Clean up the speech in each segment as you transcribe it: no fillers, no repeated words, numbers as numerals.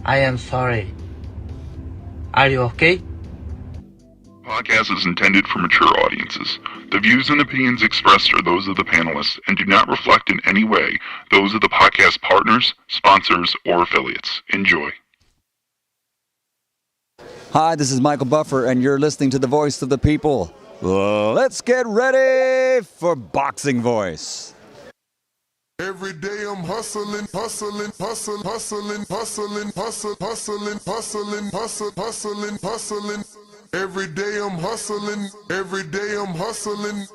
I am sorry. Are you okay? Podcast is intended for mature audiences. The views and opinions expressed are those of the panelists and do not reflect in any way those of the podcast partners, sponsors, or affiliates. Enjoy. Hi, this is Michael Buffer, and you're listening to the Voice of the People. Let's get ready for Boxing Voice. Every day I'm hustling. Every day I'm hustling.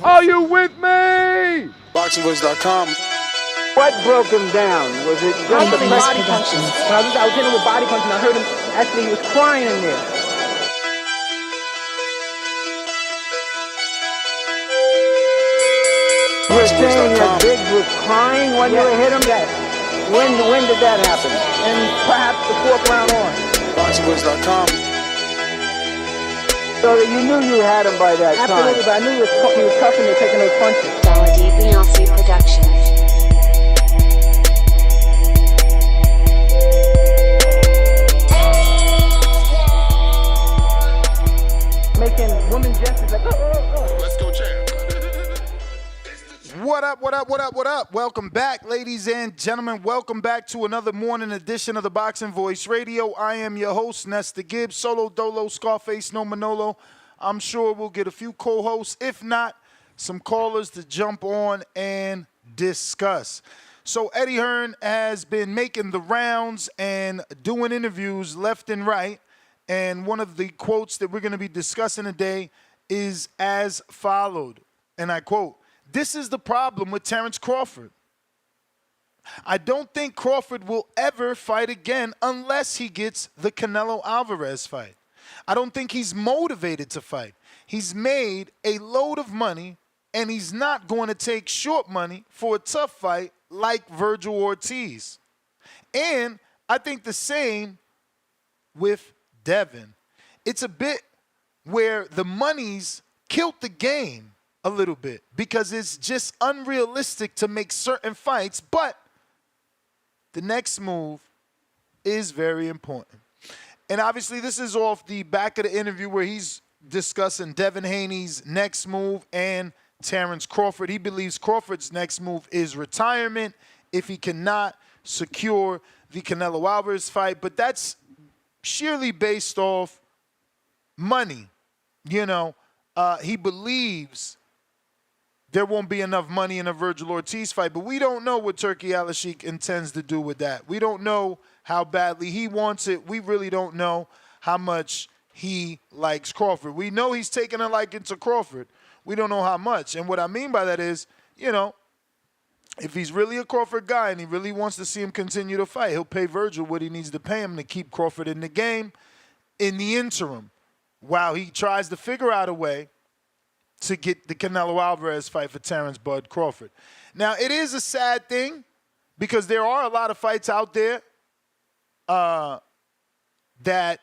Are you with me? BoxingVoice.com. What broke him down? Was it just the body punches? I was hitting him with body punches and I heard him, actually he was crying in there. You were saying that Biggs was crying when you hit him? Yes. When did that happen? And perhaps the fourth round on? BoxingVoice.com. So that you knew you had him by that time? Absolutely, but I knew he was tough and they're taking those punches. Quality Beyonce Productions. Making women gestures like, oh. Let's go, champ. What up? Welcome back, ladies and gentlemen. Welcome back to another morning edition of the Boxing Voice Radio. I am your host, Nesta Gibbs, Solo Dolo, Scarface, No Manolo. I'm sure we'll get a few co-hosts, if not, some callers to jump on and discuss. So Eddie Hearn has been making the rounds and doing interviews left and right. And one of the quotes that we're going to be discussing today is as followed, and I quote, "This is the problem with Terrence Crawford. I don't think Crawford will ever fight again unless he gets the Canelo Alvarez fight. I don't think he's motivated to fight. He's made a load of money, and he's not going to take short money for a tough fight like Virgil Ortiz. And I think the same with Devin. It's a bit where the money's killed the game a little bit because it's just unrealistic to make certain fights, but the next move is very important." And obviously this is off the back of the interview where he's discussing Devin Haney's next move and Terrence Crawford. He believes Crawford's next move is retirement if he cannot secure the Canelo Alvarez fight, but that's sheerly based off money. He believes there won't be enough money in a Virgil Ortiz fight, but we don't know what Turki Al-Sheikh intends to do with that. We don't know how badly he wants it. We really don't know how much he likes Crawford. We know he's taking a liking to Crawford. We don't know how much. And what I mean by that is, if he's really a Crawford guy and he really wants to see him continue to fight, he'll pay Virgil what he needs to pay him to keep Crawford in the game in the interim while he tries to figure out a way to get the Canelo Alvarez fight for Terrence Bud Crawford. Now, it is a sad thing because there are a lot of fights out there that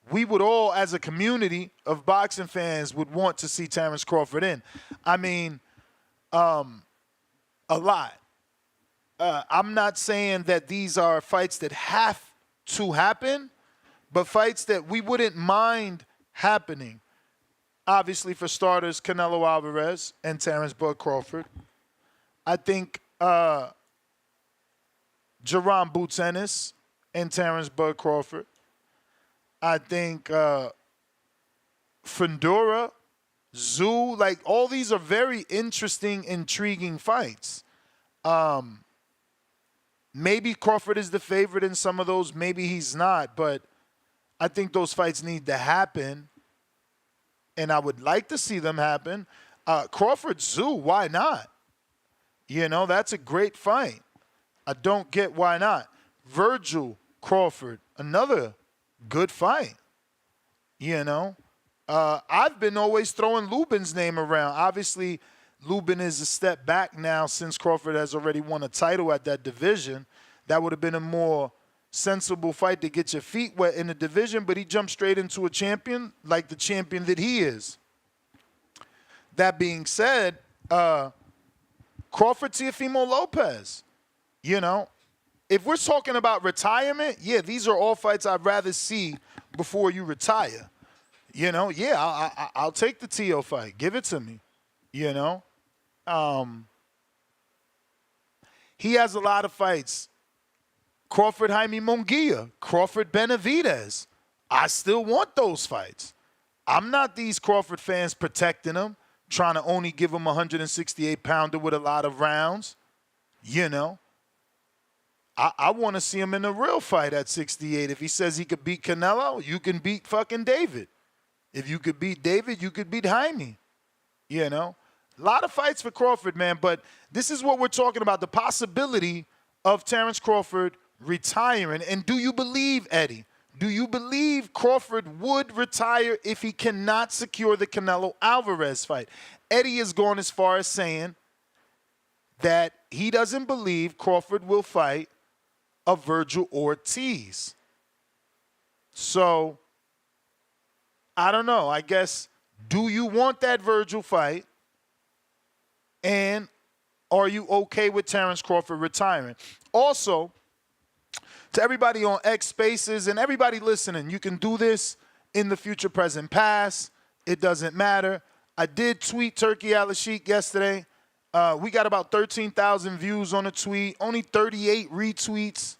we would all, as a community of boxing fans, would want to see Terrence Crawford in. I mean, a lot. I'm not saying that these are fights that have to happen, but fights that we wouldn't mind happening. Obviously, for starters, Canelo Alvarez and Terrence Bud Crawford. I think Jerron Boots Ennis and Terrence Bud Crawford. I think Fundora, Zoo, like all these are very interesting, intriguing fights. Maybe Crawford is the favorite in some of those. Maybe he's not. But I think those fights need to happen. And I would like to see them happen. Crawford Zoo, why not? That's a great fight. I don't get why not. Virgil Crawford, another good fight. I've been always throwing Lubin's name around. Obviously, Lubin is a step back now since Crawford has already won a title at that division. That would have been a more sensible fight to get your feet wet in the division, but he jumped straight into a champion like the champion that he is. That being said, Crawford Teofimo Lopez, if we're talking about retirement, yeah, these are all fights I'd rather see before you retire. You know, yeah, I'll take the T.O. fight. Give it to me. You know, he has a lot of fights. Crawford Jaime Munguia, Crawford Benavidez. I still want those fights. I'm not these Crawford fans protecting him, trying to only give him a 168-pounder with a lot of rounds. You know, I want to see him in a real fight at 68. If he says he could beat Canelo, you can beat fucking David. If you could beat David, you could beat Jaime. You know, a lot of fights for Crawford, man. But this is what we're talking about, the possibility of Terrence Crawford retiring. And do you believe, Eddie, do you believe Crawford would retire if he cannot secure the Canelo Alvarez fight? Eddie has gone as far as saying that he doesn't believe Crawford will fight a Virgil Ortiz. So, I don't know. I guess, do you want that Virgil fight? And are you okay with Terrence Crawford retiring? Also, to everybody on X Spaces and everybody listening, you can do this in the future, present, past. It doesn't matter. I did tweet Turkey Al-Sheikh yesterday. We got about 13,000 views on the tweet, only 38 retweets,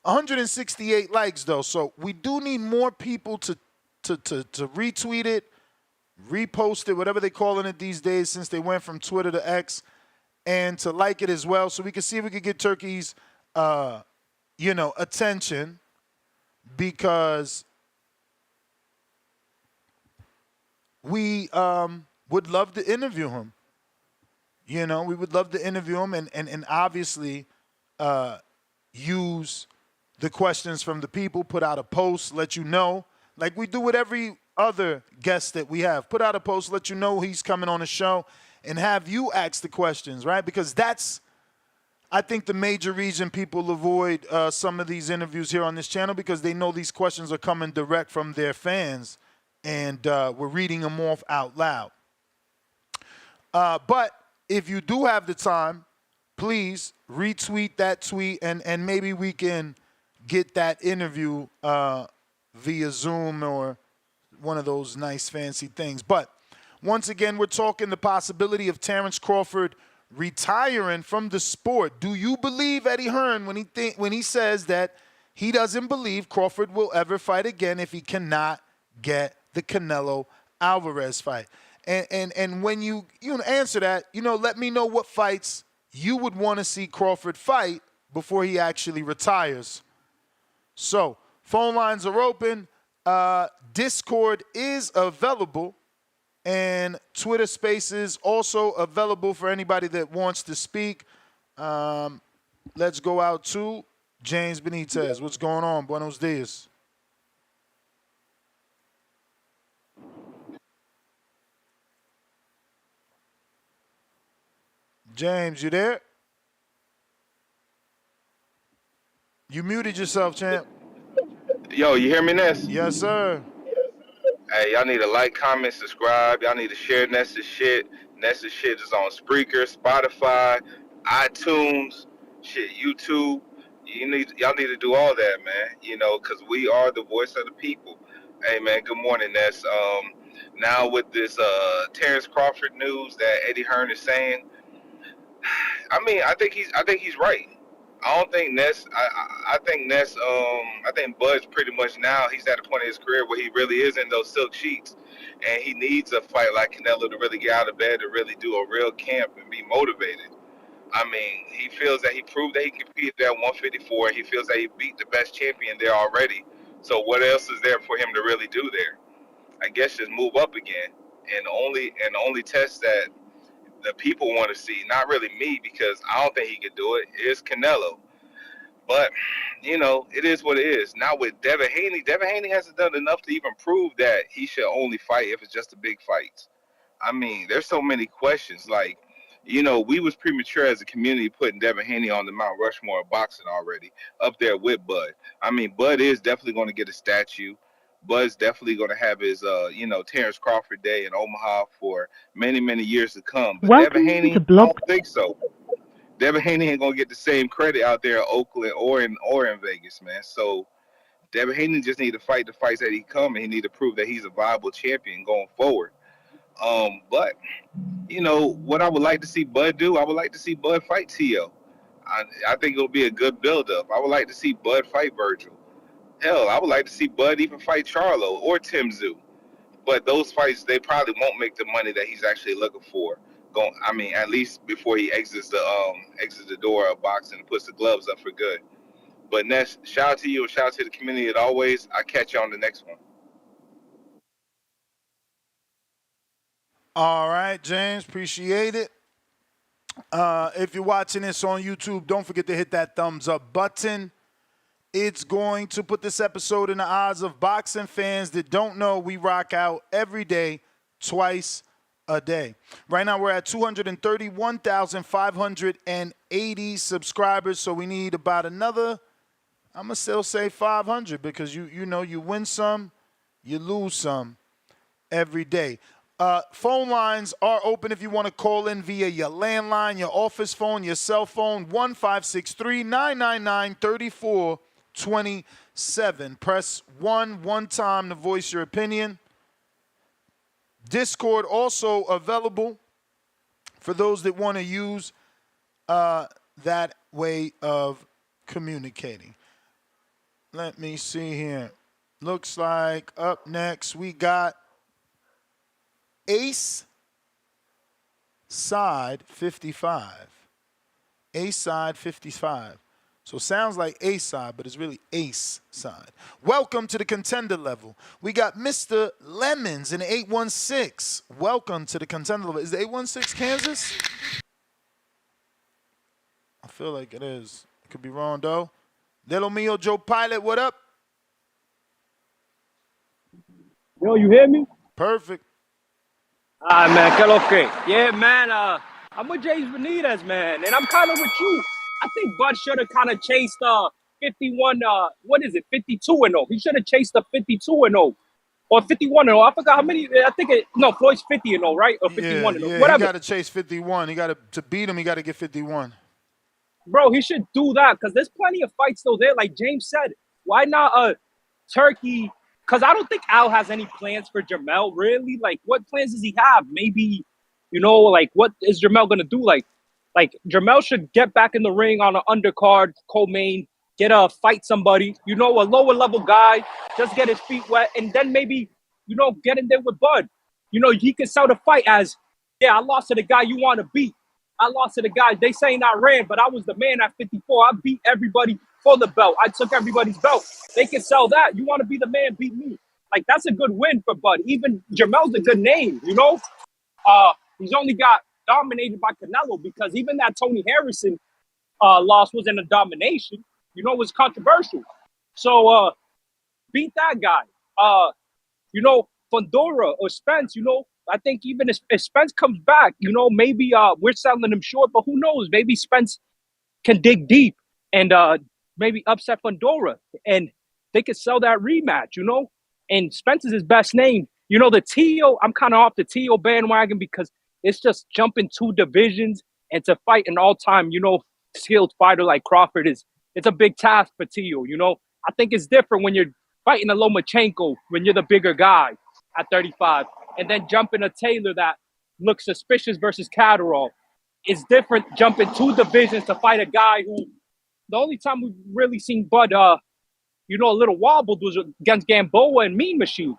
168 likes though. So we do need more people to retweet it, repost it, whatever they're calling it these days since they went from Twitter to X, and to like it as well so we can see if we can get Turkey's attention, because we would love to interview him. You know, we would love to interview him and obviously use the questions from the people, put out a post, let you know, like we do with every other guest that we have. Put out a post, let you know he's coming on the show, and have you ask the questions, right? Because that's, I think, the major reason people avoid some of these interviews here on this channel, because they know these questions are coming direct from their fans, and we're reading them off out loud. But if you do have the time, please retweet that tweet, and maybe we can get that interview via Zoom or one of those nice fancy things. But once again, we're talking the possibility of Terrence Crawford retiring from the sport. Do you believe Eddie Hearn when he says that he doesn't believe Crawford will ever fight again if he cannot get the Canelo Alvarez fight? And when you answer that, let me know what fights you would want to see Crawford fight before he actually retires. So, phone lines are open. Discord is available. And Twitter Spaces also available for anybody that wants to speak. Let's go out to James Benitez. What's going on? Buenos dias. James, you there? You muted yourself, champ. Yo, you hear me, Ness? Yes, sir. Hey, y'all need to like, comment, subscribe. Y'all need to share Ness's shit. Ness's shit is on Spreaker, Spotify, iTunes, YouTube. Y'all need to do all that, man. Because we are the voice of the people. Hey, man, good morning, Ness. Now with this Terrence Crawford news that Eddie Hearn is saying, I think he's right. I don't think Ness. I think Ness. I think Bud's pretty much now. He's at a point in his career where he really is in those silk sheets, and he needs a fight like Canelo to really get out of bed, to really do a real camp and be motivated. He feels that he proved that he competed at 154. He feels that he beat the best champion there already. So what else is there for him to really do there? I guess just move up again, and the only test that the people want to see, not really me, because I don't think he could do it, is Canelo. But, it is what it is. Now with Devin Haney hasn't done enough to even prove that he should only fight if it's just the big fights. There's so many questions. Like, we was premature as a community putting Devin Haney on the Mount Rushmore of boxing already, up there with Bud. Bud is definitely going to get a statue. Bud's definitely going to have his, Terrence Crawford Day in Omaha for many, many years to come. But Devin Haney, I don't think so. Devin Haney ain't gonna get the same credit out there in Oakland or in Vegas, man. So Devin Haney just need to fight the fights that he come, and he need to prove that he's a viable champion going forward. But what I would like to see Bud do, I would like to see Bud fight T.O. I think it'll be a good build-up. I would like to see Bud fight Virgil. Hell, I would like to see Bud even fight Charlo or Tim Tszyu. But those fights, they probably won't make the money that he's actually looking for. At least before he exits the door of boxing and puts the gloves up for good. But Ness, shout out to you and shout out to the community as always. I'll catch you on the next one. All right, James, appreciate it. If you're watching this on YouTube, don't forget to hit that thumbs up button. It's going to put this episode in the eyes of boxing fans that don't know we rock out every day, twice a day. Right now, we're at 231,580 subscribers, so we need about another, I'm going to still say 500 because you win some, you lose some every day. Phone lines are open if you want to call in via your landline, your office phone, your cell phone, 1-563-999-3427. Press 1 one time to voice your opinion. Discord also available for those that want to use that way of communicating. Let me see here. Looks like up next we got Ace Side 55. Ace Side 55. So it sounds like Ace Side, but it's really Ace Side. Welcome to the contender level. We got Mr. Lemons in 816. Welcome to the contender level. Is the 816 Kansas? I feel like it is. It could be wrong, though. Little Mio Joe Pilot, what up? Yo, you hear me? Perfect. Ah, man, que lo que? Yeah, man, I'm with James Benitez, man, and I'm kind of with you. I think Bud should have kind of chased 51, 52-0. He should have chased the 52-0 or 51-0. I forgot how many. Floyd's 50-0, right? Or 51-0. Yeah, whatever. He got to chase 51. To beat him, he got to get 51. Bro, he should do that because there's plenty of fights still there. Like James said, why not Turkey? Because I don't think Al has any plans for Jamel, really. Like, what plans does he have? Maybe, what is Jamel going to do? Like, Jamel should get back in the ring on an undercard, co-main, fight somebody, a lower-level guy, just get his feet wet, and then maybe, get in there with Bud. He could sell the fight as, yeah, I lost to the guy you want to beat. I lost to the guy, they saying I ran, but I was the man at 54. I beat everybody for the belt. I took everybody's belt. They can sell that. You want to be the man, beat me. Like, that's a good win for Bud. Even Jamel's a good name, He's only got dominated by Canelo because even that Tony Harrison loss wasn't a domination. It was controversial. So, beat that guy. Fundora or Spence, I think even if Spence comes back, maybe we're selling him short, but who knows? Maybe Spence can dig deep and maybe upset Fundora, and they could sell that rematch, And Spence is his best name. The Tio, I'm kind of off the Tio bandwagon because it's just jumping 2 divisions and to fight an all-time, skilled fighter like Crawford it's a big task for Tio, I think it's different when you're fighting a Lomachenko when you're the bigger guy at 35. And then jumping a Taylor that looks suspicious versus Catterall. It's different jumping 2 divisions to fight a guy who the only time we've really seen Bud, a little wobbled was against Gamboa and Mean Machine.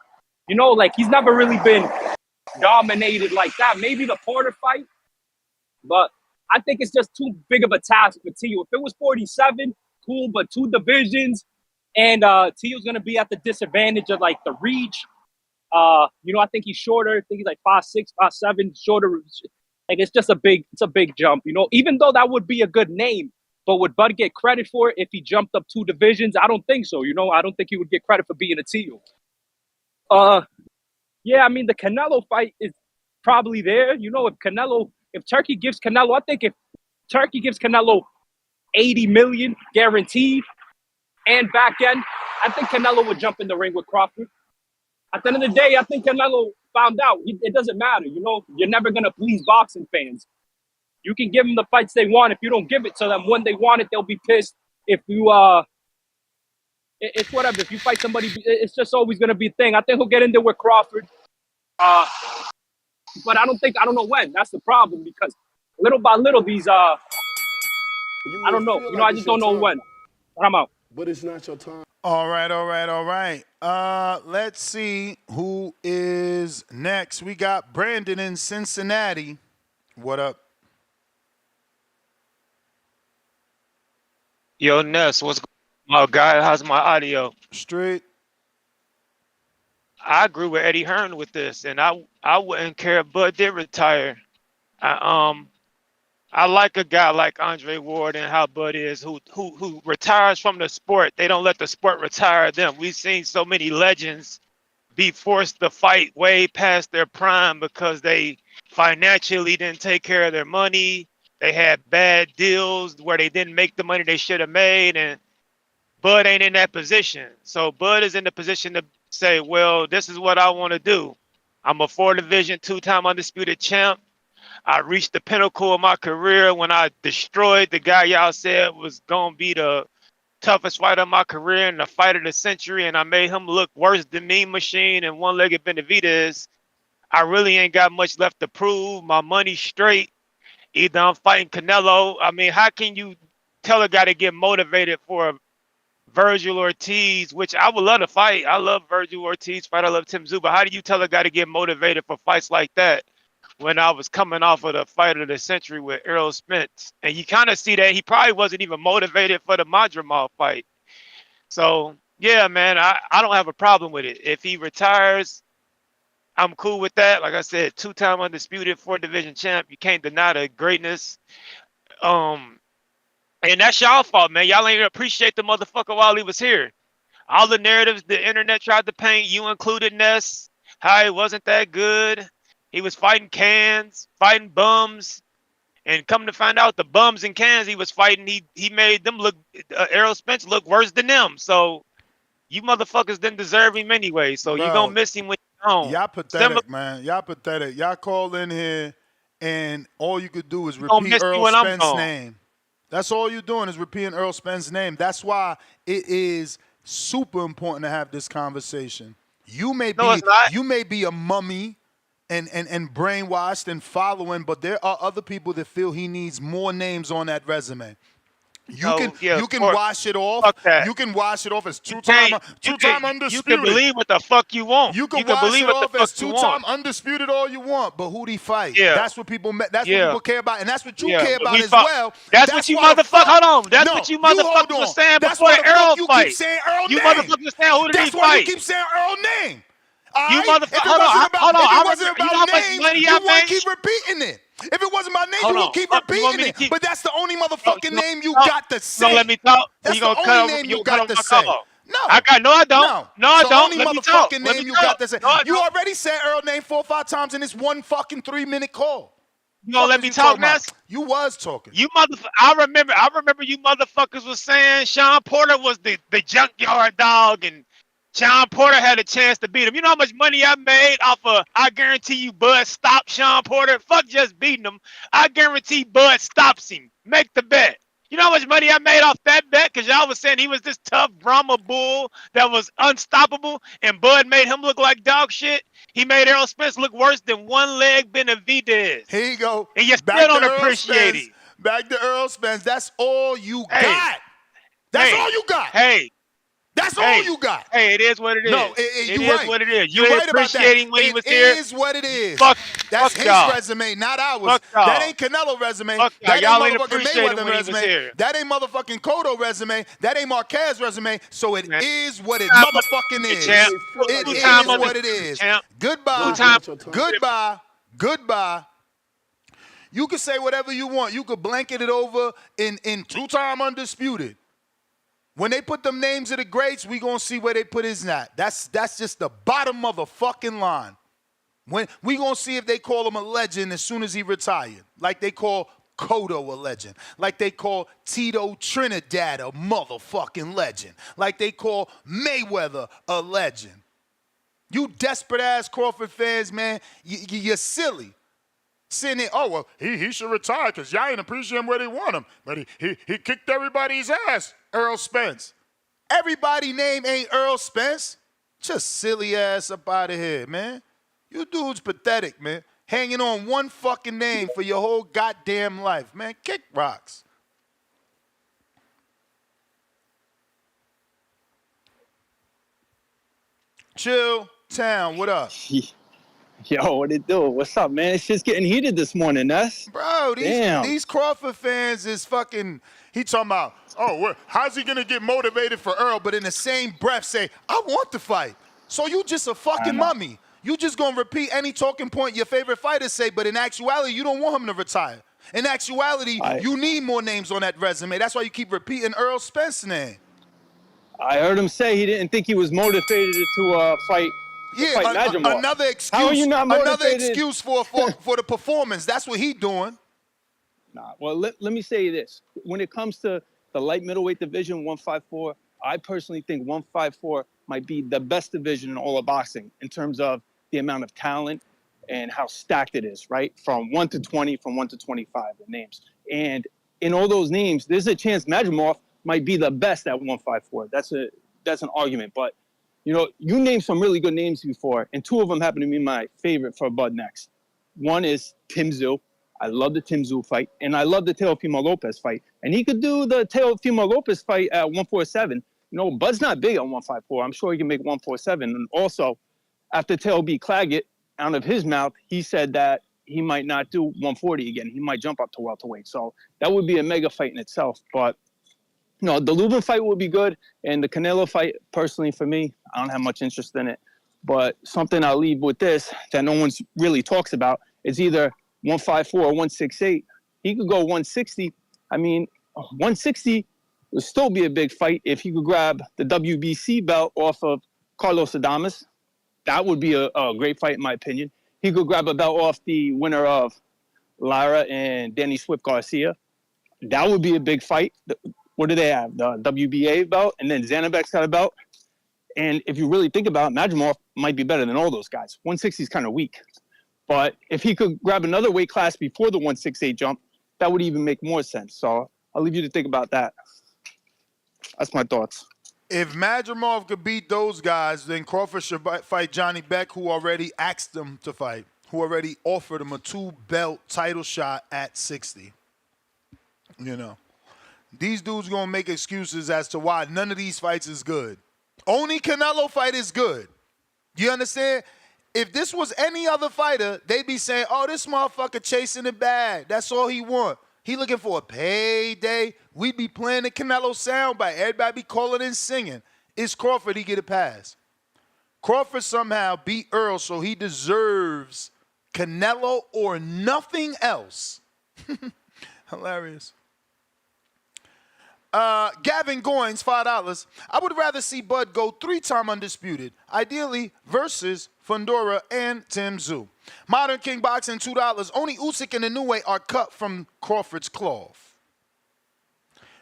He's never really been dominated like that. Maybe the Porter fight, but I think it's just too big of a task for Tio. If it was 47, cool, but 2 divisions and Tio's going to be at the disadvantage of like the reach. I think he's shorter. I think he's like 5'6", 5'7", shorter. Like it's a big jump, even though that would be a good name. But would Bud get credit for it if he jumped up 2 divisions? I don't think so. I don't think he would get credit for being a Tio. The Canelo fight is probably there. If Turkey gives Canelo, I think if Turkey gives Canelo 80 million guaranteed and back end, I think Canelo would jump in the ring with Crawford. At the end of the day, I think Canelo found out it doesn't matter. You're never going to please boxing fans. You can give them the fights they want. If you don't give it to them when they want it, they'll be pissed. If you it's whatever. If you fight somebody, it's just always gonna be a thing. I think he'll get in there with Crawford. But I don't know when. That's the problem, because little by little these I don't know. You know, I just don't know when. But I'm out. But it's not your time. All right. Let's see who is next. We got Brandon in Cincinnati. What up? Yo, Ness, what's going on, guy? How's my audio? Straight. I agree with Eddie Hearn with this, and I wouldn't care if Bud did retire. I like a guy like Andre Ward and how Bud is, who retires from the sport. They don't let the sport retire them. We've seen so many legends be forced to fight way past their prime because they financially didn't take care of their money. They had bad deals where they didn't make the money they should have made, and Bud ain't in that position. So Bud is in the position to say, well, this is what I want to do. I'm a 4-division, 2-time undisputed champ. I reached the pinnacle of my career when I destroyed the guy y'all said was going to be the toughest fighter of my career and the fight of the century, and I made him look worse than Mean Machine and One-Legged Benavidez. I really ain't got much left to prove. My money's straight. Either I'm fighting Canelo. I mean, how can you tell a guy to get motivated for Virgil Ortiz, which I would love to fight. I love Virgil Ortiz fight. I love Tim Tszyu. But how do you tell a guy to get motivated for fights like that when I was coming off of the fight of the century with Errol Spence? And you kind of see that he probably wasn't even motivated for the Madrimov fight. So, yeah, man, I don't have a problem with it. If he retires, I'm cool with that. Like I said, 2-time undisputed 4-division champ. You can't deny the greatness. And that's y'all fault, man. Y'all ain't appreciate the motherfucker while he was here. All the narratives the internet tried to paint, you included, Ness, how it wasn't that good. He was fighting cans, fighting bums. And come to find out, the bums and cans he was fighting, he made them look, Errol Spence look worse than them. So you motherfuckers didn't deserve him anyway. So you're going to miss him when you're home. Y'all pathetic, man. Y'all pathetic. Y'all call in here and all you could do is repeat Errol Spence's name. That's all you're doing is repeating Errol Spence's name. That's why it is super important to have this conversation. You may be a mummy and brainwashed and following, but there are other people that feel he needs more names on that resume. You can wash it off. You can wash it off as two-time undisputed. You can believe what the fuck you want. You can wash it off as 2-time undisputed all you want, but who'd he fight? Yeah. That's what people care about, and that's what you care about as well. That's what you motherfuckers. Hold on. That's what you motherfuckers were saying before Errol fight. Keep saying Earl you name. Motherfuckers saying who did he fight? That's why you keep saying Earl name. You motherfucker. Hold on. If it wasn't about name, you won't keep repeating it. If it wasn't my name, you would keep repeating it. But that's the only motherfucking name you got to say. So let me talk. That's the only name you got to say. No. I don't. No, I don't. It's the only motherfucking name you got to say. You already said Earl name 4 or 5 times in this one fucking 3-minute call. You gonna let me talk, Ness? You was talking. You motherfucker. I remember you motherfuckers was saying Sean Porter was the junkyard dog and Sean Porter had a chance to beat him. You know how much money I made off of I guarantee you Bud stopped Sean Porter? Fuck just beating him. I guarantee Bud stops him. Make the bet. You know how much money I made off that bet? Because y'all was saying he was this tough Brahma bull that was unstoppable, and Bud made him look like dog shit. He made Errol Spence look worse than One-Leg Benavidez. Here you go. And you still don't appreciate it. Back to Errol Spence. That's all you got. That's all you got. That's all you got. Hey, it is what it is. No, it is what it is. You're right about that. When he was here. It is what it is. That's his y'all. resume, not ours. That ain't Canelo resume. That y'all ain't ain't motherfucking Mayweather resume. That ain't motherfucking Cotto resume. That ain't Marquez resume. So it is what it motherfucking is. It is what it is. Goodbye. Goodbye. You can say whatever you want. You could blanket it over in 2-time undisputed. When they put them names of the greats, we gonna see where they put his at. That's just the bottom of the fucking line. When we gonna see if they call him a legend as soon as he retired, like they call Cotto a legend, like they call Tito Trinidad a motherfucking legend, like they call Mayweather a legend. You desperate ass Crawford fans, man, you're silly. sitting there, oh, well, he should retire because y'all ain't appreciating where they want him. But he kicked everybody's ass, Earl Spence. Everybody name ain't Earl Spence. Just silly ass up out of here, man. You dudes pathetic, man. Hanging on one fucking name for your whole goddamn life, man. Kick rocks. Chill Town, what up? Yo, what it do? What's up, man? It's just getting heated this morning, Ness. Bro, these Crawford fans is fucking, he talking about, oh, how's he going to get motivated for Earl, but in the same breath say, I want to fight. So you just a fucking mummy. You just going to repeat any talking point your favorite fighters say, but in actuality, you don't want him to retire. In actuality, you need more names on that resume. That's why you keep repeating Earl Spence's name. I heard him say he didn't think he was motivated to fight. Yeah, another excuse. How are you not motivated? Another excuse for the performance. That's what he doing. Nah, well, let me say this. When it comes to the light middleweight division, 154, I personally think 154 might be the best division in all of boxing in terms of the amount of talent and how stacked it is, right? From 1 to 20, from 1 to 25, the names. And in all those names, there's a chance Majumov might be the best at 154. That's an argument. But, you know, you named some really good names before, and two of them happen to be my favorite for Bud next. One is Tim Tszyu. I love the Tim Tszyu fight, and I love the Teofimo Lopez fight. And he could do the Teofimo Lopez fight at 147. You know, Bud's not big on 154. I'm sure he can make 147. And also, after Teo beat Claggett, out of his mouth, he said that he might not do 140 again. He might jump up to welterweight. So that would be a mega fight in itself. But, you know, the Lubin fight would be good. And the Canelo fight, personally, for me, I don't have much interest in it. But something I'll leave with this that no one's really talks about is either 154 or 168. He could go 160. I mean, 160 would still be a big fight if he could grab the WBC belt off of Carlos Adames. That would be a great fight, in my opinion. He could grab a belt off the winner of Lara and Danny Swift Garcia. That would be a big fight. What do they have? The WBA belt, and then Zanabek's got a belt. And if you really think about it, Majumov might be better than all those guys. 160 is kind of weak. But if he could grab another weight class before the 168 jump, that would even make more sense. So I'll leave you to think about that. That's my thoughts. If Majumov could beat those guys, then Crawford should fight Johnny Beck, who already asked him to fight, who already offered him a 2-belt title shot at 60. You know, these dudes going to make excuses as to why none of these fights is good. Only Canelo fight is good. You understand? If this was any other fighter, they'd be saying, oh, this motherfucker chasing the bag. That's all he want. He looking for a payday. We'd be playing the Canelo soundbite. Everybody be calling and singing. It's Crawford, he get a pass. Crawford somehow beat Earl, so he deserves Canelo or nothing else. Hilarious. Gavin Goins, $5. I would rather see Bud go 3-time undisputed, ideally versus Fundora and Tim Tszyu. Modern King Boxing, $2. Only Usyk and Inoue are cut from Crawford's cloth.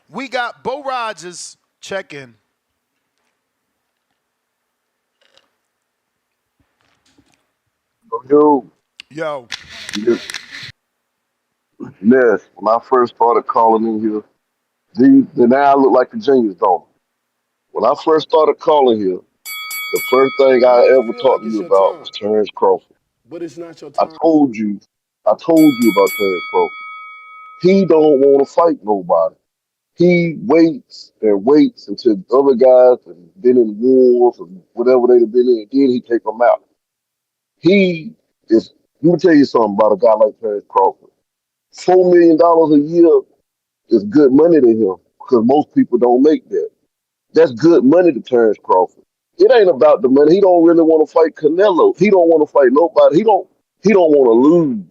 We got Bo Rogers check in. Yo. Yo. Yes, when I first started calling in here, now I look like a genius, don't I? When I first started calling here, the first thing I ever talked to you about was Terrence Crawford. But it's not your time. I told you about Terrence Crawford. He don't want to fight nobody. He waits and waits until other guys have been in wars or whatever they've been in, then he take them out. Let me tell you something about a guy like Terrence Crawford. $4 million a year is good money to him because most people don't make that. That's good money to Terrence Crawford. It ain't about the money. He don't really want to fight Canelo. He don't want to fight nobody. He don't want to lose.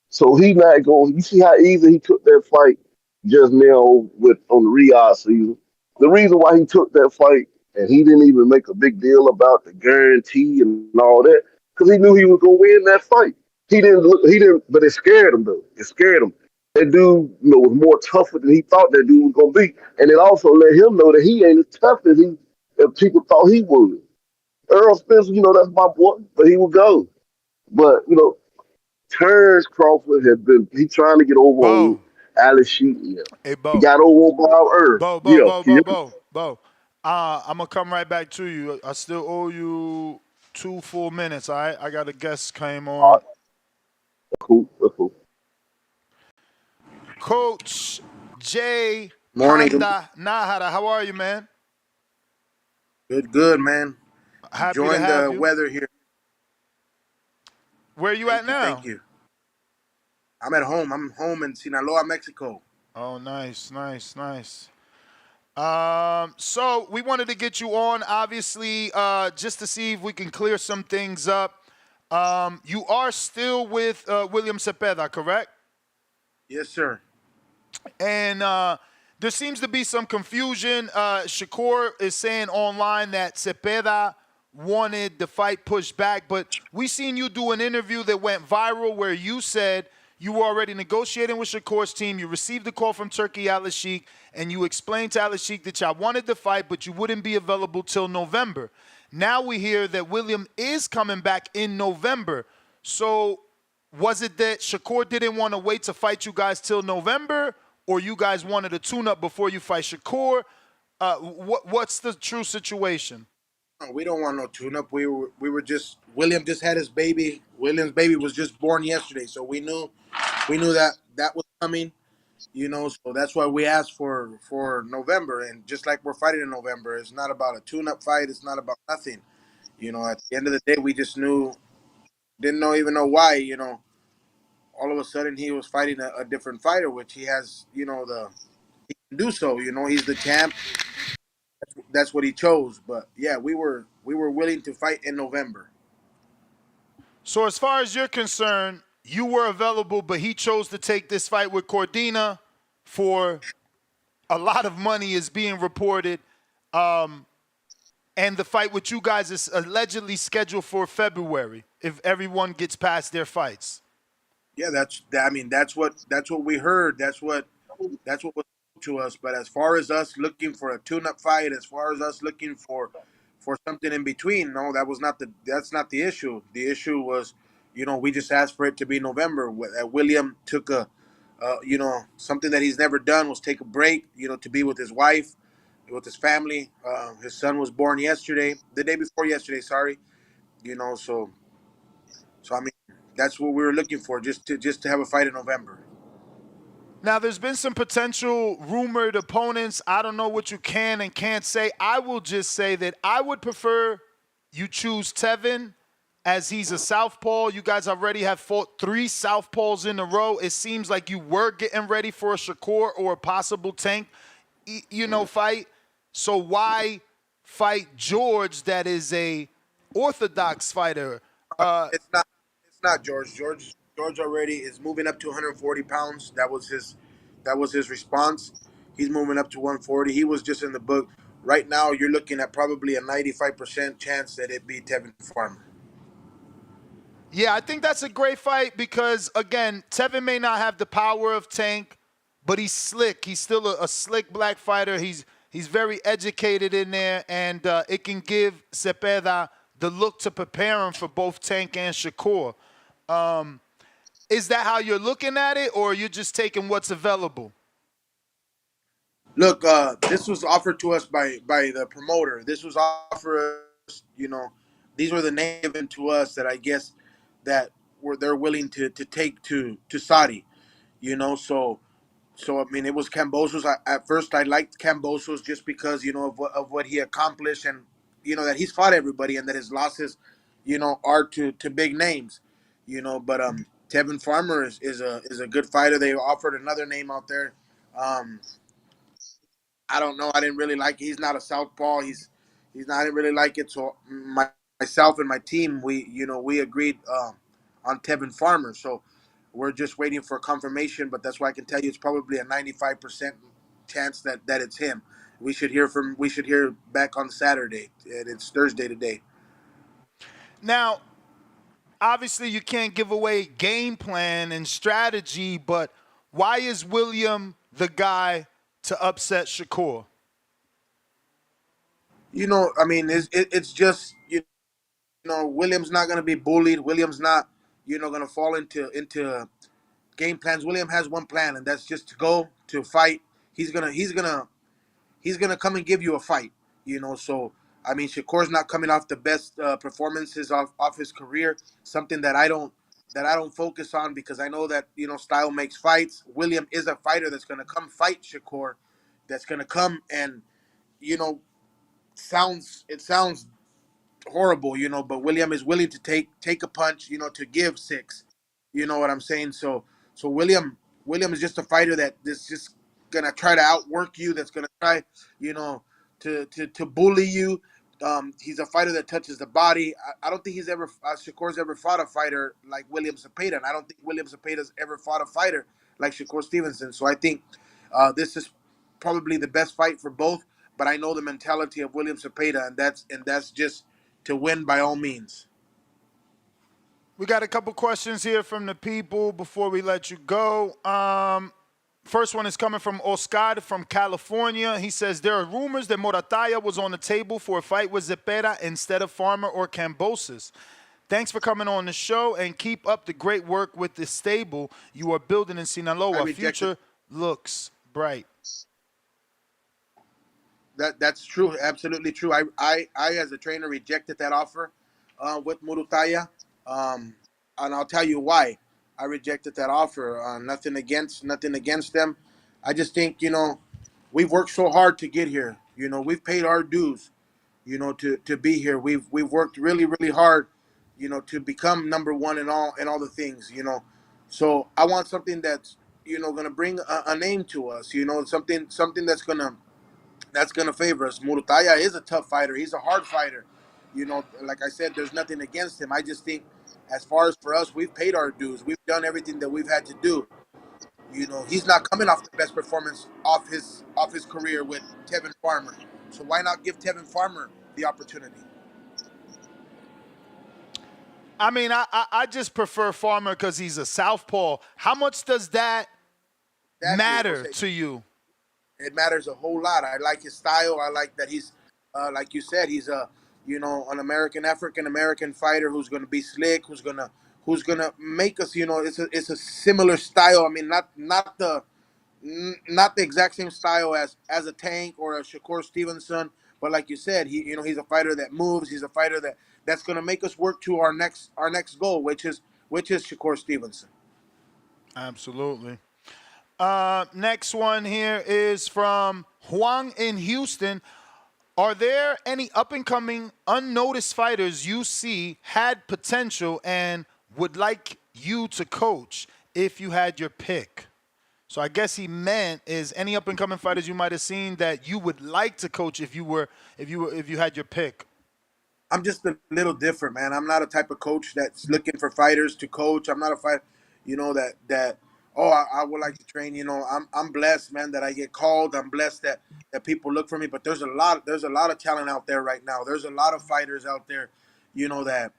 So he not going. You see how easy he took that fight just now on the Riyadh season. The reason why he took that fight and he didn't even make a big deal about the guarantee and all that, because he knew he was gonna win that fight. He didn't, but it scared him though. It scared him. That dude, was more tougher than he thought that dude was gonna be, and it also let him know that he ain't as tough as people thought he was. Earl Spencer, that's my boy, but he would go. But Terrence Crawford has been trying to get over on Bo. Alex Sheet. Yeah. Hey, He Bo. got over on Bob Earth. Bo, Bo, Yeah. Bo, Can Bo, you Bo, Bo. I'm gonna come right back to you. I still owe you 2 full minutes. All right, I got a guest came all on. right, cool. That's cool. Coach J. Morning. Honda Nahara. How are you, man? Good, man. Happy to Enjoying have the you. weather here. Where are you at Thank now? you. I'm at home. I'm home in Sinaloa, Mexico. Oh, nice, nice, nice. So we wanted to get you on, obviously, just to see if we can clear some things up. You are still with William Cepeda, correct? Yes, sir. And there seems to be some confusion. Shakur is saying online that Cepeda wanted the fight pushed back, but we seen you do an interview that went viral where you said you were already negotiating with Shakur's team. You received a call from Turkey Al-Sheikh, and you explained to Al-Sheikh that y'all wanted the fight, but you wouldn't be available till November. Now we hear that William is coming back in November. So was it that Shakur didn't want to wait to fight you guys till November, or you guys wanted a tune-up before you fight Shakur? What's the true situation? No, we don't want no tune-up. We were just William just had his baby. William's baby was just born yesterday, so we knew that was coming. So that's why we asked for November, and just like we're fighting in November, it's not about a tune-up fight. It's not about nothing. At the end of the day, we just even know why. All of a sudden he was fighting a different fighter, which he has, he can do so. He's the champ. That's what he chose. But yeah, we were willing to fight in November. So as far as you're concerned, you were available, but he chose to take this fight with Cordina for a lot of money is being reported. And the fight with you guys is allegedly scheduled for February if everyone gets past their fights. Yeah, that's what we heard. That's what was told to us. But as far as us looking for a tune-up fight, as far as us looking for something in between, no, that's not the issue. The issue was, we just asked for it to be November. William took something that he's never done was take a break, to be with his wife, with his family. His son was born yesterday, the day before yesterday. Sorry, so I mean, that's what we were looking for, just to have a fight in November. Now, there's been some potential rumored opponents. I don't know what you can and can't say. I will just say that I would prefer you choose Tevin as he's a southpaw. You guys already have fought 3 southpaws in a row. It seems like you were getting ready for a Shakur or a possible Tank, fight. So why fight George that is a orthodox fighter? It's not George. George already is moving up to 140 pounds. That was his response. He's moving up to 140. He was just in the book. Right now, you're looking at probably a 95% chance that it be Tevin Farmer. Yeah, I think that's a great fight because, again, Tevin may not have the power of Tank, but he's slick. He's still a slick black fighter. He's very educated in there, and it can give Cepeda the look to prepare him for both Tank and Shakur. Is that how you're looking at it, or are you just taking what's available? Look, this was offered to us by the promoter. This was offered us, these were the names given to us that I guess that they're willing to take to Saudi. So I mean, it was Cambosos. At first, I liked Cambosos just because of what he accomplished, and that he's fought everybody and that his losses, are to big names. But Tevin Farmer is a good fighter. They offered another name out there. Um, I don't know. I didn't really like it. He's not a southpaw. He's not. I didn't really like it. So myself and my team, we agreed on Tevin Farmer. So we're just waiting for confirmation. But that's why I can tell you it's probably a 95% chance that it's him. We should hear back on Saturday, and it's Thursday today. Now, obviously you can't give away game plan and strategy, but why is William the guy to upset Shakur? I mean, it's just Williams not going to be bullied. Williams not, gonna fall into game plans. William has one plan, and that's just to go to fight. He's gonna come and give you a fight. So I mean, Shakur's not coming off the best performances off his career. Something that I don't focus on because I know that style makes fights. William is a fighter that's gonna come fight Shakur, that's gonna come and you know it sounds horrible, but William is willing to take a punch, to give six. You know what I'm saying? So William is just a fighter that is just gonna try to outwork you. That's gonna try, you know, to bully you. He's a fighter that touches the body. I don't think Shakur's ever fought a fighter like William Zepeda, and I don't think William Zepeda's ever fought a fighter like Shakur Stevenson. So I think this is probably the best fight for both. But I know the mentality of William Zepeda, and that's just to win by all means. We got a couple questions here from the people before we let you go. First one is coming from Oscar from California. He says, there are rumors that Morataya was on the table for a fight with Zepeda instead of Farmer or Cambosis. Thanks for coming on the show and keep up the great work with the stable you are building in Sinaloa. Future looks bright. That's true, absolutely true. I as a trainer rejected that offer with Murutaya, and I'll tell you why I rejected that offer. Nothing against them. I just think we've worked so hard to get here. We've paid our dues. To be here. We've worked really really hard. To become number one in all the things. So I want something that's going to bring a name to us. Something that's gonna favor us. Murutaya is a tough fighter. He's a hard fighter. Like I said, there's nothing against him. I just think, as far as for us, we've paid our dues. We've done everything that we've had to do. He's not coming off the best performance off his career with Tevin Farmer. So why not give Tevin Farmer the opportunity? I mean, I just prefer Farmer because he's a southpaw. How much does that matter to you? It matters a whole lot. I like his style. I like that he's, like you said, he's an African American fighter who's going to be slick, who's gonna make us, it's a similar style. I mean, not the exact same style as a Tank or a Shakur Stevenson, but like you said, he's a fighter that moves. He's a fighter that's going to make us work to our next goal, which is Shakur Stevenson. Absolutely. Next one here is from Huang in Houston. Are there any up-and-coming, unnoticed fighters you see had potential and would like you to coach if you had your pick? So I guess he meant is any up-and-coming fighters you might have seen that you would like to coach if you had your pick. I'm just a little different, man. I'm not a type of coach that's looking for fighters to coach. I'm not a fighter, that I would like to train. I'm blessed, man, that I get called. I'm blessed that people look for me. But there's a lot of talent out there right now. There's a lot of fighters out there, that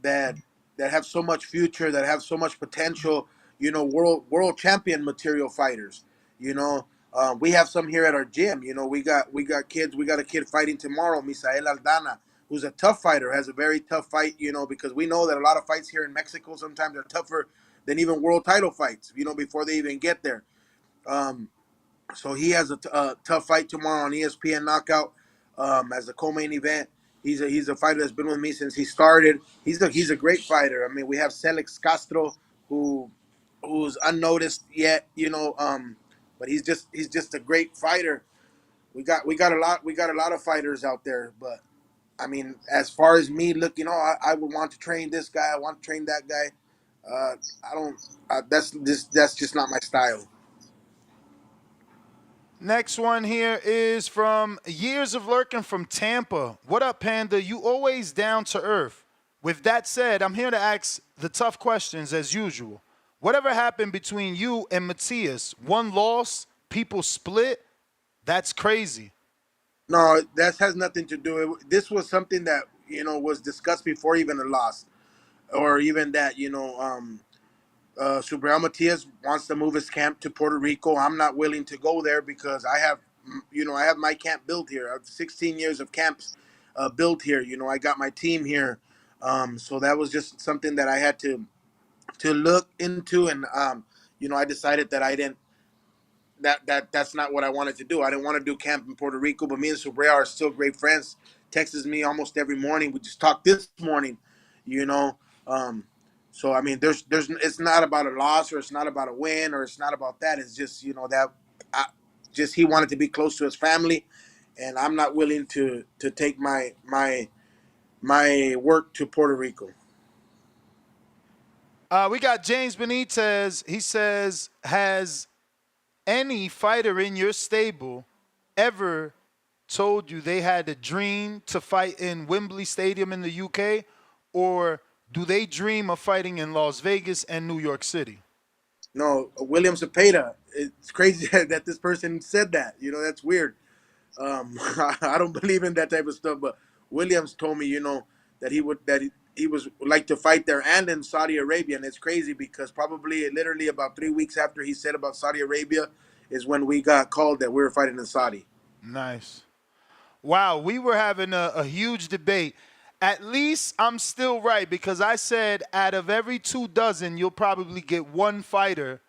that have so much future, that have so much potential. World champion material fighters. We have some here at our gym. We got kids. We got a kid fighting tomorrow, Misael Aldana, who's a tough fighter, has a very tough fight, because we know that a lot of fights here in Mexico sometimes are tougher than even world title fights, before they even get there. So he has a tough fight tomorrow on ESPN Knockout as a co-main event. He's a fighter that's been with me since he started. He's a great fighter. I mean, we have Celix Castro, who's unnoticed yet, but he's just a great fighter. We got a lot of fighters out there, but I mean, as far as me looking, I would want to train this guy. I want to train that guy. I don't. That's just not my style. Next one here is from Years of Lurking from Tampa. What up, Panda? You always down to earth. With that said, I'm here to ask the tough questions as usual. Whatever happened between you and Matias? One loss, people split. That's crazy. No, that has nothing to do. This was something that was discussed before even a loss, or even that Subriel Matias wants to move his camp to Puerto Rico. I'm not willing to go there because I have my camp built here. I have 16 years of camps built here. I got my team here. So that was just something that I had to to look into, and I decided that I didn't that's not what I wanted to do. I didn't want to do camp in Puerto Rico, but me and Subrea are still great friends. Texts me almost every morning. We just talked this morning, you know. Um, so I mean, there's it's not about a loss, or it's not about a win, or it's not about that. It's just that I, just he wanted to be close to his family, and I'm not willing to take my work to Puerto Rico. We got James Benitez. He says, has any fighter in your stable ever told you they had a dream to fight in Wembley Stadium in the UK, or do they dream of fighting in Las Vegas and New York City? No, William Cepeda. It's crazy that this person said that. That's weird. I don't believe in that type of stuff, but Williams told me, that he was like to fight there and in Saudi Arabia, and it's crazy because probably literally about 3 weeks after he said about Saudi Arabia is when we got called that we were fighting in Saudi. Nice. Wow, we were having a huge debate. At least I'm still right, because I said out of every 24, you'll probably get one fighter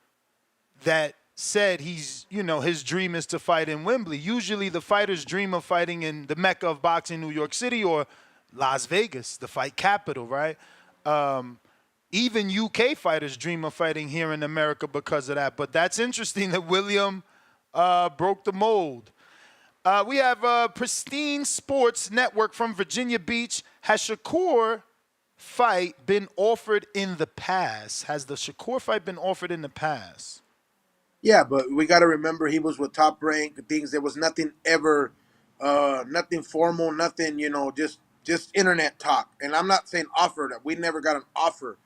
that said his dream is to fight in Wembley. Usually the fighters dream of fighting in the Mecca of boxing, New York City, or Las Vegas, the fight capital, right? Even UK fighters dream of fighting here in America because of that. But that's interesting that William broke the mold. We have Pristine Sports Network from Virginia Beach. Has Shakur fight been offered in the past? Has the Shakur fight been offered in the past? Yeah, but we got to remember he was with Top Rank. Things there was nothing ever, nothing formal, nothing. Just internet talk. And I'm not saying offered. We never got an offer.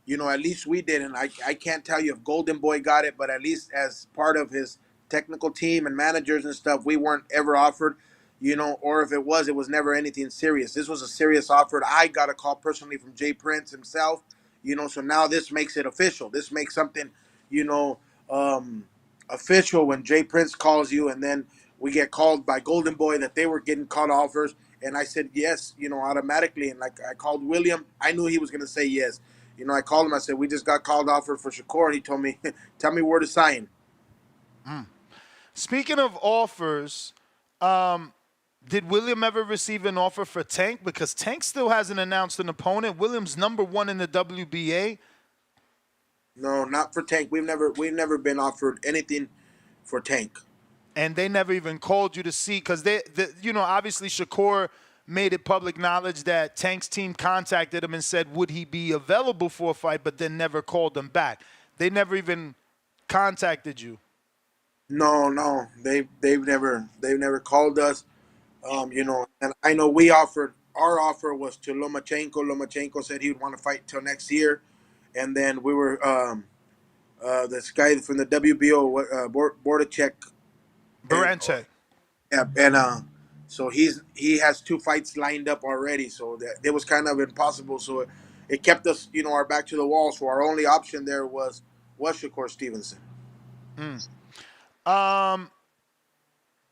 At least we did, and I can't tell you if Golden Boy got it, but at least as part of his technical team and managers and stuff, we weren't ever offered. Or if it was never anything serious. This was a serious offer. I got a call personally from Jay Prince himself. So now this makes it official. This makes something, you know, um, official when Jay Prince calls you, and then we get called by Golden Boy that they were getting called offers, and I said yes, automatically. And like I called William, I knew he was going to say yes. I called him. I said we just got called offer for Shakur. He told me, tell me where to sign. Speaking of offers, did William ever receive an offer for Tank? Because Tank still hasn't announced an opponent. William's #1 in the WBA. No, not for Tank. We've never been offered anything for Tank. And they never even called you to see, because obviously Shakur made it public knowledge that Tank's team contacted him and said, would he be available for a fight, but then never called him back. They never even contacted you. No, they've never called us. And I know our offer was to Lomachenko. Lomachenko said he would want to fight till next year, and then we were this guy from the WBO, Bordacek. Baranchek. Yeah, and so he has 2 fights lined up already. So that it was kind of impossible. So it kept us, our back to the wall. So our only option there was Shakur Stevenson.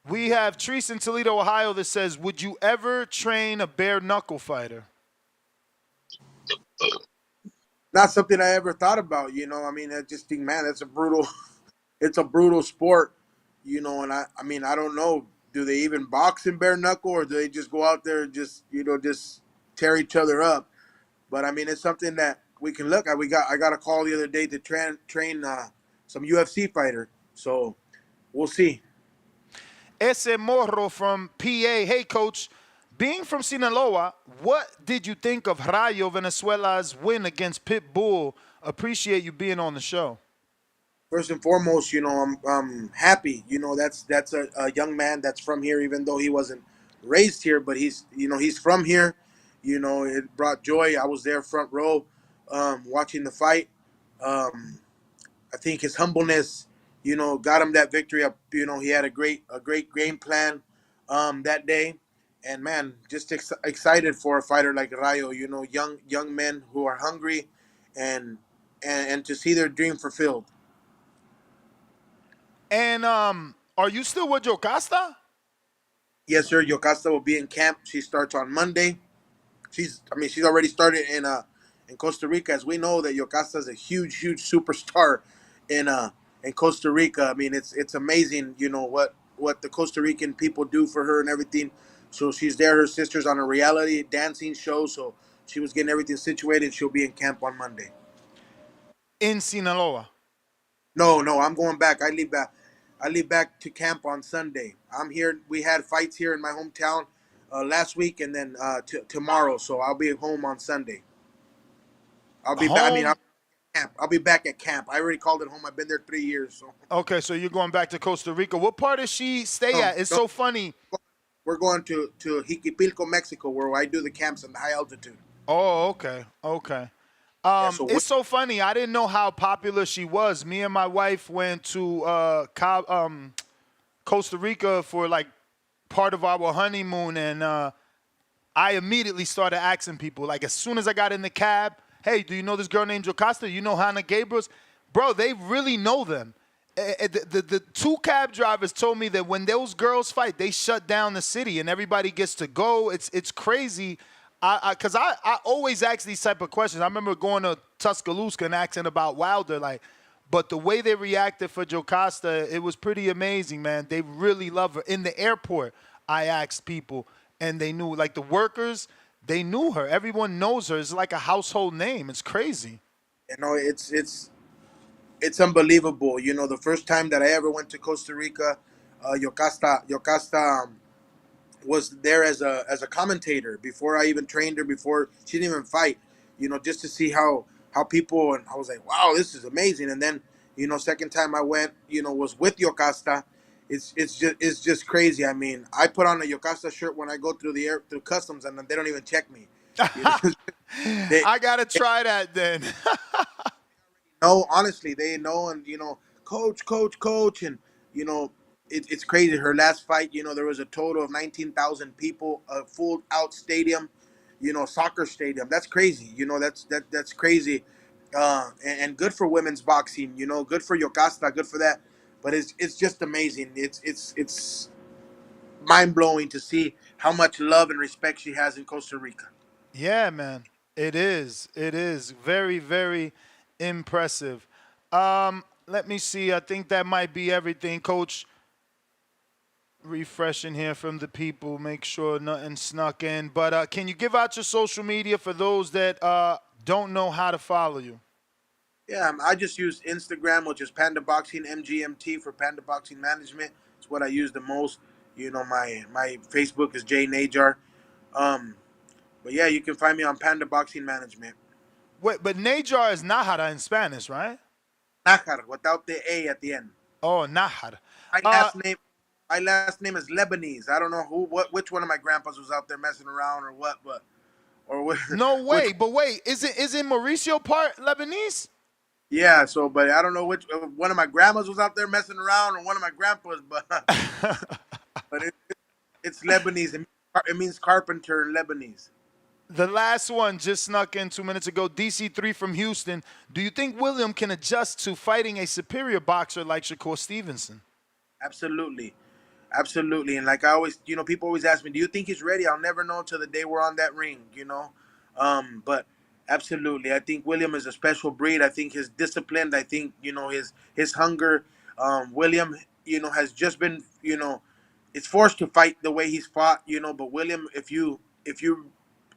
We have Treese in Toledo, Ohio, that says, would you ever train a bare knuckle fighter? Not something I ever thought about. I mean, I just think, man, it's a brutal sport. And I don't know. Do they even box in bare knuckle, or do they just go out there and just tear each other up? But I mean, it's something that we can look at. I got a call the other day to train some UFC fighter. So we'll see. Ese Morro from PA. Hey, Coach. Being from Sinaloa, what did you think of Rayo Venezuela's win against Pitbull? Appreciate you being on the show. First and foremost, I'm happy. That's a young man that's from here, even though he wasn't raised here, but he's from here. It brought joy. I was there front row, watching the fight. I think his humbleness, got him that victory. He had a great game plan that day, and man, just excited for a fighter like Rayo. Young men who are hungry, and to see their dream fulfilled. And are you still with Yocasta? Yes, sir. Yocasta will be in camp. She starts on Monday. She's already started in Costa Rica, as we know that Yocasta is a huge, huge superstar in in Costa Rica. I mean, it's amazing, you know, what the Costa Rican people do for her and everything. So she's there. Her sister's on a reality dancing show, so she was getting everything situated. She'll be in camp on Monday. In Sinaloa. No, no, I'm going back. I leave back. I leave back to camp on Sunday. I'm here. We had fights here in my hometown last week, and then tomorrow. So I'll be home on Sunday. I'll be back. I mean, Home. I'll be back at camp. I already called it home. I've been there 3 years. So Okay, so you're going back to Costa Rica. What part does she stay no, at? It's no, so funny. we're going to Jiquipilco, Mexico, where I do the camps in the high altitude. Oh, okay, okay. Yeah, so It's so funny. I didn't know how popular she was. Me and my wife went to Costa Rica for like part of our honeymoon, and I immediately started asking people. Like as soon as I got in the cab, hey, do you know this girl named Jocasta? You know Hannah Gabriels? Bro, they really know them. The two cab drivers told me that when those girls fight, they shut down the city and everybody gets to go. It's crazy. Because I always ask these type of questions. I remember going to Tuscaloosa and asking about Wilder, like, but the way they reacted for Jocasta, it was pretty amazing, man. They really love her. In the airport, I asked people, and they knew, like the workers, they knew her. Everyone knows her. It's like a household name. It's crazy. you know, it's unbelievable. You know, the first time that I ever went to Costa Rica, Yocasta was there as a commentator before I even trained her. Before she didn't even fight, you know, just to see how people, and I was like, wow, this is amazing. And then, you know, second time I went, you know, was with Yocasta. It's just crazy. I mean, I put on a Yocasta shirt when I go through through customs, and they don't even check me. You know? I gotta try that then. No, honestly, they know, and you know, coach, and you know, it's crazy. Her last fight, you know, there was a total of 19,000 people, a full out stadium, you know, soccer stadium. That's crazy. You know, that's crazy, and good for women's boxing. You know, good for Yocasta, good for that. But it's just amazing. It's mind blowing to see how much love and respect she has in Costa Rica. Yeah, man. It is. It is very, very impressive. Let me see. I think that might be everything, Coach. Refreshing here from the people. Make sure nothing snuck in. But can you give out your social media for those that don't know how to follow you? Yeah, I just use Instagram, which is Panda Boxing MGMT for Panda Boxing Management. It's what I use the most. You know, my Facebook is J Najar. Um, but yeah, you can find me on Panda Boxing Management. Wait, but Najar is Nahara in Spanish, right? Najar, without the A at the end. Oh, Nahar. My last name is Lebanese. I don't know which one of my grandpas was out there messing around or what, no way. But wait, is it Mauricio part Lebanese? Yeah, so but I don't know which one of my grandmas was out there messing around or one of my grandpas, but it's Lebanese. It means carpenter in Lebanese. The last one just snuck in 2 minutes ago. DC3 from Houston. Do you think William can adjust to fighting a superior boxer like Shakur Stevenson? Absolutely. Absolutely. And like I always, you know, people always ask me, do you think he's ready? I'll never know until the day we're on that ring, you know? But absolutely. I think William is a special breed. I think his discipline, I think, you know, his hunger. William, you know, has just been, you know, it's forced to fight the way he's fought, you know, but William, if you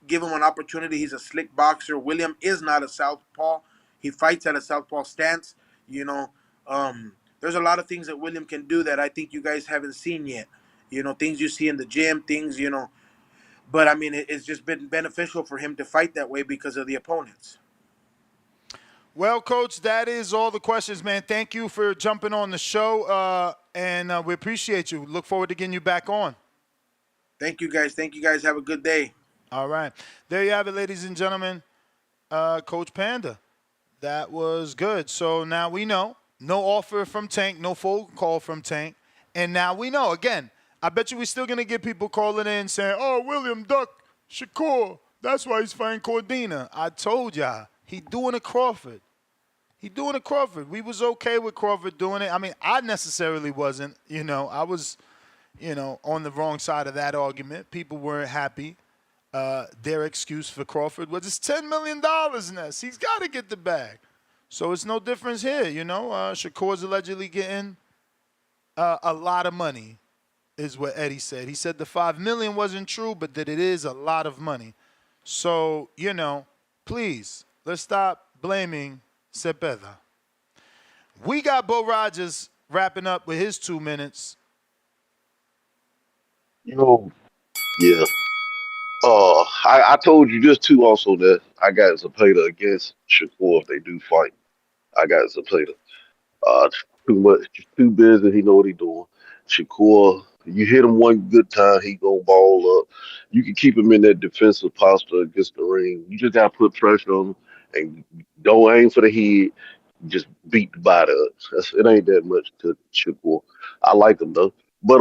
give him an opportunity, he's a slick boxer. William is not a southpaw. He fights at a southpaw stance, you know. There's a lot of things that William can do that I think you guys haven't seen yet. You know, things you see in the gym, things, you know. But, I mean, it's just been beneficial for him to fight that way because of the opponents. Well, Coach, that is all the questions, man. Thank you for jumping on the show, and we appreciate you. Look forward to getting you back on. Thank you, guys. Thank you, guys. Have a good day. All right. There you have it, ladies and gentlemen. Coach Panda. That was good. So now we know. No offer from Tank, no phone call from Tank. And now we know. Again, I bet you we're still going to get people calling in saying, oh, William Duck, Shakur, that's why he's fighting Cordina. I told y'all, he doing a Crawford. He doing a Crawford. We was okay with Crawford doing it. I mean, I necessarily wasn't. You know, I was, you know, on the wrong side of that argument. People weren't happy. Their excuse for Crawford was it's $10 million, Ness. He's got to get the bag. So it's no difference here, you know. Shakur's allegedly getting a lot of money, is what Eddie said. He said the $5 million wasn't true, but that it is a lot of money. So, you know, please, let's stop blaming Cepeda. We got Bo Rogers wrapping up with his 2 minutes. You know, yeah. I told you this too also that I got Zapata against Shakur if they do fight. I got Zapata. Uh, too much, too busy. He know what he doing. Shakur, you hit him one good time, he gonna ball up. You can keep him in that defensive posture against the ring. You just gotta put pressure on him and don't aim for the head. Just beat the body up. It ain't that much to Shakur. I like him though. But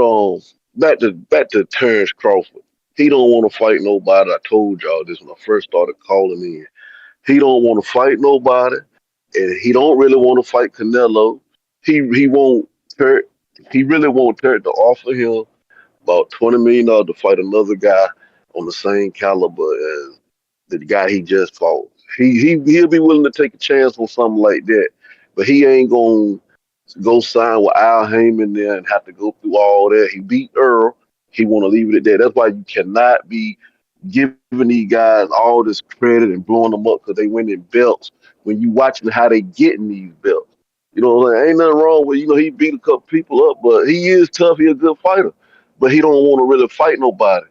back to Terrence Crawford. He don't want to fight nobody. I told y'all this when I first started calling in. He don't want to fight nobody, and he don't really want to fight Canelo. He won't hurt. He really won't hurt to offer him about $20 million to fight another guy on the same caliber as the guy he just fought. He'll be willing to take a chance on something like that, but he ain't gonna go sign with Al Heyman there and have to go through all that. He beat Earl. He want to leave it at that. That's why you cannot be giving these guys all this credit and blowing them up because they winning belts when you watching how they getting these belts. You know, like, ain't nothing wrong with, he beat a couple people up, but he is tough. He a good fighter, but he don't want to really fight nobody.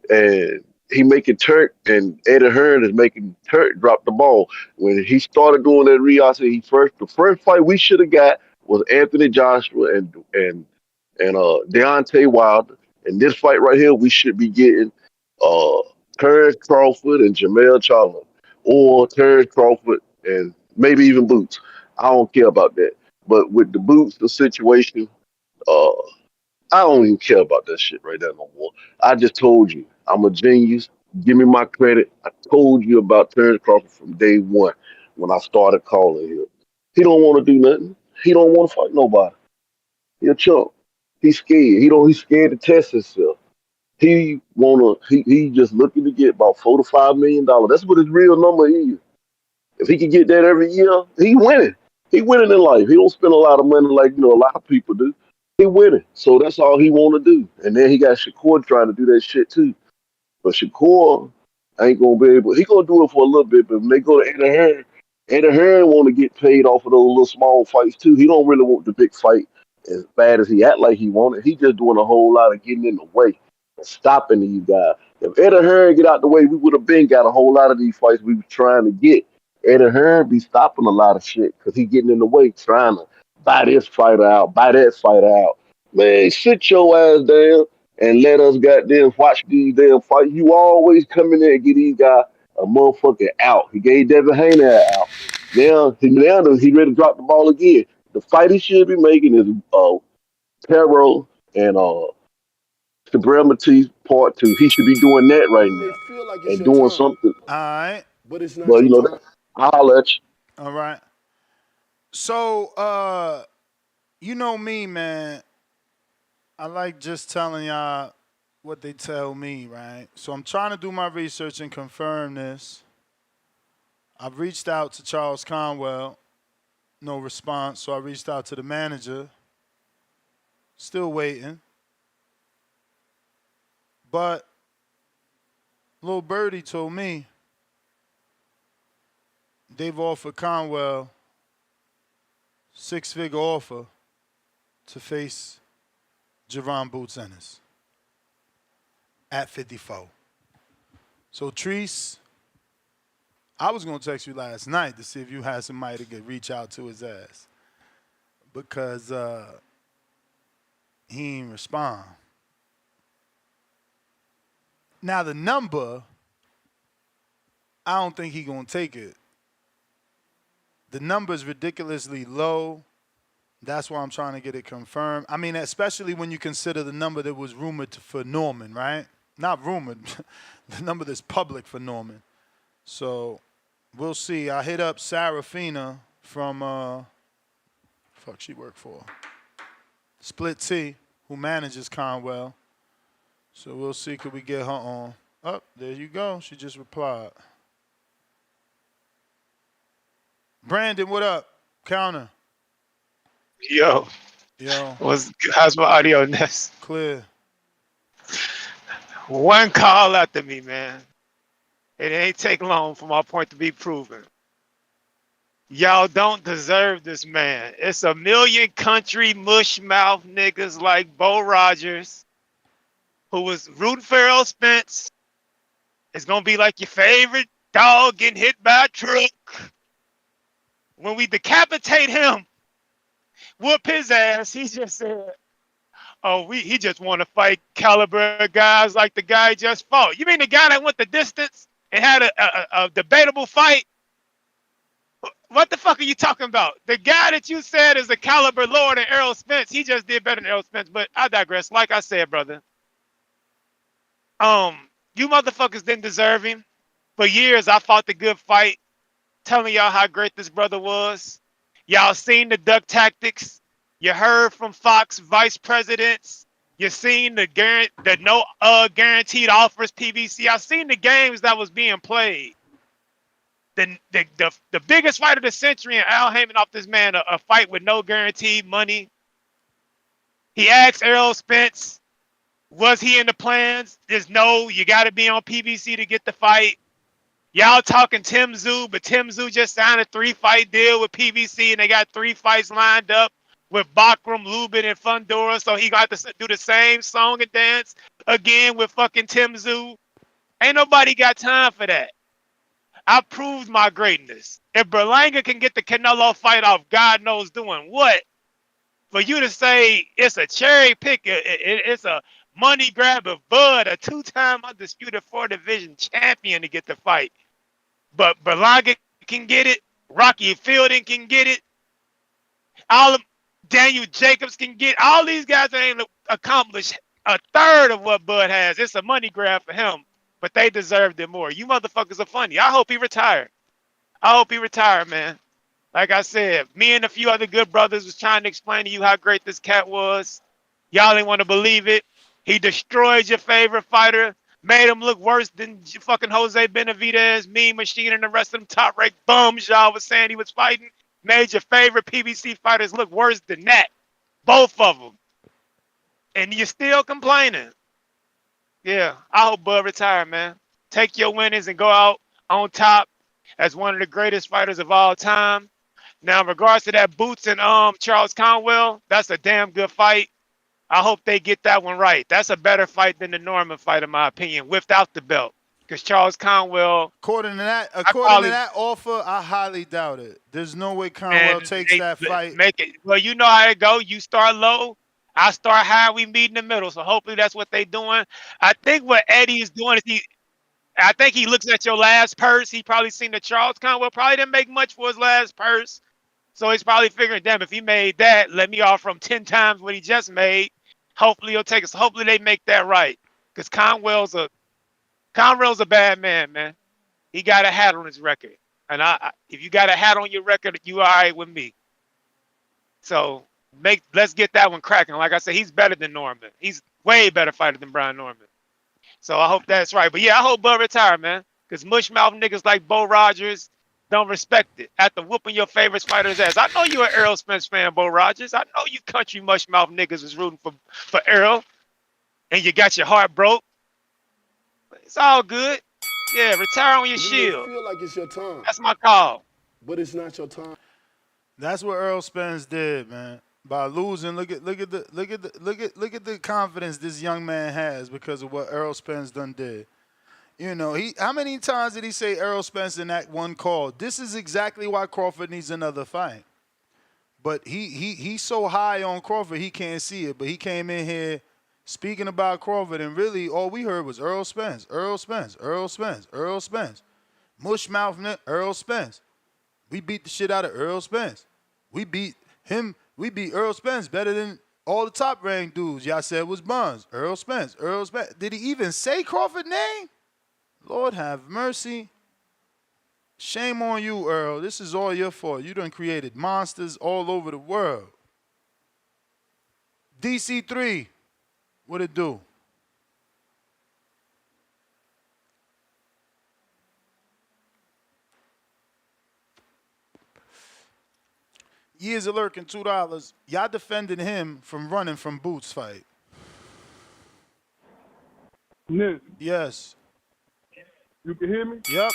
And he making Turk and Eddie Hearn is making Turk drop the ball. When he started doing that the first fight we should have got was Anthony Joshua and Deontay Wilder. And this fight right here, we should be getting uh Terrence Crawford and Jamel Charlo, or Terrence Crawford and maybe even Boots. I don't care about that. But with the Boots, the situation, uh, I don't even care about that shit right there no more. I just told you, I'm a genius. Give me my credit. I told you about Terrence Crawford from day one when I started calling him. He don't want to do nothing. He don't want to fight nobody. He a chump. He's scared. He's scared to test himself. He just looking to get about $4 to $5 million. That's what his real number is. If he can get that every year, he winning. He winning in life. He don't spend a lot of money like a lot of people do. He winning. So that's all he want to do. And then he got Shakur trying to do that shit too. But Shakur ain't gonna be able. He gonna do it for a little bit. But when they go to Eddie Hearn want to get paid off of those little small fights too. He don't really want the big fight as bad as he act like he wanted. He just doing a whole lot of getting in the way, stopping these guys. If Eddie Hearn get out the way, we would have been got a whole lot of these fights we were trying to get. Eddie Hearn be stopping a lot of shit because he getting in the way, trying to buy this fighter out, buy that fighter out. Man, sit your ass down and let us goddamn watch these damn fights. You always come in there and get these guys a motherfucking out. He gave Devin Haney an out. Now he ready to drop the ball again. The fight he should be making is Taro and Sabrina Matisse Part 2. He should be doing that right now and doing something. All right. But I'll holler at you. All right. So, you know me, man. I like just telling y'all what they tell me, right? So I'm trying to do my research and confirm this. I've reached out to Charles Conwell, no response. So I reached out to the manager, still waiting. But Lil Birdie told me they've offered Conwell six-figure offer to face Jerron Boots Ennis at 54. So, Treese, I was going to text you last night to see if you had somebody to reach out to his ass because he didn't respond. Now, the number, I don't think he going to take it. The number is ridiculously low. That's why I'm trying to get it confirmed. I mean, especially when you consider the number that was rumored for Norman, right? Not rumored, the number that's public for Norman. So we'll see. I hit up Sarafina from, she worked for Split T, who manages Conwell. So we'll see, could we get her on. Oh, there you go. She just replied. Brandon, what up? Counter. Yo, Yo, how's my audio, Ness? clear. One call after me, man. It ain't take long for my point to be proven. Y'all don't deserve this man. It's a million country mush mouth niggas like Bo Rogers, who was rooting for Earl Spence. It's gonna be like your favorite dog getting hit by a truck. When we decapitate him, whoop his ass. He just said, "Oh, he just want to fight caliber guys like the guy he just fought." You mean the guy that went the distance and had a debatable fight? What the fuck are you talking about? The guy that you said is a caliber lower than Errol Spence, he just did better than Errol Spence. But I digress. Like I said, brother, you motherfuckers didn't deserve him. For years, I fought the good fight, telling y'all how great this brother was. Y'all seen the duck tactics. You heard from Fox vice presidents. You seen the no guaranteed offers PBC. I seen the games that was being played. The biggest fight of the century, and Al Heyman off this man a fight with no guaranteed money. He asked Errol Spence, was he in the plans? There's no, you got to be on PBC to get the fight. Y'all talking Tim Tszyu, but Tim Tszyu just signed a 3-fight deal with PBC, and they got 3 fights lined up with Bakram, Lubin, and Fundora, so he got to do the same song and dance again with fucking Tim Tszyu. Ain't nobody got time for that. I proved my greatness. If Berlanga can get the Canelo fight off, God knows doing what. For you to say it's a cherry pick, it's a money grab of Bud, a 2-time undisputed 4-division champion to get the fight. But Berlanga can get it. Rocky Fielding can get it. All of Daniel Jacobs can get. All these guys ain't accomplished a third of what Bud has. It's a money grab for him. But they deserved it more. You motherfuckers are funny. I hope he retired. I hope he retired, man. Like I said, me and a few other good brothers was trying to explain to you how great this cat was. Y'all didn't want to believe it. He destroyed your favorite fighter, made him look worse than fucking Jose Benavidez, Mean Machine, and the rest of them top-ranked bums y'all was saying he was fighting. Made your favorite PBC fighters look worse than that. Both of them. And you're still complaining. Yeah, I hope Bud retire, man. Take your winnings and go out on top as one of the greatest fighters of all time. Now, in regards to that Boots and Charles Conwell, that's a damn good fight. I hope they get that one right. That's a better fight than the Norman fight, in my opinion, without the belt. Because Charles Conwell, according to that offer, I highly doubt it. There's no way Conwell takes that fight. Make it. Well, you know how it go. You start low, I start high. We meet in the middle. So hopefully that's what they're doing. I think what Eddie is doing is I think he looks at your last purse. He probably seen that Charles Conwell probably didn't make much for his last purse. So he's probably figuring, damn, if he made that, let me offer him 10 times what he just made. Hopefully he'll take us. Hopefully they make that right. Because Conwell's a bad man. He got a hat on his record. And if you got a hat on your record, you all right with me. So let's get that one cracking. Like I said, he's better than Norman. He's way better fighter than Brian Norman. So I hope that's right. But yeah, I hope Bud retire, man. Because mushmouth niggas like Bo Rogers don't respect it. After whooping your favorite fighter's ass. I know you're an Errol Spence fan, Bo Rogers. I know you country mushmouth niggas is rooting for Errol. And you got your heart broke. But it's all good. Yeah, retire on your shield. Feel like it's your time. That's my call. But it's not your time. That's what Errol Spence did, man. By losing, look at the confidence this young man has because of what Errol Spence done did. You know, how many times did he say Errol Spence in that one call? This is exactly why Crawford needs another fight. But he's so high on Crawford he can't see it. But he came in here speaking about Crawford, and really all we heard was Errol Spence, Errol Spence, Errol Spence, Errol Spence. Mushmouth Errol Spence. We beat the shit out of Errol Spence. We beat him. We beat Errol Spence better than all the top-ranked dudes. Y'all said was Buns. Errol Spence. Errol Spence. Did he even say Crawford's name? Lord have mercy. Shame on you, Earl. This is all your fault. You done created monsters all over the world. DC3, what it do? Years of lurking, $2. Y'all defending him from running from Boots fight. Nick, Yes. you can hear me? Yep.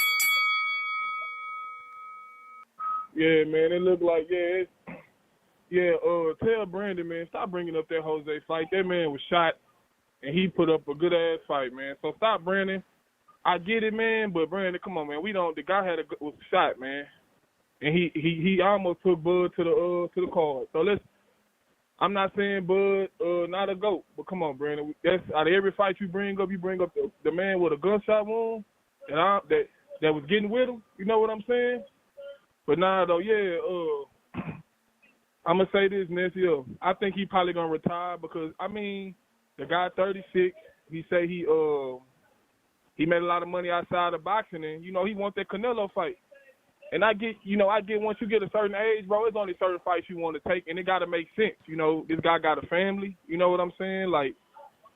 Yeah, man. It looked like tell Brandon, man, stop bringing up that Jose fight. That man was shot, and he put up a good ass fight, man. So stop, Brandon. I get it, man, but Brandon, come on, man. The guy was shot, man, and he almost took Bud to the card. So I'm not saying Bud not a GOAT, but come on, Brandon. That's out of every fight you bring up the man with a gunshot wound and that was getting with him. You know what I'm saying? But nah, though, I'm gonna say this, Nancy. I think he probably gonna retire because the guy 36. He say he made a lot of money outside of boxing, and he want that Canelo fight. And I get once you get a certain age, bro, it's only certain fights you want to take, and it got to make sense. This guy got a family. You know what I'm saying? Like,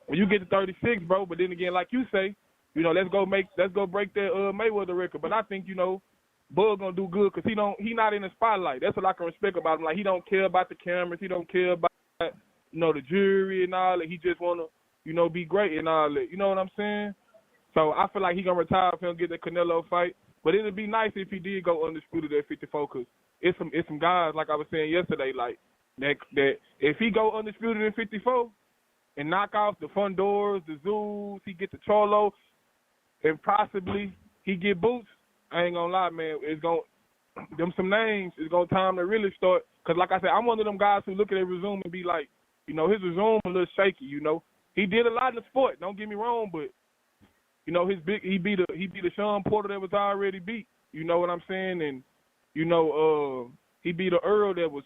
when you get to 36, bro, but then again, like you say, let's go break that Mayweather record. But I think, Bud gonna do good because he not in the spotlight. That's what I can respect about him. Like, he don't care about the cameras. He don't care about, the jury and all that. He just want to, be great and all that. You know what I'm saying? So I feel like he gonna retire if he don't get the Canelo fight. But it'd be nice if he did go undisputed at 54, because it's some guys, like I was saying yesterday, like that if he go undisputed in 54 and knock off the Fundors, the Zoos, he get the Cholos, and possibly he get Boots, I ain't gonna lie, man, some names, it's gonna time to really start. Because like I said, I'm one of them guys who look at his resume and be like, his resume a little shaky, He did a lot in the sport, don't get me wrong, but he beat a Sean Porter that was already beat. You know what I'm saying? And he beat a Earl that was,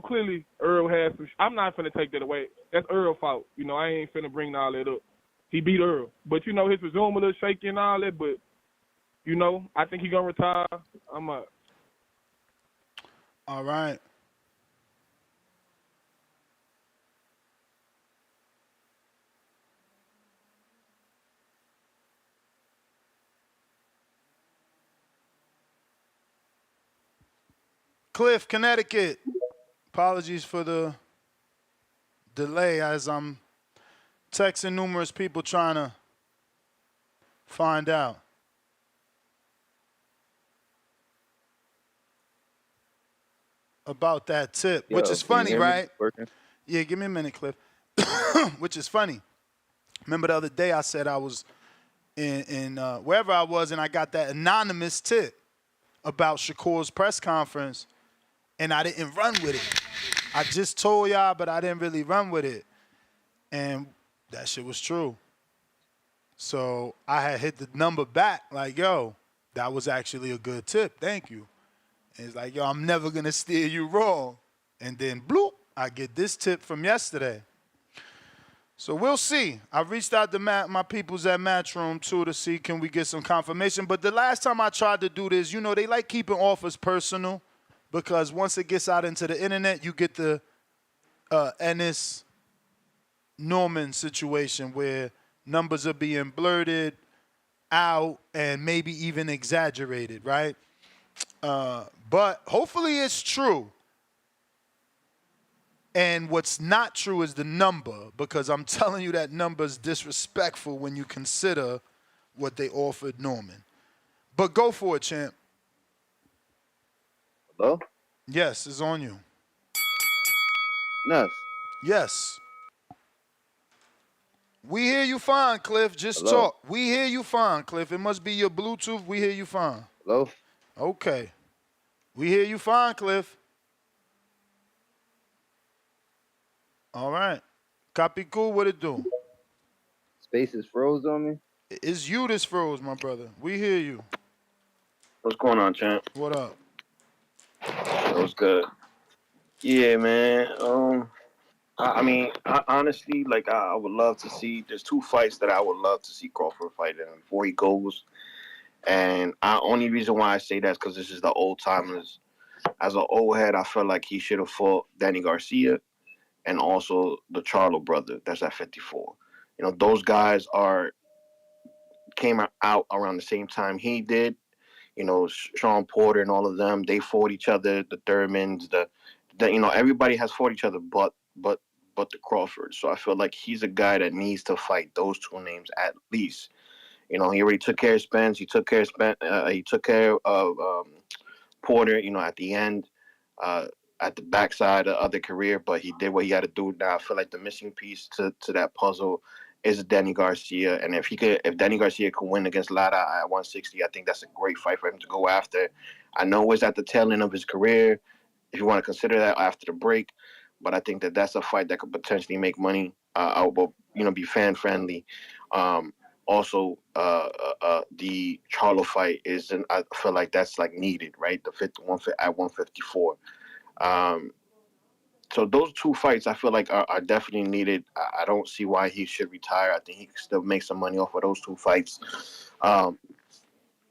clearly Earl had some. I'm not finna take that away. That's Earl's fault. I ain't finna bring all that up. He beat Earl, but his resume a little shaky and all that. But I think he gonna retire. I'm up. All right. Cliff, Connecticut. Apologies for the delay as I'm texting numerous people trying to find out. About that tip, which is funny, right? Yeah, give me a minute, Cliff. Which is funny. Remember the other day I said I was in wherever I was and I got that anonymous tip about Shakur's press conference. And I didn't run with it. I just told y'all, but I didn't really run with it. And that shit was true. So I had hit the number back like, yo, that was actually a good tip. Thank you. And it's like, yo, I'm never going to steer you wrong. And then, bloop, I get this tip from yesterday. So we'll see. I reached out to my peoples at Matchroom, too, to see can we get some confirmation. But the last time I tried to do this, they like keeping offers personal. Because once it gets out into the internet, you get the Ennis Norman situation where numbers are being blurted out and maybe even exaggerated, right? But hopefully it's true. And what's not true is the number, because I'm telling you that number's disrespectful when you consider what they offered Norman. But go for it, champ. Hello? Yes, it's on you. Ness. Yes. We hear you fine, Cliff. Just Hello? talk. We hear you fine, Cliff. It must be your Bluetooth. We hear you fine. Hello? Okay. We hear you fine, Cliff. All right. Copy cool. What it do? Space is froze on me. It's you that's froze, my brother. We hear you. What's going on, champ? What up? That was good. Yeah, man. I honestly, I would love to see. There's two fights that I would love to see Crawford fight in before he goes. And only reason why I say that is because this is the old timers. As an old head, I felt like he should have fought Danny Garcia and also the Charlo brother. That's at 54. Those guys came out around the same time he did. Sean Porter and all of them, they fought each other, the Thurmans, the that everybody has fought each other, but the Crawford. So I feel like he's a guy that needs to fight those two names at least. He already took care of Spence. He took care of he took care of Porter. At the end, uh, at the backside of the career, but he did what he had to do. Now I feel like the missing piece to that puzzle is Danny Garcia, and if Danny Garcia could win against Lara at 160, I think that's a great fight for him to go after. I know it's at the tail end of his career, if you want to consider that after the break, but I think that that's a fight that could potentially make money. Will be fan friendly. Also, the Charlo fight I feel like that's like needed, right? The 51 at 154. So those two fights I feel like are definitely needed. I don't see why he should retire. I think he can still make some money off of those two fights.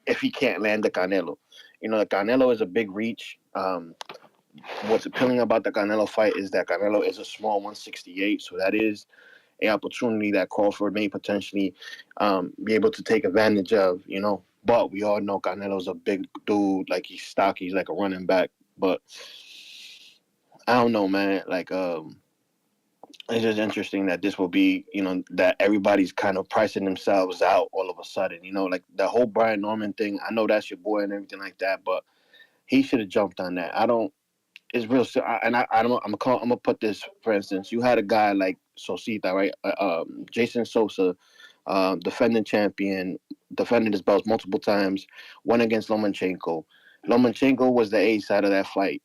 If he can't land the Canelo, the Canelo is a big reach. What's appealing about the Canelo fight is that Canelo is a small 168, so that is an opportunity that Crawford may potentially be able to take advantage of, But we all know Canelo's a big dude, like he's stocky, he's like a running back. But I don't know, man. Like, it's just interesting that this will be, that everybody's kind of pricing themselves out all of a sudden, like the whole Brian Norman thing. I know that's your boy and everything like that, but he should have jumped on that. It's real, and I'm gonna put this, for instance, you had a guy like Sosita, right? Jason Sosa, defending champion, defended his belts multiple times, won against Lomachenko. Lomachenko was the A side of that fight.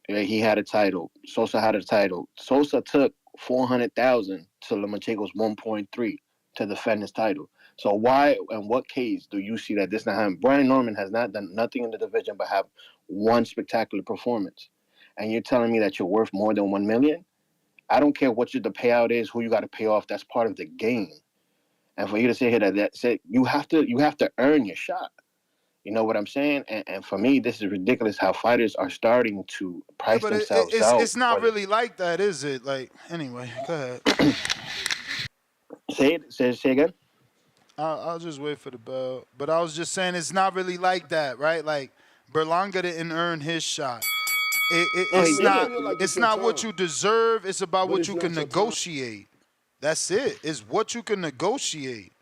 He had a title. Sosa had a title. Sosa took $400,000 to Lomachenko's 1.3 to defend his title. So why and what case do you see that this not happening? Brian Norman has not done nothing in the division but have one spectacular performance. And you're telling me that you're worth more than $1 million? I don't care what the payout is, who you got to pay off. That's part of the game. And for you to say here that's it, you have to earn your shot. You know what I'm saying? And for me, this is ridiculous how fighters are starting to price themselves out. It's not really like that, is it? Like, anyway, go ahead. Say again. I'll just wait for the bell. But I was just saying it's not really like that, right? Like, Berlanga didn't earn his shot. It's not what you deserve. It's about what you can negotiate. That's it. It's what you can negotiate.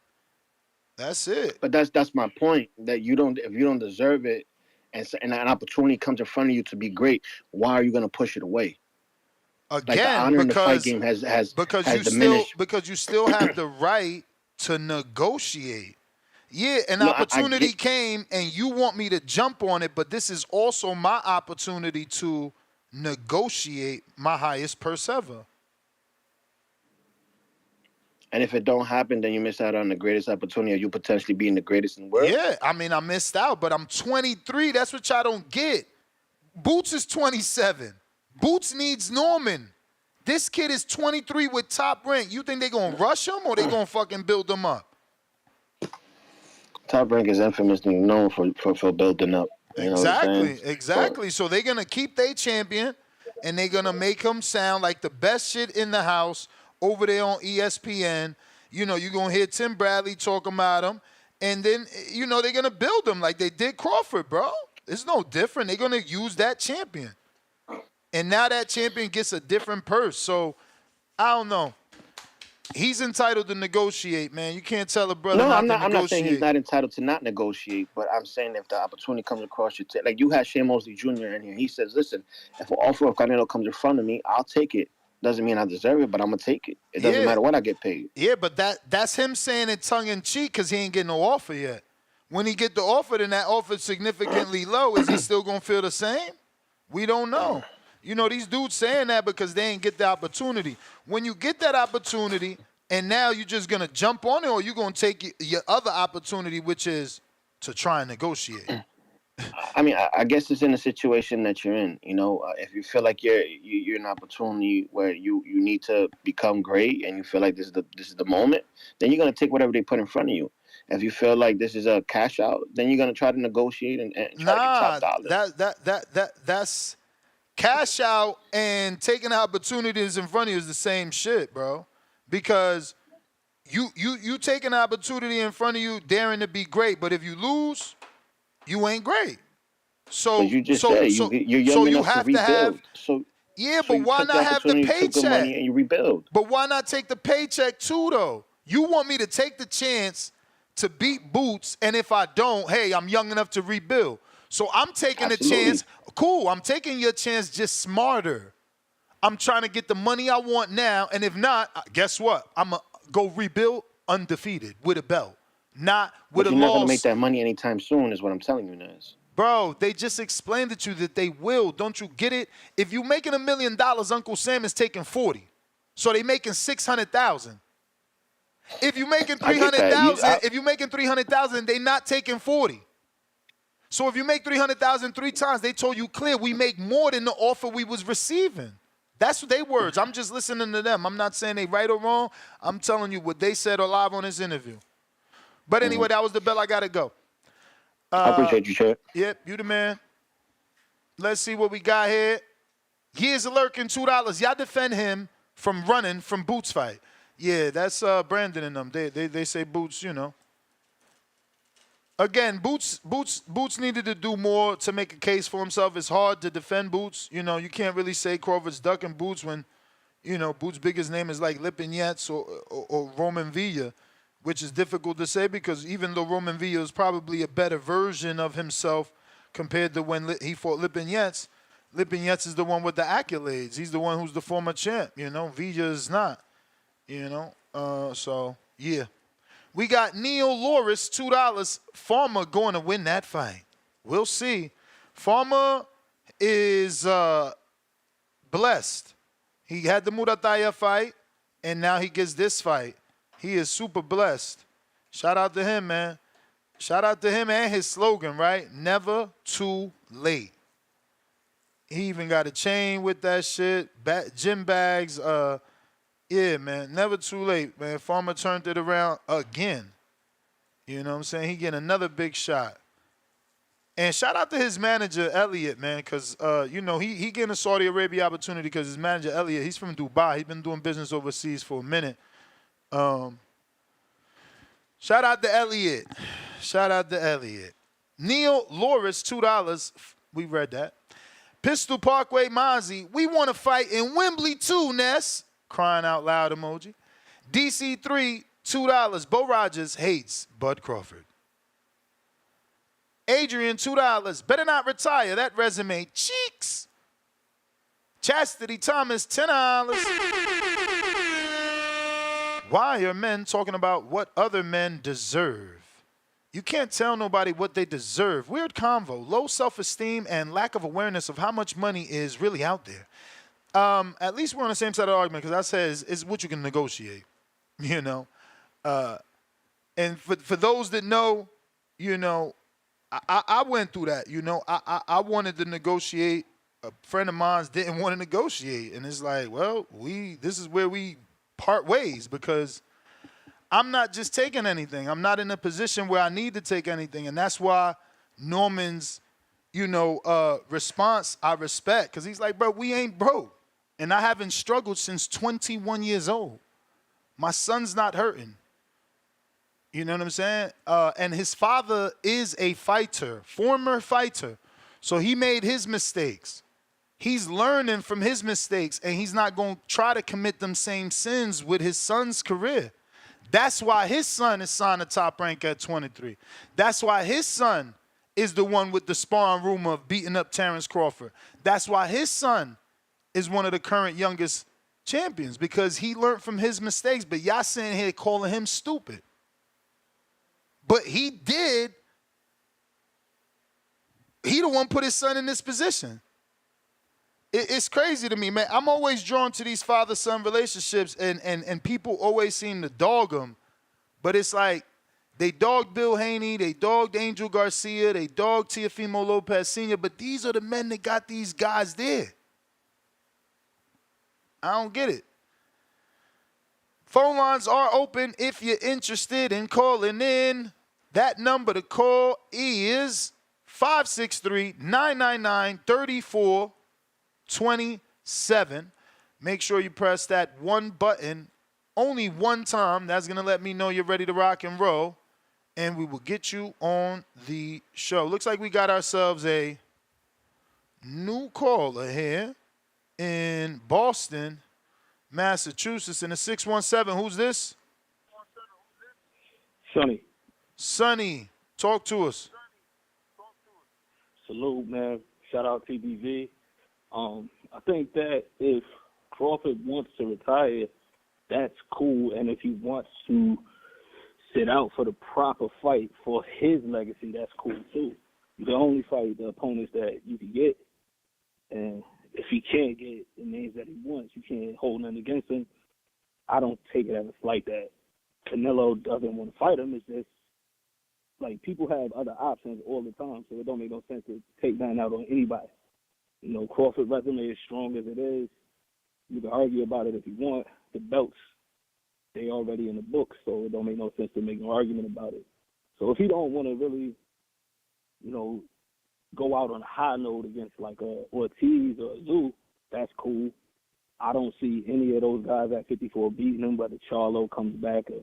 That's it. But that's my point. That if you don't deserve it, and an opportunity comes in front of you to be great, why are you going to push it away? Again, like the honor in the fight game has diminished. Because you still have the right to negotiate. Yeah, an opportunity came and you want me to jump on it, but this is also my opportunity to negotiate my highest purse ever. And if it don't happen, then you miss out on the greatest opportunity of you potentially being the greatest in the world. Yeah, I mean, I missed out, but I'm 23. That's what y'all don't get. Boots is 27. Boots needs Norman. This kid is 23 with top rank. You think they gonna rush him or they gonna fucking build him up? Top Rank is infamously known for building up. Exactly. So they're going to keep their champion, and they're going to make him sound like the best shit in the house over there on ESPN. You're going to hear Tim Bradley talking about him, and then, they're going to build him like they did Crawford, bro. It's no different. They're going to use that champion. And now that champion gets a different purse. So, I don't know. He's entitled to negotiate, man. You can't tell a brother not to negotiate. I'm not saying he's not entitled to not negotiate, but I'm saying if the opportunity comes across your like you had Shane Mosley Jr. in here. He says, listen, if an offer of Canelo comes in front of me, I'll take it. Doesn't mean I deserve it, but I'm going to take it. It doesn't matter what I get paid. Yeah, but that's him saying it tongue-in-cheek because he ain't getting no offer yet. When he get the offer, then that offer's significantly low. Is he still going to feel the same? We don't know. These dudes saying that because they ain't get the opportunity. When you get that opportunity and now you're just going to jump on it, or you're going to take your other opportunity, which is to try and negotiate? I mean, I guess it's in the situation that you're in. If you feel like you're in an opportunity where you need to become great and you feel like this is the moment, then you're going to take whatever they put in front of you. If you feel like this is a cash out, then you're going to try to negotiate and try to get top dollar. That's cash out and taking opportunities in front of you is the same shit, bro. Because you take an opportunity in front of you, daring to be great, but if you lose, you ain't great. So but you just said you're young enough to rebuild. Yeah, So but you why took the not have the opportunity, took good paycheck? money, and you rebuild. But why not take the paycheck too, though? You want me to take the chance to beat Boots, and if I don't, hey, I'm young enough to rebuild. So I'm taking the chance. Cool, I'm taking your chance just smarter. I'm trying to get the money I want now, and if not, guess what? I'm going to go rebuild undefeated with a belt, not with But a you're not going to make loss. that money anytime soon, is what I'm telling you, Ness. Bro, they just explained it to you that they will. Don't you get it? If you're making $1 million, Uncle Sam is taking 40. So they making 600,000. If you're making 300,000, if you're making 300,000, they not taking 40. So if you make 300,000 3 times, they told you clear, we make more than the offer we was receiving. That's their words. I'm just listening to them. I'm not saying they right or wrong. I'm telling you what they said or live on this interview. But anyway, that was the bell. I got to go. I appreciate you, Chad. Yep, you the man. Let's see what we got here. Years of lurking, $2. Y'all defend him from running from Boots fight. Yeah, that's Brandon and them. They say Boots, you know. Again, Boots needed to do more to make a case for himself. It's hard to defend Boots. You know, you can't really say Crawford's ducking Boots when, you know, Boots' biggest name is like Lipinets or Roman Villa, which is difficult to say because even though Roman Villa is probably a better version of himself compared to when he fought Lipinets, Lipinets is the one with the accolades. He's the one who's the former champ, you know. Villa is not, you know. So, yeah. We got Neil Loris, $2. Farmer going to win that fight. We'll see. Farmer is blessed. He had the Murataya fight, and now he gets this fight. He is super blessed. Shout out to him, man. Shout out to him and his slogan, right? Never too late. He even got a chain with that shit. Gym bags. Yeah, man. Never too late, man. Farmer turned it around again. You know what I'm saying? He getting another big shot. And shout out to his manager, Elliot, man, because, you know, he getting a Saudi Arabia opportunity because his manager, Elliot, he's from Dubai. He's been doing business overseas for a minute. Shout out to Elliot. Shout out to Elliot. Neil Loris, $2. We read that. Pistol Parkway Mozzie, we want to fight in Wembley too, Ness. Crying out loud emoji. DC3, $2. Bo Rogers hates Bud Crawford. Adrian, $2. Better not retire. That resume cheeks. Chastity Thomas, $10. Why are men talking about what other men deserve? You can't tell nobody what they deserve. Weird convo. Low self-esteem and lack of awareness of how much money is really out there. At least we're on the same side of the argument because I said it's what you can negotiate, you know. And for those that know, you know, I went through that, you know. I wanted to negotiate. A friend of mine didn't want to negotiate. And it's like, well, this is where we part ways because I'm not just taking anything. I'm not in a position where I need to take anything. And that's why Norman's, you know, response I respect because he's like, bro, we ain't broke. And I haven't struggled since 21 years old. My son's not hurting. You know what I'm saying? And his father is a fighter, former fighter. So he made his mistakes. He's learning from his mistakes, and he's not going to try to commit them same sins with his son's career. That's why his son is signed to Top Rank at 23. That's why his son is the one with the sparring rumor of beating up Terrence Crawford. That's why his son is one of the current youngest champions because he learned from his mistakes. But y'all sitting here calling him stupid. But he did. He the one put his son in this position. It's crazy to me, man. I'm always drawn to these father-son relationships, and people always seem to dog them. But it's like they dogged Bill Haney, they dogged Angel Garcia, they dogged Teofimo Lopez Sr., but these are the men that got these guys there. I don't get it. Phone lines are open if you're interested in calling in. That number to call is 563-999-3427. Make sure you press that one button only one time. That's going to let me know you're ready to rock and roll. And we will get you on the show. Looks like we got ourselves a new caller here. in Boston, Massachusetts, in the 617. Who's this? Sonny. Sonny, talk to us. Salute, man. Shout out TBV. I think that if Crawford wants to retire, that's cool. And if he wants to sit out for the proper fight for his legacy, that's cool too. You can only fight the opponents that you can get. And if he can't get the names that he wants, you can't hold nothing against him. I don't take it as a slight that Canelo doesn't want to fight him. It's just like people have other options all the time, so it don't make no sense to take that out on anybody. You know, Crawford's resume is strong as it is. You can argue about it if you want. The belts, they already in the books, so it don't make no sense to make an argument about it. So if he don't want to really, you know, go out on a high note against like Ortiz or Zoo, that's cool. I don't see any of those guys at 54 beating him, whether Charlo comes back or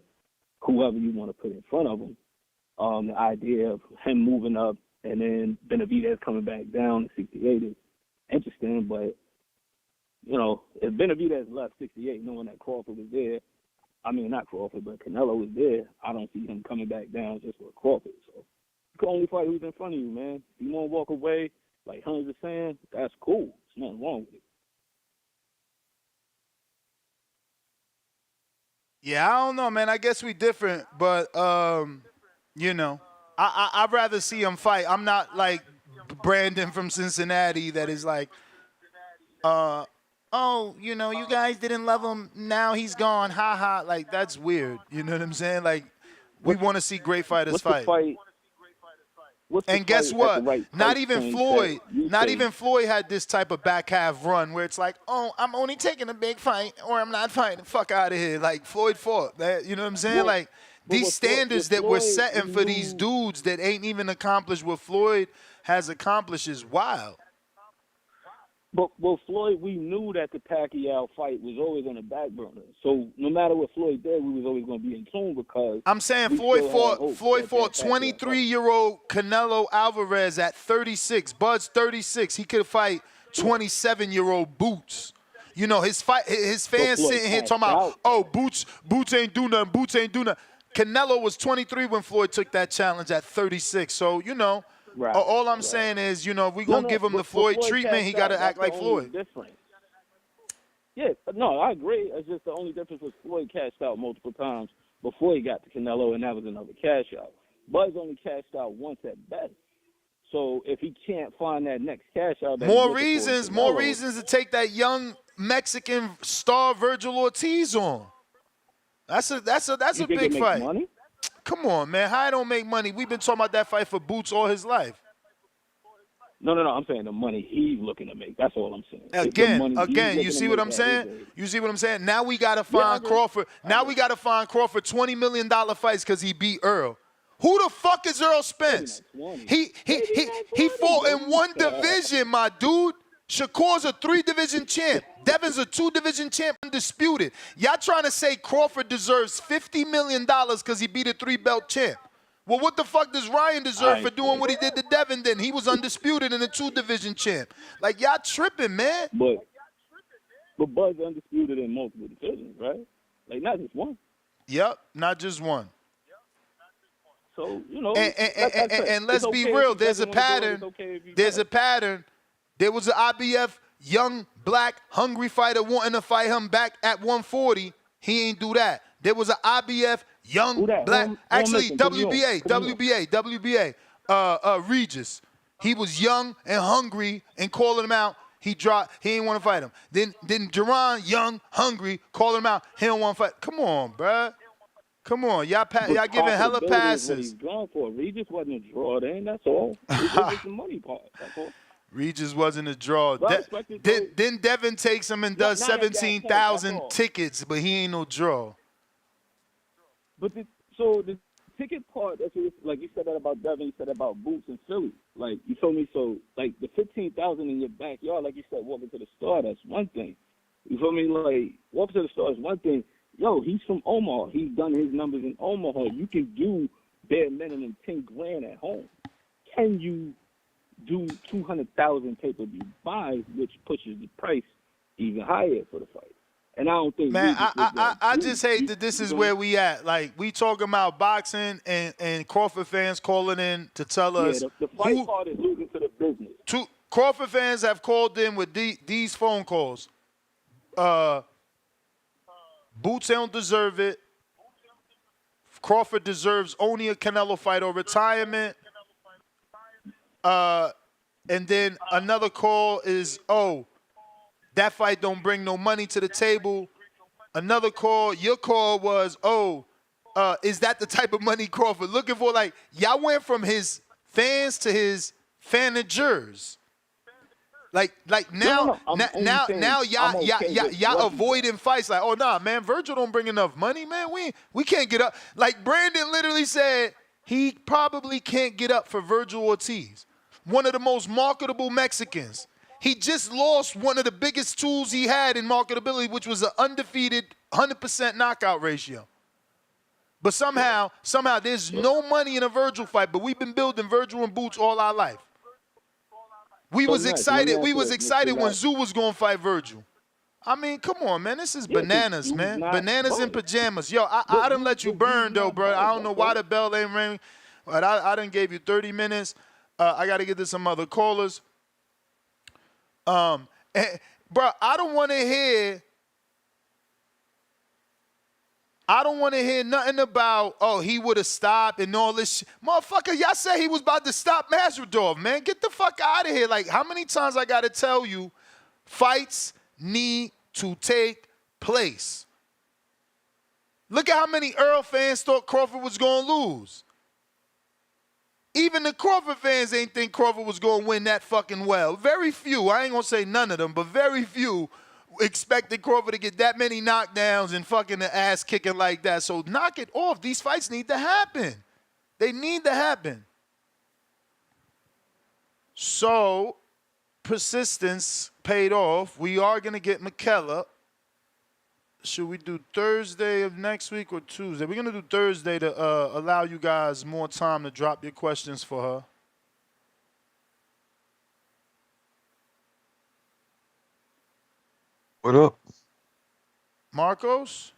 whoever you want to put in front of him. The idea of him moving up and then Benavidez coming back down to 68 is interesting, but, you know, if Benavidez left 68 knowing that Crawford was there, I mean, not Crawford, but Canelo was there, I don't see him coming back down just for Crawford. So you can only fight who's in front of you, man. If you want to walk away, like Hearn is saying, that's cool. There's nothing wrong with it. Yeah, I don't know, man. I guess we different, but you know, I'd rather see him fight. I'm not like Brandon from Cincinnati that is like, oh, you know, you guys didn't love him. Now he's gone. Ha ha. Like, that's weird. You know what I'm saying? Like, we want to see great fighters fight. And guess what? Not even Floyd had this type of back half run where it's like, oh, I'm only taking a big fight or I'm not fighting. Fuck out of here. Like, Floyd fought. You know what I'm saying? Like, these standards that we're setting for these dudes that ain't even accomplished what Floyd has accomplished is wild. But Floyd, we knew that the Pacquiao fight was always on the back burner. So no matter what Floyd did, we was always going to be in tune because I'm saying Floyd fought 23-year-old Canelo Alvarez at 36. Bud's 36. He could fight 27-year-old Boots. You know, his fans sitting here talking about, oh, Boots ain't do nothing. Boots ain't do nothing. Canelo was 23 when Floyd took that challenge at 36. So, you know, all I'm saying is, you know, if we're going to give him the Floyd treatment, he got to act like Floyd. Difference. Yeah, no, I agree. It's just the only difference was Floyd cashed out multiple times before he got to Canelo, and that was another cash out. Bud's only cashed out once at best. So if he can't find that next cash out, more reasons to take that young Mexican star Virgil Ortiz on. That's a big fight. Money? Come on, man. How I don't make money? We've been talking about that fight for Boots all his life. No. I'm saying the money he's looking to make. That's all I'm saying. Again, you see what I'm saying? You see what I'm saying? Now we got to find Crawford. Now we got to find Crawford $20 million fights because he beat Earl. Who the fuck is Earl Spence? He fought in one division, my dude. Shakur's a 3-division champ. Devin's a 2-division champ, undisputed. Y'all trying to say Crawford deserves $50 million because he beat a 3-belt champ. Well, what the fuck does Ryan deserve for doing what he did to Devin then? He was undisputed and a 2-division champ. Like, y'all tripping, man. But Bud's undisputed in multiple divisions, right? Like, not just one. Yep, not just one. So, you know. And let's be real. There's a pattern. There's a pattern. There was an IBF young, black, hungry fighter wanting to fight him back at 140. He ain't do that. There was an IBF young, black, actually WBA, Regis. He was young and hungry and calling him out. He dropped. He ain't want to fight him. Then Jerron, young, hungry, calling him out. He don't want to fight. Come on, bruh. Come on. Y'all giving hella passes. He's going for Regis wasn't a draw then. That's all. It was the money part. That's all. Regis wasn't a draw. Then Devin takes him and does 17,000 tickets, but he ain't no draw. But the ticket part, that's what, like you said that about Devin, you said that about Boots and Philly. Like, you told me, so, like, the 15,000 in your backyard, like you said, walking to the store, that's one thing. You feel me? Like, walking to the store is one thing. Yo, he's from Omaha. He's done his numbers in Omaha. You can do bare minimum 10 grand at home. Can you do 200,000 pay-per-view buys, which pushes the price even higher for the fight. And I don't think Man, Regis was that I great. just hate that this is where we at. Like, we talking about boxing and Crawford fans calling in to tell Yeah, us the fight part is losing to the business. Crawford fans have called in with these phone calls. Boots don't deserve it. Crawford deserves only a Canelo fight or retirement. And then another call is, that fight don't bring no money to the table. Another call, your call was, is that the type of money Crawford looking for? Like, y'all went from his fans to his fanagers. Like now, now y'all avoiding fights. Like, oh nah, man, Virgil don't bring enough money, man. We can't get up. Like Brandon literally said, he probably can't get up for Virgil Ortiz, one of the most marketable Mexicans. He just lost one of the biggest tools he had in marketability, which was an undefeated 100% knockout ratio. But somehow, there's no money in a Virgil fight. But we've been building Virgil and Boots all our life. We was excited when Zoo was going to fight Virgil. I mean, come on, man. This is bananas, man. Bananas in pajamas. Yo, I done let you burn, though, bro. I don't know why the bell ain't ring. But I done gave you 30 minutes. I got to get to some other callers. Bro, I don't want to hear nothing about, he would have stopped and all this shit. Motherfucker, y'all said he was about to stop Masvidal, man. Get the fuck out of here. Like, how many times I got to tell you, fights need to take place. Look at how many Earl fans thought Crawford was going to lose. Even the Crawford fans ain't think Crawford was going to win that fucking well. Very few, I ain't going to say none of them, but very few expected Crawford to get that many knockdowns and fucking the ass kicking like that. So knock it off. These fights need to happen. They need to happen. So persistence paid off. We are going to get McKellar. Should we do Thursday of next week or Tuesday? We're going to do Thursday to allow you guys more time to drop your questions for her. What up? Marcos?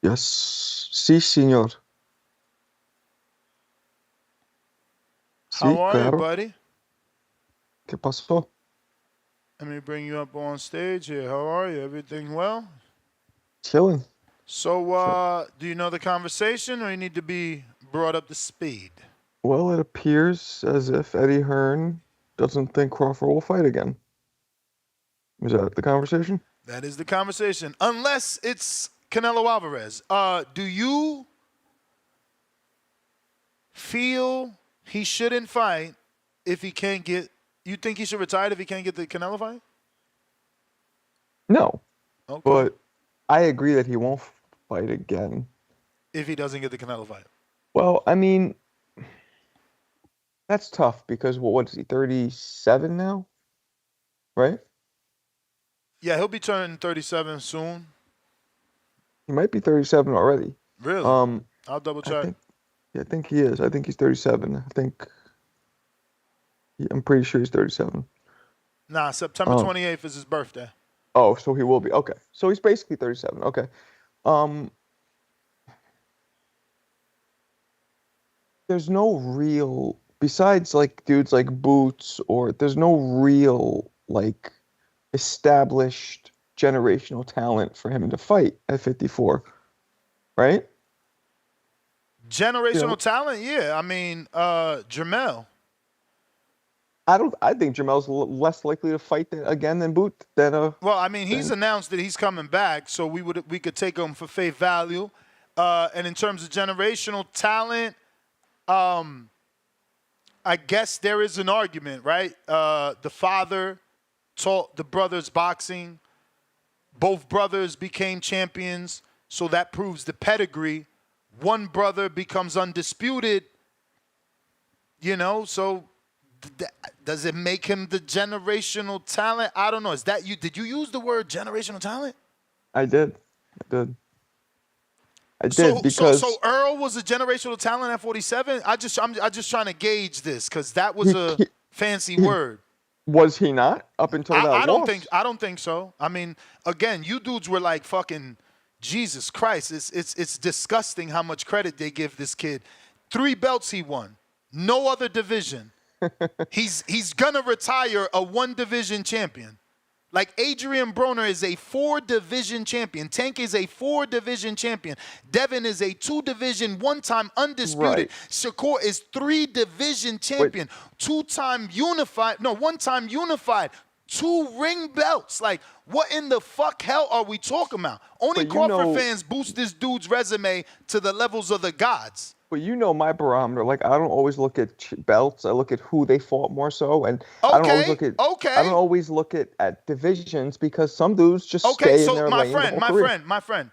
Yes. Sí, señor. How are you, buddy? ¿Qué pasó? Let me bring you up on stage here. How are you? Everything well? Chilling. So, do you know the conversation or you need to be brought up to speed? Well, it appears as if Eddie Hearn doesn't think Crawford will fight again. Is that the conversation? That is the conversation. Unless it's Canelo Alvarez. Do you feel he shouldn't fight if he can't get... You think he should retire if he can't get the Canelo fight? No. Okay. But I agree that he won't fight again. If he doesn't get the Canelo fight. Well, I mean, that's tough because, what is he, 37 now? Right? Yeah, he'll be turning 37 soon. He might be 37 already. Really? I'll double check. I think he is. I think he's 37. I'm pretty sure he's 37. Nah, September 28th is his birthday. Oh, so he will be. Okay. So he's basically 37. Okay. There's no real, besides like dudes like Boots, or there's no real like established generational talent for him to fight at 54. Right? Generational talent? Yeah. I mean, Jermell. I think Jermel's less likely to fight again than Boot than Well, I mean, he's announced that he's coming back, so we could take him for face value. And in terms of generational talent, I guess there is an argument, right? The father taught the brothers boxing. Both brothers became champions, so that proves the pedigree. One brother becomes undisputed, so does it make him the generational talent? I don't know. Is that you? Did you use the word generational talent? I did because so Earl was a generational talent at 47. I'm just trying to gauge this because that was a fancy word. Was he not up until that I don't loss? think. I don't think so. I mean, again, you dudes were like fucking Jesus Christ. It's disgusting how much credit they give this kid. 3 belts he won. No other division. He's gonna retire a 1-division champion. Like Adrian Broner is a 4-division champion. Tank is a 4-division champion. Devin is a 2-division, 1-time undisputed. Right. Shakur is 3-division champion. 2-time unified. No, 1-time unified. 2 ring belts. Like, what in the fuck hell are we talking about? Only Crawford fans boost this dude's resume to the levels of the gods. But you know my barometer. Like, I don't always look at belts. I look at who they fought more so, and I don't always look at divisions because some dudes just stay in their lane. My friend.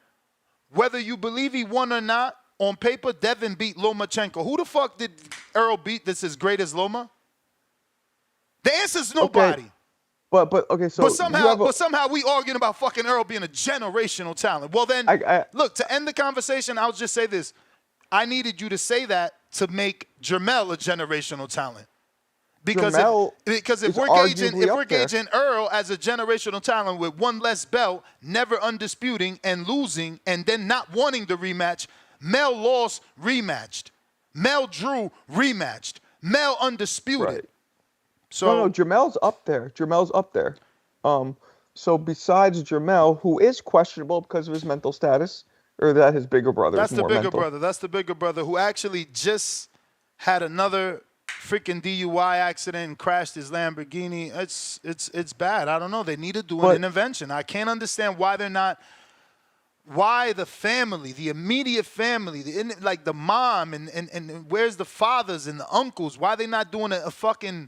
Whether you believe he won or not, on paper, Devin beat Lomachenko. Who the fuck did Earl beat that's as great as Loma? The answer's nobody. Okay. But okay, so somehow we arguing about fucking Earl being a generational talent. Well then, look, to end the conversation, I'll just say this. I needed you to say that to make Jermell a generational talent. Because if we're gauging Earl as a generational talent with 1 less belt, never undisputing and losing, and then not wanting the rematch, Mel lost, rematched. Mel drew, rematched. Mel undisputed. Right. So no, Jermell's up there. So besides Jermell, who is questionable because of his mental status, or that his bigger brother That's is the more bigger mental. brother. That's the bigger brother who actually just had another freaking DUI accident and crashed his Lamborghini. It's bad. I don't know. They need to do an intervention. I can't understand why they're not. Why the family, the immediate family, like the mom and where's the fathers and the uncles? Why they not doing a fucking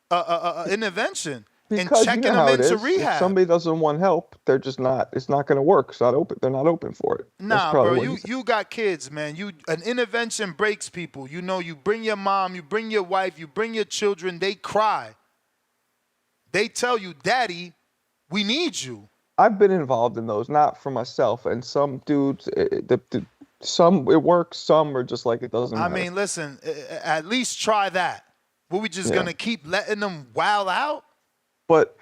intervention? Because and checking you know them into it is. rehab. If somebody doesn't want help, they're just not. It's not going to work. It's not open. They're not open for it. Nah, bro. You got kids, man. An intervention breaks people. You know, you bring your mom, you bring your wife, you bring your children. They cry. They tell you, "Daddy, we need you." I've been involved in those, not for myself. And some dudes, some it works. Some are just like it doesn't matter. I mean, listen. At least try that. Were we just gonna keep letting them wow out? But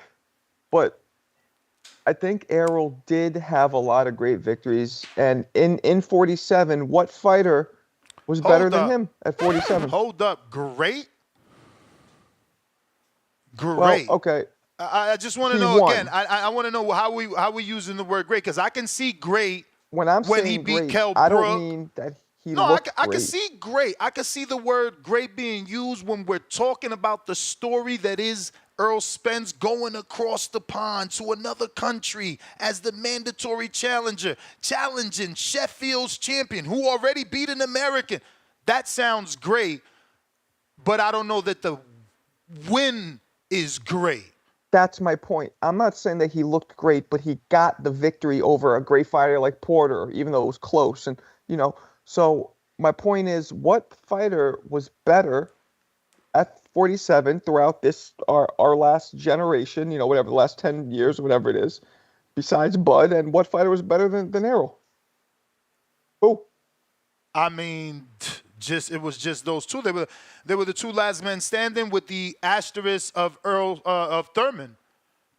I think Errol did have a lot of great victories. And in 47, what fighter was better than him at 47? Hold up. Great? Well, okay. I just want to know again. I want to know how we using the word great, because I can see great when he beat great, Kell I Brook. don't mean that he No, looked I great. can see great. I can see the word great being used when we're talking about the story that is Earl Spence going across the pond to another country as the mandatory challenger, challenging Sheffield's champion who already beat an American. That sounds great, but I don't know that the win is great. That's my point. I'm not saying that he looked great, but he got the victory over a great fighter like Porter, even though it was close. And, so my point is, what fighter was better at 47 throughout our last generation, whatever, the last 10 years or whatever it is, besides Bud, and what fighter was better than Errol? Who? I mean, it was just those two. They were the two last men standing with the asterisk of Thurman.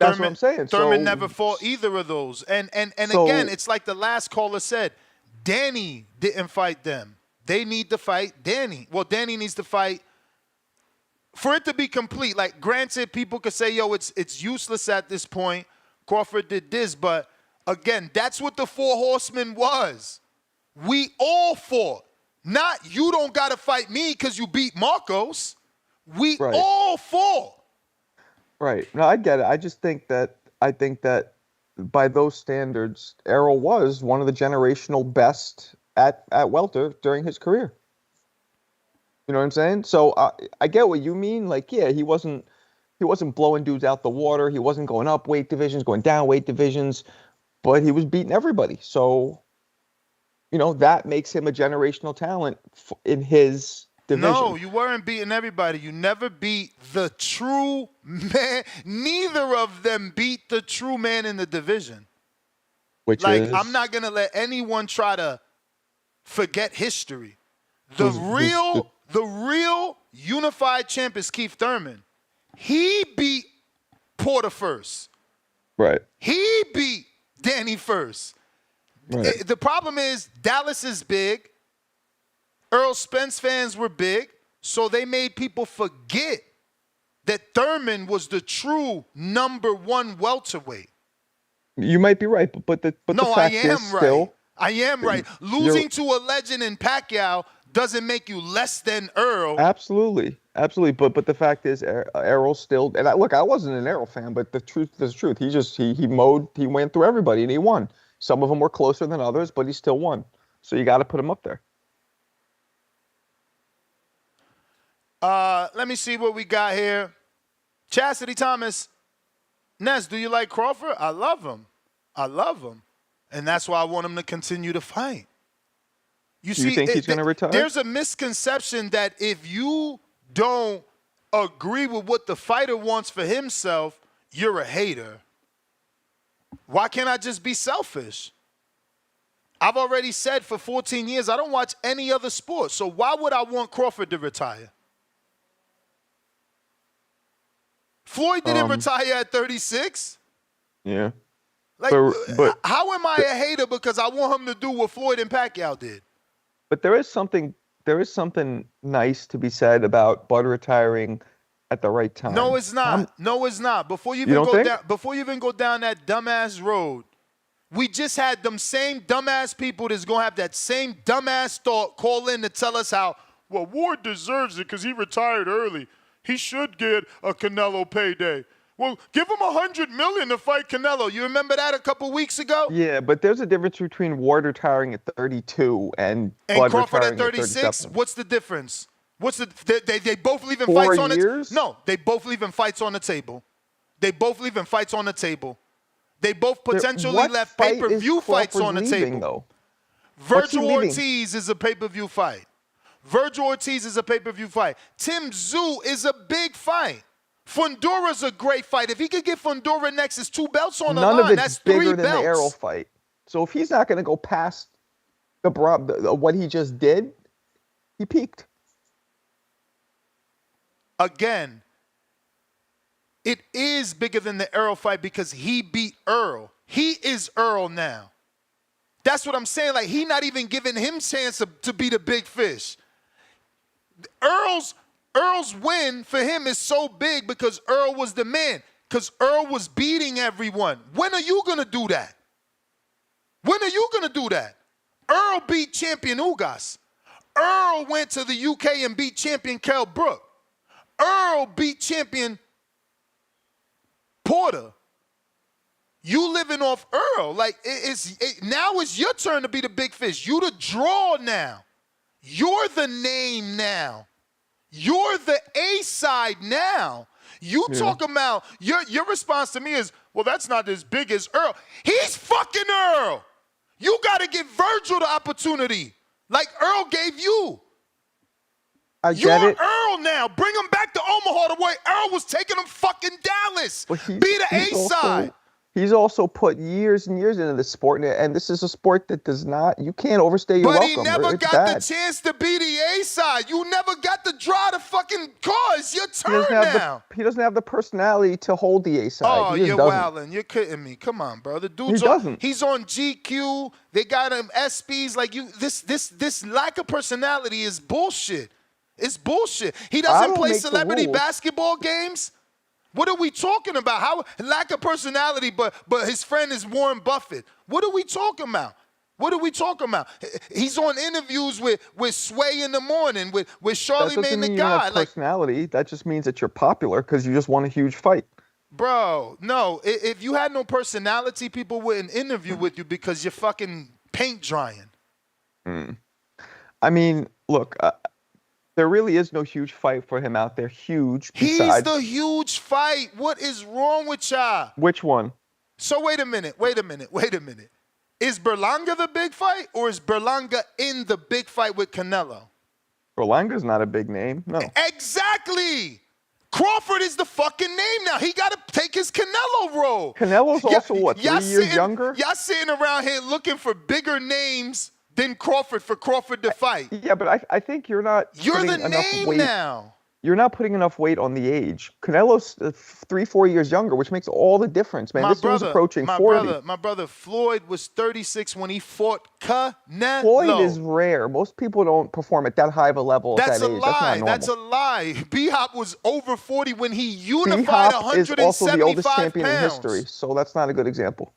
That's what I'm saying. Thurman never fought either of those. And again, it's like the last caller said, Danny didn't fight them. They need to fight Danny. Well, Danny needs to fight for it to be complete. Like, granted, people could say, yo, it's useless at this point. Crawford did this, but again, that's what the 4 horsemen was. We all fought. Not you don't got to fight me because you beat Marcos. We all fought. Right. No, I get it. I think that by those standards, Errol was one of the generational best at welter during his career. You know what I'm saying? So I get what you mean. Like, yeah, he wasn't blowing dudes out the water. He wasn't going up weight divisions, going down weight divisions, but he was beating everybody. So, that makes him a generational talent in his division. No, you weren't beating everybody. You never beat the true man. Neither of them beat the true man in the division. I'm not going to let anyone try to forget history. The real unified champ is Keith Thurman. He beat Porter first. Right. He beat Danny first. Right. The problem is Dallas is big. Earl Spence fans were big, so they made people forget that Thurman was the true number one welterweight. You might be right, but the fact is still. I am right. Losing to a legend in Pacquiao doesn't make you less than Earl. Absolutely. But the fact is, Errol still. And I wasn't an Errol fan, but the truth is the truth. He went through everybody and he won. Some of them were closer than others, but he still won. So you got to put him up there. Let me see what we got here. Chastity Thomas. Ness, do you like Crawford? I love him. And that's why I want him to continue to fight. You think he's going to retire? There's a misconception that if you don't agree with what the fighter wants for himself, you're a hater. Why can't I just be selfish? I've already said for 14 years I don't watch any other sport. So why would I want Crawford to retire? Floyd didn't retire at 36. Yeah. Like, how am I a hater because I want him to do what Floyd and Pacquiao did? But there is something nice to be said about Bud retiring at the right time. No, it's not. Before you even go down that dumbass road, we just had them same dumbass people that's gonna have that same dumbass thought call in to tell us how, well, Ward deserves it because he retired early. He should get a Canelo payday. Well, give him $100 million to fight Canelo. You remember that a couple weeks ago? Yeah, but there's a difference between Ward retiring at 32 and Bud Crawford retiring at 36. What's the difference? They both leaving 4 fights on years? No, they both leaving fights on the table. They both potentially left pay-per-view fights on the table. Though? Virgil Ortiz is a pay-per-view fight. Tim Tszyu is a big fight. Fundura's a great fight. If he could get Fundura next, it's 2 belts on the line. None of That's it's bigger 3 than belts. the Errol fight. So if he's not going to go past what he just did, he peaked. Again, it is bigger than the Earl fight because he beat Earl. He is Earl now. That's what I'm saying. Like, he not even giving him chance to be the big fish. Earl's win for him is so big because Earl was the man. Because Earl was beating everyone. When are you going to do that? Earl beat champion Ugas. Earl went to the UK and beat champion Kell Brook. Earl beat champion Porter. You living off Earl. Like, now it's your turn to be the big fish. You the draw now. You're the name now. You're the A side now. You talk about your response to me is, well, that's not as big as Earl. He's fucking Earl. You got to give Virgil the opportunity like Earl gave you. You're Earl now. Bring him back to Omaha the way Earl was taking him fucking Dallas. Be the A side. He's also put years and years into this sport, and this is a sport that you can't overstay your welcome. But he never got the chance to be the A side. You never got to draw the fucking car. It's your turn now. He doesn't have the personality to hold the A side. Oh, you're wilding. You're kidding me. Come on, bro. The dude's he's on GQ. They got him SPs. Like, this lack of personality is bullshit. It's bullshit. He doesn't play celebrity basketball games. What are we talking about? How lack of personality, but his friend is Warren Buffett. What are we talking about? He's on interviews with Sway in the morning, with Charlemagne the Guy. Personality. That just means that you're popular because you just won a huge fight. Bro, no. If you had no personality, people wouldn't interview with you because you're fucking paint drying. I mean, look. There really is no huge fight for him out there. He's the huge fight. What is wrong with y'all? Which one? So wait a minute. Is Berlanga the big fight, or is Berlanga in the big fight with Canelo? Berlanga's not a big name. No. Exactly. Crawford is the fucking name now. He got to take his Canelo role. Canelo's also, 3 years younger? Y'all sitting around here looking for bigger names than Crawford for Crawford to fight. Yeah, but I think you're not. You're the name now. you're not putting enough weight on the age. Canelo's 3-4 years younger, which makes all the difference, man. This dude's approaching 40. My brother Floyd was 36 when he fought Canelo. Floyd is rare. Most people don't perform at that high of a level at that age. That's not normal. That's a lie. B-Hop was over 40 when he unified 175 is also the oldest champion pounds. in history, so that's not a good example.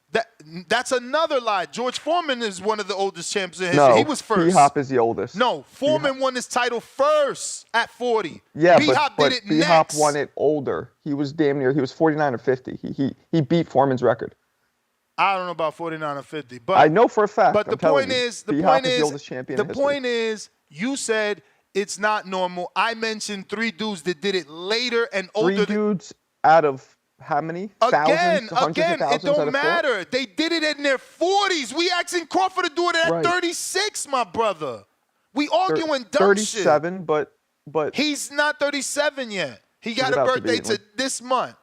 That's another lie. George Foreman is one of the oldest champions in history. No, he was first. B-Hop is the oldest. No, Foreman won his title first at 40. Yeah, B-Hop but did it B-Hop next. won it older. He was damn near. He was 49 or 50. He beat Foreman's record. I don't know about 49 or 50, but I know for a fact. But the point is, the oldest champion in history. point is, you said it's not normal. I mentioned 3 dudes that did it later and older. 3 dudes out of how many? Again, thousands it don't matter. They did it in their 40s. We asking Crawford to do it at 36, my brother. We arguing dumb shit. 37, but he's not 37 yet. He got a birthday to this month.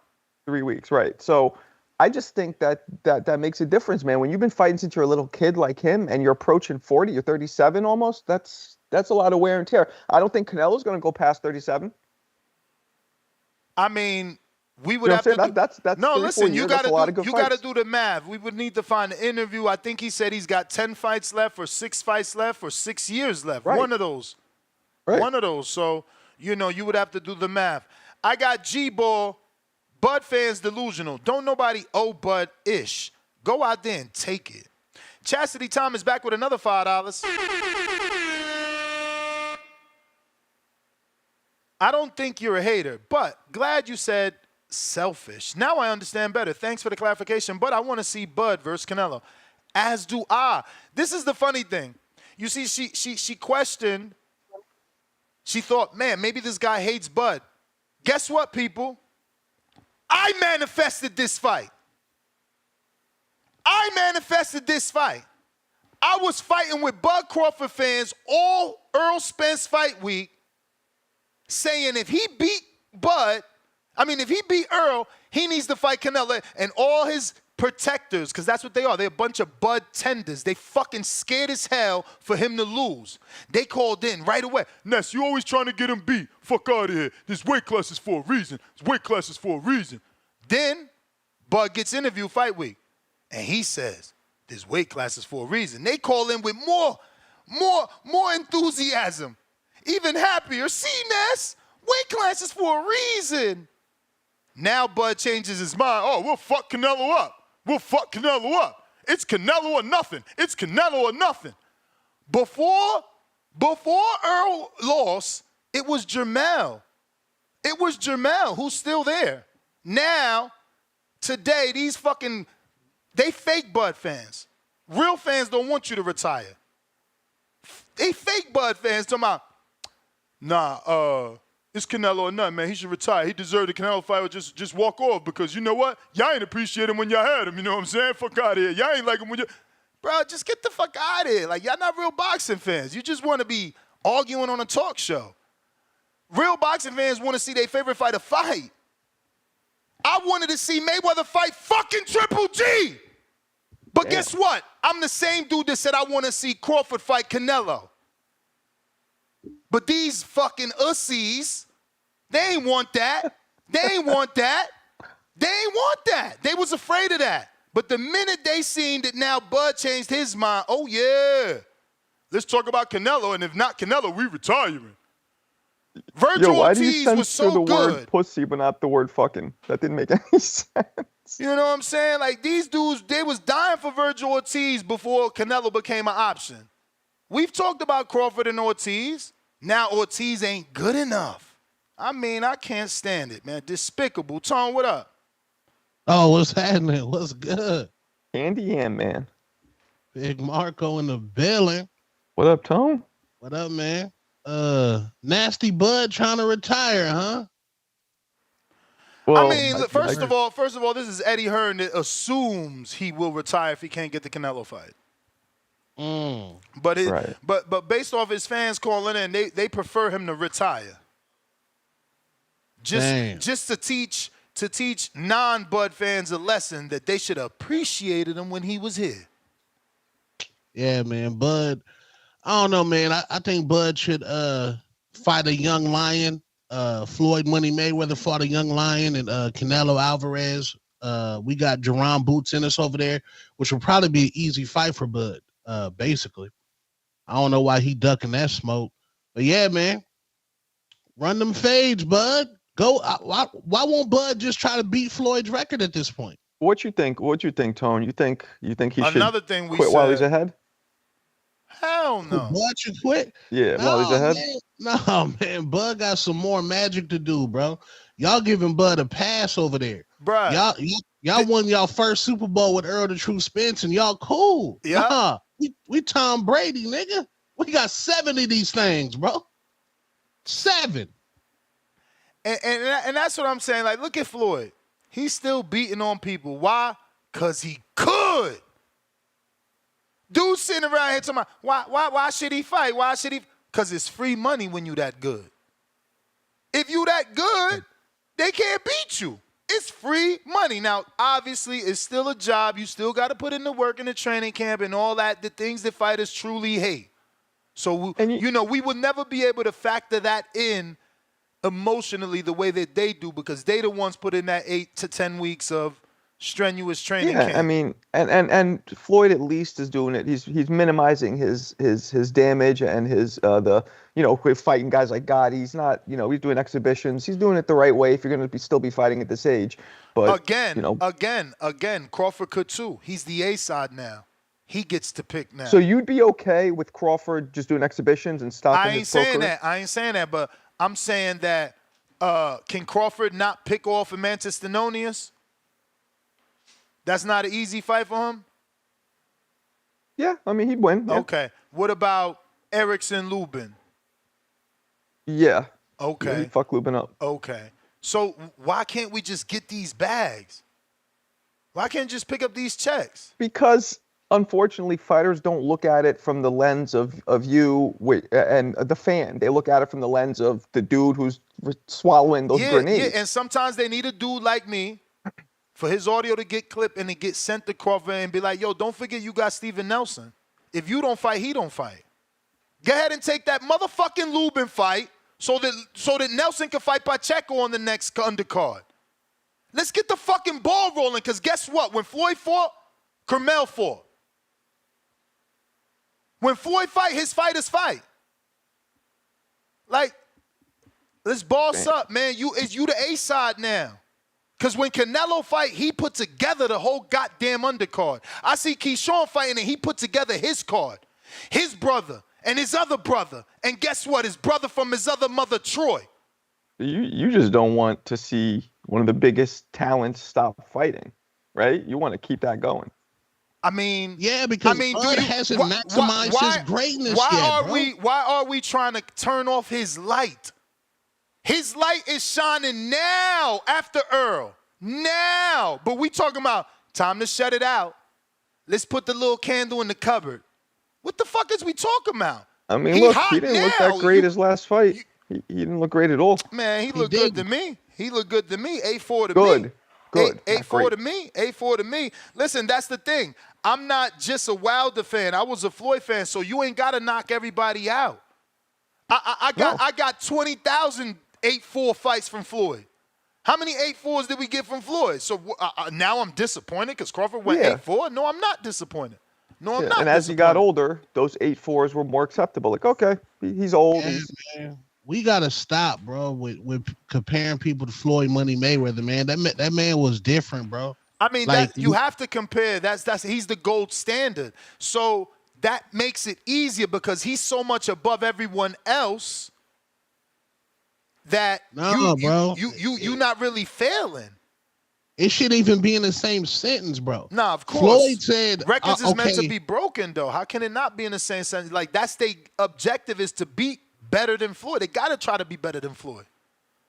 3 weeks, right? So I just think that makes a difference, man. When you've been fighting since you're a little kid like him, and you're approaching 40, you're 37 almost. That's a lot of wear and tear. I don't think Canelo's going to go past 37. I mean, we would have to. That's no, listen. You got to do the math. We would need to find an interview. I think he said he's got 10 fights left, or 6 fights left, or 6 years left. Right. One of those. Right. One of those. So you would have to do the math. I got G-Ball. Bud fans delusional. Don't nobody owe Bud ish. Go out there and take it. Chastity Thomas back with another $5. I don't think you're a hater, but glad you said selfish. Now I understand better. Thanks for the clarification, but I want to see Bud versus Canelo. As do I. This is the funny thing. You see, she questioned. She thought, man, maybe this guy hates Bud. Guess what, people? I manifested this fight. I was fighting with Bud Crawford fans all Earl Spence fight week, saying if he beat Earl, he needs to fight Canelo. And all his protectors, because that's what they are. They're a bunch of Bud tenders. They fucking scared as hell for him to lose. They called in right away. Ness, you always trying to get him beat. Fuck out of here. This weight class is for a reason. Then Bud gets interviewed fight week, and he says this weight class is for a reason. They call in with more enthusiasm, even happier. See, Ness, weight class is for a reason. Now Bud changes his mind. Oh, we'll fuck Canelo up. It's Canelo or nothing. Before Earl lost, it was Jermell. Who's still there. Now, today, they fake Bud fans. Real fans don't want you to retire. They fake Bud fans talking about, it's Canelo or nothing, man. He should retire. He deserved the Canelo fight or just walk off because you know what? Y'all ain't appreciate him when y'all had him. You know what I'm saying? Fuck out of here. Y'all ain't like him when you... Bro, just get the fuck out of here. Like, y'all not real boxing fans. You just want to be arguing on a talk show. Real boxing fans want to see their favorite fighter fight. I wanted to see Mayweather fight fucking Triple G. But guess what? I'm the same dude that said I want to see Crawford fight Canelo. But these fucking ussies, they ain't want that. They was afraid of that. But the minute they seen that now Bud changed his mind, oh yeah, let's talk about Canelo, and if not Canelo, we retiring. Virgil why do you Ortiz censor was so the good. word pussy but not the word fucking? That didn't make any sense. You know what I'm saying? Like, these dudes, they was dying for Virgil Ortiz before Canelo became an option. We've talked about Crawford and Ortiz. Now Ortiz ain't good enough. I mean, I can't stand it, man. Despicable. Tone, what up? Oh, what's happening? What's good? Andy and man. Big Marco in the building. What up, Tone? What up, man? Nasty Bud trying to retire, huh? Well, I mean, first of all, this is Eddie Hearn that assumes he will retire if he can't get the Canelo fight. But based off his fans calling in, they prefer him to retire. Just to teach non-Bud fans a lesson that they should have appreciated him when he was here. Yeah, man. Bud, I don't know, man. I think Bud should fight a young lion Floyd Money Mayweather fought a young lion, and Canelo Alvarez. We got Jerron Boots in us over there, which will probably be an easy fight for Bud. Basically, I don't know why he ducking that smoke, but yeah, man, run them fades, Bud. Go. Why won't Bud just try to beat Floyd's record at this point? What you think, Tone? You think he Another should thing we quit while he's said- ahead? Hell no. Bud should quit. Yeah, while he's ahead. No, man. Bud got some more magic to do, bro. Y'all giving Bud a pass over there. Bruh. Y'all won y'all first Super Bowl with Earl the True Spence, and y'all cool. Yeah. Nah, we Tom Brady, nigga. We got 7 of these things, bro. 7. And that's what I'm saying. Like, look at Floyd. He's still beating on people. Why? Because he could. Dude sitting around here talking about, why should he fight? Why should he? Because it's free money when you that good. If you that good, they can't beat you. It's free money. Now, obviously, it's still a job. You still got to put in the work in the training camp and all that, the things that fighters truly hate. So, we would never be able to factor that in emotionally the way that they do, because they the ones put in that 8 to 10 weeks of strenuous training camp. I mean, and Floyd at least is doing it. He's minimizing his damage and his fighting guys like God. He's not, he's doing exhibitions. He's doing it the right way if you're going to still be fighting at this age. But again, Crawford could too. He's the A side now. He gets to pick now. So you'd be okay with Crawford just doing exhibitions and stopping his pro career? I ain't saying that, but I'm saying that can Crawford not pick off Mantis Thenonius? That's not an easy fight for him? Yeah, I mean, he'd win. Yeah. Okay. What about Erickson Lubin? Yeah. Okay. Yeah, he'd fuck Lubin up. Okay. So why can't we just get these bags? Why can't you just pick up these checks? Because, unfortunately, fighters don't look at it from the lens of you and the fan. They look at it from the lens of the dude who's swallowing those grenades. Yeah, and sometimes they need a dude like me for his audio to get clipped and to get sent to Crawford and be like, yo, don't forget you got Steven Nelson. If you don't fight, he don't fight. Go ahead and take that motherfucking Lubin fight so that Nelson can fight Pacheco on the next undercard. Let's get the fucking ball rolling, because guess what? When Floyd fought, Carmel fought. When Floyd fight, his fighters fight. Like, let's boss up, man. You the A side now. Because when Canelo fight, he put together the whole goddamn undercard. I see Keyshawn fighting, and he put together his card. His brother and his other brother. And guess what? His brother from his other mother, Troy. You just don't want to see one of the biggest talents stop fighting, right? You want to keep that going. I mean, yeah, because Bud hasn't maximized his greatness yet, bro. Why are we trying to turn off his light? His light is shining now after Earl. Now. But we talking about time to shut it out. Let's put the little candle in the cupboard. What the fuck is we talking about? I mean, he didn't look that great his last fight. He didn't look great at all. Man, he looked good to me. He looked good to me. A4 to me. Good. A4 to me. A4 to me. Listen, that's the thing. I'm not just a Wilder fan. I was a Floyd fan, so you ain't got to knock everybody out. I got 20,000 8-4 fights from Floyd. How many 8-4s did we get from Floyd? So now I'm disappointed because Crawford went 8-4? No, I'm not disappointed. No, I'm not. And as he got older, those 8-4s were more acceptable. Like, okay, he's old. Man. We gotta stop, bro, with comparing people to Floyd Money Mayweather, man. That man was different, bro. I mean, like, you have to compare. He's the gold standard. So that makes it easier because he's so much above everyone else that you're not really failing. It shouldn't even be in the same sentence, bro. Nah, of course. Floyd said records is meant to be broken, though. How can it not be in the same sentence? Like, that's the objective, is to beat better than Floyd. They got to try to be better than Floyd.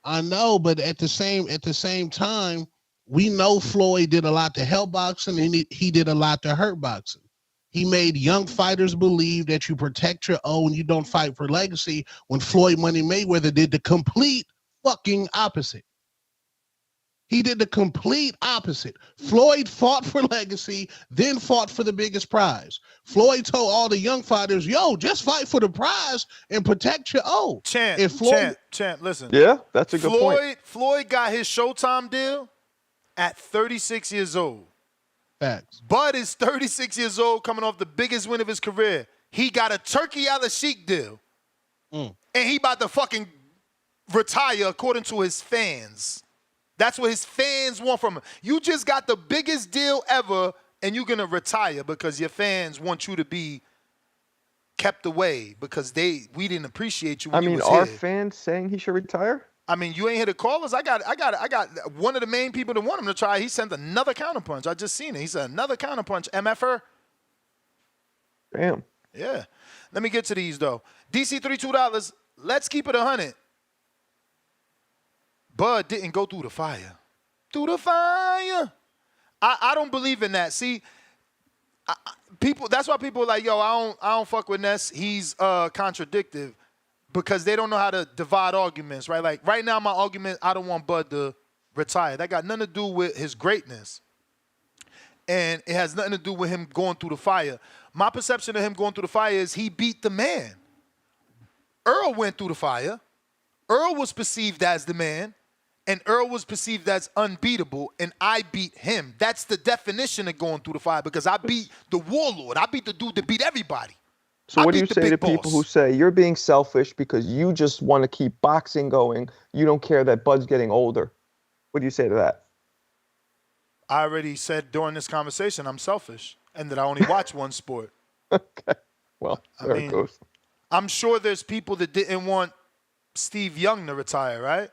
I know, but at the same time, we know Floyd did a lot to help boxing, and he did a lot to hurt boxing. He made young fighters believe that you protect your own, you don't fight for legacy, when Floyd Money Mayweather did the complete fucking opposite. He did the complete opposite. Floyd fought for legacy, then fought for the biggest prize. Floyd told all the young fighters, yo, just fight for the prize and protect your O. Champ, listen. Yeah, that's a good point. Floyd got his Showtime deal at 36 years old. Facts. Bud is 36 years old, coming off the biggest win of his career. He got a Turkey Al-Sheikh deal. And he about to fucking retire according to his fans. That's what his fans want from him. You just got the biggest deal ever, and you're going to retire because your fans want you to be kept away because we didn't appreciate you when you was are here. fans saying he should retire? I mean, you ain't here to call us. I got one of the main people that want him to try. He sent another counterpunch. I just seen it. He said another counterpunch. MFR. Damn. Yeah. Let me get to these, though. DC $32. Let's keep it 100. Bud didn't go through the fire. Through the fire. I don't believe in that. See, people. That's why people are like, yo, I don't fuck with Ness. He's contradictive because they don't know how to divide arguments, right? Like right now, my argument, I don't want Bud to retire. That got nothing to do with his greatness. And it has nothing to do with him going through the fire. My perception of him going through the fire is he beat the man. Earl went through the fire. Earl was perceived as the man. And Earl was perceived as unbeatable, and I beat him. That's the definition of going through the fire because I beat the warlord. I beat the dude that beat everybody. So what do you say to people who say you're being selfish because you just want to keep boxing going? You don't care that Bud's getting older. What do you say to that? I already said during this conversation I'm selfish and that I only watch one sport. Okay. Well, there it goes. I'm sure there's people that didn't want Steve Young to retire, right?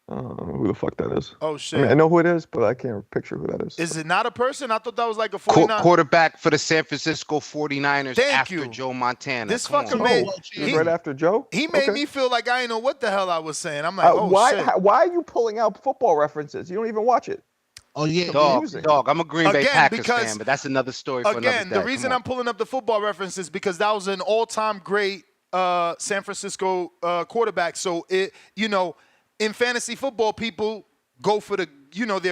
I don't know who the fuck that is. Oh, shit. I mean, I know who it is, but I can't picture who that is. Is it not a person? I thought that was like a 49. Quarterback for the San Francisco 49ers Thank after you. Joe Montana. This fucker made right after Joe? He made me feel like I didn't know what the hell I was saying. I'm like, shit. Why are you pulling out football references? You don't even watch it. Oh, yeah. Dog, I'm a Green Bay Packers because- fan, but that's another story for another day. Again, the reason I'm pulling up the football reference is because that was an all-time great San Francisco quarterback. So, in fantasy football, people go for their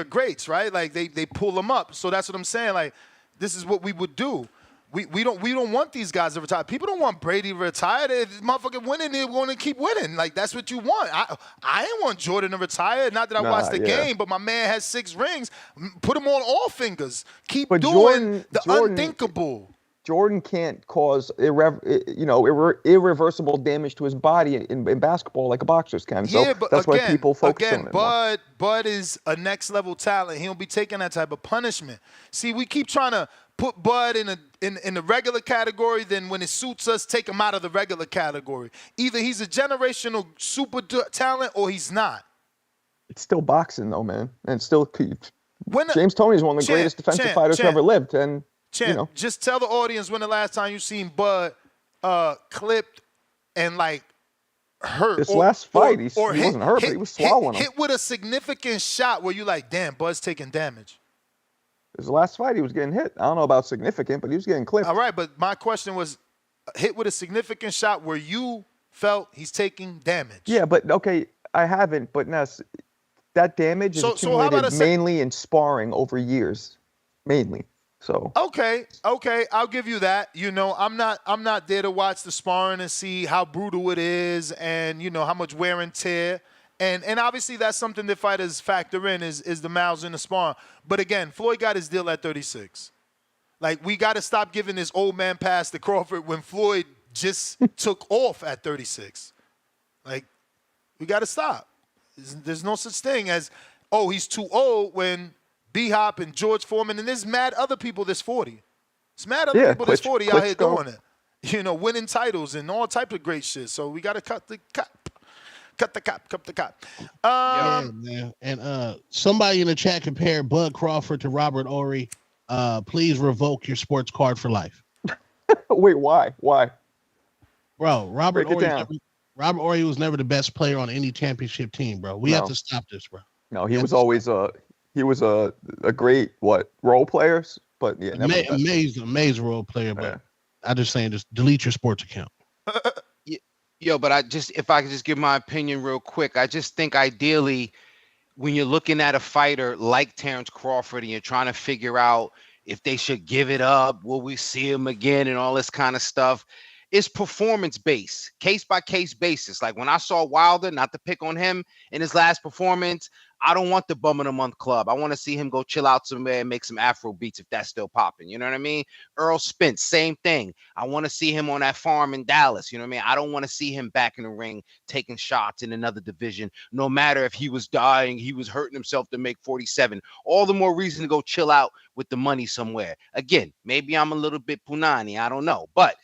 greats, right? Like they pull them up. So that's what I'm saying. Like this is what we would do. We don't want these guys to retire. People don't want Brady retired. If motherfucking winning, they're going to keep winning. Like that's what you want. I ain't want Jordan to retire. Not that I watched the game, but my man has 6 rings. Put him on all fingers. Keep doing the unthinkable. Jordan can't cause irreversible damage to his body in basketball like a boxer's can. So that's why people focus on it. Bud is a next level talent. He don't be taking that type of punishment. See, we keep trying to put Bud in the regular category. Then when it suits us, take him out of the regular category. Either he's a generational super talent or he's not. It's still boxing though, man, and it's still James Toney is one of the greatest defensive fighters who ever lived, and. Champ, just tell the audience when the last time you seen Bud clipped and like hurt. This last fight, he wasn't hurt, but he was swallowing him. Hit with a significant shot where you like, damn, Bud's taking damage. His last fight, he was getting hit. I don't know about significant, but he was getting clipped. All right, but my question was, hit with a significant shot where you felt he's taking damage. Yeah, but okay, I haven't, but Ness, that damage is accumulated mainly in sparring over years, mainly. So okay, I'll give you that. I'm not there to watch the sparring and see how brutal it is, and how much wear and tear, and obviously that's something that fighters factor in is the miles in the sparring. But again, Floyd got his deal at 36. Like we got to stop giving this old man pass to Crawford when Floyd just took off at 36. Like we got to stop. There's no such thing as he's too old when. B-Hop and George Foreman, and there's mad other people that's 40. It's mad other people that's 40 out here doing it. Winning titles and all types of great shit. So we got to cut the cop. Yeah, man. And somebody in the chat compared Bud Crawford to Robert Ory. Please revoke your sports card for life. Wait, why? Why? Bro, Robert Ory was never the best player on any championship team, bro. We have to stop this, bro. No, he was always He was a great role player, but yeah, amazing role player. But I'm just saying, just delete your sports account. Yo, but if I could just give my opinion real quick, I just think ideally, when you're looking at a fighter like Terrence Crawford and you're trying to figure out if they should give it up, will we see him again, and all this kind of stuff, it's performance based, case by case basis. Like when I saw Wilder, not to pick on him in his last performance, I don't want the bum of the month club. I want to see him go chill out somewhere and make some Afro beats if that's still popping. You know what I mean? Earl Spence, same thing. I want to see him on that farm in Dallas. You know what I mean? I don't want to see him back in the ring taking shots in another division, no matter if he was dying, he was hurting himself to make 47. All the more reason to go chill out with the money somewhere. Again, maybe I'm a little bit punani. I don't know. But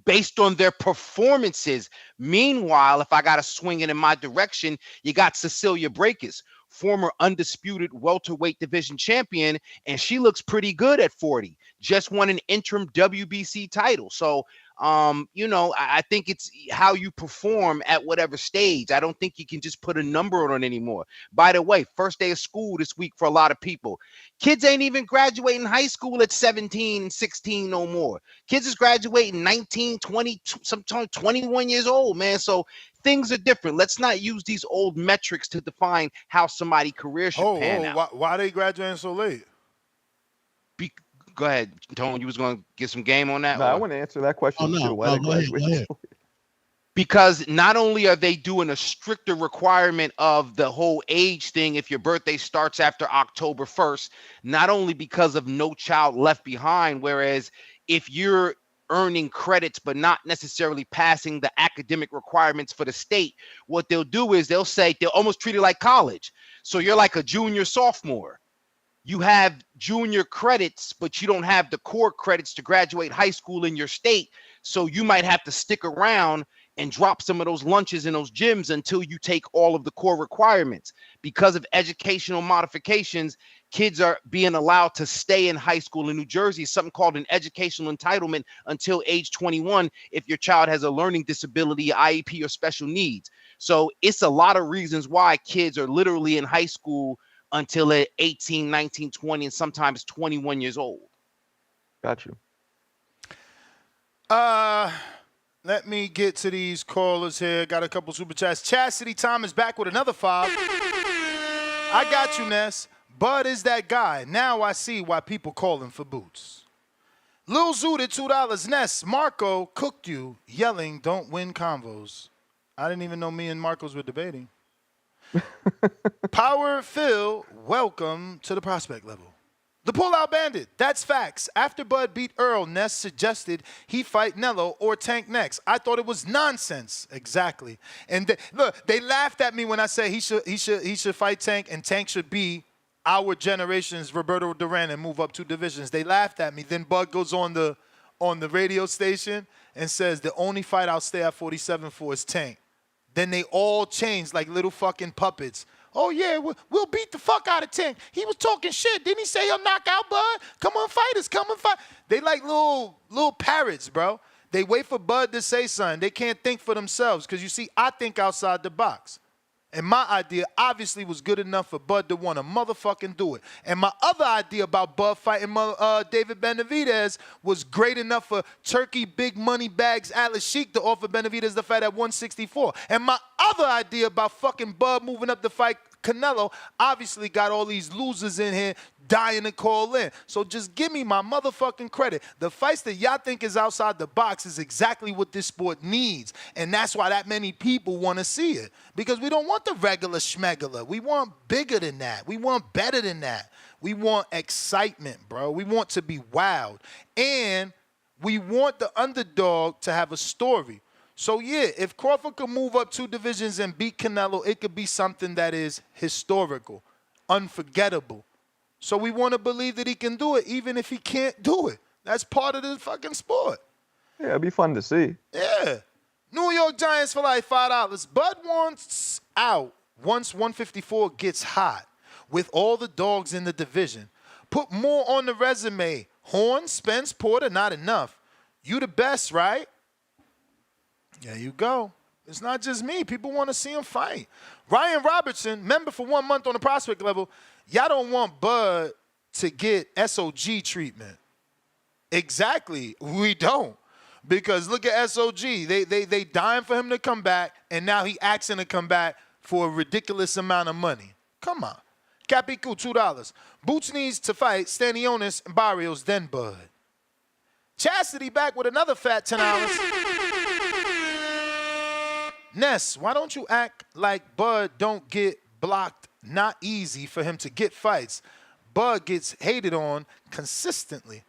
based on their performances. Meanwhile, if I got to swing it in my direction, you got Cecilia Brækhus, former undisputed welterweight division champion, and she looks pretty good at 40. Just won an interim WBC title. So, I think it's how you perform at whatever stage. I don't think you can just put a number on it anymore. By the way, first day of school this week for a lot of people. Kids ain't even graduating high school at 17 and 16 no more. Kids is graduating 19, 20, sometimes 21 years old, man. So things are different. Let's not use these old metrics to define how somebody's career should pan out. Why they graduating so late? Go ahead, Tone. You was going to get some game on that? No, I want to answer that question too. Why they graduate? Because not only are they doing a stricter requirement of the whole age thing if your birthday starts after October 1st, not only because of No Child Left Behind, whereas if you're earning credits but not necessarily passing the academic requirements for the state, what they'll do is they'll say they'll almost treat it like college. So you're like a junior, sophomore. You have junior credits, but you don't have the core credits to graduate high school in your state. So you might have to stick around and drop some of those lunches in those gyms until you take all of the core requirements. Because of educational modifications, kids are being allowed to stay in high school in New Jersey, something called an educational entitlement until age 21 if your child has a learning disability, IEP, or special needs. So it's a lot of reasons why kids are literally in high school until they're 18, 19, 20, and sometimes 21 years old. Got you. Let me get to these callers here. Got a couple super chats. Chastity Tom is back with another 5. I got you, Ness. Bud is that guy. Now I see why people call him for boots. Lil Zooted, $2. Ness, Marco cooked you, yelling, don't win convos. I didn't even know me and Marcos were debating. Power Phil, welcome to the prospect level. The Pullout Bandit, that's facts. After Bud beat Earl, Ness suggested he fight Nello or Tank next. I thought it was nonsense. Exactly. And look, they laughed at me when I said he should fight Tank, and Tank should be our generation's Roberto Duran and move up 2 divisions. They laughed at me. Then Bud goes on the radio station and says the only fight I'll stay at 47 for is Tank. Then they all changed like little fucking puppets. Oh, yeah, we'll beat the fuck out of Tank. He was talking shit. Didn't he say he'll knock out Bud? Come on, fighters, come and fight. They like little parrots, bro. They wait for Bud to say something. They can't think for themselves because, you see, I think outside the box. And my idea obviously was good enough for Bud to want to motherfucking do it. And my other idea about Bud fighting David Benavidez was great enough for Turkey Big Money Bags Atlas Sheik to offer Benavidez the fight at 164. And my other idea about fucking Bud moving up to fight Canelo obviously got all these losers in here dying to call in. So just give me my motherfucking credit. The fights that y'all think is outside the box is exactly what this sport needs. And that's why that many people want to see it. Because we don't want the regular schmegula. We want bigger than that. We want better than that. We want excitement, bro. We want to be wild. And we want the underdog to have a story. So, yeah, if Crawford could move up 2 divisions and beat Canelo, it could be something that is historical, unforgettable. So we want to believe that he can do it, even if he can't do it. That's part of the fucking sport. Yeah, it'd be fun to see. Yeah. New York Giants for like $5. Bud wants out once 154 gets hot with all the dogs in the division. Put more on the resume. Hearn, Spence, Porter, not enough. You the best, right? There you go. It's not just me. People want to see him fight. Ryan Robertson, member for 1 month on the prospect level. Y'all don't want Bud to get SOG treatment. Exactly. We don't. Because look at SOG. They dying for him to come back, and now he asking to come back for a ridiculous amount of money. Come on. Capicu, $2. Boots needs to fight Stanionis and Barrios, then Bud. Chastity back with another fat $10. Ness, why don't you act like Bud don't get blocked? Not easy for him to get fights. Bud gets hated on constantly.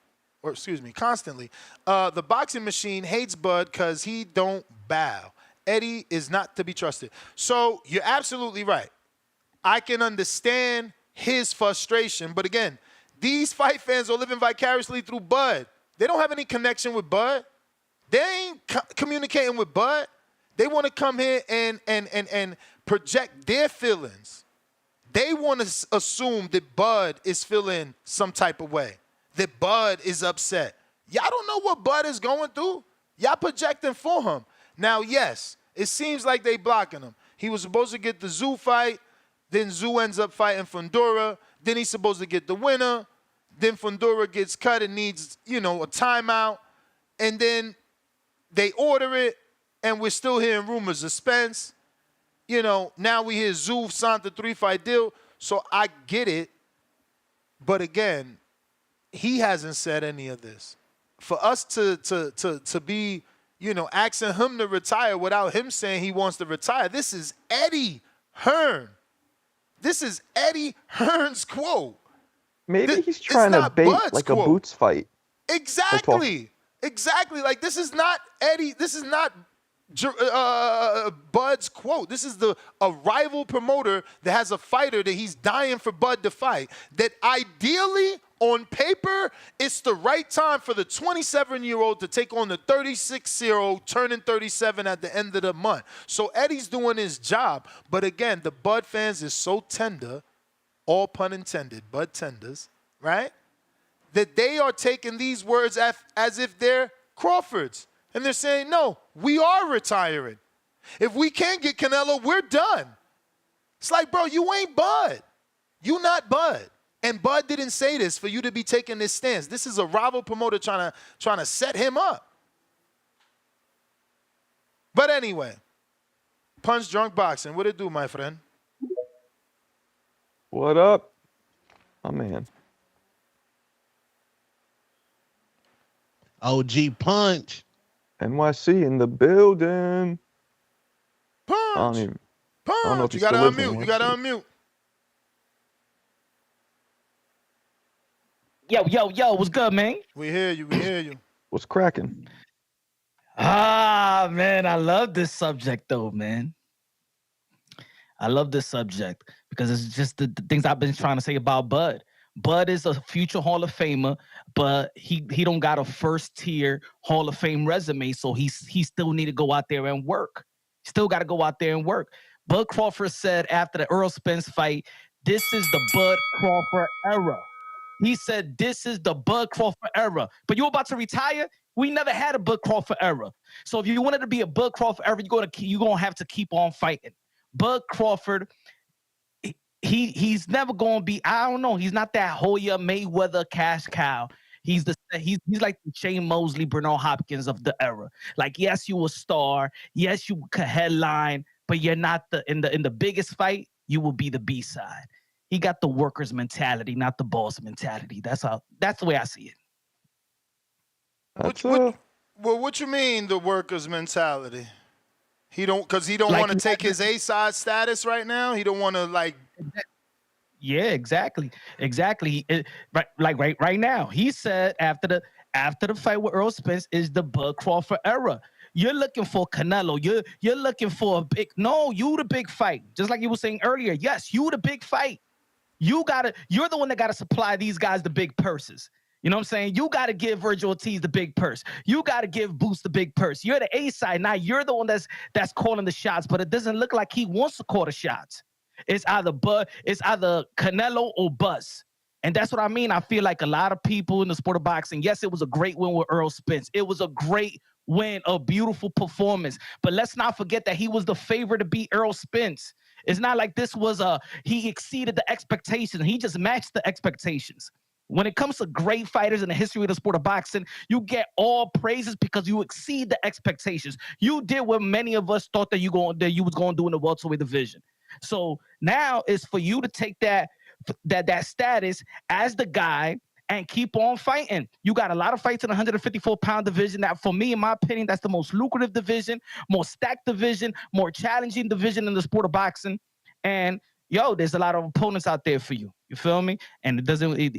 The boxing machine hates Bud because he don't bow. Eddie is not to be trusted. So you're absolutely right. I can understand his frustration. But again, these fight fans are living vicariously through Bud. They don't have any connection with Bud. They ain't communicating with Bud. They want to come here and project their feelings. They want to assume that Bud is feeling some type of way, that Bud is upset. Y'all don't know what Bud is going through. Y'all projecting for him. Now, yes, it seems like they blocking him. He was supposed to get the Zoo fight. Then Zoo ends up fighting Fundora. Then he's supposed to get the winner. Then Fundora gets cut and needs, a timeout. And then they order it, and we're still hearing rumors of Spence. Now we hear Zoo signed the 3-fight deal. So I get it. But again, he hasn't said any of this. For us to be, asking him to retire without him saying he wants to retire, this is Eddie Hearn. This is Eddie Hearn's quote. Maybe he's trying to bait Bud's like quote. a Boots fight. Exactly. Like, this is not Eddie. This is not Bud's quote. This is a rival promoter that has a fighter that he's dying for Bud to fight. That ideally, on paper, it's the right time for the 27-year-old to take on the 36-year-old turning 37 at the end of the month. So Eddie's doing his job. But again, the Bud fans is so tender, all pun intended, Bud tenders, right? That they are taking these words as if they're Crawford's. And they're saying, no, we are retiring. If we can't get Canelo, we're done. It's like, bro, you ain't Bud. You not Bud. And Bud didn't say this for you to be taking this stance. This is a rival promoter trying to set him up. But anyway, Punch Drunk Boxing. What it do, my friend? What up? Oh, man. OG Punch. NYC in the building. Punch. I don't know if You he got to still lives in unmute. You got to NYC. unmute. Yo, what's good, man? We hear you. What's cracking? Man, I love this subject, though, man. I love this subject because it's just the things I've been trying to say about Bud. Bud is a future Hall of Famer, but he don't got a first-tier Hall of Fame resume, so he still need to go out there and work. Still got to go out there and work. Bud Crawford said after the Earl Spence fight, this is the Bud Crawford era. He said, this is the Bud Crawford era. But you about to retire? We never had a Bud Crawford era. So if you wanted to be a Bud Crawford era, you're gonna have to keep on fighting. Bud Crawford, he's never gonna be, I don't know, he's not that Hoya Mayweather cash cow. He's like the Shane Mosley, Bernard Hopkins of the era. Like, yes, you a star, yes, you could headline, but you're not in the biggest fight, you will be the B-side. He got the worker's mentality, not the boss mentality. That's the way I see it. What you mean the worker's mentality? He don't Like, want to take his A-side status right now. He don't want to like. Yeah, exactly. Right now, he said after the fight with Earl Spence is the Bud Crawford era. You're looking for Canelo. You're looking for you the big fight. Just like you were saying earlier. Yes, you the big fight. You're the one that got to supply these guys the big purses. You know what I'm saying? You got to give Virgil Ortiz the big purse. You got to give Boots the big purse. You're the A side. Now you're the one that's calling the shots, but it doesn't look like he wants to call the shots. It's either Canelo or Buzz. And that's what I mean. I feel like a lot of people in the sport of boxing, yes, it was a great win with Earl Spence. It was a great win, a beautiful performance. But let's not forget that he was the favorite to beat Earl Spence. It's not like this was he exceeded the expectations. He just matched the expectations. When it comes to great fighters in the history of the sport of boxing, you get all praises because you exceed the expectations. You did what many of us thought that you was going to do in the welterweight division. So now it's for you to take that status as the guy and keep on fighting. You got a lot of fights in the 154-pound division. That, for me, in my opinion, that's the most lucrative division, more stacked division, more challenging division in the sport of boxing. And there's a lot of opponents out there for you. You feel me? And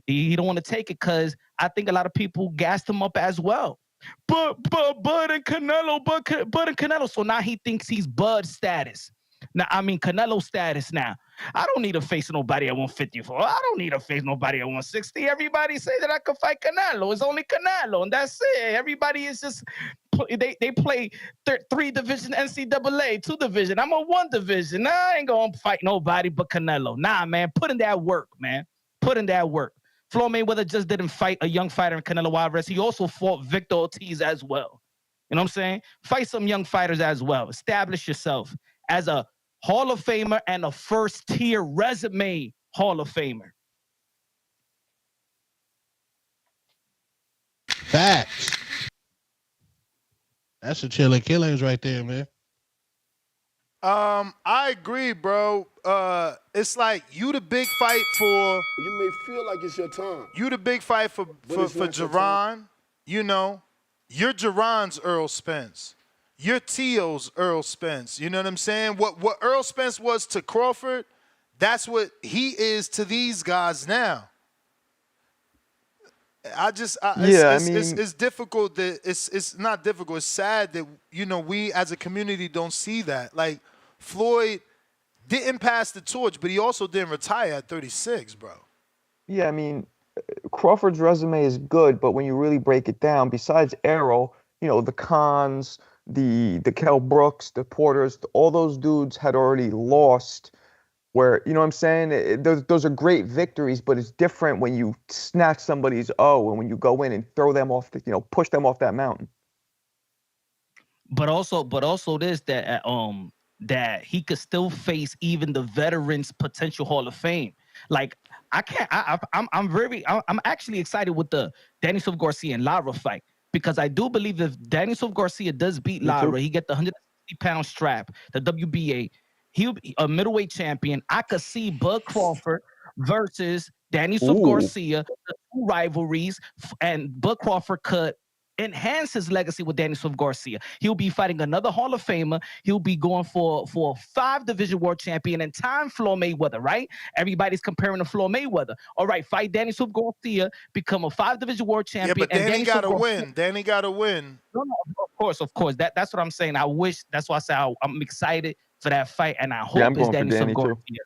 he don't want to take it because I think a lot of people gassed him up as well. Bud and Canelo. So now he thinks he's Bud status. Now, I mean, Canelo status now. I don't need to face nobody at 154. I don't need to face nobody at 160. Everybody say that I could fight Canelo. It's only Canelo, and that's it. Everybody is just, they play 3 division NCAA, 2 division. I'm a 1 division. I ain't going to fight nobody but Canelo. Nah, man, put in that work, man. Put in that work. Floyd Mayweather just didn't fight a young fighter in Canelo Alvarez. He also fought Victor Ortiz as well. You know what I'm saying? Fight some young fighters as well. Establish yourself as a Hall of Famer and a first-tier resume Hall of Famer. Facts. That's a chilling killings right there, man. I agree, bro. It's like you the big fight for. You may feel like it's your time. You the big fight for Jaron. You know, you're Jaron's Earl Spence. You're Tio's Earl Spence. You know what I'm saying? What Earl Spence was to Crawford, that's what he is to these guys now. It's difficult that it's not difficult. It's sad that we as a community don't see that. Like Floyd didn't pass the torch, but he also didn't retire at 36, bro. Yeah, I mean, Crawford's resume is good, but when you really break it down, besides Errol, the Khans, the Kell Brooks, the Porters, all those dudes had already lost. Where, you know what I'm saying? Those are great victories, but it's different when you snatch somebody's and when you go in and throw them off, push them off that mountain. But also this that he could still face even the veterans' potential Hall of Fame. Like I'm actually excited with the Danny Silva Garcia and Lara fight, because I do believe if Danny Silva Garcia does beat Lara, he get the 160-pound strap, the WBA. He'll be a middleweight champion. I could see Bud Crawford versus Danny Silva Garcia, the 2 rivalries, and Bud Crawford could enhance his legacy with Danny Silva Garcia. He'll be fighting another Hall of Famer. He'll be going for a 5-division world champion and time Floyd Mayweather, right? Everybody's comparing to Floyd Mayweather. All right, fight Danny Silva Garcia, become a 5-division world champion. Yeah, but Danny got to win. Danny got to win. No, of course. That's what I'm saying. That's why I say I'm excited for that fight, and I hope it's Danny Silva Garcia,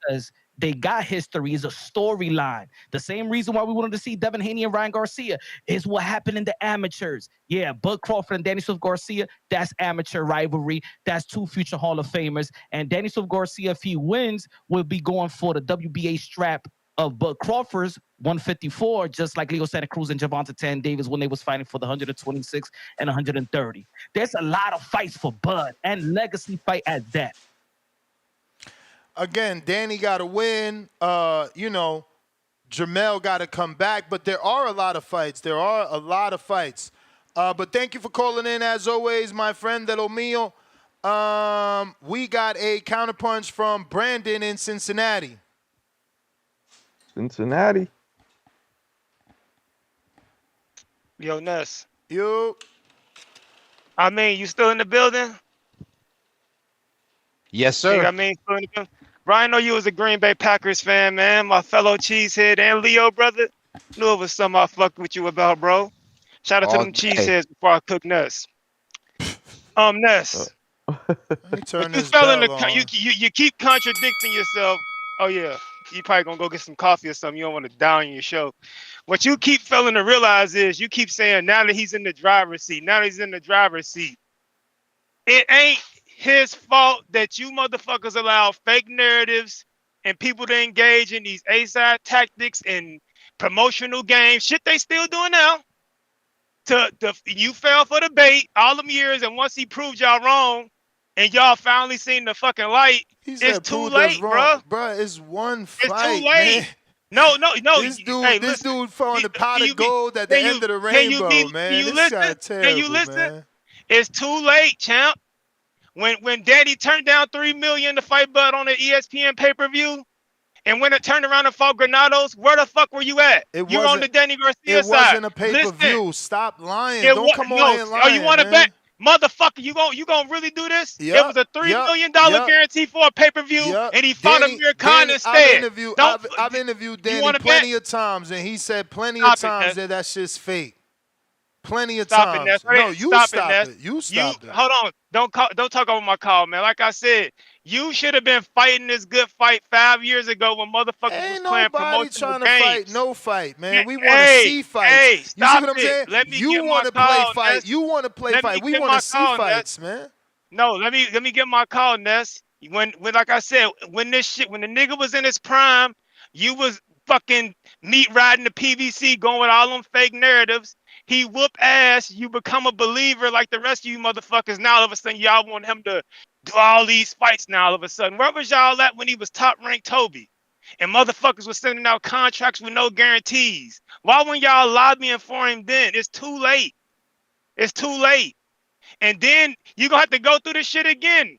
because they got history. It's a storyline. The same reason why we wanted to see Devin Haney and Ryan Garcia is what happened in the amateurs. Yeah, Bud Crawford and Danny Silva Garcia, that's amateur rivalry. That's 2 future Hall of Famers. And Danny Silva Garcia, if he wins, will be going for the WBA strap of Bud Crawford's 154, just like Leo Santa Cruz and Gervonta Tan Davis when they was fighting for the 126 and 130. There's a lot of fights for Bud, and legacy fight at that. Again, Danny got to win. Jermell got to come back. But there are a lot of fights. But thank you for calling in, as always, my friend De Lo Mio. We got a counterpunch from Brandon in Cincinnati. Yo, Ness. You. I mean, you still in the building? Yes, sir. I mean, still in the building. Brian, I know you was a Green Bay Packers fan, man. My fellow cheesehead and Leo brother. Knew it was something I fucked with you about, bro. Shout out to them cheeseheads before I cook Ness. Ness. You keep contradicting yourself. Oh yeah, you probably gonna go get some coffee or something. You don't want to down your show. What you keep failing to realize is you keep saying now that he's in the driver's seat. It ain't his fault that you motherfuckers allow fake narratives and people to engage in these A-side tactics and promotional games. Shit they still doing now. You fell for the bait all them years, and once he proved y'all wrong, and y'all finally seen the fucking light, it's too late, bro. Bro, it's one fight. It's too late. Man. No. This dude found the pot of gold at the end of the rainbow, man. This is terrible, can you listen? Man. It's too late, champ. When Danny turned down $3 million to fight Bud on the ESPN pay-per-view, and when it turned around and fought Granados, where the fuck were you at? It You're on wasn't. the Danny Garcia It side. wasn't a pay per Listen, view. Stop lying. it Don't was come on no. here Oh, you lying, want to bet, man. motherfucker? You gonna really do this? It Yep. was a $3 Yep. million Yep. guarantee for a pay-per-view, Yep. and he fought Danny. Amir Khan Danny. I've instead. interviewed. Don't I've interviewed you Danny want to bet? plenty of times, and he said plenty of Stop it, times Ness. that that shit's fake. Plenty of Stop it, Ness. times. No, you Stop it, stop Ness. it. You You stop it. hold on. Don't talk over my call, man. Like I said, you should have been fighting this good fight 5 years ago when motherfuckers was Ain't playing nobody promotional trying to fight games. no fight, Yeah, man. We want to see fights. hey, You see stop what I'm it. saying? Let me You get my want to play call, fight. Ness. You want to play Let fight. me We get want to my see call, Ness. fights, man. No, let me get my call, Ness. When like I said, when the nigga was in his prime, you was fucking meat riding the PVC, going with all them fake narratives. He whoop ass. You become a believer like the rest of you motherfuckers. Now all of a sudden y'all want him to do all these fights. Now all of a sudden, where was y'all at when he was top ranked Toby? And motherfuckers was sending out contracts with no guarantees. Why weren't y'all lobbying for him then? It's too late. It's too late. And then you gonna have to go through this shit again.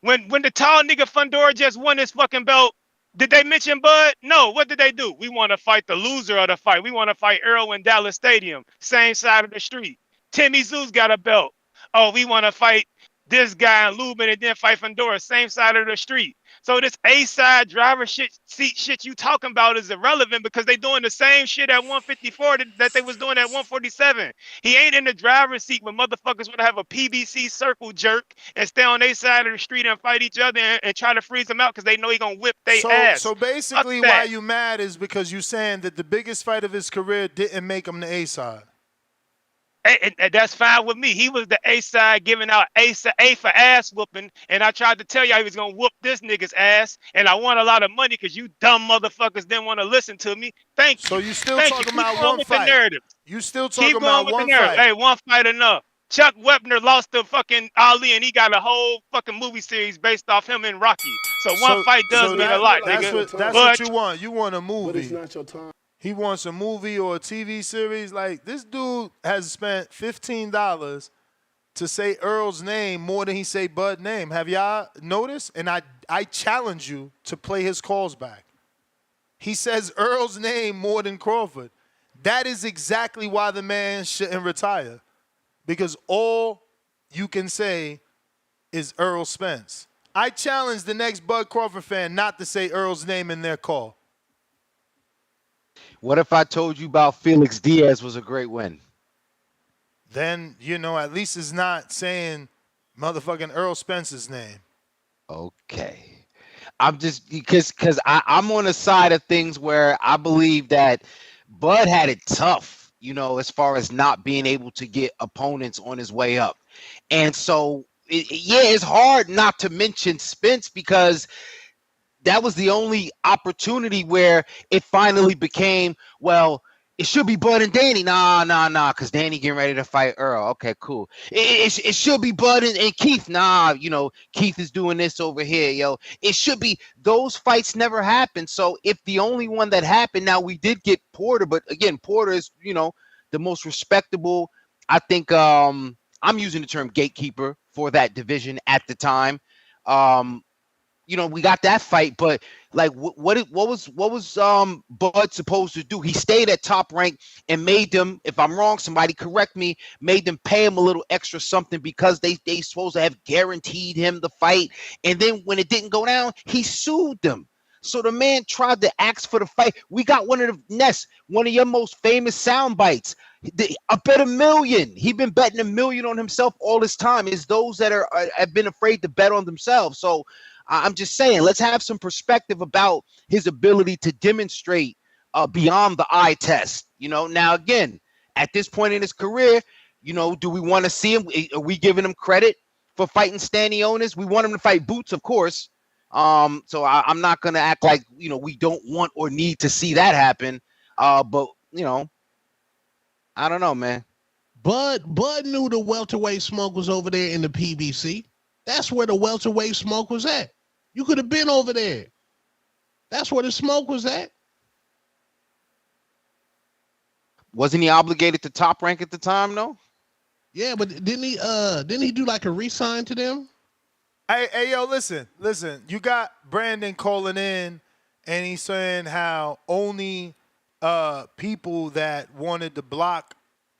When the tall nigga Fundora just won his fucking belt, did they mention Bud? No. What did they do? We want to fight the loser of the fight. We want to fight Earl in Dallas Stadium, same side of the street. Timmy Zoo's got a belt. Oh, we want to fight this guy in Lubin and then fight Fundora, same side of the street. So this A-side driver seat shit you talking about is irrelevant because they doing the same shit at 154 that they was doing at 147. He ain't in the driver's seat when motherfuckers want to have a PBC circle jerk and stay on their side of the street and fight each other and try to freeze them out because they know he gonna whip their ass. So basically, why you mad is because you saying that the biggest fight of his career didn't make him the A side. And that's fine with me. He was the A side giving out A for ass whooping, and I tried to tell y'all he was gonna whoop this nigga's ass, and I won a lot of money because you dumb motherfuckers didn't want to listen to me. Thank you. So you still Thank talking you. Keep about going one with fight? the narrative. You still talking Keep going about with one the narrative. fight? Hey, one fight enough. Chuck Wepner lost to fucking Ali, and he got a whole fucking movie series based off him and Rocky. So one fight does mean a lot, nigga. That's what you want. You want a movie. But it's not your time. He wants a movie or a TV series. Like, this dude has spent $15 to say Earl's name more than he say Bud's name. Have y'all noticed? And I challenge you to play his calls back. He says Earl's name more than Crawford. That is exactly why the man shouldn't retire. Because all you can say is Earl Spence. I challenge the next Bud Crawford fan not to say Earl's name in their call. What if I told you about Felix Diaz was a great win? Then, at least it's not saying motherfucking Earl Spence's name. Okay. I'm just because I'm on the side of things where I believe that Bud had it tough, as far as not being able to get opponents on his way up. And so, it's hard not to mention Spence because that was the only opportunity where it finally became, well, it should be Bud and Danny. Nah, because Danny getting ready to fight Earl. Okay, cool. It should be Bud and Keith. Nah, Keith is doing this over here, yo. It should be. Those fights never happened. So if the only one that happened, now we did get Porter, but again, Porter is, the most respectable. I think I'm using the term gatekeeper for that division at the time. We got that fight, but like, what was Bud supposed to do? He stayed at Top Rank and made them, if I'm wrong, somebody correct me, made them pay him a little extra something because they supposed to have guaranteed him the fight. And then when it didn't go down, he sued them. So the man tried to ask for the fight. We got one of your most famous sound bites. I bet $1 million. He's been betting $1 million on himself all this time. Is those that have been afraid to bet on themselves. So I'm just saying, let's have some perspective about his ability to demonstrate beyond the eye test. Now again, at this point in his career, do we want to see him? Are we giving him credit for fighting Stanionis? We want him to fight Boots, of course. So I'm not gonna act like we don't want or need to see that happen. But I don't know, man. Bud knew the welterweight smoke was over there in the PBC. That's where the welterweight smoke was at. You could have been over there. That's where the smoke was at. Wasn't he obligated to Top Rank at the time, though? Yeah, but didn't he do like a re-sign to them? Hey, yo, listen. You got Brandon calling in, and he's saying how only people that wanted to block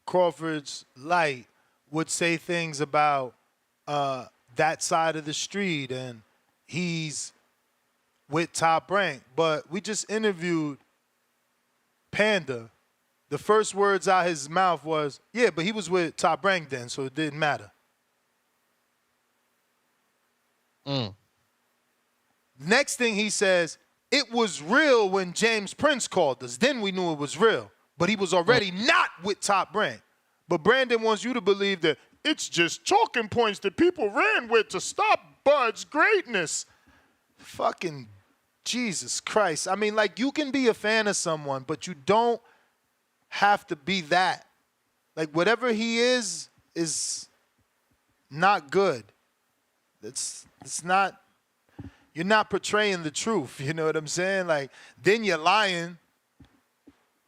Crawford's light would say things about that side of the street, and he's with Top Rank. But we just interviewed Panda. The first words out his mouth was, yeah, but he was with Top Rank then, so it didn't matter. Next thing he says, it was real when James Prince called us. Then we knew it was real. But he was already not with Top Rank. But Brandon wants you to believe that it's just talking points that people ran with to stop Bud's greatness. Fucking Jesus Christ. I mean, like, you can be a fan of someone, but you don't have to be that. Like, whatever he is not good. It's not, you're not portraying the truth. You know what I'm saying? Like, then you're lying,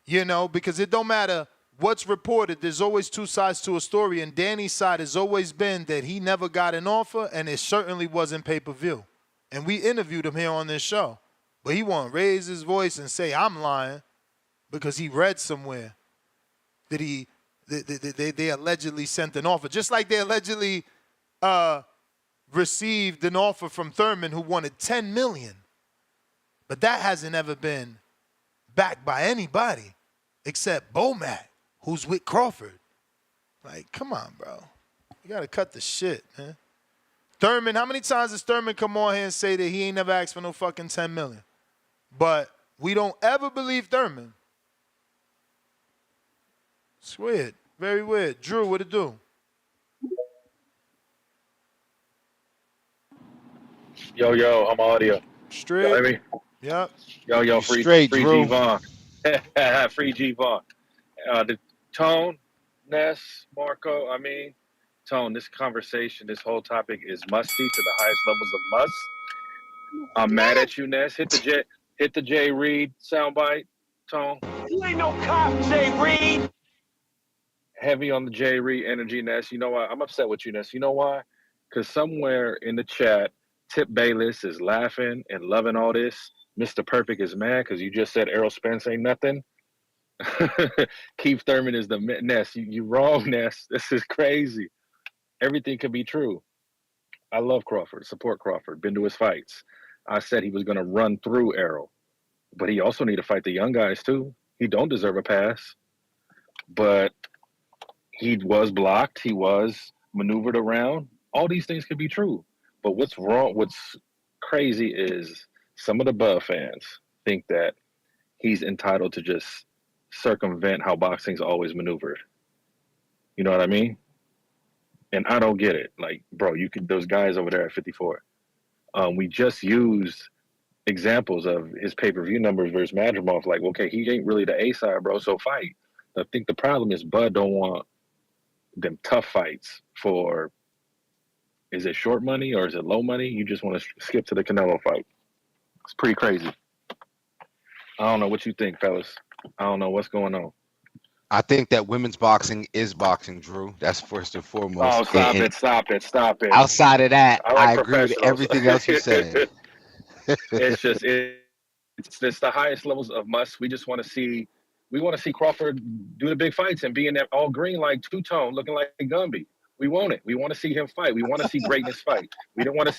you know, because it don't matter what's reported. There's always two sides to a story, and Danny's side has always been that he never got an offer, and it certainly wasn't pay-per-view. And we interviewed him here on this show. But he won't raise his voice and say, I'm lying, because he read somewhere that they allegedly sent an offer. Just like they allegedly received an offer from Thurman who wanted $10 million. But that hasn't ever been backed by anybody except Bomac, who's with Crawford. Like, come on, bro. You got to cut the shit, man. Thurman, how many times does Thurman come on here and say that he ain't never asked for no fucking $10 million? But we don't ever believe Thurman. It's weird. Very weird. Drew, what it do? Yo, I'm audio. Straight. You know what Yep. I mean? Yo, free Drew. G Vaughn. Free G Vaughn. The Tone, Ness, Marco, Tone, this conversation, this whole topic is musty to the highest levels of must. I'm mad at you, Ness. Hit the Jay Reed soundbite, Tone. You ain't no cop, Jay Reed. Heavy on the Jay Reed energy, Ness. You know why? I'm upset with you, Ness. You know why? Because somewhere in the chat, Tip Bayless is laughing and loving all this. Mr. Perfect is mad because you just said Errol Spence ain't nothing. Keith Thurman is the Ness. You wrong, Ness. This is crazy. Everything could be true. I love Crawford, support Crawford, been to his fights. I said he was going to run through Errol, but he also need to fight the young guys too. He don't deserve a pass, but he was blocked. He was maneuvered around. All these things could be true. But what's wrong, what's crazy is some of the Bud fans think that he's entitled to just circumvent how boxing's always maneuvered. You know what I mean? And I don't get it. Like, bro, you could, those guys over there at 54. We just used examples of his pay-per-view numbers versus Madrimov. Like, okay, he ain't really the A side, bro, so fight. I think the problem is Bud don't want them tough fights for, is it short money or is it low money? You just want to skip to the Canelo fight. It's pretty crazy. I don't know what you think, fellas. I don't know what's going on. I think that women's boxing is boxing, Drew. That's first and foremost. Oh, stop it. Outside of that, I like agree with everything else you said. It's just it's the highest levels of must. We just want to see Crawford do the big fights and be in that all green like two-tone, looking like Gumby. We want it. We want to see him fight. We want to see greatness fight. We don't want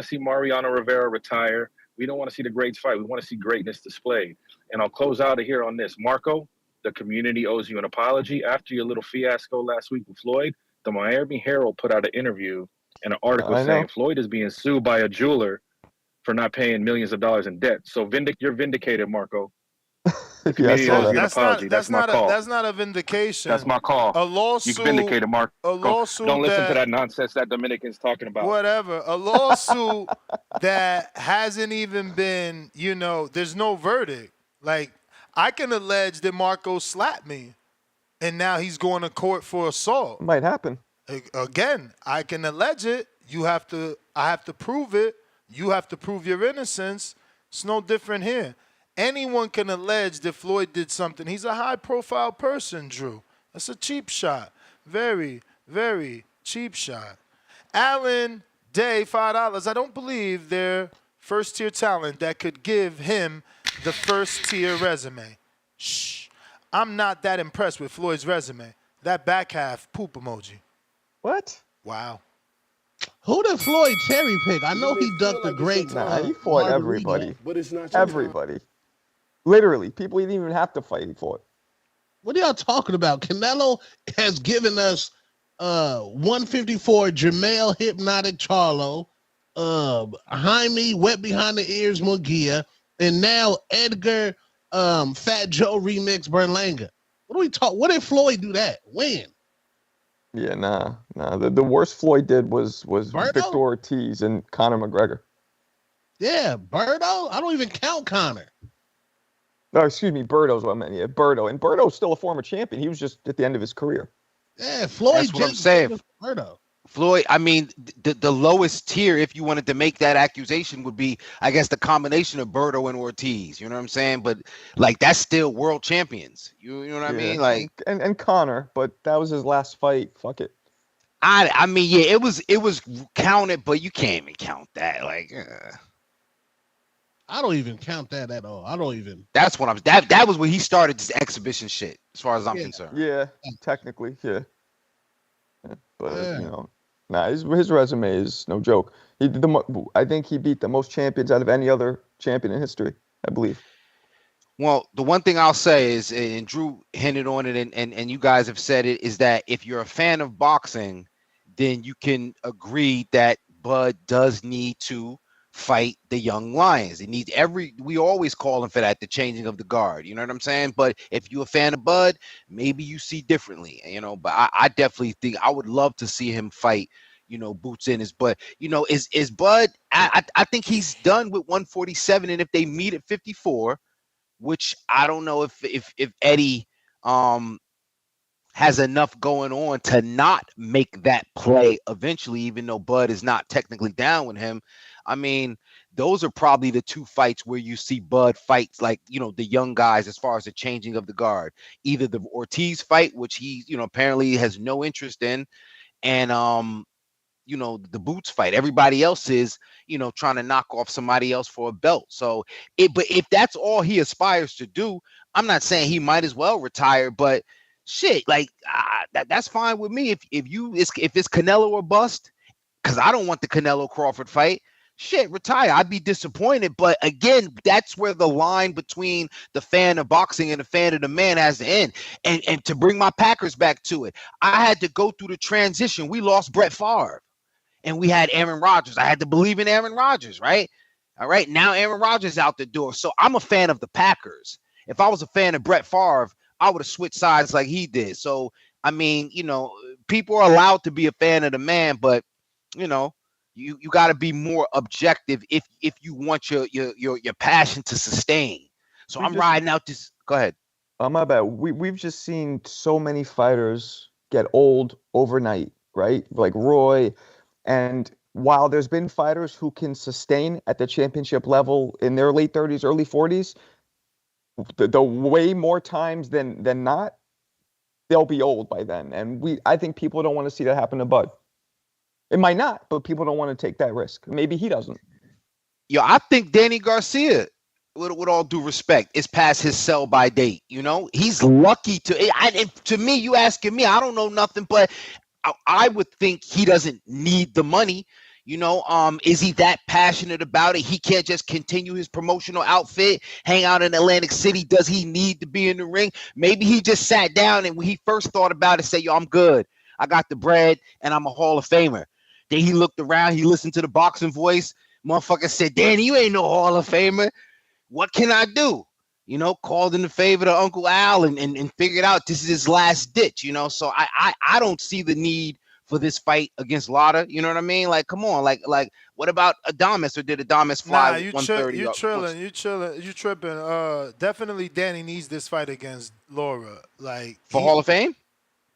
to see Mariano Rivera retire. We don't want to see the greats fight. We want to see greatness displayed. And I'll close out of here on this. Marco, the community owes you an apology. After your little fiasco last week with Floyd, the Miami Herald put out an interview and an article saying Floyd is being sued by a jeweler for not paying millions of dollars in debt. So you're vindicated, Marco. That's not a vindication. That's my call. A lawsuit. You vindicated, Marco. A lawsuit. Don't listen to that nonsense that Dominican's talking about. Whatever. A lawsuit that hasn't even been, there's no verdict. Like, I can allege that Marco slapped me, and now he's going to court for assault. Might happen. Again, I can allege it. I have to prove it. You have to prove your innocence. It's no different here. Anyone can allege that Floyd did something. He's a high-profile person, Drew. That's a cheap shot. Very, very cheap shot. Allen Day, $5. I don't believe they're first-tier talent that could give him the first-tier resume. Shh. I'm not that impressed with Floyd's resume. That back half, poop emoji. What? Wow. Who did Floyd cherry pick? I know he ducked the great Nah, he fought Margarito. everybody. But it's not your time. Everybody. Literally, people he didn't even have to fight. He fought. What are y'all talking about? Canelo has given us 154 Jamel Hypnotic Charlo, Jaime Wet Behind the Ears Munguia, and now Edgar Fat Joe Remix Berlanga. What did Floyd do that? When? Yeah, nah. The worst Floyd did was Berto? Victor Ortiz and Conor McGregor. Yeah, Berto? I don't even count Conor. No, excuse me, Berto's what I meant. Yeah, Berto. And Berto's still a former champion. He was just at the end of his career. Yeah, Floyd. That's what I'm saying. Berto. Floyd, I mean, the lowest tier, if you wanted to make that accusation, would be, I guess, the combination of Berto and Ortiz. You know what I'm saying? But like, that's still world champions. You know what I mean? Like, and Conor, but that was his last fight. Fuck it. I mean, yeah, it was counted, but you can't even count that. Like, I don't even count that at all. I don't even. that's what I'm. That was when he started this exhibition shit, as far as I'm concerned. Yeah, technically, yeah. But you know, nah, his resume is no joke. I think he beat the most champions out of any other champion in history, I believe. Well, the one thing I'll say is, and Drew hinted on it, and you guys have said it, is that if you're a fan of boxing, then you can agree that Bud does need to fight the young lions. It needs we always call him for that, the changing of the guard. You know what I'm saying? But if you're a fan of Bud, maybe you see differently, you know. But I definitely think I would love to see him fight, you know, Boots Ennis. But you know, is Bud? I think he's done with 147, and if they meet at 54, which I don't know if Eddie has enough going on to not make that play eventually, even though Bud is not technically down with him. I mean, those are probably the two fights where you see Bud fights, like, you know, the young guys, as far as the changing of the guard. Either the Ortiz fight, which he, you know, apparently has no interest in, and you know, the Boots fight. Everybody else is, you know, trying to knock off somebody else for a belt. So but if that's all he aspires to do, I'm not saying he might as well retire, but shit, like that's fine with me. If it's Canelo or bust, because I don't want the Canelo Crawford fight. Shit, retire. I'd be disappointed, but again, that's where the line between the fan of boxing and the fan of the man has to end. And to bring my Packers back to it, I had to go through the transition. We lost Brett Favre, and we had Aaron Rodgers. I had to believe in Aaron Rodgers, right? All right, now Aaron Rodgers out the door. So I'm a fan of the Packers. If I was a fan of Brett Favre, I would have switched sides like he did. So, I mean, you know, people are allowed to be a fan of the man, but, you know, you got to be more objective if you want your passion to sustain. So I'm riding out this. Go ahead. My bad. We've just seen so many fighters get old overnight, right? Like Roy. And while there's been fighters who can sustain at the championship level in their late 30s, early 40s, the way more times than not, they'll be old by then. And I think people don't want to see that happen to Bud. It might not, but people don't want to take that risk. Maybe he doesn't. Yo, I think Danny Garcia, with all due respect, is past his sell-by date. You know, he's lucky to me, you asking me, I don't know nothing, but I would think he doesn't need the money. You know, is he that passionate about it? He can't just continue his promotional outfit, hang out in Atlantic City. Does he need to be in the ring? Maybe he just sat down and when he first thought about it, said, yo, I'm good. I got the bread and I'm a Hall of Famer. Then he looked around, he listened to the boxing voice. Motherfucker said, Danny, you ain't no Hall of Famer. What can I do? You know, called in the favor to Uncle Al and figured out this is his last ditch, you know. So I don't see the need for this fight against Lauder. You know what I mean? Like, come on. Like what about Adames, or did Adames fly? Nah, you tripping. Definitely Danny needs this fight against Laura. Like for Hall of Fame?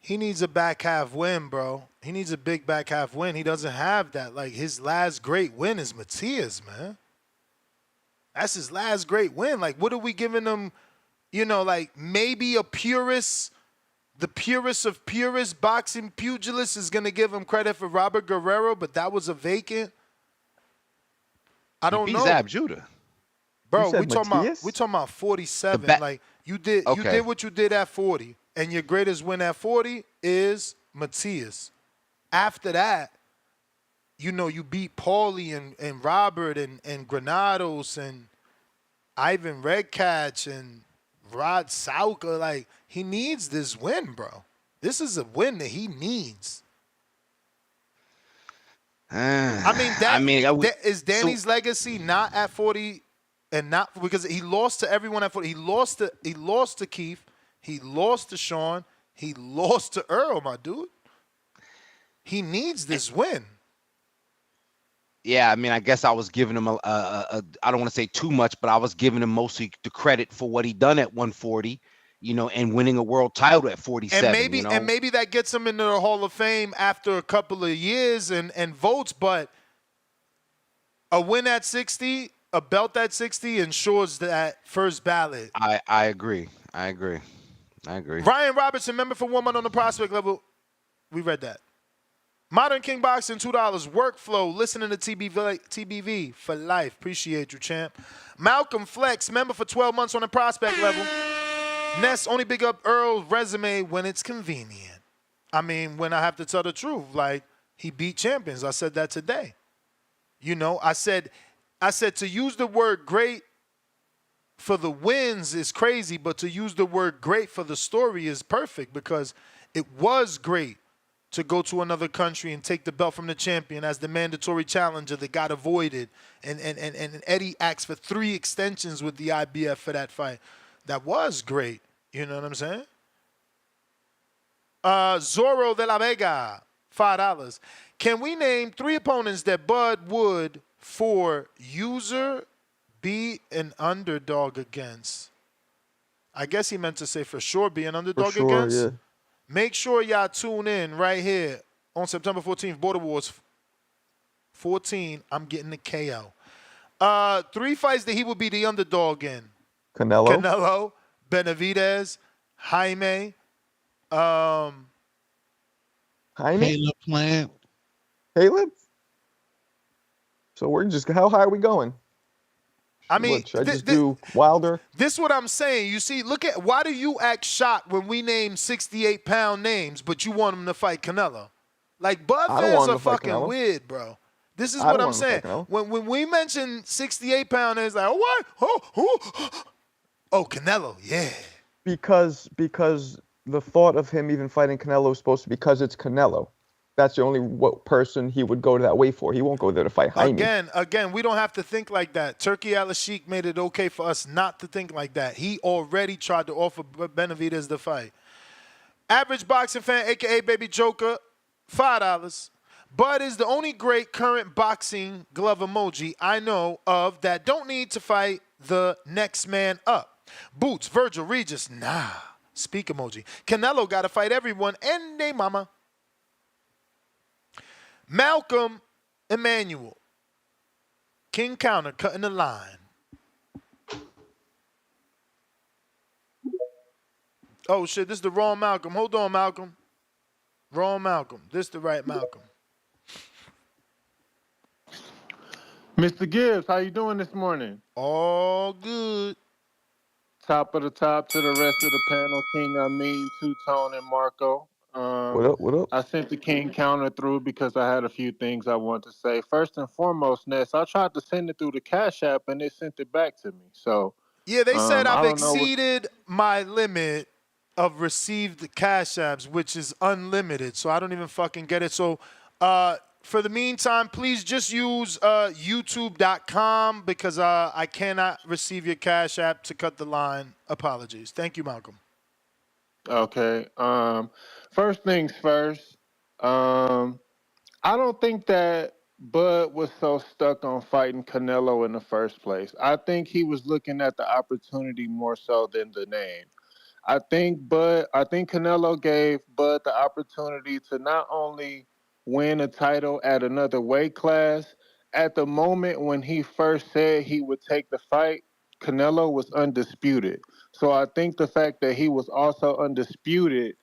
He needs a back half win, bro. He needs a big back half win. He doesn't have that. Like, his last great win is Matias, man. That's his last great win. Like, what are we giving him? You know, like, maybe a purist the purest of purists, boxing pugilists, is going to give him credit for Robert Guerrero, but that was a vacant. I He don't beat know. Zab Judah. Bro, You said we talking about 47. The Like you did what you did at 40, and your greatest win at 40 is Matias. After that, you beat Paulie and Robert and Granados and Ivan Redcatch and Rod Sauka. Like, he needs this win, bro. This is a win that he needs. Is Danny's legacy not at 40 and not because he lost to everyone at 40. He lost to Keith. He lost to Sean. He lost to Earl, my dude. He needs this win. Yeah, I mean, I guess I was giving him I don't want to say too much, but I was giving him mostly the credit for what he done at 140, and winning a world title at 47. And maybe that gets him into the Hall of Fame after a couple of years and votes, but a win at 60, a belt at 60 ensures that first ballot. I agree. Ryan Robertson, member for 1 month on the prospect level. We read that. Modern King Boxing, $2. Workflow, listening to TBV for life. Appreciate you, champ. Malcolm Flex, member for 12 months on the prospect level. Ness, only big up Earl's resume when it's convenient. I mean, when I have to tell the truth, like, he beat champions. I said that today. I said to use the word great for the wins is crazy, but to use the word great for the story is perfect because it was great to go to another country and take the belt from the champion as the mandatory challenger that got avoided. And Eddie asked for 3 extensions with the IBF for that fight. That was great. You know what I'm saying? Zorro de la Vega, $5. Can we name 3 opponents that Bud would, for user, be an underdog against? I guess he meant to say for sure be an underdog against. Yeah. Make sure y'all tune in right here on September 14th, Border Wars 14. I'm getting the KO. 3 fights that he would be the underdog in. Canelo, Benavidez, Jaime. Caleb Plant. Caleb? So we're just, how high are we going? I mean, should I just do Wilder? This is what I'm saying. You see, why do you act shocked when we name 68-pound names, but you want him to fight Canelo? Like, Bud fans are fucking weird, bro. This is what I'm saying. When we mention 68-pound names, like, oh, Canelo, yeah. Because the thought of him even fighting Canelo is supposed to be because it's Canelo. That's the only person he would go to that way for. He won't go there to fight Jaime. Again, we don't have to think like that. Turkey Al-Sheikh made it okay for us not to think like that. He already tried to offer Benavidez the fight. Average boxing fan, a.k.a. Baby Joker, $5. Bud is the only great current boxing glove emoji I know of that don't need to fight the next man up. Boots, Virgil, Regis, nah. Speak emoji. Canelo got to fight everyone and they mama. Malcolm Emmanuel. King Counter cutting the line. Oh, shit, this is the wrong Malcolm. Hold on, Malcolm. Wrong Malcolm. This is the right Malcolm. Mr. Gibbs, how you doing this morning? All good. Top of the top to the rest of the panel, King Amin, Two-Tone, and Marco. What up? I sent the King Counter through because I had a few things I wanted to say. First and foremost, Ness, I tried to send it through the Cash App, and it sent it back to me. So yeah, they said I've exceeded my limit of received Cash Apps, which is unlimited. So I don't even fucking get it. So for the meantime, please just use youtube.com because I cannot receive your Cash App to cut the line. Apologies. Thank you, Malcolm. Okay. First things first. I don't think that Bud was so stuck on fighting Canelo in the first place. I think he was looking at the opportunity more so than the name. I think Canelo gave Bud the opportunity to not only win a title at another weight class. At the moment when he first said he would take the fight, Canelo was undisputed. So I think the fact that he was also undisputed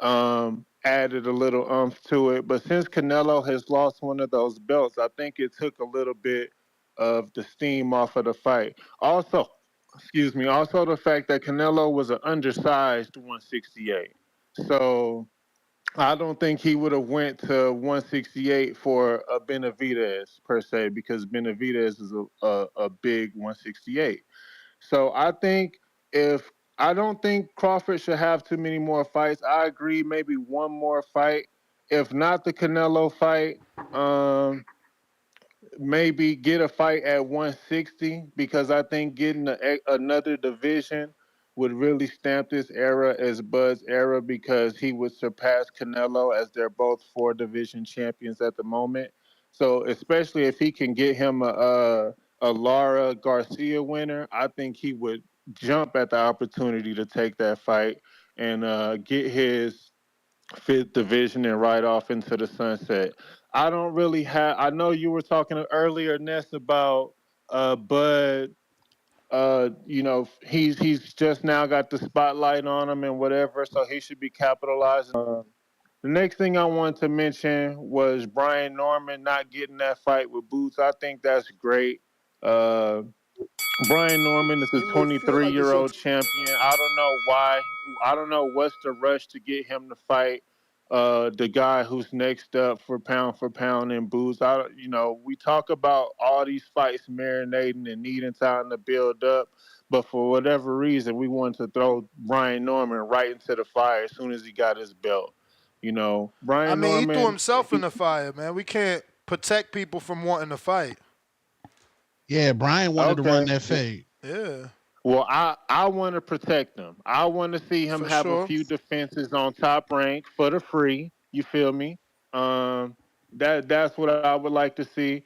added a little umph to it. But since Canelo has lost one of those belts, I think it took a little bit of the steam off of the fight. Also, excuse me, also the fact that Canelo was an undersized 168. So I don't think he would have went to 168 for a Benavidez per se, because Benavidez is a big 168. So if I don't think Crawford should have too many more fights. I agree, maybe one more fight. If not the Canelo fight, um, maybe get a fight at 160, because I think getting another division would really stamp this era as Bud's era, because he would surpass Canelo, as they're both 4 division champions at the moment. So especially if he can get him a Lara Garcia winner, I think he would jump at the opportunity to take that fight and get his 5th division and ride off into the sunset. I don't really have. I know you were talking earlier, Ness, about Bud. He's just now got the spotlight on him and whatever, so he should be capitalizing. The next thing I wanted to mention was Brian Norman not getting that fight with Boots. I think that's great. Uh, Brian Norman is a You may feel like it's your 23-year-old champion. I don't know why. I don't know what's the rush to get him to fight the guy who's next up for pound in Boots. We talk about all these fights marinating and needing time to build up, but for whatever reason, we wanted to throw Brian Norman right into the fire as soon as he got his belt. I Brian mean, he threw Norman. himself in the fire, man. We can't protect people from wanting to fight. Yeah, Brian wanted to run Okay. that fade. Yeah. Well, I want to protect him. I want to see him For have a sure. few defenses on Top Rank for the free. You feel me? Um, that's what I would like to see.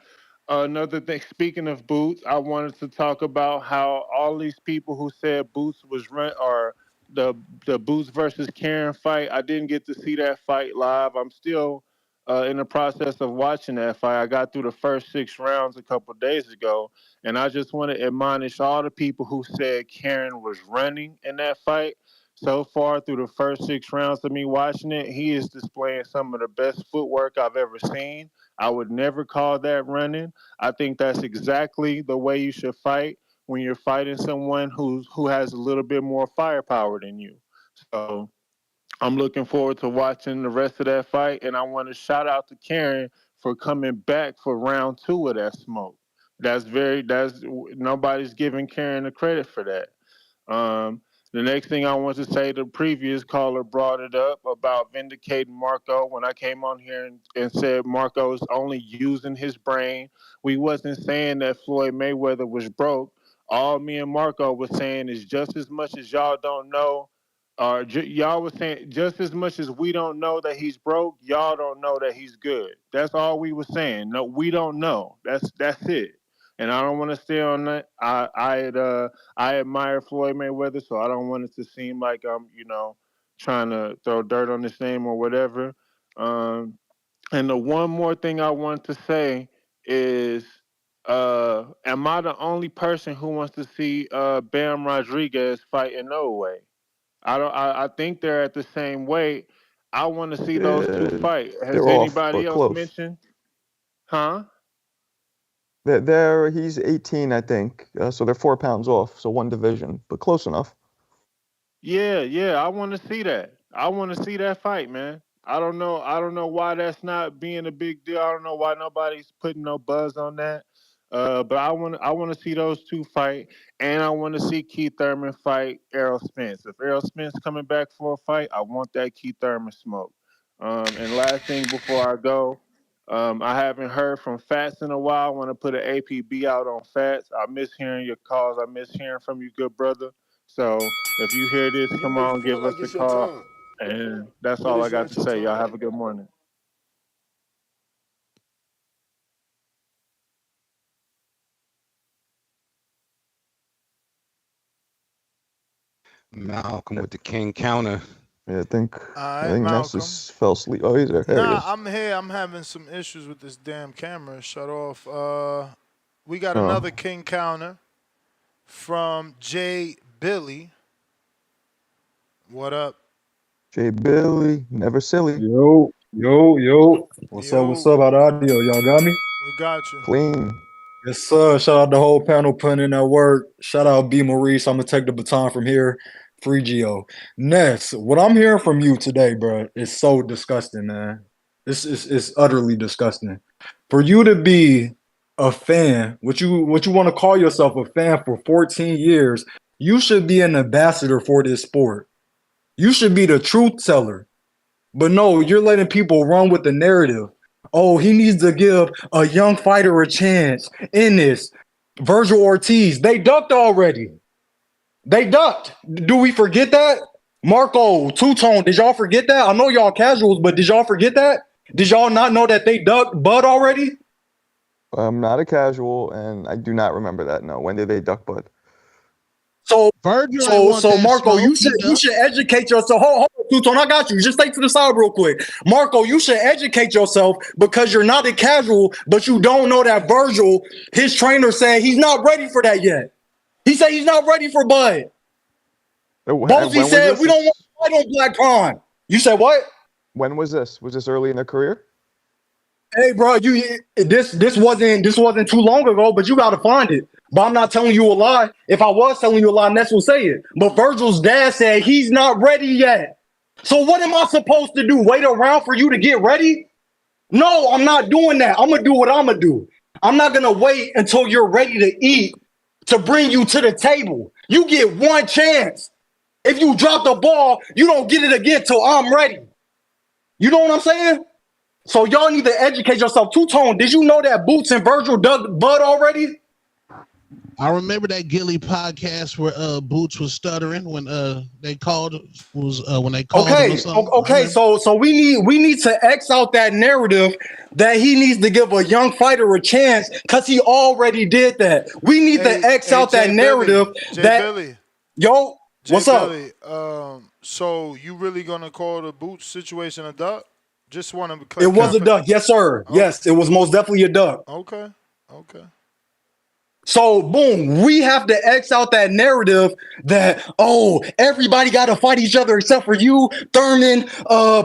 Another thing, speaking of Boots, I wanted to talk about how all these people who said Boots was run or the Boots versus Karen fight. I didn't get to see that fight live. I'm still in the process of watching that fight. I got through the first 6 rounds a couple days ago, and I just want to admonish all the people who said Karen was running in that fight. So far, through the first 6 rounds of me watching it, he is displaying some of the best footwork I've ever seen. I would never call that running. I think that's exactly the way you should fight when you're fighting someone who has a little bit more firepower than you. So I'm looking forward to watching the rest of that fight, and I want to shout out to Karen for coming back for round 2 of that smoke. That's nobody's giving Karen the credit for that. Um, the next thing I want to say, the previous caller brought it up about vindicating Marco when I came on here and said Marco's only using his brain. We wasn't saying that Floyd Mayweather was broke. All me and Marco was saying is just as much as y'all don't know, or y'all was saying just as much as we don't know that he's broke, y'all don't know that he's good. That's all we were saying. No, we don't know. That's it. And I don't want to stay on that. I admire Floyd Mayweather, so I don't want it to seem like I'm, trying to throw dirt on his name or whatever. Um, and the one more thing I want to say is, am I the only person who wants to see Bam Rodriguez fight in Norway? I don't. I think they're at the same weight. I want to see those two fight. Has They're off, anybody but else close. mentioned? Huh? He's 18, I think. So they're 4 pounds off. So 1 division, but close enough. Yeah, I want to see that. I want to see that fight, man. I don't know why that's not being a big deal. I don't know why nobody's putting no buzz on that. But I want to see those two fight, and I want to see Keith Thurman fight Errol Spence. If Errol Spence coming back for a fight, I want that Keith Thurman smoke. And last thing before I go, I haven't heard from Fats in a while. I want to put an APB out on Fats. I miss hearing your calls. I miss hearing from you, good brother. So if you hear this, You come may on, feel give us like a it's your call. time, And that's but all I it's got not to your say. Y'all time. have a good morning. Malcolm with the King counter. Yeah, I think All right, Ness Malcolm. is fell asleep. Oh, he's there. There he Nah, is. I'm here. I'm having some issues with this damn camera. Shut off. We got Oh, another king counter from Jay Billy. What up? Jay Billy, never silly. Yo. What's up? What's up? How the audio? Y'all got me? We got you. Clean. Yes, sir. Shout out the whole panel putting in that work. Shout out B. Maurice. I'm gonna take the baton from here. Free Geo. Ness, what I'm hearing from you today, bro, is so disgusting, man. This is utterly disgusting. For you to be a fan, what you want to call yourself a fan for 14 years, you should be an ambassador for this sport. You should be the truth teller. But no, you're letting people run with the narrative. Oh, he needs to give a young fighter a chance in this. Virgil Ortiz, they ducked already. They ducked. Do we forget that? Marco, Two-Tone, did y'all forget that? I know y'all casuals, but did y'all forget that? Did y'all not know that they ducked Bud already? I'm not a casual, and I do not remember that. No, when did they duck Bud? So Virgil ain't want that Marco, smoke, you should educate yourself. Hold on, Two-Tone, I got you. Just stay to the side real quick. Marco, you should educate yourself because you're not a casual, but you don't know that Virgil, his trainer said he's not ready for that yet. He said he's not ready for Bud. Bozy said we don't want to fight on Black Pond. You said what? When was this? Was this early in their career? Hey, bro, this wasn't too long ago, but you got to find it. But I'm not telling you a lie. If I was telling you a lie, Ness will say it. But Virgil's dad said he's not ready yet. So what am I supposed to do? Wait around for you to get ready? No, I'm not doing that. I'm going to do what I'm going to do. I'm not going to wait until you're ready to eat to bring you to the table. You get one chance. If you drop the ball, you don't get it again till I'm ready. You know what I'm saying? So y'all need to educate yourself. Two-Tone, did you know that Boots and Virgil dug Bud already? I remember that Gilly podcast where Boots was stuttering when they called him or something. Okay. So we need to X out that narrative that he needs to give a young fighter a chance because he already did that. We need to X out that narrative Billy. Yo, what's up? Billy, so you really gonna call the Boots situation a duck? Just want to. It was a duck, yes, sir. Okay. Yes, it was most definitely a duck. Okay. So, boom, we have to X out that narrative that, oh, everybody got to fight each other except for you, Thurman,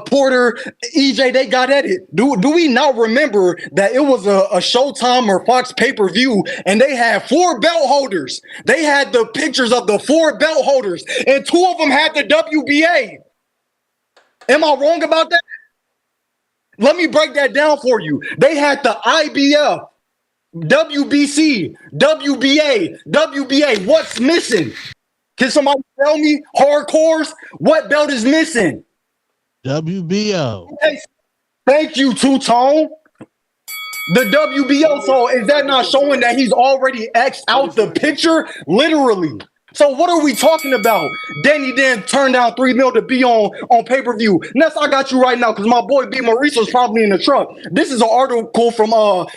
Porter, EJ, they got at it. Do we not remember that it was a Showtime or Fox pay-per-view and they had 4 belt holders? They had the pictures of the 4 belt holders and 2 of them had the WBA. Am I wrong about that? Let me break that down for you. They had the IBF. WBC, WBA, what's missing? Can somebody tell me, hardcores, what belt is missing? WBO. Okay, thank you, Two-Tone. The WBO, so is that not showing that he's already X'd out the picture? Literally. So what are we talking about? Danny then turned down $3 million to be on pay-per-view. Ness, I got you right now because my boy B. Maurice was probably in the truck. This is an article from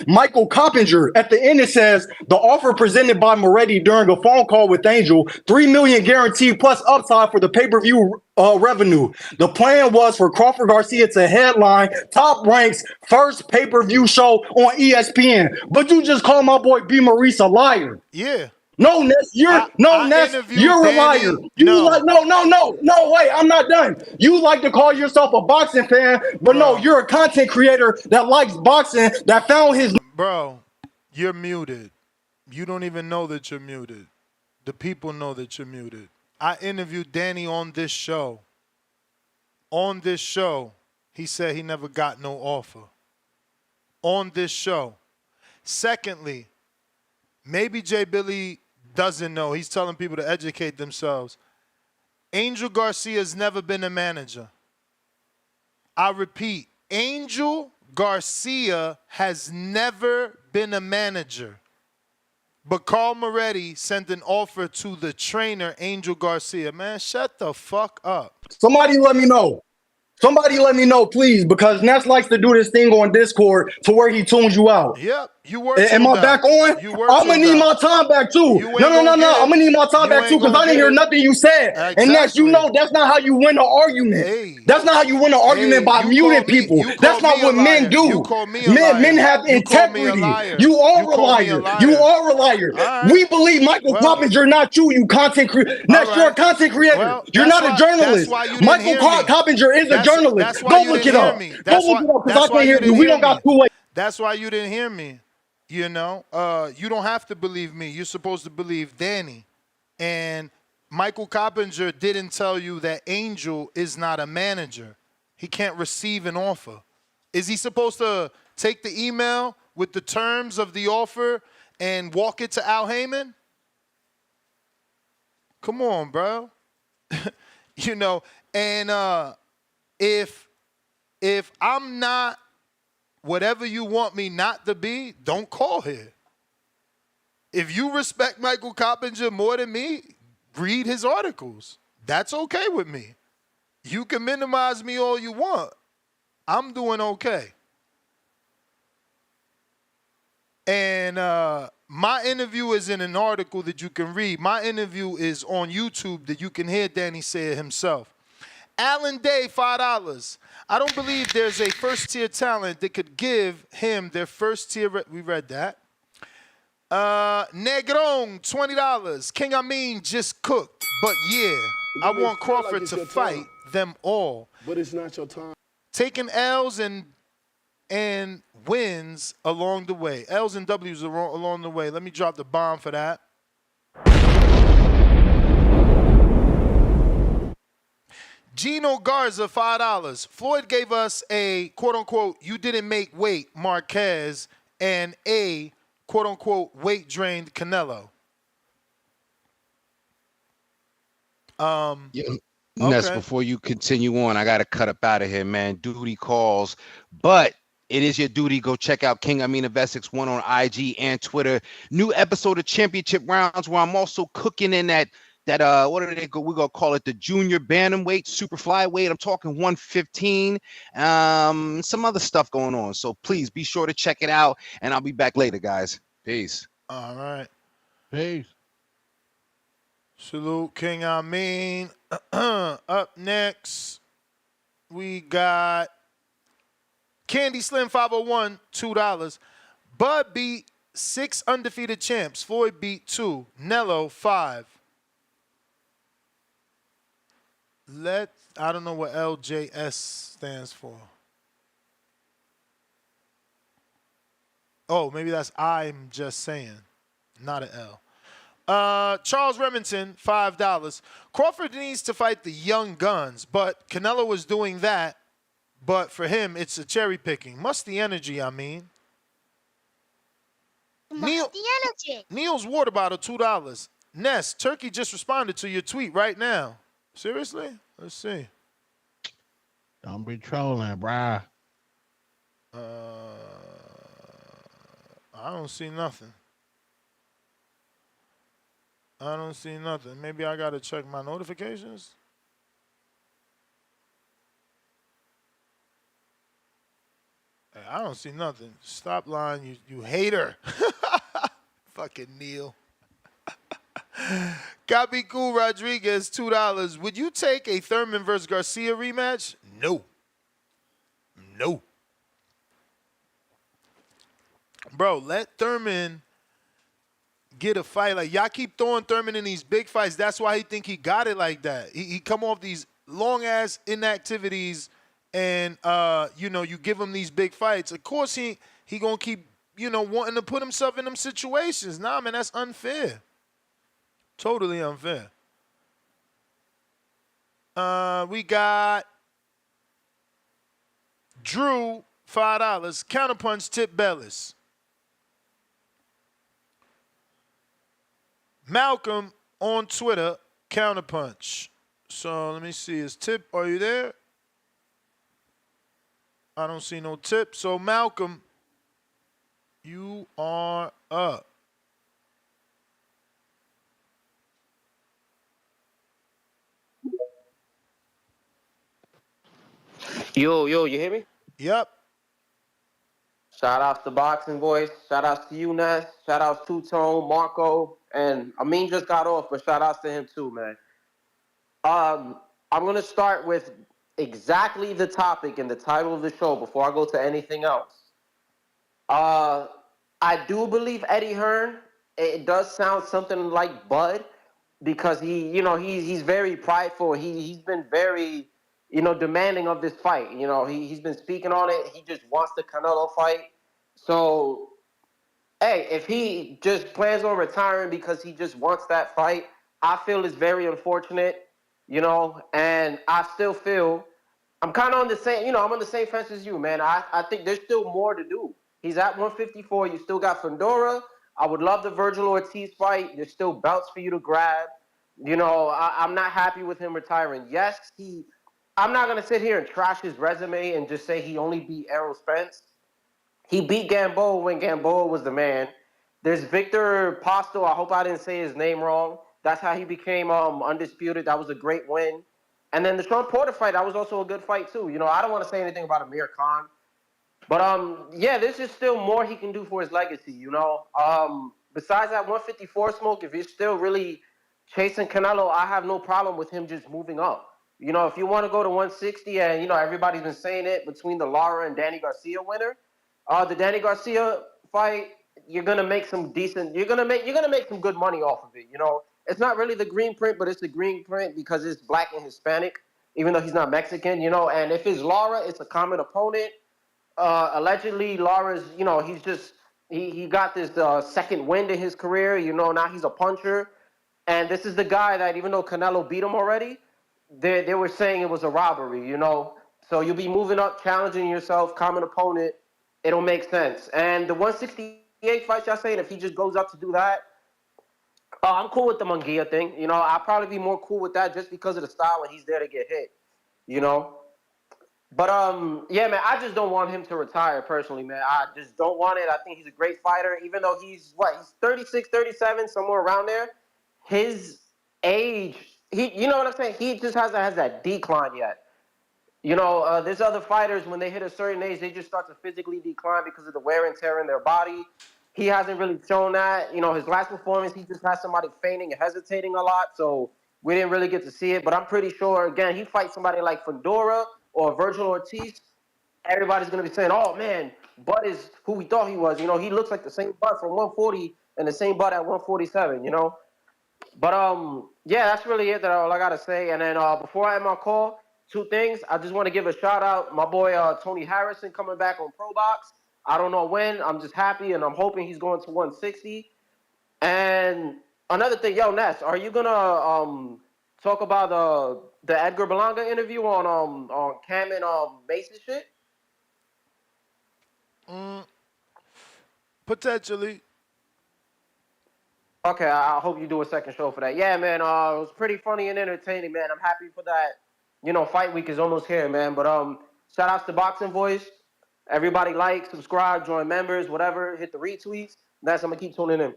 Michael Coppinger. At the end, it says, the offer presented by Moretti during a phone call with Angel, $3 million guaranteed plus upside for the pay-per-view revenue. The plan was for Crawford Garcia to headline Top Rank's first pay-per-view show on ESPN. But you just called my boy B. Maurice a liar. Yeah. No, Ness, you're a liar. No, wait, I'm not done. You like to call yourself a boxing fan, but no, you're a content creator that likes boxing that found his. Bro, you're muted. You don't even know that you're muted. The people know that you're muted. I interviewed Danny on this show. On this show, he said he never got no offer. On this show. Secondly, maybe Jay Billy doesn't know. He's telling people to educate themselves. Angel Garcia's never been a manager. I repeat, Angel Garcia has never been a manager. But Carl Moretti sent an offer to the trainer, Angel Garcia. Man, shut the fuck up. Somebody let me know. Somebody let me know, please, because Ness likes to do this thing on Discord to where he tunes you out. Yep. You were Am tuned I back out. on? You were I'm gonna tuned need out. my time back too. You No, ain't no, no, gonna no. get it. I'm gonna need my time You back too ain't because gonna I didn't get hear it. nothing you said. And Ness, you Exactly. know that's not how you win an argument. Hey. That's not how you win an argument by You muting call me. people. You That's call not me a what men liar. You do. call me a Men liar. have You call me a integrity. liar. You are You a call me a liar. You liar. are a liar. All right. We believe Michael Well. Coppinger, not you. You content creator. All Ness, you're a right. content creator. Well, You're that's not a why. That's journalist. why you didn't Michael hear me. Coppinger is a journalist. That's why Go you look didn't it hear up. me. Go look it up because I can't hear you. We don't got two ways. That's why you didn't hear me. You know, you don't have to believe me. You're supposed to believe Danny. And Michael Coppinger didn't tell you that Angel is not a manager. He can't receive an offer. Is he supposed to take the email with the terms of the offer and walk it to Al Heyman? Come on, bro. You know, and if I'm not whatever you want me not to be, don't call here. If you respect Michael Coppinger more than me, read his articles. That's okay with me. You can minimize me all you want. I'm doing okay. And my interview is in an article that you can read. My interview is on YouTube that you can hear Danny say it himself. Alan Day, $5. I don't believe there's a first-tier talent that could give him their first-tier. We read that. Negron, $20. King Amin just cooked. But yeah, I want Crawford to fight them all. But it's not your time. Taking L's and wins along the way. L's and W's along the way. Let me drop the bomb for that. Gino Garza, $5. Floyd gave us a quote-unquote you didn't make weight Marquez and a quote-unquote weight-drained Canelo. Ness, Okay. before you continue on, I got to cut up out of here, man. Duty calls. But it is your duty. Go check out King Amin of Essex 1 on IG and Twitter. New episode of Championship Rounds where I'm also cooking in that what are they go? We're gonna call it the junior bantamweight, super flyweight. I'm talking 115. Some other stuff going on. So please be sure to check it out. And I'll be back later, guys. Peace. All right. Peace. Salute King Amin. Up next, we got Candy Slim 501, $2. Bud beat 6 undefeated champs. Floyd beat 2. Nello 5. I don't know what LJS stands for. Oh, maybe that's I'm just saying, not an L. Charles Remington, $5. Crawford needs to fight the young guns, but Canelo was doing that. But for him, it's a cherry picking. Must the energy, I mean. Neil's water bottle, $2. Ness, Turkey just responded to your tweet right now. Seriously? Let's see. Don't be trolling, bruh. I don't see nothing. I don't see nothing. Maybe I got to check my notifications. Hey, I don't see nothing. Stop lying, you hater. Fucking Neil. Copy Cool Rodriguez, $2. Would you take a Thurman versus Garcia rematch? No. No. Bro, let Thurman get a fight. Like, y'all keep throwing Thurman in these big fights. That's why he think he got it like that. He come off these long-ass inactivities and, you give him these big fights. Of course, he going to keep, wanting to put himself in them situations. Nah, man, that's unfair. Totally unfair. We got Drew, $5. Counterpunch, Tip Bellis. Malcolm on Twitter, Counterpunch. So let me see. Is Tip, are you there? I don't see no Tip. So Malcolm, you are up. Yo, you hear me? Yep. Shout outs to Boxing Voice. Shout outs to you, Ness. Shout outs to Tone, Marco, and Amin just got off, but shout outs to him too, man. I'm gonna start with exactly the topic and the title of the show before I go to anything else. Uh, I do believe Eddie Hearn. It does sound something like Bud, because he's very prideful. He's been very demanding of this fight. He's been speaking on it. He just wants the Canelo fight. So hey, if he just plans on retiring because he just wants that fight, I feel it's very unfortunate, and I still feel I'm kind of on the same, I'm on the same fence as you, man. I think there's still more to do. He's at 154. You still got Fundora. I would love the Virgil Ortiz fight. There's still belts for you to grab. I'm not happy with him retiring. Yes, I'm not going to sit here and trash his resume and just say he only beat Errol Spence. He beat Gamboa when Gamboa was the man. There's Victor Posto. I hope I didn't say his name wrong. That's how he became undisputed. That was a great win. And then the Sean Porter fight, that was also a good fight too. I don't want to say anything about Amir Khan. But yeah, there's just still more he can do for his legacy, Besides that 154 smoke, if you're still really chasing Canelo, I have no problem with him just moving up. If you want to go to 160, and everybody's been saying it between the Lara and Danny Garcia winner, the Danny Garcia fight, you're gonna make some decent. You're gonna make some good money off of it. It's not really the green print, but it's the green print because it's black and Hispanic, even though he's not Mexican. And if it's Lara, it's a common opponent. Allegedly, Lara's, he got this second wind in his career. Now he's a puncher, and this is the guy that even though Canelo beat him already, they were saying it was a robbery. So you'll be moving up, challenging yourself, common opponent. It'll make sense. And the 168 fight, y'all saying if he just goes up to do that, I'm cool with the Munguia thing. I'll probably be more cool with that just because of the style and he's there to get hit. But yeah, man, I just don't want him to retire personally, man. I just don't want it. I think he's a great fighter, even though he's 36, 37, somewhere around there. His age, you know what I'm saying? He just has that decline yet. There's other fighters, when they hit a certain age, they just start to physically decline because of the wear and tear in their body. He hasn't really shown that. His last performance, he just had somebody feigning and hesitating a lot, so we didn't really get to see it. But I'm pretty sure, again, he fights somebody like Fundora or Virgil Ortiz, everybody's going to be saying, oh, man, Bud is who we thought he was. He looks like the same Bud from 140 and the same Bud at 147, But, yeah, that's really it. That all I got to say. And then before I end my call, two things. I just want to give a shout-out. My boy Tony Harrison coming back on Pro Box. I don't know when. I'm just happy, and I'm hoping he's going to 160. And another thing, yo, Ness, are you going to talk about the Edgar Berlanga interview on Cam and Mason shit? Potentially. Okay, I hope you do a second show for that. Yeah, man, it was pretty funny and entertaining, man. I'm happy for that. Fight week is almost here, man. But shout outs to Boxing Voice. Everybody like, subscribe, join members, whatever. Hit the retweets. That's I'm gonna keep tuning in.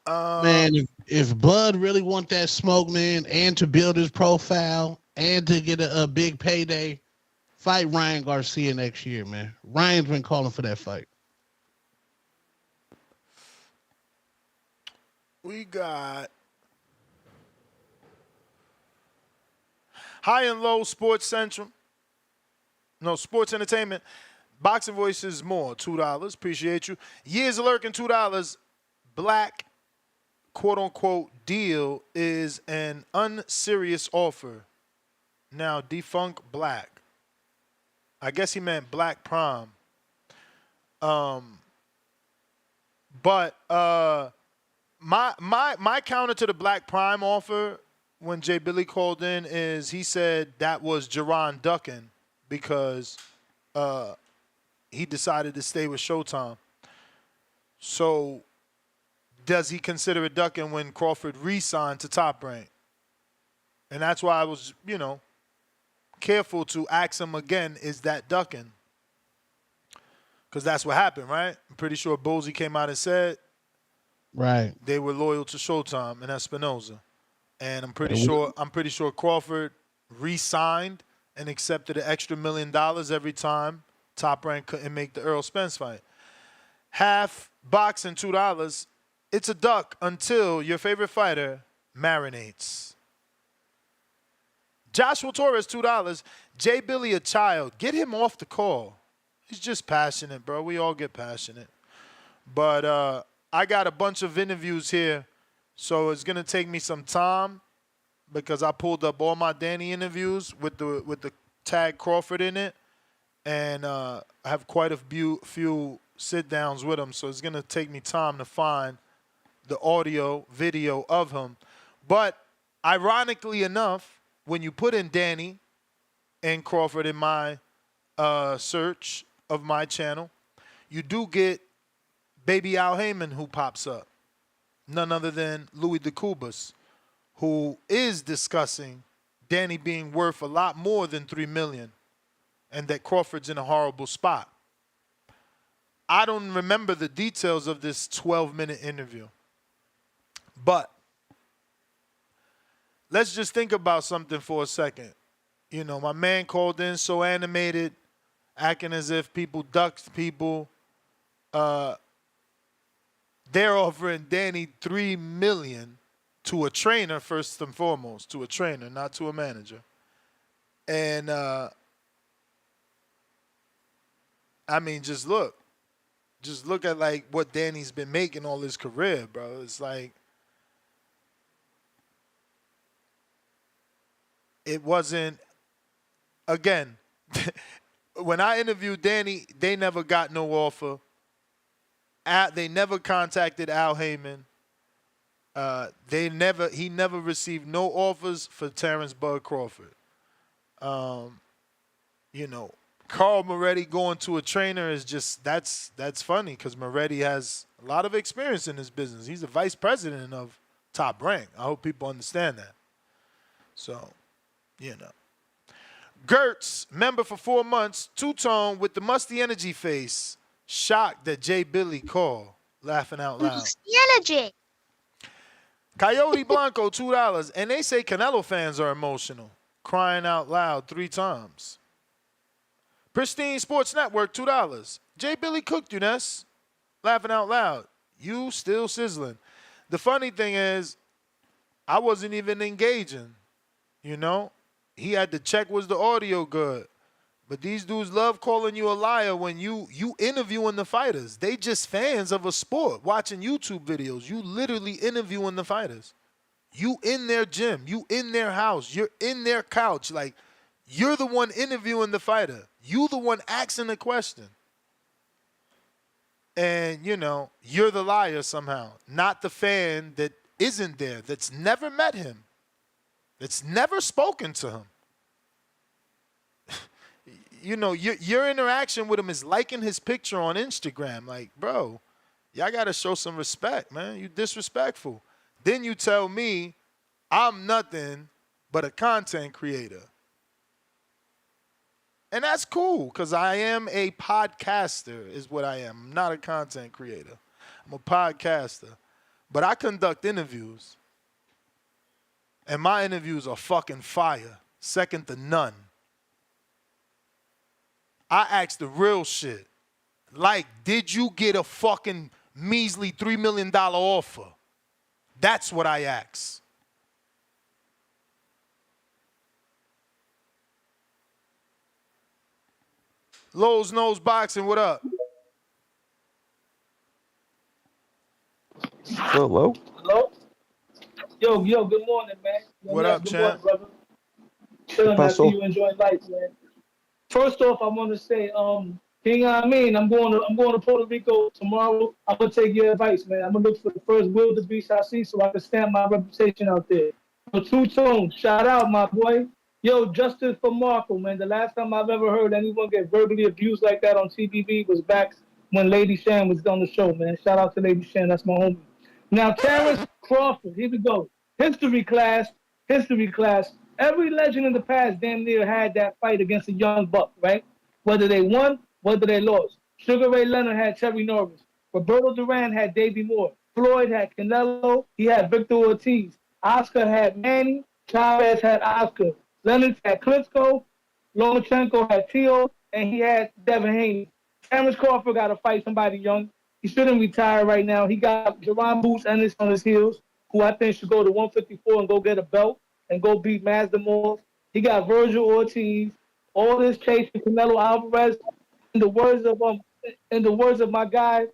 Man, if Bud really want that smoke, man, and to build his profile and to get a big payday, fight Ryan Garcia next year, man. Ryan's been calling for that fight. We got High and Low Sports Central. No, Sports Entertainment. Boxing Voices more, $2. Appreciate you. Years of Lurking, $2. Black, quote-unquote, deal is an unserious offer. Now, defunct Black. I guess he meant Black Prom. But my counter to the Black Prime offer when Jay Billy called in is he said that was Jerron ducking because he decided to stay with Showtime. So does he consider it ducking when Crawford re-signed to Top Rank? And that's why I was, careful to ask him again, is that ducking? Because that's what happened, right? I'm pretty sure Bosey came out and said right they were loyal to Showtime and Espinoza. And I'm pretty sure Crawford re-signed and accepted an extra $1 million every time Top Rank couldn't make the Earl Spence fight. Half boxing, $2. It's a duck until your favorite fighter marinates. Joshua Torres, $2. Jay Billy, a child. Get him off the call. He's just passionate, bro. We all get passionate. But I got a bunch of interviews here, so it's going to take me some time because I pulled up all my Danny interviews with the tag Crawford in it, and I have quite a few sit-downs with him, so it's going to take me time to find the audio, video of him. But ironically enough, when you put in Danny and Crawford in my search of my channel, you do get Baby Al Heyman who pops up. None other than Louis DeCubas, who is discussing Danny being worth a lot more than $3 million and that Crawford's in a horrible spot. I don't remember the details of this 12-minute interview. But let's just think about something for a second. You know, my man called in so animated, acting as if people ducked people. They're offering Danny $3 million to a trainer, first and foremost, to a trainer, not to a manager. And, I mean, just look at, like, what Danny's been making all his career, bro. It's like, it wasn't, again, when I interviewed Danny, they never got no offer. They never contacted Al Heyman. He never received no offers for Terrence Bud Crawford. You know, Carl Moretti going to a trainer is just, that's funny because Moretti has a lot of experience in this business. He's the vice president of Top Rank. I hope people understand that. So, you know. Gertz, member for 4 months, two-tone with the musty energy face. Shocked that Jay Billy called, laughing out loud. Musty energy. Coyote Blanco, $2. And they say Canelo fans are emotional. Crying out loud 3 times. Pristine Sports Network, $2. Jay Billy cooked you, Ness. Laughing out loud. You still sizzling. The funny thing is, I wasn't even engaging. You know? He had to check was the audio good. But these dudes love calling you a liar when you interviewing the fighters. They just fans of a sport, watching YouTube videos. You literally interviewing the fighters. You in their gym. You in their house. You're in their couch. Like, you're the one interviewing the fighter. You the one asking the question. And, you know, you're the liar somehow. Not the fan that isn't there, that's never met him, that's never spoken to him. You know, your interaction with him is liking his picture on Instagram. Like, bro, y'all got to show some respect, man. You disrespectful. Then you tell me I'm nothing but a content creator. And that's cool because I am a podcaster is what I am. I'm not a content creator. I'm a podcaster. But I conduct interviews. And my interviews are fucking fire. Second to none. I ask the real shit. Like, did you get a fucking measly $3 million offer? That's what I ask. Lowe's Nose Boxing, what up? Hello? Hello? Yo, good morning, man. What up, good champ? morning, brother. Chilling, I see Paso. you enjoying life, man. First off, I want to say, King Amin, I'm going to Puerto Rico tomorrow. I'm gonna take your advice, man. I'm gonna look for the first wildebeest I see so I can stamp my reputation out there. So Two Tone, shout out, my boy. Yo, justice for Marco, man. The last time I've ever heard anyone get verbally abused like that on TVB was back when Lady Shan was on the show, man. Shout out to Lady Shan, that's my homie. Now, Terrence Crawford, here we go. History class. Every legend in the past damn near had that fight against a young buck, right? Whether they won, whether they lost. Sugar Ray Leonard had Terry Norris. Roberto Duran had Davey Moore. Floyd had Canelo. He had Victor Ortiz. Oscar had Manny. Chavez had Oscar. Leonard had Klitschko. Lomachenko had Tio, and he had Devin Haney. Terrence Crawford got to fight somebody young. He shouldn't retire right now. He got Jerron Boots Ennis on his heels, who I think should go to 154 and go get a belt and go beat Masvidal. He got Virgil Ortiz. All this chasing Canelo Alvarez. In the words of my guy,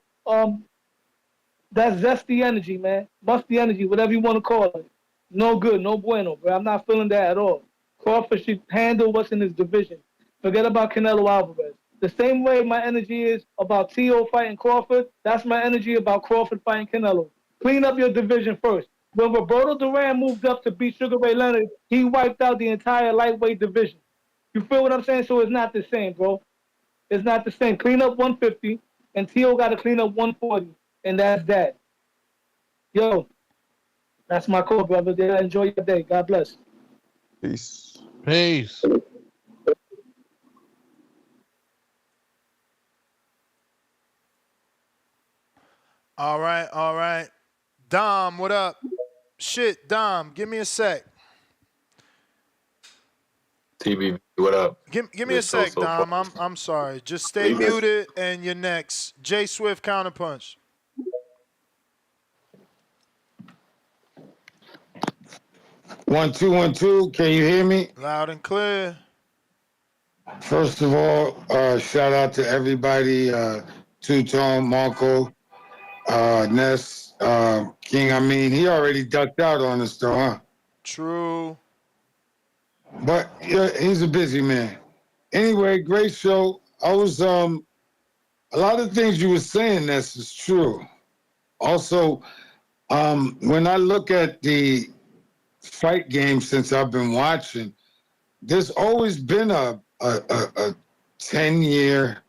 that's zesty energy, man. Musty energy, whatever you want to call it. No good, no bueno, bro. I'm not feeling that at all. Crawford should handle what's in his division. Forget about Canelo Alvarez. The same way my energy is about Tio fighting Crawford, that's my energy about Crawford fighting Canelo. Clean up your division first. When Roberto Duran moved up to beat Sugar Ray Leonard, he wiped out the entire lightweight division. You feel what I'm saying? So it's not the same, bro. It's not the same. Clean up 150, and Tio got to clean up 140, and that's that. Yo, that's my call, brother. Enjoy your day. God bless. Peace. Peace. All right, all right. Dom, what up? Shit, Dom, give me a sec. TBV, what up? Give me a Good show sec, so far. Dom. I'm sorry. Just stay Leave this. muted and you're next. J Swift counterpunch. 1 2 1 2. Can you hear me? Loud and clear. First of all, shout out to everybody. Two-Tone, Marco, Ness, King. I mean, he already ducked out on us, though, huh? True. But yeah, he's a busy man. Anyway, great show. I was a lot of things you were saying, Ness, is true. Also, when I look at the fight game since I've been watching, there's always been a 10-year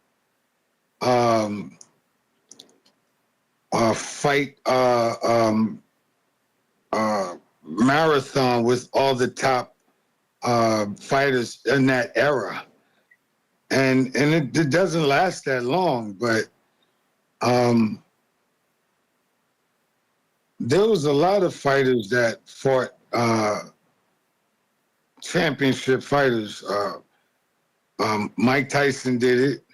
fight marathon with all the top fighters in that era, and it doesn't last that long, but there was a lot of fighters that fought championship fighters. Mike Tyson did it.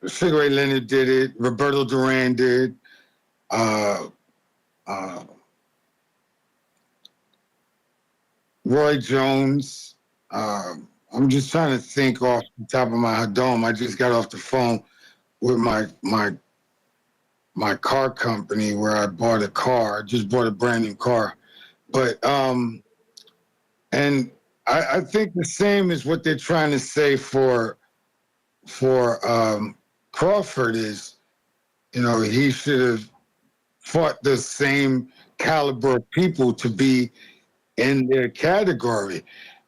Sugar Ray Leonard did it. Roberto Duran did. Roy Jones. I'm just trying to think off the top of my dome. I just got off the phone with my car company where I bought a car. I just bought a brand new car. But and I think the same is what they're trying to say for Crawford is, he should have fought the same caliber of people to be in their category.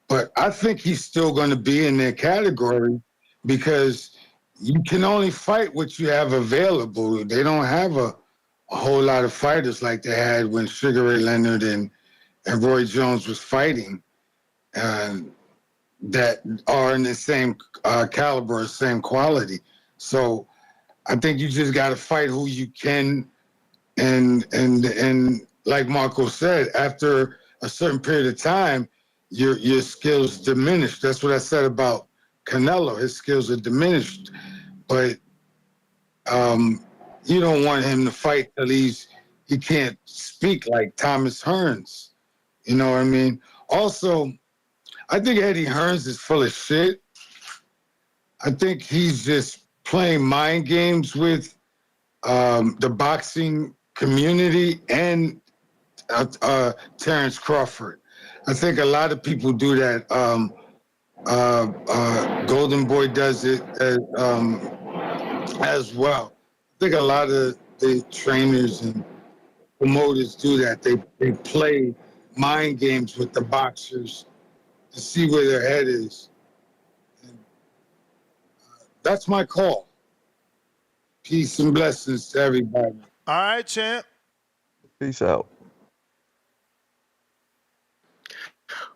But I think he's still going to be in their category because you can only fight what you have available. They don't have a whole lot of fighters like they had when Sugar Ray Leonard and Roy Jones was fighting that are in the same caliber, same quality. So I think you just got to fight who you can. And like Marco said, after a certain period of time, your skills diminish. That's what I said about Canelo. His skills are diminished, but you don't want him to fight till he can't speak like Thomas Hearns. You know what I mean? Also, I think Eddie Hearns is full of shit. I think he's just playing mind games with the boxing community and Terrence Crawford. I think a lot of people do that. Golden Boy does it as well. I think a lot of the trainers and promoters do that. They play mind games with the boxers to see where their head is. And that's my call. Peace and blessings to everybody. All right, champ. Peace out.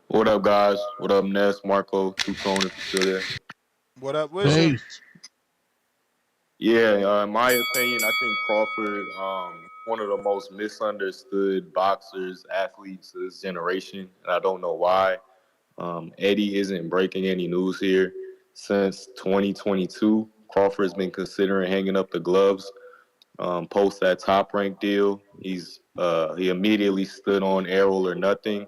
What up, guys? What up, Ness, Marco, Two-Tone, if you're still there? What up, Wizard? Peace. Yeah, in my opinion, I think Crawford, one of the most misunderstood boxers, athletes of this generation, and I don't know why. Eddie isn't breaking any news here. Since 2022, Crawford's been considering hanging up the gloves post that Top Rank deal. He immediately stood on Errol or nothing.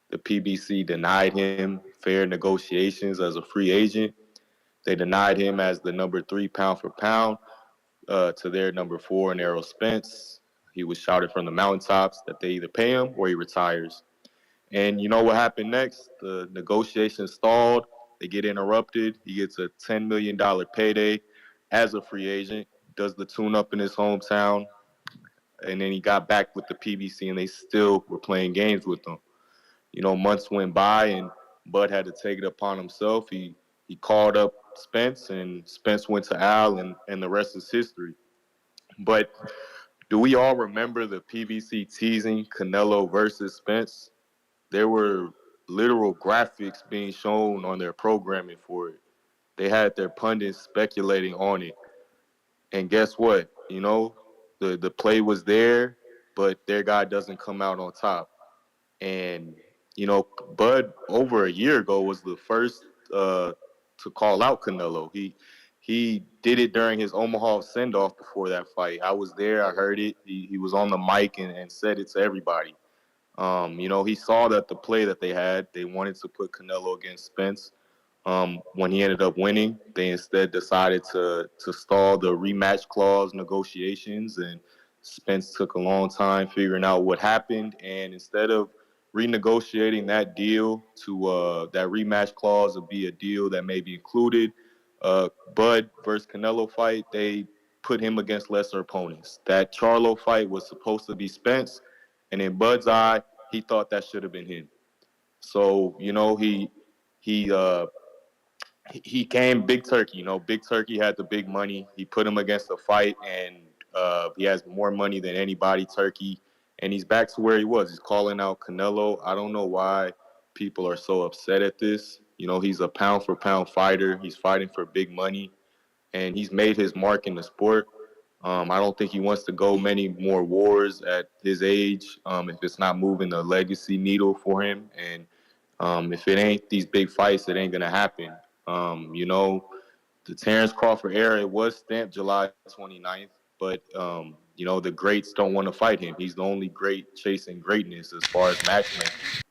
The PBC denied him fair negotiations as a free agent. They denied him as the number 3 pound for pound to their number 4 in Errol Spence. He was shouted from the mountaintops that they either pay him or he retires. And you know what happened next? The negotiations stalled. They get interrupted. He gets a $10 million payday as a free agent, does the tune-up in his hometown, and then he got back with the PBC, and they still were playing games with him. You know, months went by, and Bud had to take it upon himself. He called up Spence, and Spence went to Al, and the rest is history. But do we all remember the PBC teasing Canelo versus Spence? There were literal graphics being shown on their programming for it. They had their pundits speculating on it. And guess what? You know, the play was there, but their guy doesn't come out on top. And, you know, Bud over a year ago was the first to call out Canelo. He did it during his Omaha send-off before that fight. I was there. I heard it. He was on the mic and said it to everybody. You know, he saw that the play that they had, they wanted to put Canelo against Spence. When he ended up winning, they instead decided to stall the rematch clause negotiations, and Spence took a long time figuring out what happened. And instead of renegotiating that deal to that rematch clause to be a deal that may be included, Bud versus Canelo fight, they put him against lesser opponents. That Charlo fight was supposed to be Spence, and in Bud's eye, he thought that should have been him. So, you know, he came Big Turkey. You know, Big Turkey had the big money. He put him against a fight, and he has more money than anybody, Turkey. And he's back to where he was. He's calling out Canelo. I don't know why people are so upset at this. You know, he's a pound-for-pound fighter. He's fighting for big money, and he's made his mark in the sport. I don't think he wants to go many more wars at his age if it's not moving the legacy needle for him. And if it ain't these big fights, it ain't going to happen. You know, the Terrence Crawford era, it was stamped July 29th, but, you know, the greats don't want to fight him. He's the only great chasing greatness as far as matchmaking.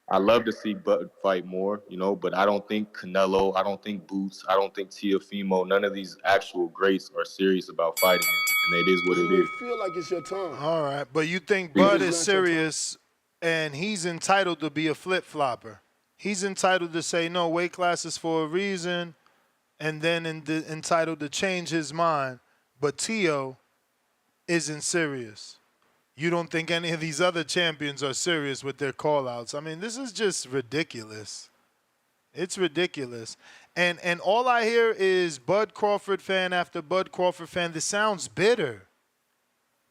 I love to see Bud fight more, you know, but I don't think Canelo, I don't think Boots, I don't think Teofimo, none of these actual greats are serious about fighting him, and it is what it is. Feel like it's your time. All right, but you think Bud is serious, and he's entitled to be a flip-flopper. He's entitled to say, no, weight class is for a reason, and then entitled to change his mind. But Tio isn't serious. You don't think any of these other champions are serious with their call-outs. I mean, this is just ridiculous. It's ridiculous. And all I hear is Bud Crawford fan after Bud Crawford fan. This sounds bitter.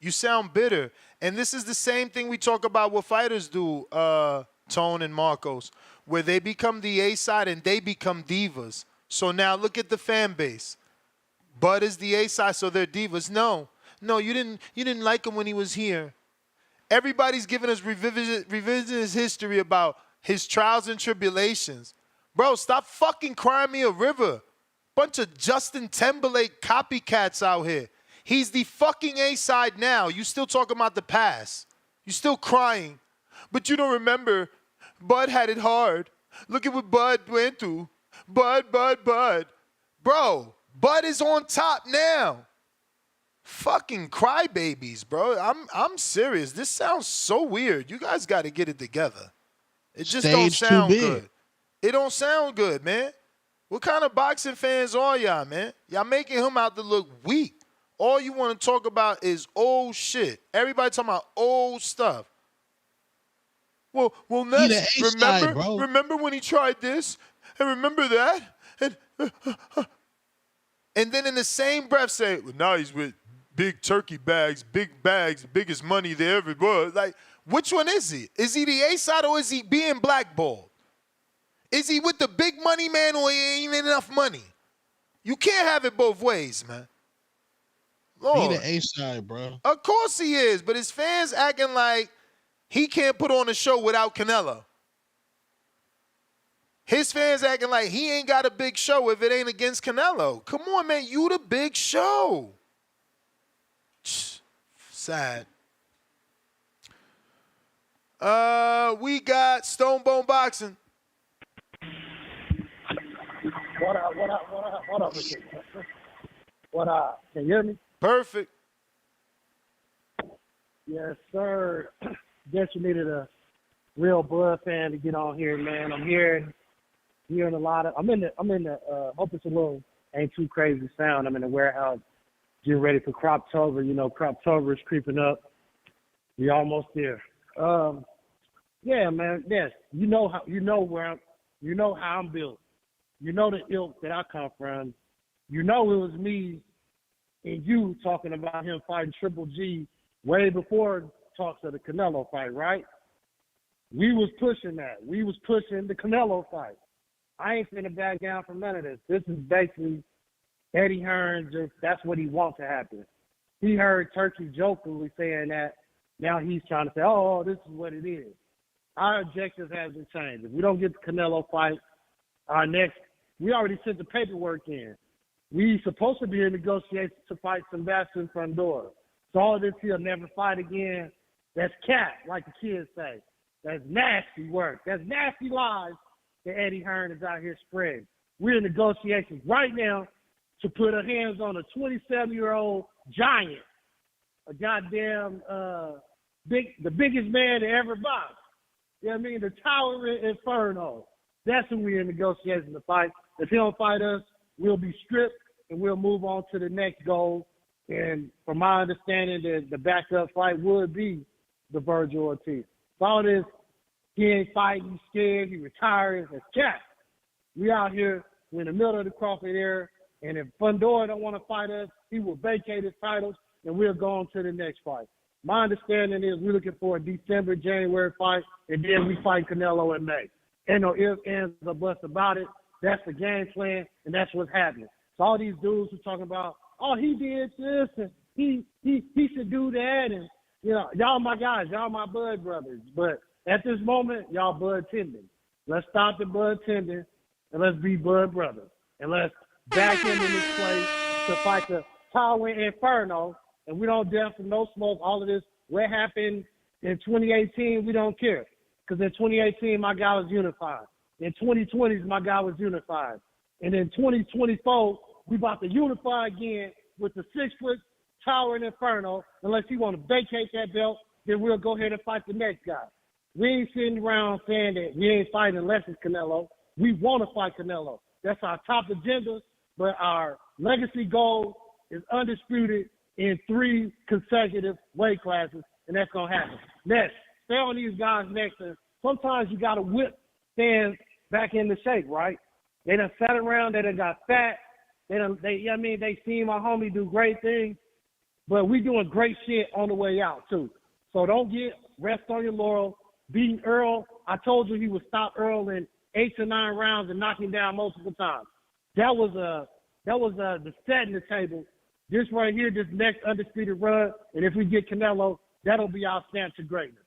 You sound bitter. And this is the same thing we talk about what fighters do, Tone and Marcos, where they become the A-side and they become divas. So now look at the fan base. Bud is the A-side, so they're divas. No, you didn't like him when he was here. Everybody's giving us revisionist history about his trials and tribulations. Bro, stop fucking crying me a river. Bunch of Justin Timberlake copycats out here. He's the fucking A-side now. You still talking about the past. You still crying. But you don't remember, Bud had it hard. Look at what Bud went through. Bud. Bro, Bud is on top now. Fucking crybabies, bro. I'm serious. This sounds so weird. You guys got to get it together. It just don't sound good. It don't sound good, man. What kind of boxing fans are y'all, man? Y'all making him out to look weak. All you want to talk about is old shit. Everybody talking about old stuff. Well, Ness, remember when he tried this? And remember that? And then in the same breath say, well, now he's with big turkey bags, biggest money there ever was. Like, which one is he? Is he the A-side or is he being blackballed? Is he with the big money man or he ain't enough money? You can't have it both ways, man. Lord. He the A-side, bro. Of course he is, but his fans acting like he can't put on a show without Canelo. His fans acting like he ain't got a big show if it ain't against Canelo. Come on, man. You the big show. Sad. We got Stone Bone Boxing. What up with you? Can you hear me? Perfect. Yes, sir. Guess you needed a real Bud fan to get on here, man. I'm hearing a lot of. I'm in the. Hope it's a little ain't too crazy sound. I'm in the warehouse, getting ready for Croptober. You know, Croptober is creeping up. We almost there. Yeah, man. Yes, you know how I'm built. You know the ilk that I come from. You know it was me and you talking about him fighting Triple G way before talks of the Canelo fight, right? We was pushing that. We was pushing the Canelo fight. I ain't finna back down from none of this. This is basically Eddie Hearn, just that's what he wants to happen. He heard Turkey jokingly saying that. Now he's trying to say, oh, this is what it is. Our objective hasn't changed. If we don't get the Canelo fight, we already sent the paperwork in. We supposed to be in negotiations to fight Sebastian Fundora. So all this he'll never fight again, that's cat, like the kids say. That's nasty work. That's nasty lies that Eddie Hearn is out here spreading. We're in negotiations right now to put our hands on a 27-year-old giant, a goddamn the biggest man to ever box. You know what I mean? The towering inferno. That's who we're in negotiations to fight. If he don't fight us, we'll be stripped and we'll move on to the next goal. And from my understanding, the backup fight would be the Virgil Ortiz. So all this, he ain't fighting, he's scared, he retires, that's cat. We out here, we're in the middle of the Crawford era, and if Fundora don't want to fight us, he will vacate his titles, and we'll go on to the next fight. My understanding is we're looking for a December, January fight, and then we fight Canelo in May. Ain't no ifs, ands, or buts about it. That's the game plan, and that's what's happening. So all these dudes who talking about, oh, he did this, and he should do that, and, you know, y'all my guys, y'all my Bud brothers. But at this moment, y'all Bud tending. Let's stop the Bud tending, and let's be Bud brothers. And let's back into this place to fight the Power Inferno, and we don't death from no smoke, all of this. What happened in 2018, we don't care. Because in 2018, my guy was unified. In 2020, my guy was unified. And in 2024, we about to unify again with the 6-foot towering inferno. Unless he want to vacate that belt, then we'll go ahead and fight the next guy. We ain't sitting around saying that we ain't fighting unless it's Canelo. We want to fight Canelo. That's our top agenda, but our legacy goal is undisputed in 3 consecutive weight classes, and that's going to happen. Next, stay on these guys next. And sometimes you got to whip fans back into shape, right? They done sat around, they done got fat. They seen my homie do great things, but we doing great shit on the way out, too. So don't rest on your laurel. Beating Earl, I told you he would stop Earl in 8 to 9 rounds and knock him down multiple times. That was the setting the table. This right here, this next undisputed run, and if we get Canelo, that'll be our stamp to greatness.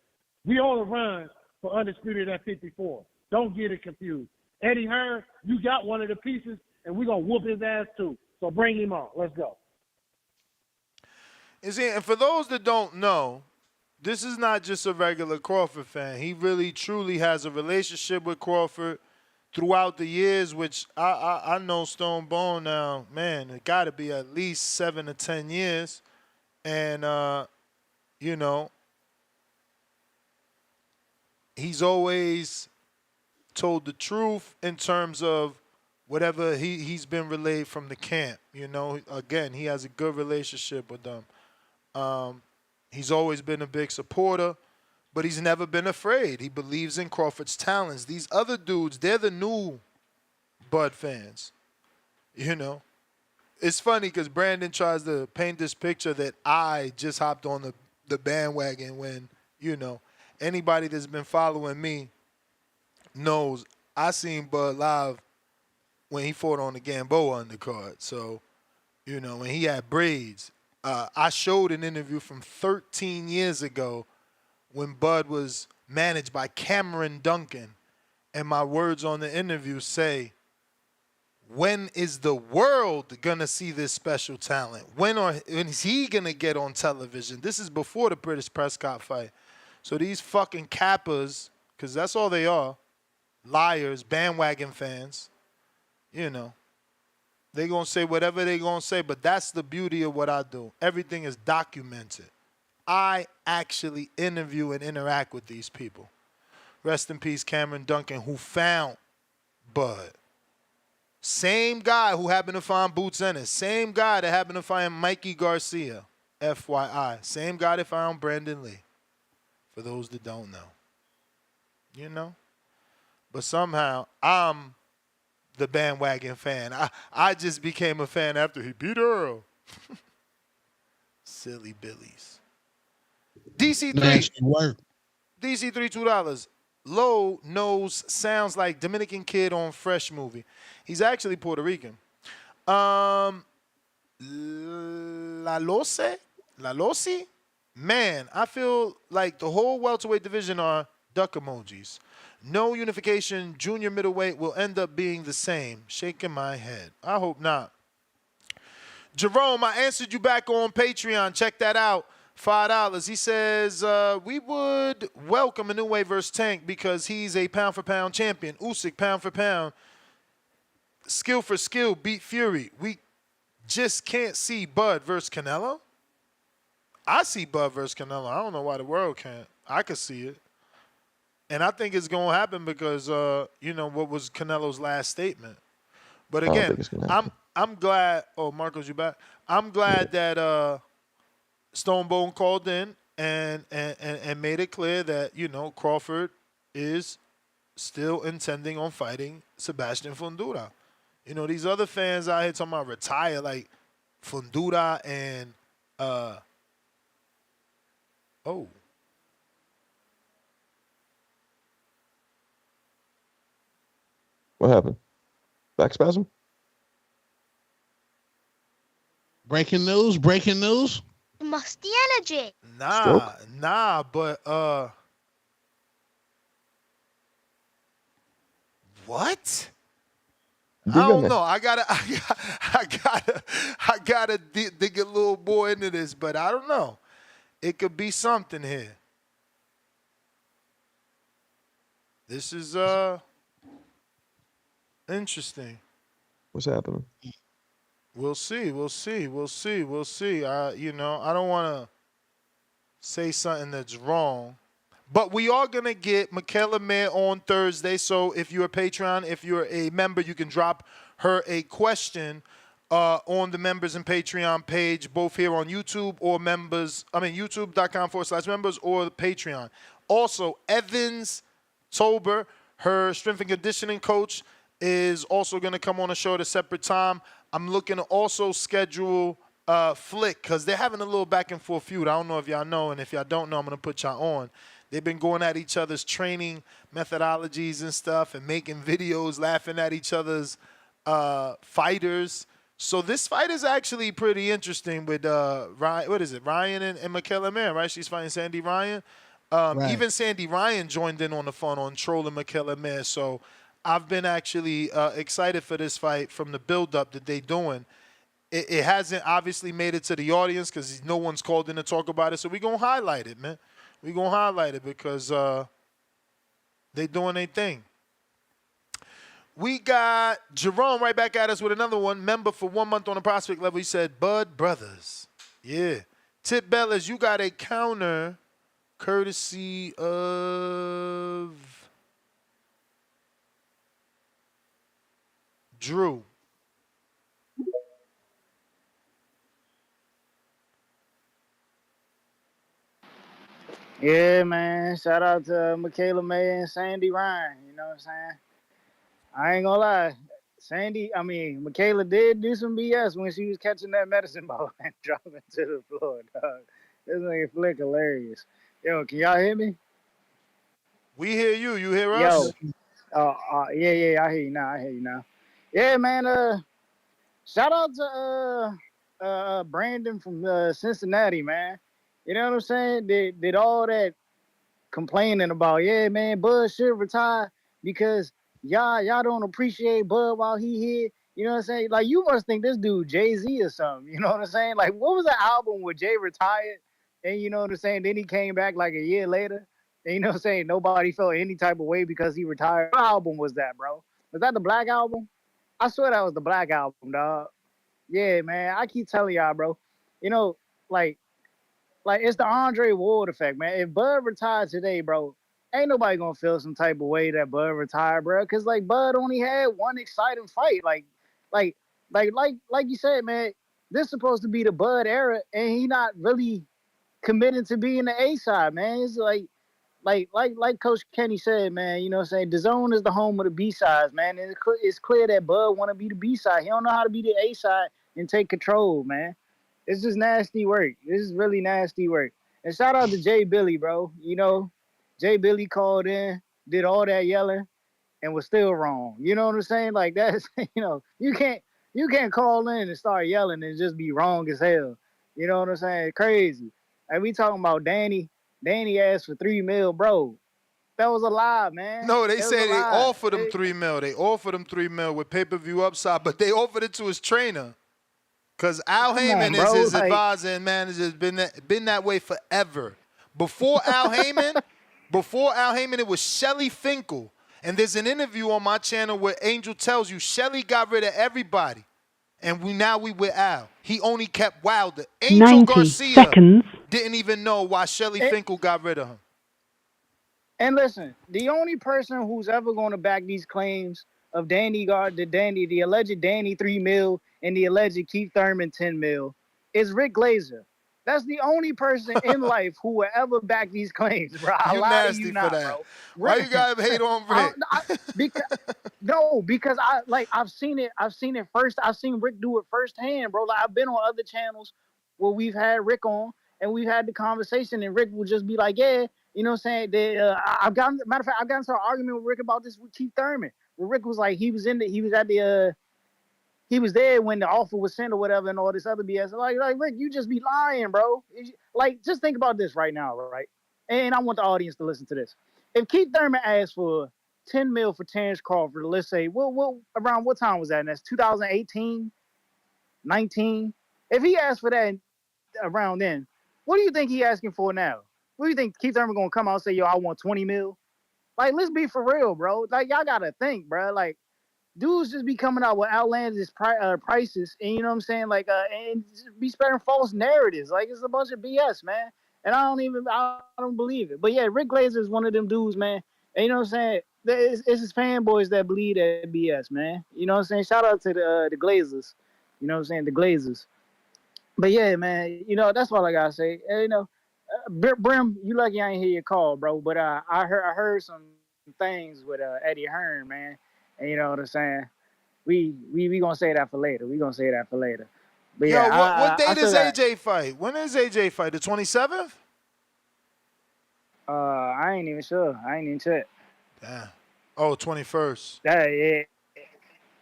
We on a run for undisputed at 54. Don't get it confused. Eddie Hearn, you got one of the pieces, and we're going to whoop his ass too. So bring him on. Let's go. And for those that don't know, this is not just a regular Crawford fan. He really, truly has a relationship with Crawford throughout the years, which I know Stone Bone now, man, it got to be at least 7 to 10 years. And, you know, he's always told the truth in terms of whatever he's been relayed from the camp. You know, again, he has a good relationship with them. He's always been a big supporter, but he's never been afraid. He believes in Crawford's talents. These other dudes, they're the new Bud fans. You know, it's funny because Brandon tries to paint this picture that I just hopped on the bandwagon when, you know, anybody that's been following me knows I seen Bud live when he fought on the Gamboa undercard. So, you know, when he had braids. I showed an interview from 13 years ago when Bud was managed by Cameron Duncan, And my words on the interview say, when is the world gonna see this special talent? When is he gonna get on television? This is before the British Prescott fight. So these fucking cappers, because that's all they are, liars, bandwagon fans, you know, they gonna say whatever they gonna say, but that's the beauty of what I do. Everything is documented. I actually interview and interact with these people. Rest in peace, Cameron Duncan, who found Bud. Same guy who happened to find Boots Ennis. Same guy that happened to find Mikey Garcia. FYI. Same guy that found Brandon Lee. For those that don't know. You know? But somehow, I'm the bandwagon fan. I just became a fan after he beat Earl. Silly Billies. DC3. Nasty work. DC3 $2. Low nose sounds like Dominican kid on Fresh movie. He's actually Puerto Rican. La Losi? Man, I feel like the whole welterweight division are duck emojis. No unification, junior middleweight will end up being the same. Shaking my head. I hope not. Jerome, I answered you back on Patreon. Check that out. $5. He says, we would welcome Inoue versus Tank because he's a pound-for-pound champion. Usyk, pound for pound. Skill for skill, beat Fury. We just can't see Bud versus Canelo. I see Bud versus Canelo. I don't know why the world can't. I could see it. And I think it's going to happen because, you know, what was Canelo's last statement. But again, I'm glad. Oh, Marcos, you back? I'm glad that Stone Bone called in and made it clear that, you know, Crawford is still intending on fighting Sebastian Fundura. You know, these other fans out here talking about retire, like Fundura and What happened? Back spasm? Breaking news, breaking news. Musty Nah, but what? I don't know. I gotta dig a little more into this, but I don't know. It could be something here. This is interesting. What's happening? We'll see. You know, I don't want to say something that's wrong. But we are going to get Michaela Mayer on Thursday. So if you're a Patreon, if you're a member, you can drop her a question on the members and Patreon page, both here on YouTube or youtube.com/members or the Patreon. Also, Evans Tober, her strength and conditioning coach, is also going to come on a show at a separate time. I'm looking to also schedule Flick because they're having a little back and forth feud. I don't know if y'all know, and if y'all don't know, I'm going to put y'all on. They've been going at each other's training methodologies and stuff and making videos, laughing at each other's fighters. So this fight is actually pretty interesting with Ryan. What is it? Ryan and Michaela Mayer, right? She's fighting Sandy Ryan. Right. Even Sandy Ryan joined in on the fun on trolling Michaela Mayer. So I've been actually excited for this fight from the build-up that they're doing. It hasn't obviously made it to the audience because no one's called in to talk about it. So we're going to highlight it, man. We're going to highlight it because they doing their thing. We got Jerome right back at us with another one. Member for 1 month on the prospect level. He said, Bud Brothers. Yeah. Tip Bellas, you got a counter courtesy of Drew. Yeah, man. Shout out to Michaela May and Sandy Ryan. You know what I'm saying? I ain't gonna lie. Michaela did do some BS when she was catching that medicine ball and dropping it to the floor, dog. This nigga Flick hilarious. Yo, can y'all hear me? We hear you. You hear us? Yeah, I hear you now. Yeah, man. Shout out to Brandon from Cincinnati, man. You know what I'm saying? Did all that complaining about, yeah, man, Bud should retire. because y'all don't appreciate Bud while he here. You know what I'm saying? Like, you must think this dude Jay-Z or something. You know what I'm saying? Like, what was the album where Jay retired? And you know what I'm saying? Then he came back like a year later. And you know what I'm saying? Nobody felt any type of way because he retired. What album was that, bro? Was that the Black Album? I swear that was the Black Album, dog. Yeah, man. I keep telling y'all, bro. You know, like, it's the Andre Ward effect, man. If Bud retired today, bro, ain't nobody gonna feel some type of way that Bud retired, bro. Cause like Bud only had one exciting fight. Like, like you said, man, this supposed to be the Bud era, and he not really committed to being the A side, man. It's like Coach Kenny said, man, you know what I'm saying? The zone is the home of the B sides, man. And it's clear that Bud wanna be the B side. He don't know how to be the A side and take control, man. It's just nasty work. This is really nasty work. And shout out to Jay Billy, bro. You know, Jay Billy called in, did all that yelling, and was still wrong. You know what I'm saying? Like, that's you can't call in and start yelling and just be wrong as hell. You know what I'm saying? Crazy. And we talking about Danny. Danny asked for $3 million, bro. That was a lie, man. No, they It was say a they lie. offered him $3 million. They offered him $3 million with pay-per-view upside, but they offered it to his trainer. Because Al Come on, Heyman is bro. his Like, advisor and manager. Has been that way forever. Before Al Heyman, it was Shelly Finkel. And there's an interview on my channel where Angel tells you Shelly got rid of everybody. And we with Al. He only kept Wilder. Angel 90 Garcia seconds. didn't even know why Shelly Finkel got rid of him. and listen, the only person who's ever going to back these claims of the alleged Danny $3 million and the alleged Keith Thurman $10 million is Rick Glazer. That's the only person in life who will ever back these claims, bro. I You lie to nasty you for not, that. bro. Why you gotta hate on Rick? Because I've seen it. I've seen it first. I've seen Rick do it firsthand, bro. Like, I've been on other channels where we've had Rick on and we've had the conversation, and Rick will just be like, "Yeah, you know what I'm saying." Matter of fact, I've gotten into an argument with Rick about this with Keith Thurman. Where Rick was like, he was there when the offer was sent or whatever, and all this other BS. Like Rick, you just be lying, bro. Like, just think about this right now, right? And I want the audience to listen to this. If Keith Thurman asked for $10 million for Terrence Crawford, let's say, around what time was that? And that's 2018, 19. If he asked for that around then, what do you think he asking for now? What do you think Keith Thurman gonna come out and say, "Yo, I want 20 mil"? Like, let's be for real, bro. Like, y'all gotta think, bro. Like, dudes just be coming out with outlandish prices, and you know what I'm saying, like, and be spreading false narratives. Like, it's a bunch of BS, man. And I don't believe it. But yeah, Rick Glazer is one of them dudes, man. And you know what I'm saying? It's his fanboys that believe that BS, man. You know what I'm saying? Shout out to the Glazers. You know what I'm saying? The Glazers. But yeah, man. You know, that's all I gotta say. And, you know, Brim, you lucky I ain't hear your call, bro. But I heard some things with Eddie Hearn, man. And you know what I'm saying? We gonna say that for later. We gonna say that for later. But yeah, Yo, what I date still is got. AJ fight? When is AJ fight? The 27th? I ain't even sure. I ain't even check. Damn. Oh, 21st. Yeah,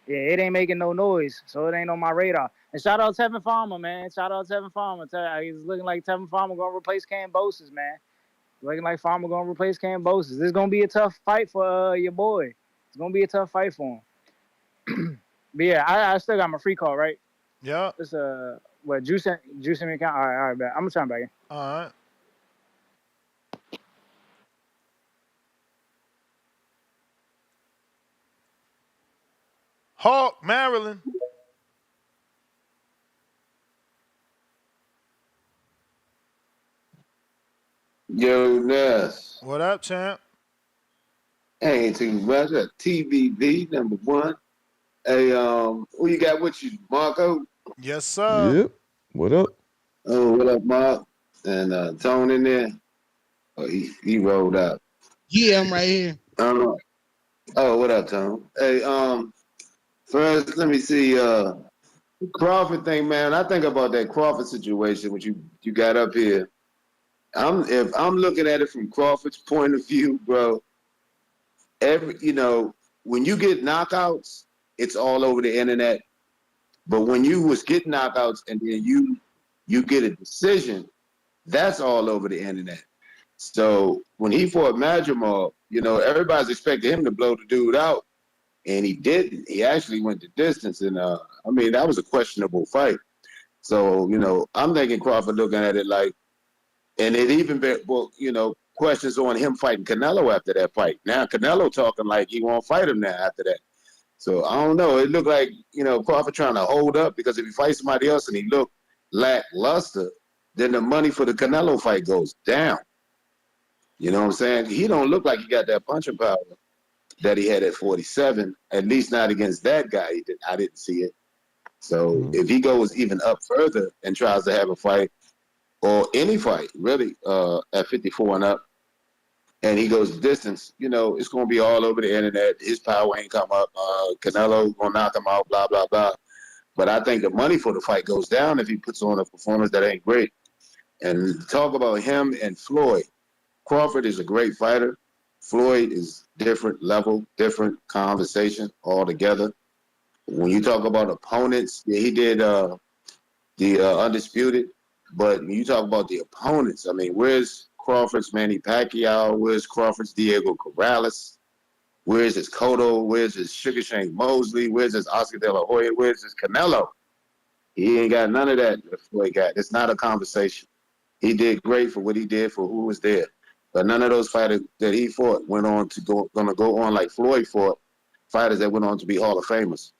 it ain't making no noise, so it ain't on my radar. And shout out Tevin Farmer, man. Shout out Tevin Farmer. He's looking like Tevin Farmer gonna replace Cambosis, man. Looking like Farmer gonna replace Cambosis. This is gonna be a tough fight for your boy. It's gonna be a tough fight for him. But yeah, I still got my free call, right? Yeah. It's what juice in my account. All right, bet. I'm gonna turn back in. All right. Hawk, Maryland. Yo, Ness. What up, champ? Ain't too much. TVV #1. Hey, who you got with you, Marco? Yes, sir. Yep. What up? Oh, what up, Mark? And Tone in there. Oh, he rolled out. Yeah, I'm right here. Oh, what up, Tone? Hey, first let me see. Crawford thing, man. I think about that Crawford situation, which you got up here. If I'm looking at it from Crawford's point of view, bro. When you get knockouts, it's all over the internet. But when you was getting knockouts and then you get a decision, that's all over the internet. So when he fought Madrimov, everybody's expecting him to blow the dude out, and he didn't. He actually went the distance, and that was a questionable fight. So, I'm thinking Crawford looking at it like, and it even been, questions on him fighting Canelo after that fight. Now Canelo talking like he won't fight him now after that. So I don't know. It looked like, Crawford trying to hold up, because if he fights somebody else and he looked lackluster, then the money for the Canelo fight goes down. You know what I'm saying? He don't look like he got that punching power that he had at 47, at least not against that guy. I didn't see it. So if he goes even up further and tries to have a fight, or any fight, really, at 54 and up, and he goes the distance, it's going to be all over the internet. His power ain't come up. Canelo going to knock him out, blah, blah, blah. But I think the money for the fight goes down if he puts on a performance that ain't great. And talk about him and Floyd. Crawford is a great fighter. Floyd is different level, different conversation altogether. When you talk about opponents, yeah, he did the Undisputed. But when you talk about the opponents, I mean, where's Crawford's Manny Pacquiao? Where's Crawford's Diego Corrales? Where's his Cotto? Where's his Sugar Shane Mosley? Where's his Oscar De La Hoya? Where's his Canelo? He ain't got none of that Floyd got. It's not a conversation. He did great for what he did for who was there. But none of those fighters that he fought went on to go on like Floyd fought, fighters that went on to be Hall of Famers.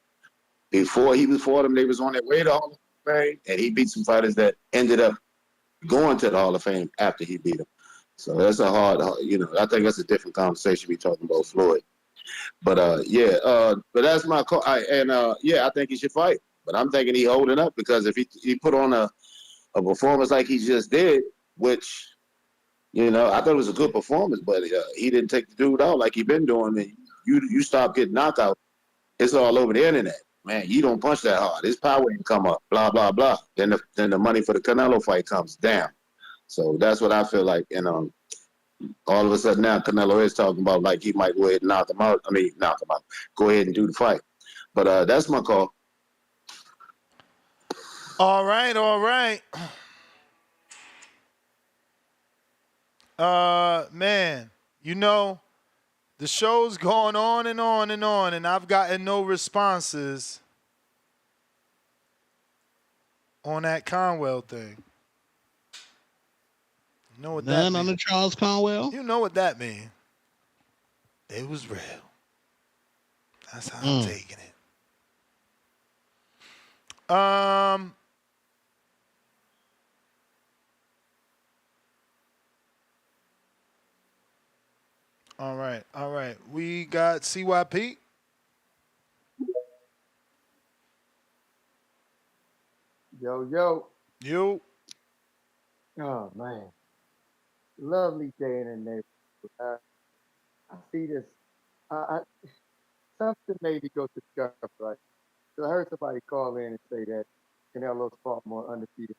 Before he fought them, they was on their way to Hall of Fame, and he beat some fighters that ended up going to the Hall of Fame after he beat them. So that's a hard, I think that's a different conversation we talking about Floyd. But but that's my call. I think he should fight. But I'm thinking he holding up, because if he put on a performance like he just did, which, I thought it was a good performance, but he didn't take the dude out like he been doing. And you stop getting knocked out, it's all over the internet. Man, you don't punch that hard. His power ain't come up, blah, blah, blah. Then the money for the Canelo fight comes down. So that's what I feel like. And all of a sudden now Canelo is talking about like he might go ahead and knock him out. Go ahead and do the fight. But that's my call. All right. Man, the show's going on and on and on, and I've gotten no responses on that Conwell thing. You know what that None means? on the Charles Conwell? You know what that means. It was real. That's how I'm taking it. All right. We got CYP. Yo. You. Oh, man. Lovely day in the neighborhood. I see this. Something made me go to discover, right? So I heard somebody call in and say that Canelo's fought more undefeated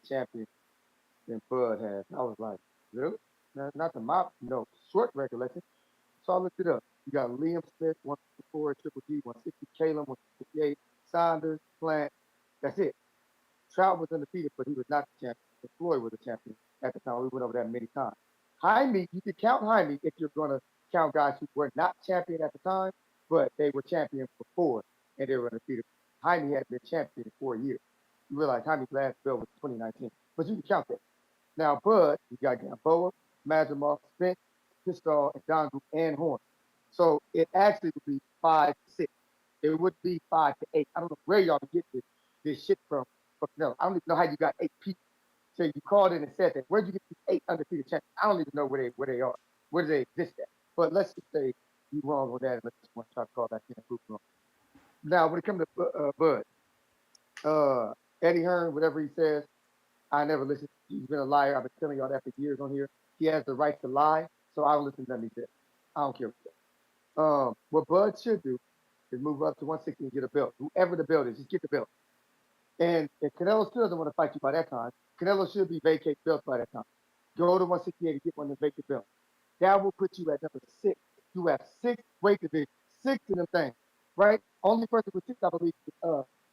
champions than Bud has. I was like, really? Not the mop, short recollection. So I looked it up. You got Liam Smith, 154, Triple G, 160, Caleb, 158, Saunders, Plant. That's it. Trout was undefeated, but he was not the champion. And Floyd was the champion at the time. We went over that many times. Jaime, you could count Jaime if you're going to count guys who were not champion at the time, but they were champion before and they were undefeated. Jaime had been champion in 4 years. You realize Jaime's last belt was 2019, but you can count that. Now, Bud, you got Gamboa, Majimov, Spence, Pistol, and Dongu, and Horn. So it actually would be 5-6. It would be 5-8. I don't know where y'all get this shit from. No, I don't even know how you got 8 people. So you called in and said that. Where'd you get these 8 undefeated champions? I don't even know where they are. Where do they exist at? But let's just say you wrong on that, and let's just want to try to call back in and prove wrong. Now, when it comes to Bud, Eddie Hearn, whatever he says, I never listened. He's been a liar. I've been telling y'all that for years on here. He has the right to lie, so I don't listen to nothing he says. I don't care what he says. What Bud should do is move up to 160 and get a belt. Whoever the belt is, just get the belt. And if Canelo still doesn't want to fight you by that time, Canelo should be vacate belts by that time. Go to 168 and get one of the vacant belts. That will put you at number 6. You have 6 weight divisions, 6 of them things, right? Only person with 6, I believe, is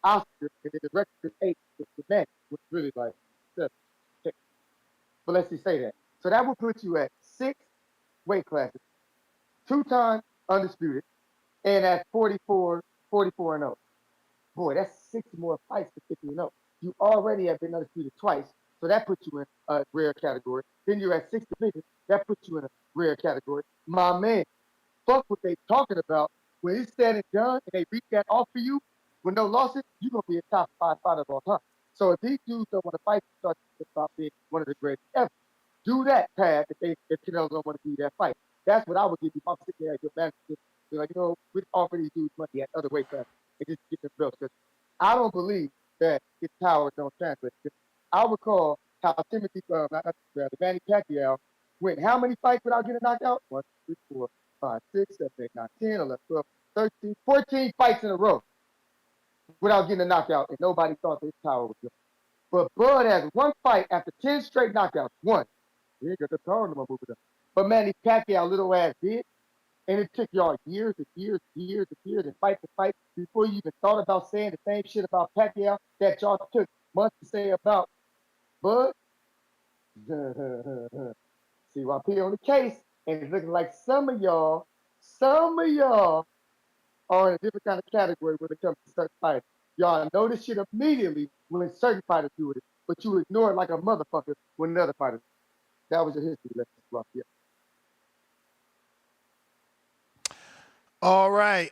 Oscar, and then the record is 8 with Manny, which is really like 7. But let's just say that. So that will put you at 6 weight classes, 2-time undisputed, and at 44-0. Boy, that's 6 more fights to 50-0. You already have been undisputed twice, so that puts you in a rare category. Then you're at 6 divisions, that puts you in a rare category. My man, fuck what they talking about. When it's said and done, and they reach that off for you with no losses, you're gonna be a top 5 fighter of all time. So if these dudes don't want to fight, start to about being one of the greatest ever. Do that path if Canelo don't want to do that fight. That's what I would give you. If I'm sitting there at your manager, be like, we offer these dudes money at other weight classes and just get them belts. Because I don't believe that his power don't translate. I recall how Timothy, Manny Pacquiao went how many fights without getting knocked out? 1, 2, 3, 4, 5, 6, 7, 8, 9, 10, 11, 12, 13, 14 fights in a row without getting a knockout, and nobody thought that his power was good. But Bud has 1 fight after 10 straight knockouts. 1. He ain't got the power no more moving up. But Manny Pacquiao, little ass did. And it took y'all years and years and years and years and fight to fight before you even thought about saying the same shit about Pacquiao that y'all took months to say about Bud. See, while P on the case, and it's looking like some of y'all are in a different kind of category when it comes to certain fighters. Y'all know this shit immediately when certain fighters do it, but you ignore it like a motherfucker when another fighter. That was your history lesson, Fluff. Yeah. All right.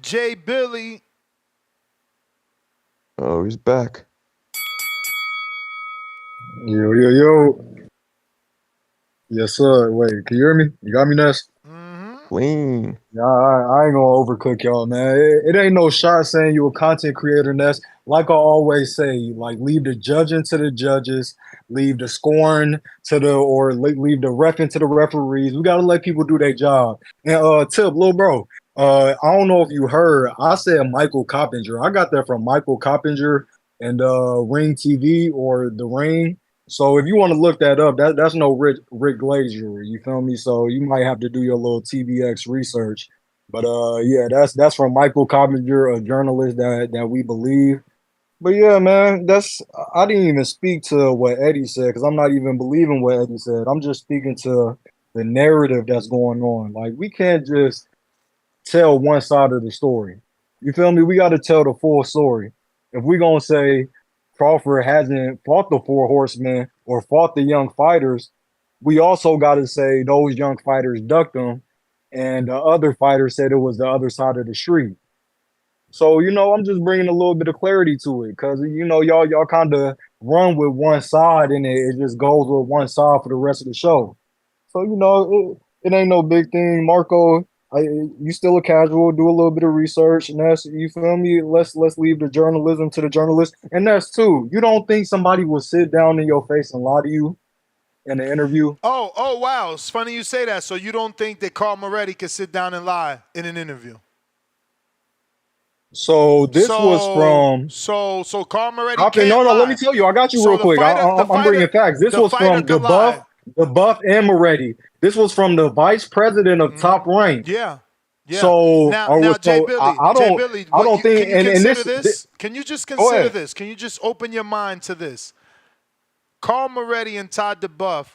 Jay Billy. Oh, he's back. Yo. Yes, sir. Wait, can you hear me? You got me, Ness? Clean. Yeah, I ain't gonna overcook y'all, man. It ain't no shot saying you a content creator, Ness. Like I always say, like leave the judging to the judges, leave the scoring to leave the reffing to the referees. We gotta let people do their job. And Tip, little bro, I don't know if you heard, I said Michael Coppinger. I got that from Michael Coppinger and Ring TV or The Ring. So if you want to look that up, that's no Rick Glazier, you feel me? So you might have to do your little TVX research. But yeah, that's from Michael Coppinger, a journalist that we believe. But yeah, man, I didn't even speak to what Eddie said because I'm not even believing what Eddie said. I'm just speaking to the narrative that's going on. Like we can't just tell one side of the story. You feel me? We got to tell the full story. If we're gonna say Crawford hasn't fought the 4 horsemen or fought the young fighters, we also got to say those young fighters ducked them, and the other fighters said it was the other side of the street. So I'm just bringing a little bit of clarity to it because y'all kind of run with one side and it just goes with one side for the rest of the show. So it ain't no big thing, Marco. You still a casual, do a little bit of research, and that's, you feel me? Let's leave the journalism to the journalists. And that's too. You don't think somebody will sit down in your face and lie to you in an interview? Oh, wow. It's funny you say that. So you don't think that Carl Moretti could sit down and lie in an interview? So this was from. So Carl Moretti No, can't lie. let me tell you. I got you So real quick. I'm bringing facts. This was from the Buff and Moretti. This was from the vice president of Top Rank. Yeah. So now Jay Billy, I don't think. Can you consider this, this? Can you just consider this? Can you just open your mind to this? Carl Moretti and Todd DeBuff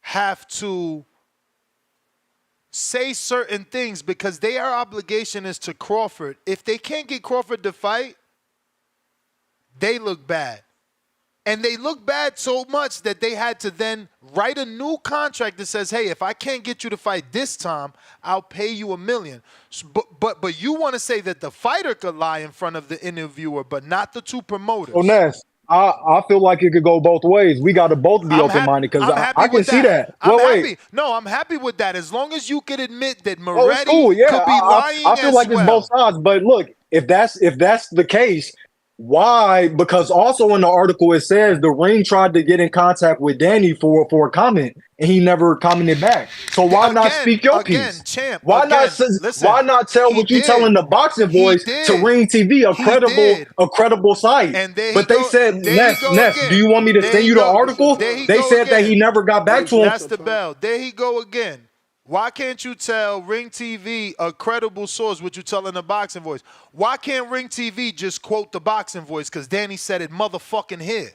have to say certain things because their obligation is to Crawford. If they can't get Crawford to fight, they look bad. And they look bad so much that they had to then write a new contract that says, hey, if I can't get you to fight this time, I'll pay you $1 million. But you want to say that the fighter could lie in front of the interviewer, but not the 2 promoters. So Ness, I feel like it could go both ways. We got to both be open-minded because I can see that. I'm happy. No, I'm happy with that. As long as you can admit that Moretti cool. Yeah, could be lying I feel like it's both sides. But look, if that's the case, why? Because also in the article it says the Ring tried to get in contact with Danny for a comment and he never commented back. So why not speak your piece? Champ, why not tell what you telling the Boxing Voice to Ring TV, a credible site? But they said, Ness, do you want me to send you the article? They said that he never got back to him. That's the bell. There he go again. Why can't you tell Ring TV, a credible source, what you're telling the Boxing Voice? Why can't Ring TV just quote the Boxing Voice because Danny said it motherfucking here?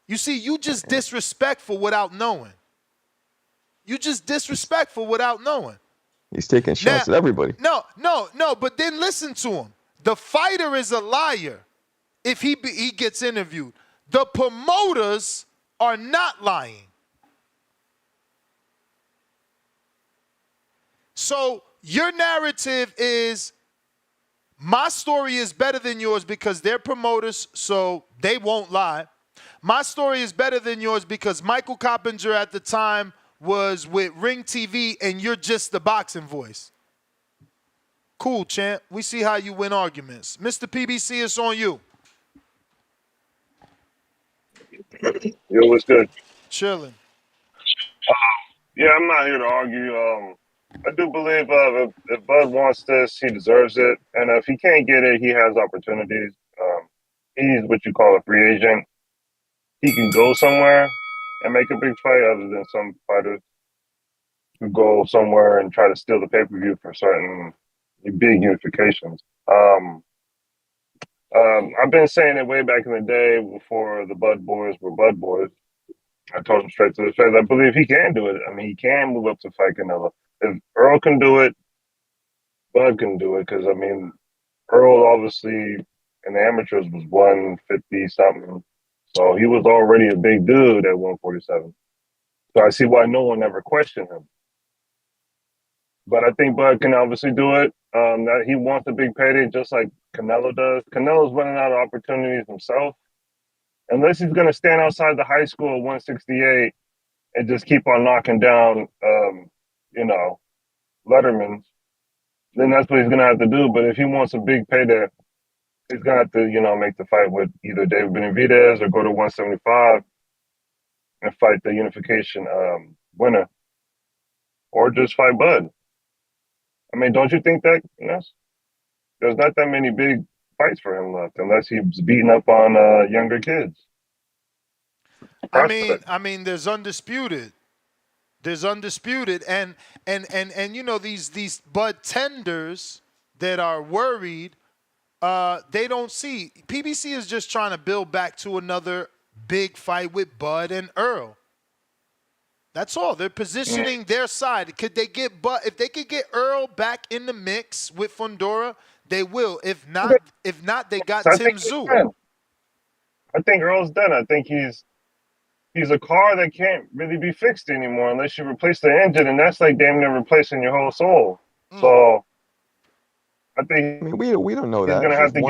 You see, you just disrespectful without knowing. You just disrespectful without knowing. He's taking shots at everybody. No. But then listen to him. The fighter is a liar if he gets interviewed. The promoters are not lying. So your narrative is my story is better than yours because they're promoters, so they won't lie. My story is better than yours because Michael Coppinger at the time was with Ring TV and you're just the boxing voice. Cool, champ. We see how you win arguments. Mr. PBC, it's on you. Yo, what's good? Chilling. Yeah, I'm not here to argue. I do believe if Bud wants this, he deserves it. And if he can't get it, he has opportunities. He's what you call a free agent. He can go somewhere and make a big fight other than some fighters who go somewhere and try to steal the pay-per-view for certain big unifications. I've been saying it way back in the day before the Bud Boys were Bud Boys. I told him straight to the face, I believe he can do it. I mean, he can move up to fight Canelo. If Earl can do it, Bud can do it. Because, I mean, Earl obviously in the amateurs was 150 something. So he was already a big dude at 147. So I see why no one ever questioned him. But I think Bud can obviously do it. That he wants a big payday just like Canelo does. Canelo's running out of opportunities himself. Unless he's going to stand outside the high school at 168 and just keep on knocking down, Letterman, then that's what he's going to have to do. But if he wants a big payday, he's going to have to, make the fight with either David Benavidez or go to 175 and fight the unification winner, or just fight Bud. I mean, don't you think that, there's not that many big fights for him left unless he's beating up on younger kids. I mean, there's undisputed. There's undisputed, and these Bud tenders that are worried, they don't see. PBC is just trying to build back to another big fight with Bud and Earl. That's all. They're positioning their side. Could they get Bud? If they could get Earl back in the mix with Fundora, they will. If not, they got Tim Tszyu. I think Earl's done. I think he's a car that can't really be fixed anymore unless you replace the engine, and that's like damn near replacing your whole soul. So I think we don't know he's that. gonna have to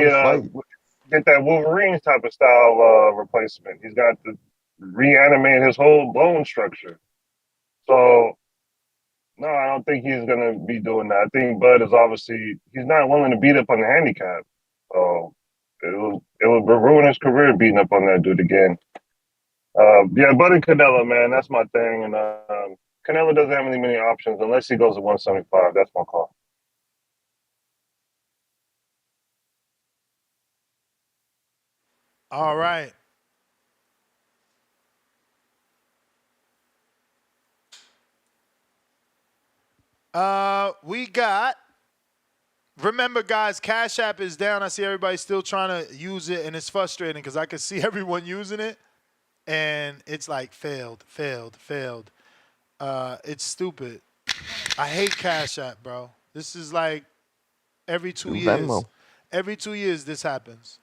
get that Wolverine type of style replacement. He's got to reanimate his whole bone structure. So no, I don't think he's gonna be doing that. I think Bud is obviously he's not willing to beat up on the handicap. So it will ruin his career beating up on that dude again. Bud and Canelo, man, that's my thing. And Canelo doesn't have many options unless he goes to 175. That's my call. All right. We got. Remember, guys, Cash App is down. I see everybody still trying to use it, and it's frustrating because I can see everyone using it. And it's like failed. It's stupid. I hate Cash App, bro. This is like every 2 years. Venmo. Every 2 years this happens.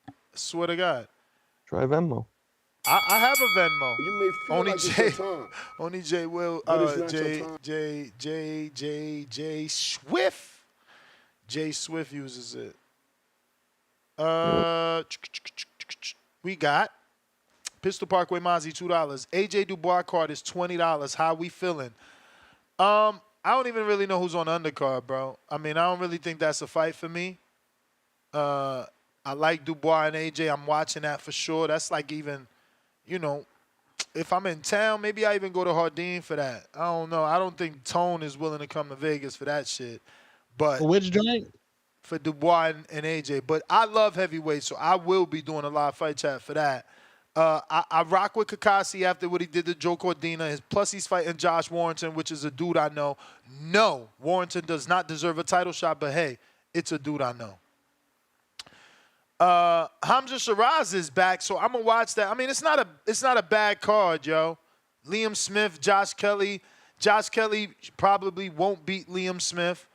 I swear to God. Try Venmo. I have a Venmo. You may feel Only like Jay, it's your time, only Jay Will. but it's not Jay Swift. Jay Swift uses it. We got Pistol Parkway Mozzie, $2. AJ Dubois card is $20. How we feeling? I don't even really know who's on the undercard, bro. I mean, I don't really think that's a fight for me. I like Dubois and AJ. I'm watching that for sure. That's like even, if I'm in town, maybe I even go to Hardin for that. I don't know. I don't think Tone is willing to come to Vegas for that shit. But for which joint? For Dubois and AJ. But I love heavyweight, so I will be doing a live fight chat for that. I rock with Kakasi after what he did to Joe Cordina. Plus, he's fighting Josh Warrington, which is a dude I know. No, Warrington does not deserve a title shot, but hey, it's a dude I know. Hamza Shiraz is back, so I'm gonna watch that. I mean, it's not a bad card, yo. Liam Smith, Josh Kelly, Josh Kelly probably won't beat Liam Smith.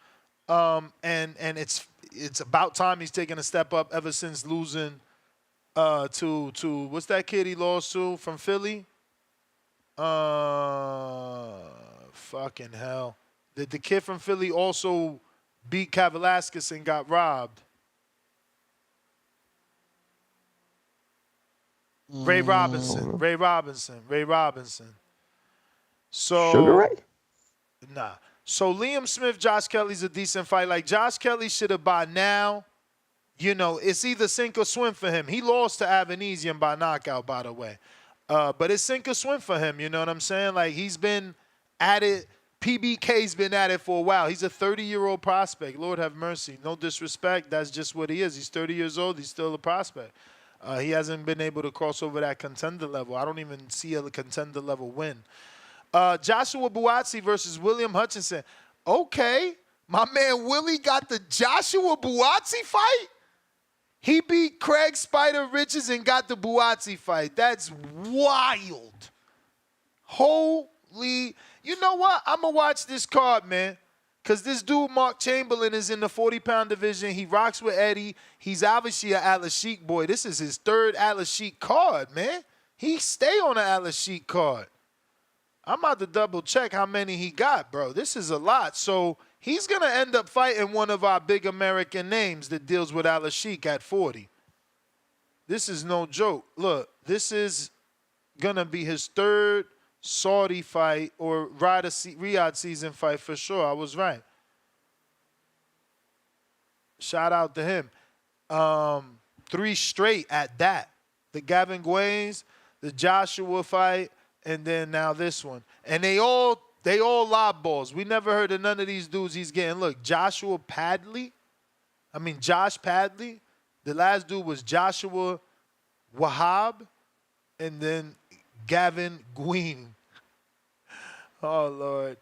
And it's about time he's taking a step up ever since losing to what's that kid he lost to from Philly? Fucking hell. The kid from Philly also beat Kavalaskis and got robbed. Ray Robinson. Ray Robinson. So Sugar Ray? Nah. So Liam Smith, Josh Kelly's a decent fight. Like Josh Kelly should have by now, it's either sink or swim for him. He lost to Avanesian by knockout, by the way. But it's sink or swim for him, you know what I'm saying? Like he's been at it. PBK's been at it for a while. He's a 30-year-old prospect. Lord have mercy. No disrespect. That's just what he is. He's 30 years old. He's still a prospect. He hasn't been able to cross over that contender level. I don't even see a contender level win. Joshua Buatsi versus William Hutchinson. Okay, my man Willie got the Joshua Buatsi fight? He beat Craig Spider Richards and got the Buatsi fight. That's wild. Holy, you know what? I'm going to watch this card, man. Because this dude, Mark Chamberlain, is in the 40-pound division. He rocks with Eddie. He's obviously an Atlas Sheik boy. This is his third Atlas Sheik card, man. He stay on the Atlas Sheik card. I'm about to double check how many he got, bro. This is a lot. So he's going to end up fighting one of our big American names that deals with Atlas Sheik at 40. This is no joke. Look, this is going to be his third Saudi fight or Riyadh season fight for sure. I was right. Shout out to him. 3 straight at that. The Gavin Guays, the Joshua fight, and then now this one. And they all lob balls. We never heard of none of these dudes he's getting. Look, Josh Padley. The last dude was Joshua Wahab. And then Gavin Gween. Oh, Lord.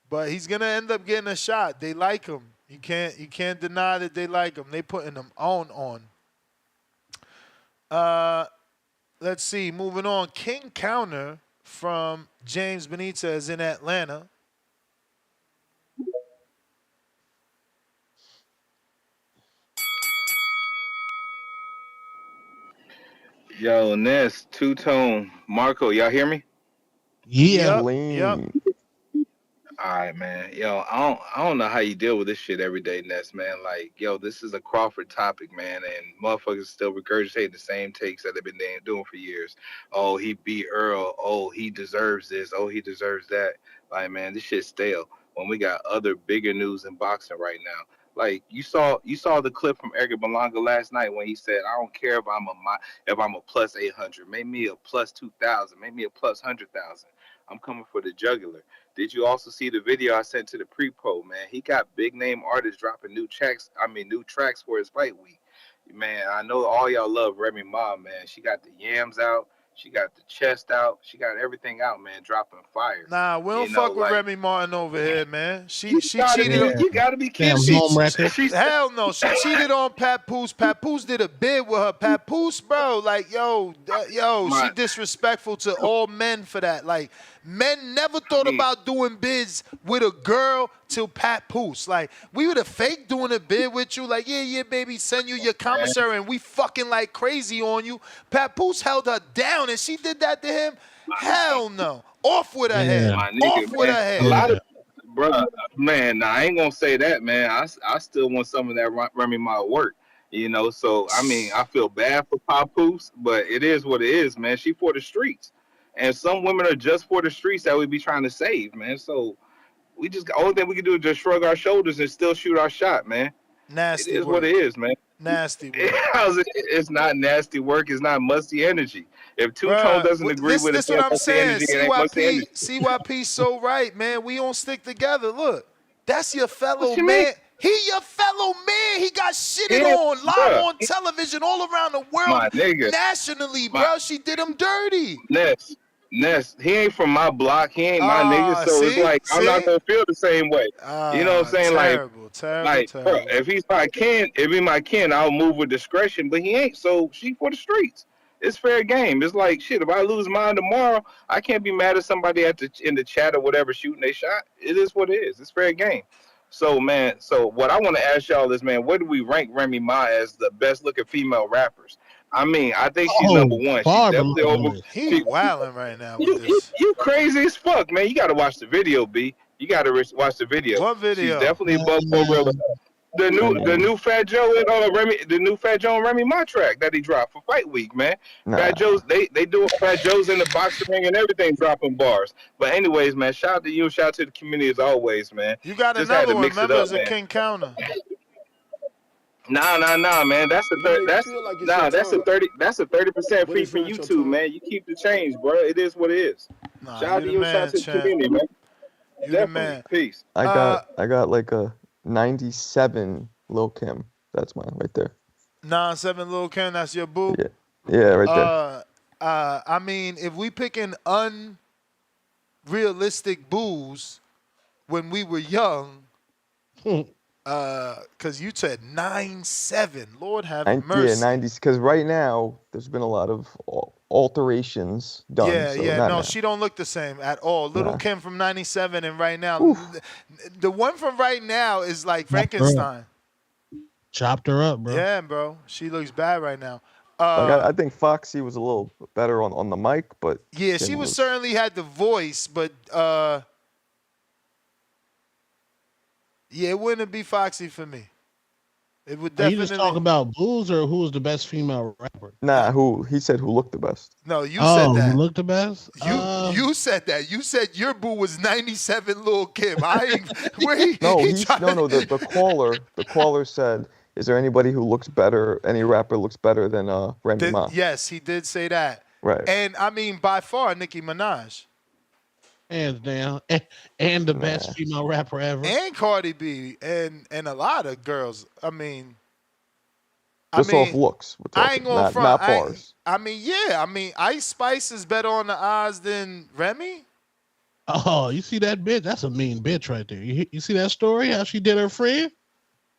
But he's going to end up getting a shot. They like him. You can't deny that they like him. They putting him on. Let's see. Moving on. King Counter from James Benitez in Atlanta. Yo, Ness, two-tone. Marco, y'all hear me? Yeah. Yep. All right, man. Yo, I don't know how you deal with this shit every day, Ness, man. Like, yo, this is a Crawford topic, man, and motherfuckers still regurgitating the same takes that they've been doing for years. Oh, he beat Earl. Oh, he deserves this. Oh, he deserves that. Like, man, this shit's stale. When we got other bigger news in boxing right now. Like, you saw the clip from Edgar Berlanga last night when he said, "I don't care if I'm a plus 800, make me a plus 2,000, make me a plus 100,000. I'm coming for the jugular." Did you also see the video I sent to the pre-pro, man? He got big name artists dropping new tracks for his fight week. Man, I know all y'all love Remy Ma, man. She got the yams out. She got the chest out. She got everything out, man, dropping fire. Nah, we don't fuck with Remy Martin over here, man. She cheated. You gotta be kidding me. Hell no. She cheated on Papoose. Papoose did a bid with her. Papoose, bro, like, she disrespectful to all men for that. Like, men never thought about doing bids with a girl till Papoose. Like, we would have fake doing a bid with you. Like, yeah, baby, send you your commissary and we fucking like crazy on you. Papoose held her down and she did that to him. Hell no. Off with her head. Off with her head. A lot of, bro, man, I ain't gonna say that, man. I still want some of that Remy Ma work, So, I mean, I feel bad for Papoose, but it is what it is, man. She for the streets. And some women are just for the streets that we be trying to save, man. So only thing we can do is just shrug our shoulders and still shoot our shot, man. Nasty It is work. what it is, man. Nasty work. It's not nasty work. It's not musty energy. If Two-Tone doesn't agree with it, this what I'm saying. it ain't musty energy. CYP's so right, man. We don't stick together. Look, that's your fellow What you man. mean? He your fellow man. He got shitted on live on television all around the world, My nigga. Nationally, bro. She did him dirty. Ness, he ain't from my block. He ain't my nigga. So it's like I'm not gonna feel the same way. You know what I'm saying? Terrible. Bro, if he's my kin, I'll move with discretion. But he ain't. So she for the streets. It's fair game. It's like shit. If I lose mine tomorrow, I can't be mad at somebody in the chat or whatever shooting they shot. It is what it is. It's fair game. So man, so what I want to ask y'all is, man, where do we rank Remy Ma as the best looking female rappers? I mean, I think she's number Oh, one. She's far definitely below over. it. He She, wilding right now with this. you crazy as fuck, man. You got to watch the video, B. You got to watch the video. What She's video? definitely above Glorilla. The I new mean, Fat Joe and Remy, the new Fat Joe and Remy Ma track that he dropped for Fight Week, man. nah. Fat Joe's they do Fat Joe's in the boxing ring and everything, dropping bars. But anyways, man, shout out to you, shout out to the community as always, man. You got Just had another to one. mix it Remember, up, it's a man. King Counter. Nah, man. That's You may feel like it's your that's a time, 30. That's a 30% but fee it's for not your YouTube, time. man. You keep the change, bro. It is what it is. Nah, Shout out you to the you, shout out man, to the champ. community, man. You the Definitely. man. Peace. I got like a 97 Lil Kim. That's mine right there. 9-7 Lil Ken, that's your boo. Yeah, right there. I mean, if we picking unrealistic boos when we were young, because you said 9-7. Lord have mercy. Yeah, 90s. Because right now there's been a lot of alterations done. Yeah, so yeah. not No, now. she don't look the same at all. Little Nah. Kim from 97 and right now. The one from right now is like Frankenstein. Chopped her up, bro. Yeah, bro. She looks bad right now. Like I think Foxy was a little better on the mic, but Yeah, Kim she was certainly had the voice, but yeah, it wouldn't be Foxy for me. It would Are definitely. you just talking about booze or who was the best female rapper? Nah, he said who looked the best. No, you Oh, said who that. looked the best? You said that. You said your boo was 97 Lil Kim. I ain't. Where he, No, he tried to- the caller said, "Is there anybody who looks better? Any rapper looks better than Remy Ma?" Yes, he did say that. Right. And I mean, by far, Nicki Minaj. Hands down. And the best female rapper ever. And Cardi B. And a lot of girls. I mean. Just off looks. We're I ain't talking, gonna front. not bars. I mean, yeah. I mean, Ice Spice is better on the odds than Remy. Oh, you see that bitch? That's a mean bitch right there. You see that story? How she did her friend?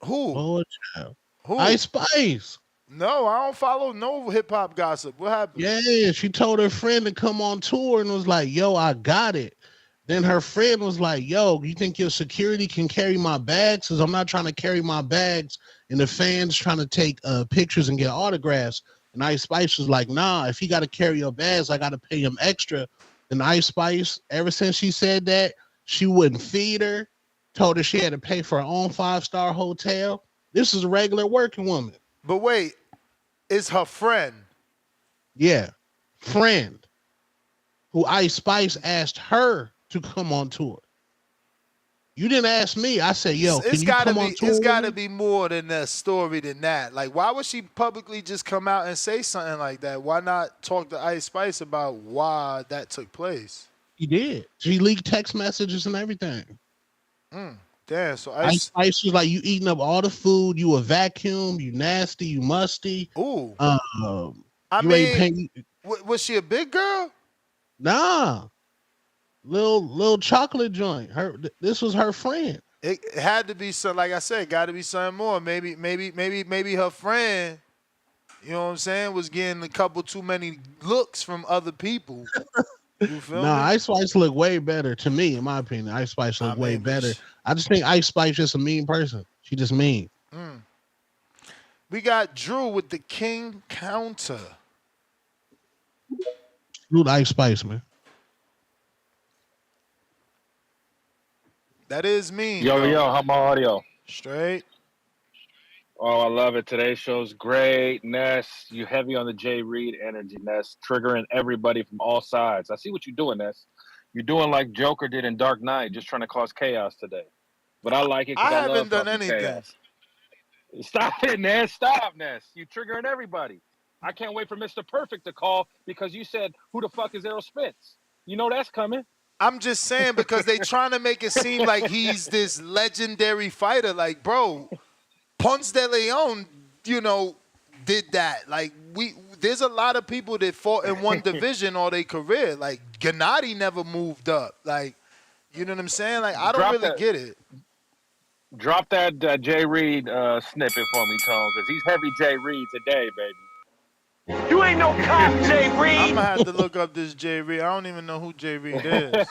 Who? Oh, child. Who? Ice Spice. No, I don't follow no hip hop gossip. What happened? Yeah, she told her friend to come on tour and was like, "Yo, I got it." Then her friend was like, "Yo, you think your security can carry my bags? Because I'm not trying to carry my bags and the fans trying to take pictures and get autographs." And Ice Spice was like, "Nah, if he got to carry your bags, I got to pay him extra." And Ice Spice, ever since she said that, she wouldn't feed her, told her she had to pay for her own 5-star hotel. This is a regular working woman. But wait, it's her friend. Yeah, friend who Ice Spice asked her to come on tour. You didn't ask me. I said, "Yo, can you come on tour?" It's got to be more than a story than that. Like, why would she publicly just come out and say something like that? Why not talk to Ice Spice about why that took place? She did. She leaked text messages and everything. Damn. So Ice Spice was like, "You eating up all the food. You a vacuum. You nasty. You musty." Ooh. I mean, ain't paying. Was she a big girl? Nah. Little chocolate joint. This was her friend. It had to be some. Like I said, got to be something more. Maybe her friend. You know what I'm saying? Was getting a couple too many looks from other people. You feel me? Ice Spice look way better to me, in my opinion. Ice Spice look way better. I just think Ice Spice just a mean person. She just mean. We got Drew with the King Counter. Salute Ice Spice, man. That is mean. Yo, how my audio? Straight. Oh, I love it. Today's show's great. Ness, you heavy on the Jay Reed energy, Ness, triggering everybody from all sides. I see what you're doing, Ness. You're doing like Joker did in Dark Knight, just trying to cause chaos today. But I like it because I haven't love done anything. chaos. Stop it, Ness. Stop, Ness. You're triggering everybody. I can't wait for Mr. Perfect to call because you said, who the fuck is Errol Spence? You know that's coming. I'm just saying because they trying to make it seem like he's this legendary fighter. Like, bro, Ponce de Leon, did that. Like, there's a lot of people that fought in one division all their career. Like, Gennady never moved up. Like, you know what I'm saying? Like, I don't really get it. Drop that Jay Reed snippet for me, Tone, because he's heavy Jay Reed today, baby. You ain't no cop, Jay I'm Reed. gonna have to look up this Jay Reed. I don't even know who Jay Reed is.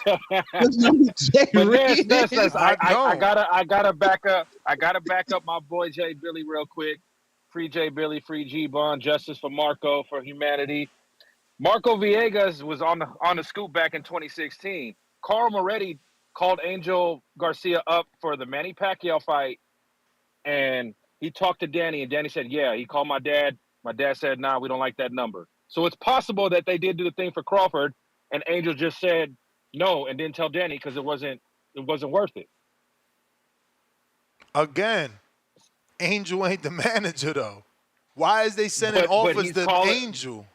Jay But Reed. Ness, I I don't. gotta back up. I gotta back up my boy Jay Billy real quick. Free Jay Billy, free G Bond, justice for Marco, for humanity. Marco Villegas was on the scoop back in 2016. Carl Moretti called Angel Garcia up for the Manny Pacquiao fight, and he talked to Danny, and Danny said, "Yeah." He called my dad. My dad said, "Nah, we don't like that number." So it's possible that they did do the thing for Crawford, and Angel just said no and didn't tell Danny because it wasn't worth it. Again, Angel ain't the manager though. Why is they sending But offers he's to calling. Angel?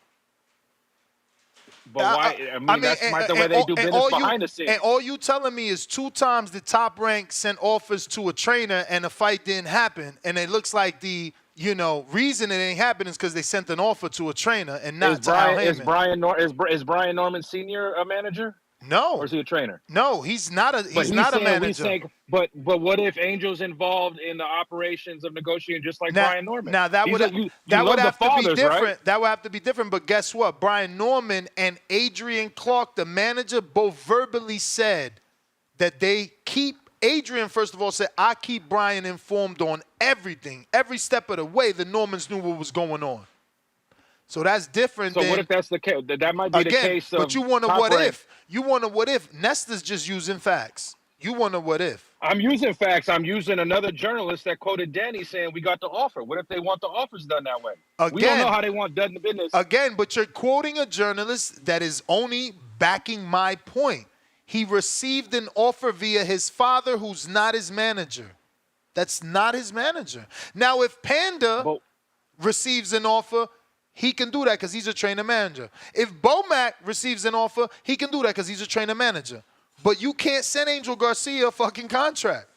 But why? I mean, that's not the way they do business behind the scenes. And all you telling me is 2 times the Top Rank sent offers to a trainer and the fight didn't happen, and it looks like the reason it ain't happening is because they sent an offer to a trainer and not to Al Heyman. Is Brian Norman Sr. a manager? No, or is he a trainer? No, he's not a. He's not a manager. But what if Angel's involved in the operations of negotiating, just like Brian Norman? Now that would have to be different. Right? That would have to be different. But guess what? Brian Norman and Adrian Clark, the manager, both verbally said that they keep. Adrian, first of all, said, "I keep Brian informed on everything, every step of the way." The Normans knew what was going on. So that's different. So what if that's the case? That might be the case of. But you want to what if? You want to what if? Nesta's just using facts. You want to what if? I'm using facts. I'm using another journalist that quoted Danny saying we got the offer. What if they want the offers done that way? We don't know how they want done the business. Again, but you're quoting a journalist that is only backing my point. He received an offer via his father, who's not his manager. That's not his manager. Now, if Panda receives an offer, he can do that because he's a trainer manager. If Bomac receives an offer, he can do that because he's a trainer manager. But you can't send Angel Garcia a fucking contract.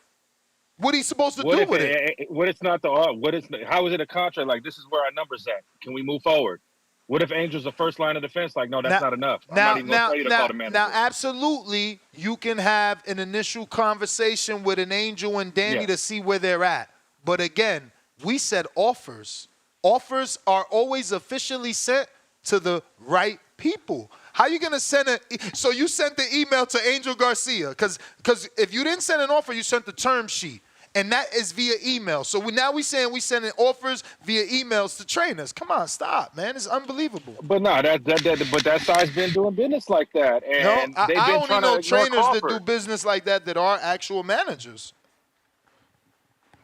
What are you supposed to do with it? What it's not how is it a contract? Like, this is where our numbers at. Can we move forward? What if Angel's the first line of defense? Like, no, that's not enough. I'm not even going to tell you to call the manager. Now, absolutely, you can have an initial conversation with an Angel and Danny to see where they're at. But again, we said offers. Offers are always officially sent to the right people. How you gonna send it? So you sent the email to Angel Garcia because if you didn't send an offer, you sent the term sheet, and that is via email. So now we sending offers via emails to trainers. Come on, stop, man! It's unbelievable. But no, that side's been doing business like that, and no, they've I been only trying know to ignore trainers that Crawford. do business like that are actual managers.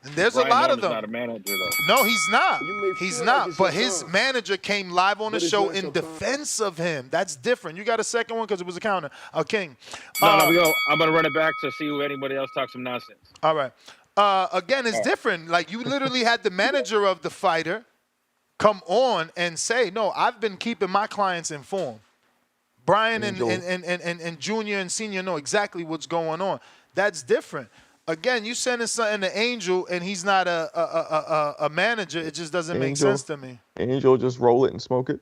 And there's Brian a lot Norman's of them. not a manager, though. No, he's not. He's not. like but your his time. manager came live on the But it's show not in your time. defense of him. That's different. You got a second one because it was a counter. King. No, I'm going to run it back to see if anybody else talks some nonsense. All right. Again, it's different. Like, you literally had the manager of the fighter come on and say, no, I've been keeping my clients informed. Brian and Junior and Senior know exactly what's going on. That's different. Again, you sending something to Angel and he's not a manager. It just doesn't make sense to me. Angel just roll it and smoke it.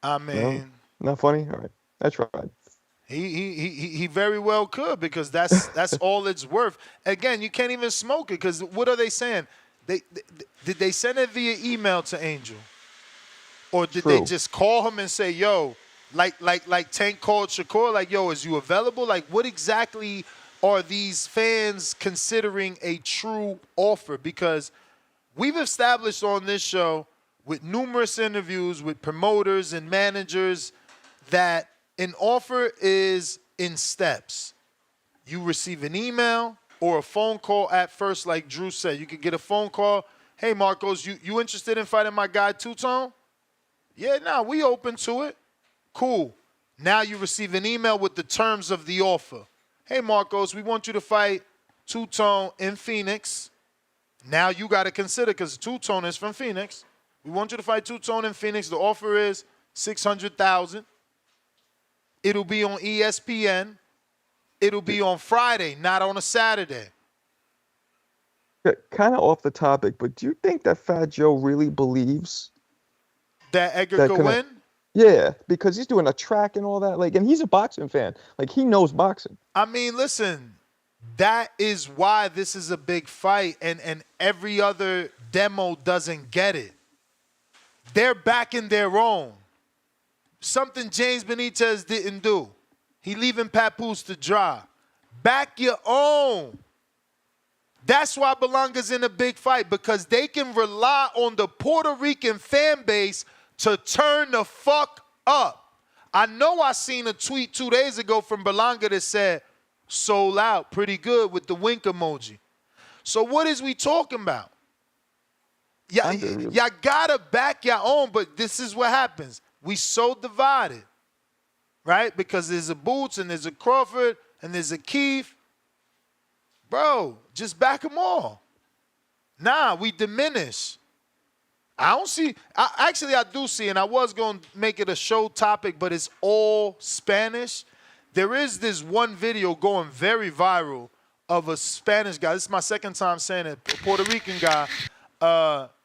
I mean, no? Not funny. All right, I tried. He very well could because that's all it's worth. Again, you can't even smoke it because what are they saying? Did they send it via email to Angel, or did they just call him and say, "Yo," like Tank called Shakur, like, "Yo, is you available?" Like, what exactly are these fans considering a true offer? Because we've established on this show with numerous interviews with promoters and managers that an offer is in steps. You receive an email or a phone call at first, like Drew said. You could get a phone call. Hey, Marcos, you interested in fighting my guy Two-Tone? Yeah, we open to it. Cool. Now you receive an email with the terms of the offer. Hey, Marcos, we want you to fight Two-Tone in Phoenix. Now you got to consider, because Two-Tone is from Phoenix. We want you to fight Two-Tone in Phoenix. The offer is $600,000. It'll be on ESPN. It'll be on Friday, not on a Saturday. Kind of off the topic, but do you think that Fat Joe really believes that Edgar could win? Yeah, because he's doing a track and all that. Like, and he's a boxing fan. Like, he knows boxing. I mean, listen, that is why this is a big fight, and every other demo doesn't get it. They're backing their own. Something James Benitez didn't do. He leaving Papoose to dry. Back your own. That's why Belanga's in a big fight, because they can rely on the Puerto Rican fan base to turn the fuck up. I know I seen a tweet 2 days ago from Belanga that said, sold out, pretty good with the wink emoji. So what is we talking about? Y'all gotta back your own, but this is what happens. We so divided, right? Because there's a Boots and there's a Crawford and there's a Keith. Bro, just back them all. Nah, we diminish. I don't see, actually I do see, and I was going to make it a show topic, but it's all Spanish. There is this one video going very viral of a Spanish guy. This is my second time saying it, a Puerto Rican guy.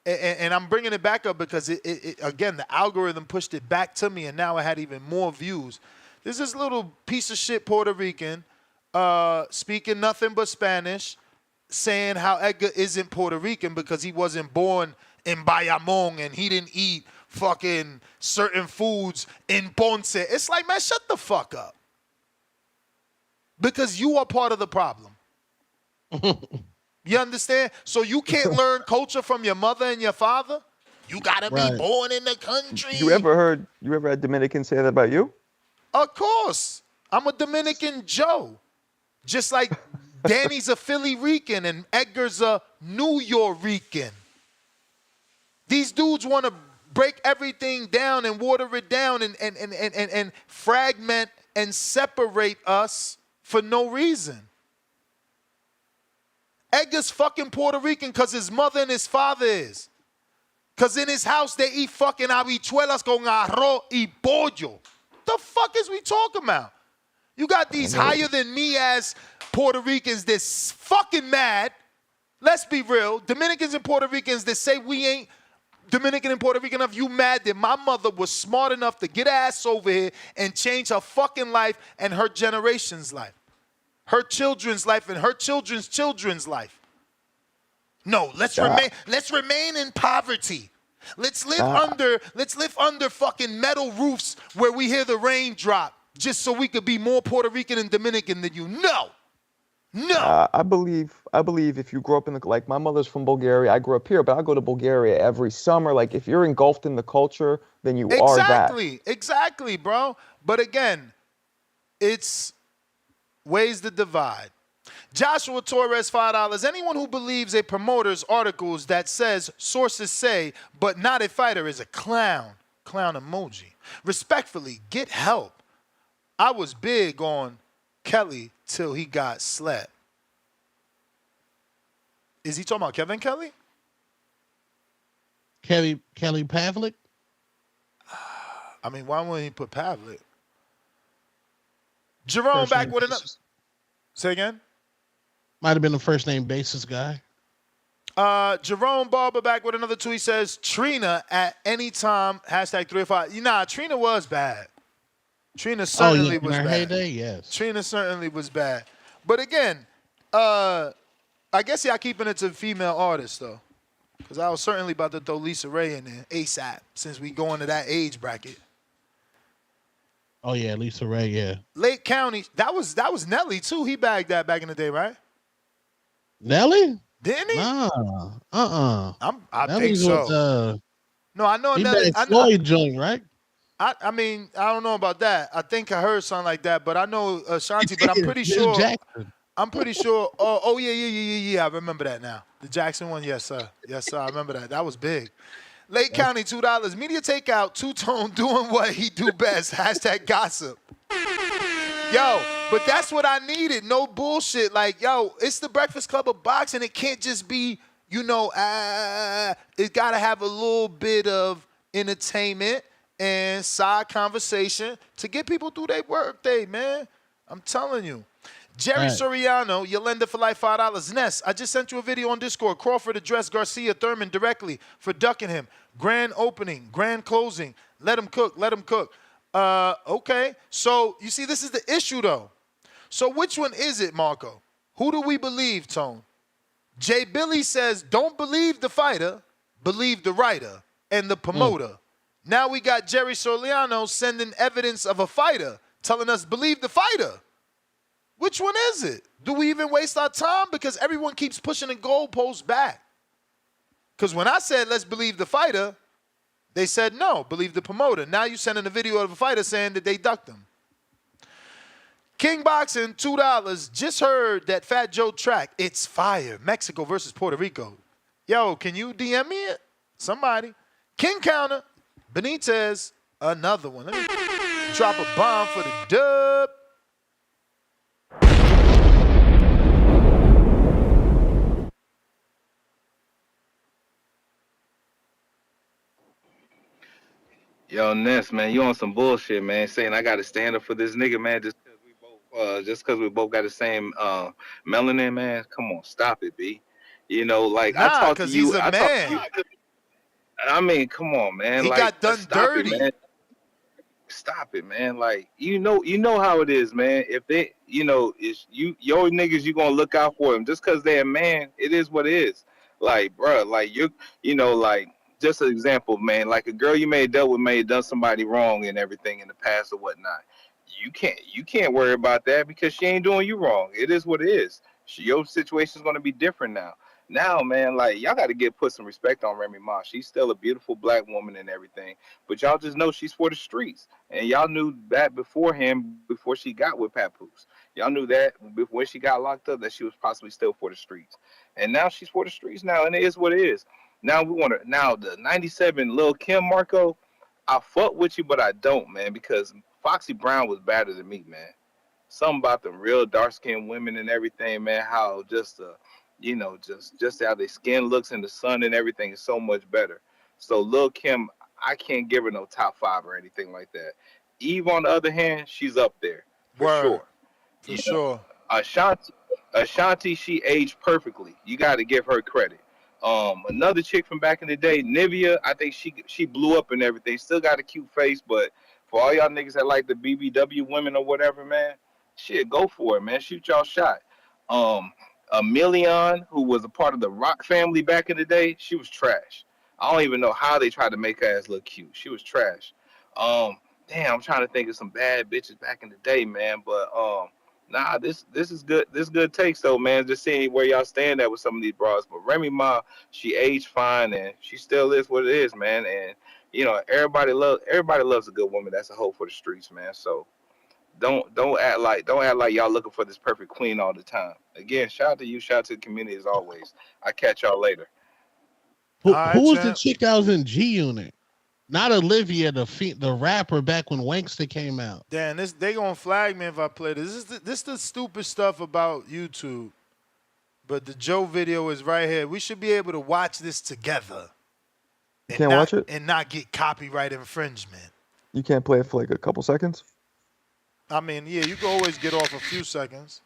And I'm bringing it back up because, again, the algorithm pushed it back to me, and now it had even more views. There's this little piece of shit Puerto Rican speaking nothing but Spanish, saying how Edgar isn't Puerto Rican because he wasn't born in Bayamon and he didn't eat fucking certain foods in Ponce. It's like, man, shut the fuck up. Because you are part of the problem. You understand? So you can't learn culture from your mother and your father? You gotta be born in the country. You ever heard Dominicans say that about you? Of course. I'm a Dominican Joe. Just like Danny's a Philly Rican and Edgar's a New Yorican. These dudes want to break everything down and water it down and fragment and separate us for no reason. Edgar's fucking Puerto Rican because his mother and his father is. Because in his house they eat fucking habichuelas con arroz y pollo. The fuck is we talking about? You got these higher than me ass Puerto Ricans that's fucking mad. Let's be real. Dominicans and Puerto Ricans that say we ain't Dominican and Puerto Rican enough, you mad that my mother was smart enough to get her ass over here and change her fucking life and her generation's life. Her children's life and her children's children's life. No, let's remain in poverty. Let's live under fucking metal roofs where we hear the rain drop just so we could be more Puerto Rican and Dominican than you. No. I believe if you grew up in like my mother's from Bulgaria, I grew up here, but I go to Bulgaria every summer. Like if you're engulfed in the culture, then you are that. Exactly, bro. But again, it's ways to divide. Joshua Torres, $5. Anyone who believes a promoter's articles that says sources say, but not a fighter is a clown. Clown emoji. Respectfully, get help. I was big on Kelly till he got slapped. Is he talking about Kevin Kelly? Kelly Pavlik? I mean, why wouldn't he put Pavlik? Jerome back with another. Say again? Might have been the first name basis guy. Jerome Barber back with another tweet. Says Trina at any time, #305. Nah, Trina was bad. Trina certainly was bad. Heyday, yes. Trina certainly was bad. But again, I guess y'all keeping it to female artists, though. Because I was certainly about to throw Lisa Ray in there ASAP since we go into that age bracket. Oh, yeah, Lisa Ray, yeah. Lake County, that was Nelly, too. He bagged that back in the day, right? Nelly? Didn't he? Nah, I think Nelly's so. With, no, I know he Nelly. Floyd joint, right? I mean, I don't know about that. I think I heard something like that, but I know Ashanti, but I'm pretty sure. Jackson. I'm pretty sure. Oh, yeah. I remember that now. The Jackson one, yes, sir. Yes, sir. I remember that. That was big. Lake County, $2. Media Takeout, Two-Tone doing what he do best. #gossip. Yo, but that's what I needed. No bullshit. Like, yo, it's the Breakfast Club of boxing. It can't just be, it got to have a little bit of entertainment and side conversation to get people through their work day, man. I'm telling you. Jerry Soriano, Yolanda for life, $5. Ness, I just sent you a video on Discord. Crawford addressed Garcia Thurman directly for ducking him. Grand opening, grand closing. Let him cook. Okay. So, you see, this is the issue, though. So, which one is it, Marco? Who do we believe, Tone? Jay Billy says, don't believe the fighter, believe the writer. and the promoter. Now we got Jerry Soriano sending evidence of a fighter, telling us believe the fighter. Which one is it? Do we even waste our time? Because everyone keeps pushing the goalpost back. Because when I said let's believe the fighter, they said no, believe the promoter. Now you sending a video of a fighter saying that they ducked him. King Boxing, $2. Just heard that Fat Joe track. It's fire. Mexico versus Puerto Rico. Yo, can you DM me it? Somebody. King Counter, Benitez, another one. Let me drop a bomb for the dub. Yo, Ness, man, you on some bullshit, man. Saying I got to stand up for this nigga, man, just because we both got the same melanin, man. Come on, stop it, B. You know, like I Nah, talked to because you. he's a man. I mean, come on, man. He Like, got done stop dirty. it, man. Stop it, man. Like, you know how it is, man. If they, it's your niggas, you gonna look out for them. Just because they're a man, it is what it is. Like, bruh, like like just an example, man. Like a girl you may have dealt with may have done somebody wrong and everything in the past or whatnot. You can't worry about that because she ain't doing you wrong. It is what it is. Your situation is gonna be different now. Now, man, like y'all got to put some respect on Remy Ma. She's still a beautiful black woman and everything, but y'all just know she's for the streets, and y'all knew that beforehand before she got with Papoose. Y'all knew that when she got locked up that she was possibly still for the streets, and now she's for the streets now, and it is what it is. Now the '97 Lil Kim Marco. I fuck with you, but I don't, man, because Foxy Brown was better than me, man. Something about them real dark skinned women and everything, man. How just just how their skin looks in the sun and everything is so much better. So Lil Kim, I can't give her no top 5 or anything like that. Eve, on the other hand, she's up there for sure. For sure. Ashanti, she aged perfectly. You got to give her credit. Another chick from back in the day, Nivea, I think she blew up and everything. Still got a cute face, but for all y'all niggas that like the BBW women or whatever, man, shit, go for it, man. Shoot y'all shot. A Million, who was a part of the Rock family back in the day, she was trash. I don't even know how they tried to make her ass look cute. She was trash. Damn, I'm trying to think of some bad bitches back in the day, man. But nah, this is good. This good takes though, man. Just seeing where y'all stand at with some of these bras. But Remy Ma, she aged fine and she still is what it is, man. And everybody loves a good woman that's a hoe for the streets, man. So don't act like y'all looking for this perfect queen all the time. Again, shout out to you, shout out to the community as always. I catch y'all later. Who was the chick that was in G Unit? Not Olivia, the rapper back when Wankster came out. Damn, they gonna flag me if I play this. This is the stupid stuff about YouTube. But the Joe video is right here. We should be able to watch this together. You can't watch it? And not get copyright infringement. You can't play it for like a couple seconds? I mean, yeah, you can always get off a few seconds.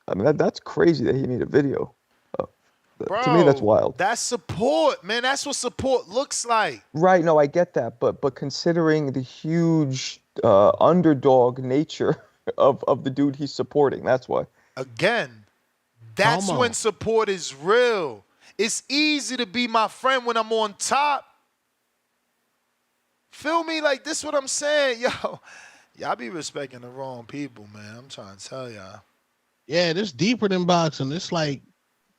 I mean, that's crazy that he made a video. Bro, to me, that's wild. That's support, man. That's what support looks like. Right, no, I get that. But considering the huge underdog nature of the dude he's supporting, that's why. Again, that's when support is real. It's easy to be my friend when I'm on top. Feel me? Like, this what I'm saying. Yo, y'all be respecting the wrong people, man. I'm trying to tell y'all. Yeah, this deeper than boxing. It's like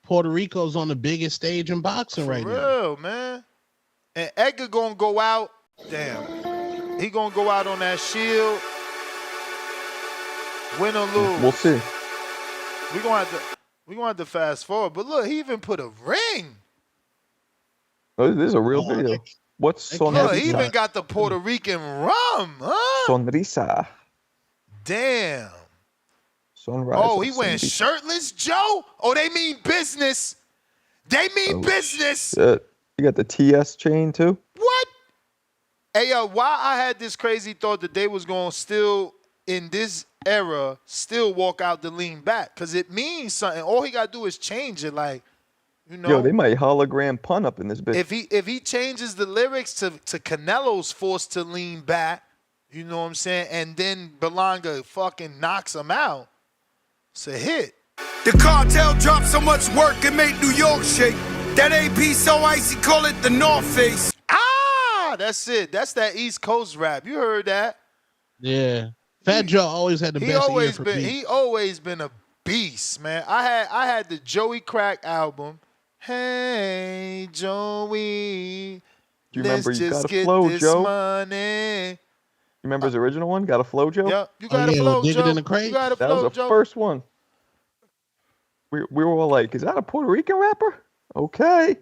Puerto Rico's on the biggest stage in boxing right now. For real, man. And Edgar gonna go out. Damn. He gonna go out on that shield. Win or lose. We'll see. We gonna have to fast forward. But look, he even put a ring. Oh, this is a real video. What's Sonrisa? Look, he even got the Puerto Rican rum, huh? Sonrisa. Damn. Sunrise. Oh, he went shirtless, Joe? Oh, they mean business. They mean business. You got the TS chain too? What? Hey, why I had this crazy thought that they was going to still, in this era, still walk out the lean back. Because it means something. All he got to do is change it. Like, Yo, they might hologram pun up in this bitch. If he changes the lyrics to Canelo's forced to lean back, you know what I'm saying? And then Berlanga fucking knocks him out. It's a hit. The cartel dropped so much work it made New York shake. That AP so icy, call it the North Face. Ah, that's it. That's that East Coast rap. You heard that? Yeah. Fat Joe always had the best ear for beats. He always been a beast, man. I had the Joey Crack album. Hey Joey, Do you let's remember You just Got a get Flow, this Joe? money. You remember his original one? Got a Flow, Joe? Yep, you Oh got a yeah, we'll flow, dig it in Joe. the crate. You got a That was flow, the Joe. first one. We were all like, is that a Puerto Rican rapper? Okay.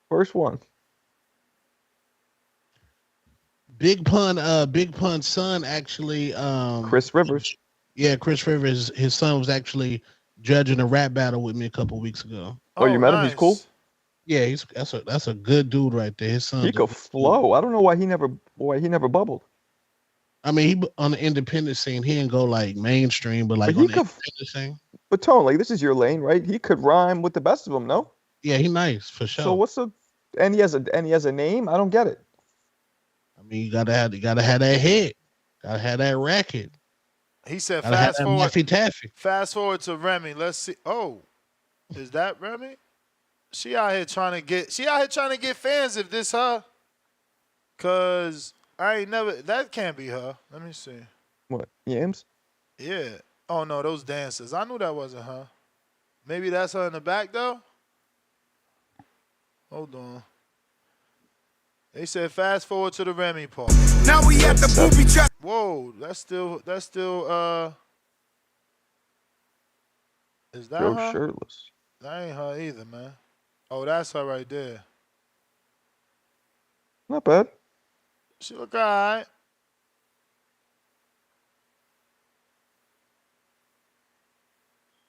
First one. Big Pun's son actually Chris Rivers. Yeah, Chris Rivers, his son was actually judging a rap battle with me a couple weeks ago. Oh, you met him? He's cool? Yeah, that's a good dude right there. His son's He a could good dude. flow. I don't know why he never bubbled. I mean, he on the independent scene, he didn't go like mainstream, but like But he on the could independent scene. But Tone, like this is your lane, right? He could rhyme with the best of them, no? Yeah, he nice for sure. So what's the and he has a name? I don't get it. I mean, you gotta have that head, gotta have that racket. He said, Gotta have "Fast that forward, Laffy Taffy." fast forward to Remy. Let's see. Oh, is that Remy? She out here trying to get fans. If this her, cause I ain't never. That can't be her. Let me see. What? Yams? Yeah. Oh no, those dancers. I knew that wasn't her. Maybe that's her in the back though. Hold on. They said fast forward to the Remy part. Now we at the booby trap. Whoa, that's still is that Joe her? shirtless. That ain't her either, man. Oh, that's her right there. Not bad. She look alright.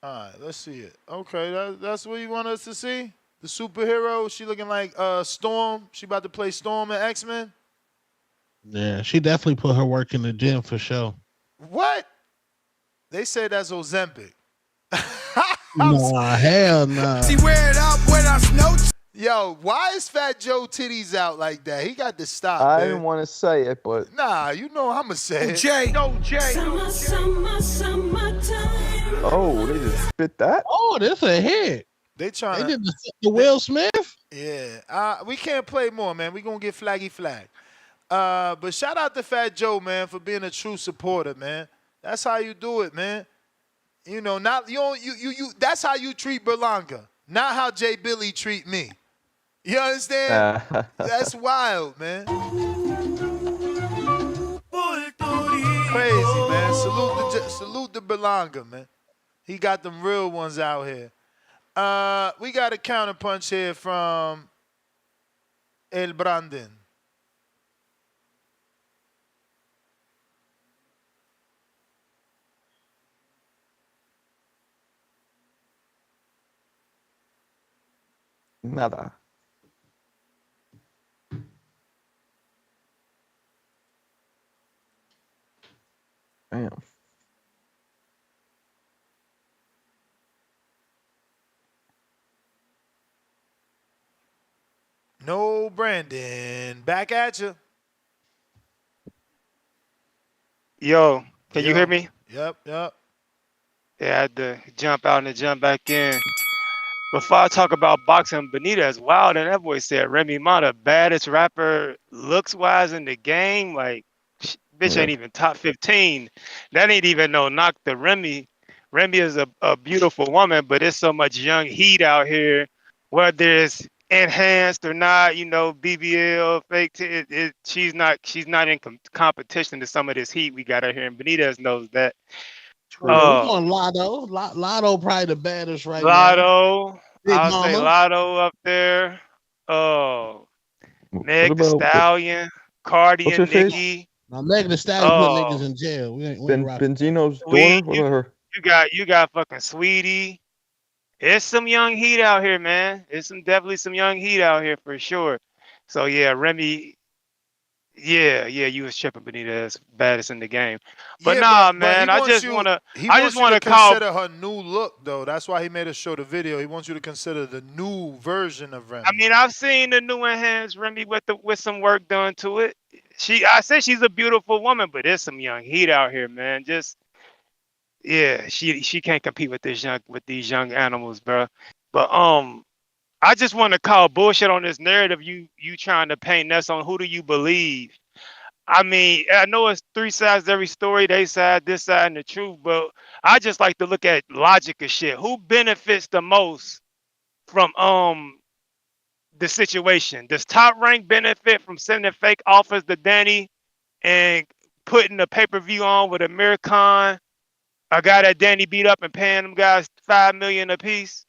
Alright, let's see it. Okay, that's what you want us to see? The superhero, she looking like Storm. She about to play Storm in X-Men. Yeah, she definitely put her work in the gym for sure. What? They say that's Ozempic. Nah, hell nah. She wear it up when I snow. Yo, why is Fat Joe titties out like that? He got to stop, I man. didn't want to say it, but Nah, you know I'ma say it. Jay. No, Jay. Summertime. oh, they just spit that? Oh, this a hit. They They trying to. did the Will Smith. Yeah. We can't play more, man. We gonna get flaggy flag. But shout out to Fat Joe, man, for being a true supporter, man. That's how you do it, man. You know, not you. Don't, you. That's how you treat Berlanga, not how Jay Billy treat me. You understand? That's wild, man. Crazy, man. Salute the Berlanga, man. He got them real ones out here. We got a counterpunch here from El Brandon. Nada. Damn. No Brandon. Back at you. Yo, can you hear me? Yep. Yeah, I had to jump out and jump back in. Before I talk about boxing, Benitez, wow, and that boy said Remy Ma, the baddest rapper looks wise in the game. Like, bitch ain't even top 15. That ain't even no knock to Remy. Remy is a beautiful woman, but there's so much young heat out here, whether it's enhanced or not, you know, BBL, fake, she's not in competition to some of this heat we got out here, and Benitez knows that. Yeah, we going Lotto. Lotto probably the baddest right now. Lotto, Big I'll Mama. say Lotto up there. Oh, Meg the about- Stallion, Cardi what's and her face? Nicki. Now Megan Thee Stallion put niggas in jail. We ain't rocking. Benzino's Sweet, daughter? What about her? you got fucking Sweetie. There's some young heat out here, man. There's definitely some young heat out here for sure. So yeah, Remy. Yeah, you was tripping Benitez, baddest in the game. But Yeah, nah, but man, he I wants just you- wanna He I wants just you wanna to call consider her new look, though. That's why he made us show the video. He wants you to consider the new version of Remy. I mean, I've seen the new enhanced Remy with some work done to it. I said she's a beautiful woman, but there's some young heat out here, man. Just yeah, she can't compete with these young animals, bro. But I just want to call bullshit on this narrative you trying to paint. That's on who do you believe? I mean, I know it's three sides to every story, they side, this side, and the truth, but I just like to look at logic of shit. Who benefits the most from the situation? Does Top Rank benefit from sending fake offers to Danny and putting the pay-per-view on with Amir Khan, a guy that Danny beat up and paying them guys $5 million apiece?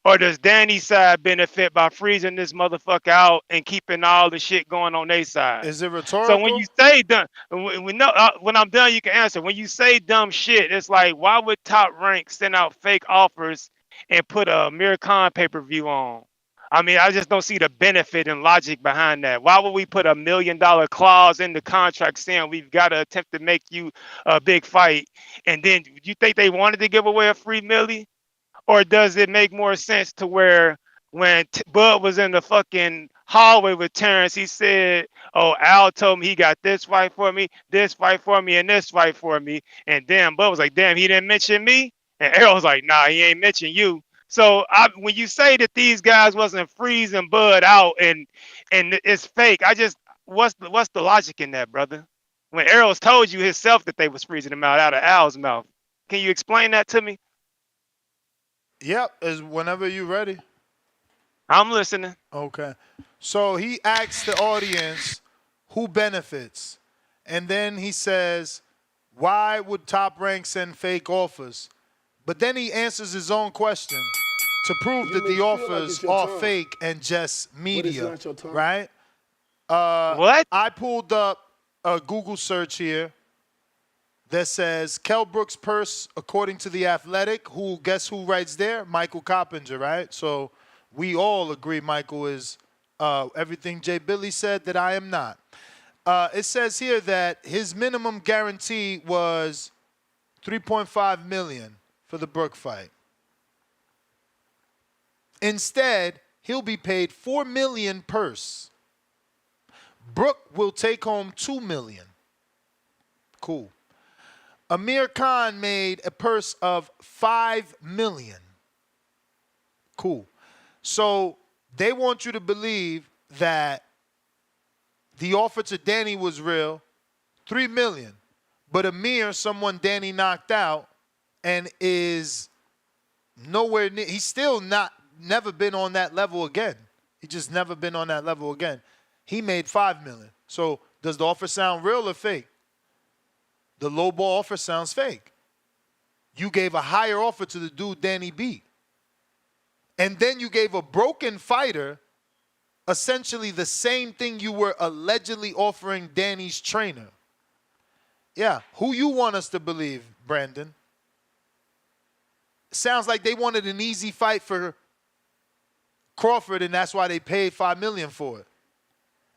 Or does Danny's side benefit by freezing this motherfucker out and keeping all the shit going on their side? Is it So when you rhetorical? say dumb, when I'm done, you can answer. When you say dumb shit, it's like, why would Top Rank send out fake offers and put a Amir Khan pay-per-view on? I mean, I just don't see the benefit and logic behind that. Why would we put $1 million clause in the contract saying we've got to attempt to make you a big fight? And then you think they wanted to give away a free millie? Or does it make more sense to where when Bud was in the fucking hallway with Terrence, he said, "Oh, Al told me he got this fight for me, this fight for me, and this fight for me." And damn, Bud was like, "Damn, he didn't mention me." And Errol was like, "Nah, he ain't mention you." So when you say that these guys wasn't freezing Bud out and it's fake, what's the logic in that, brother? When Errol's told you himself that they was freezing him out of Al's mouth, can you explain that to me? Yep, is whenever you ready. I'm listening. Okay. So he asks the audience who benefits. And then he says, why would Top Rank send fake offers? But then he answers his own question to prove that the offers are fake and just media, right? What? I pulled up a Google search here that says Kell Brook's purse, according to The Athletic, who, guess who writes there? Michael Coppinger, right? So we all agree Michael is everything Jay Billy said that I am not. It says here that his minimum guarantee was $3.5 million for the Brook fight. Instead, he'll be paid $4 million purse. Brook will take home $2 million. Cool. Amir Khan made a purse of $5 million. Cool. So they want you to believe that the offer to Danny was real, $3 million. But Amir, someone Danny knocked out, and is nowhere near. He's still never been on that level again. He just never been on that level again. He made $5 million. So does the offer sound real or fake? The low ball offer sounds fake. You gave a higher offer to the dude Danny beat. And then you gave a broken fighter essentially the same thing you were allegedly offering Danny's trainer. Yeah, who you want us to believe, Brandon? Sounds like they wanted an easy fight for Crawford, and that's why they paid $5 million for it.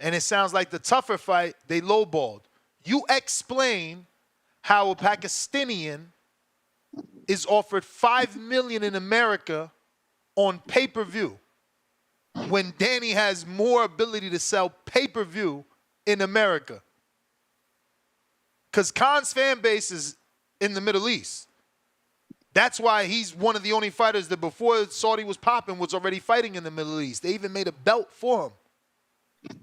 And it sounds like the tougher fight, they lowballed. You explain how a Pakistani is offered $5 million in America on pay-per-view when Danny has more ability to sell pay-per-view in America. Because Khan's fan base is in the Middle East. That's why he's one of the only fighters that before Saudi was popping was already fighting in the Middle East. They even made a belt for him.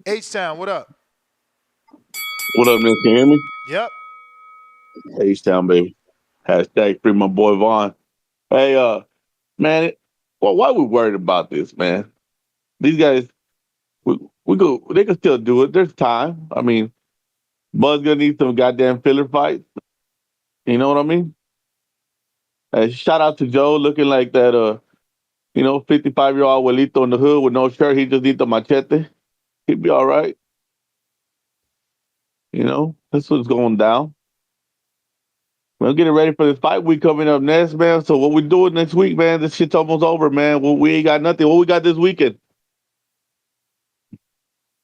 H-Town, what up? What up, man? Can you hear me? Yep. H-Town, baby. Hashtag free my boy Vaughn. Hey, man, why we worried about this, man? These guys, they can still do it. There's time. I mean, Bud's gonna need some goddamn filler fights. You know what I mean? Shout out to Joe looking like that, 55-year-old abuelito in the hood with no shirt. He just needs the machete. He'd be all right. You know, that's what's going down. We're getting ready for this fight week coming up next, man. So what we doing next week, man? This shit's almost over, man. Well, we ain't got nothing. What we got this weekend?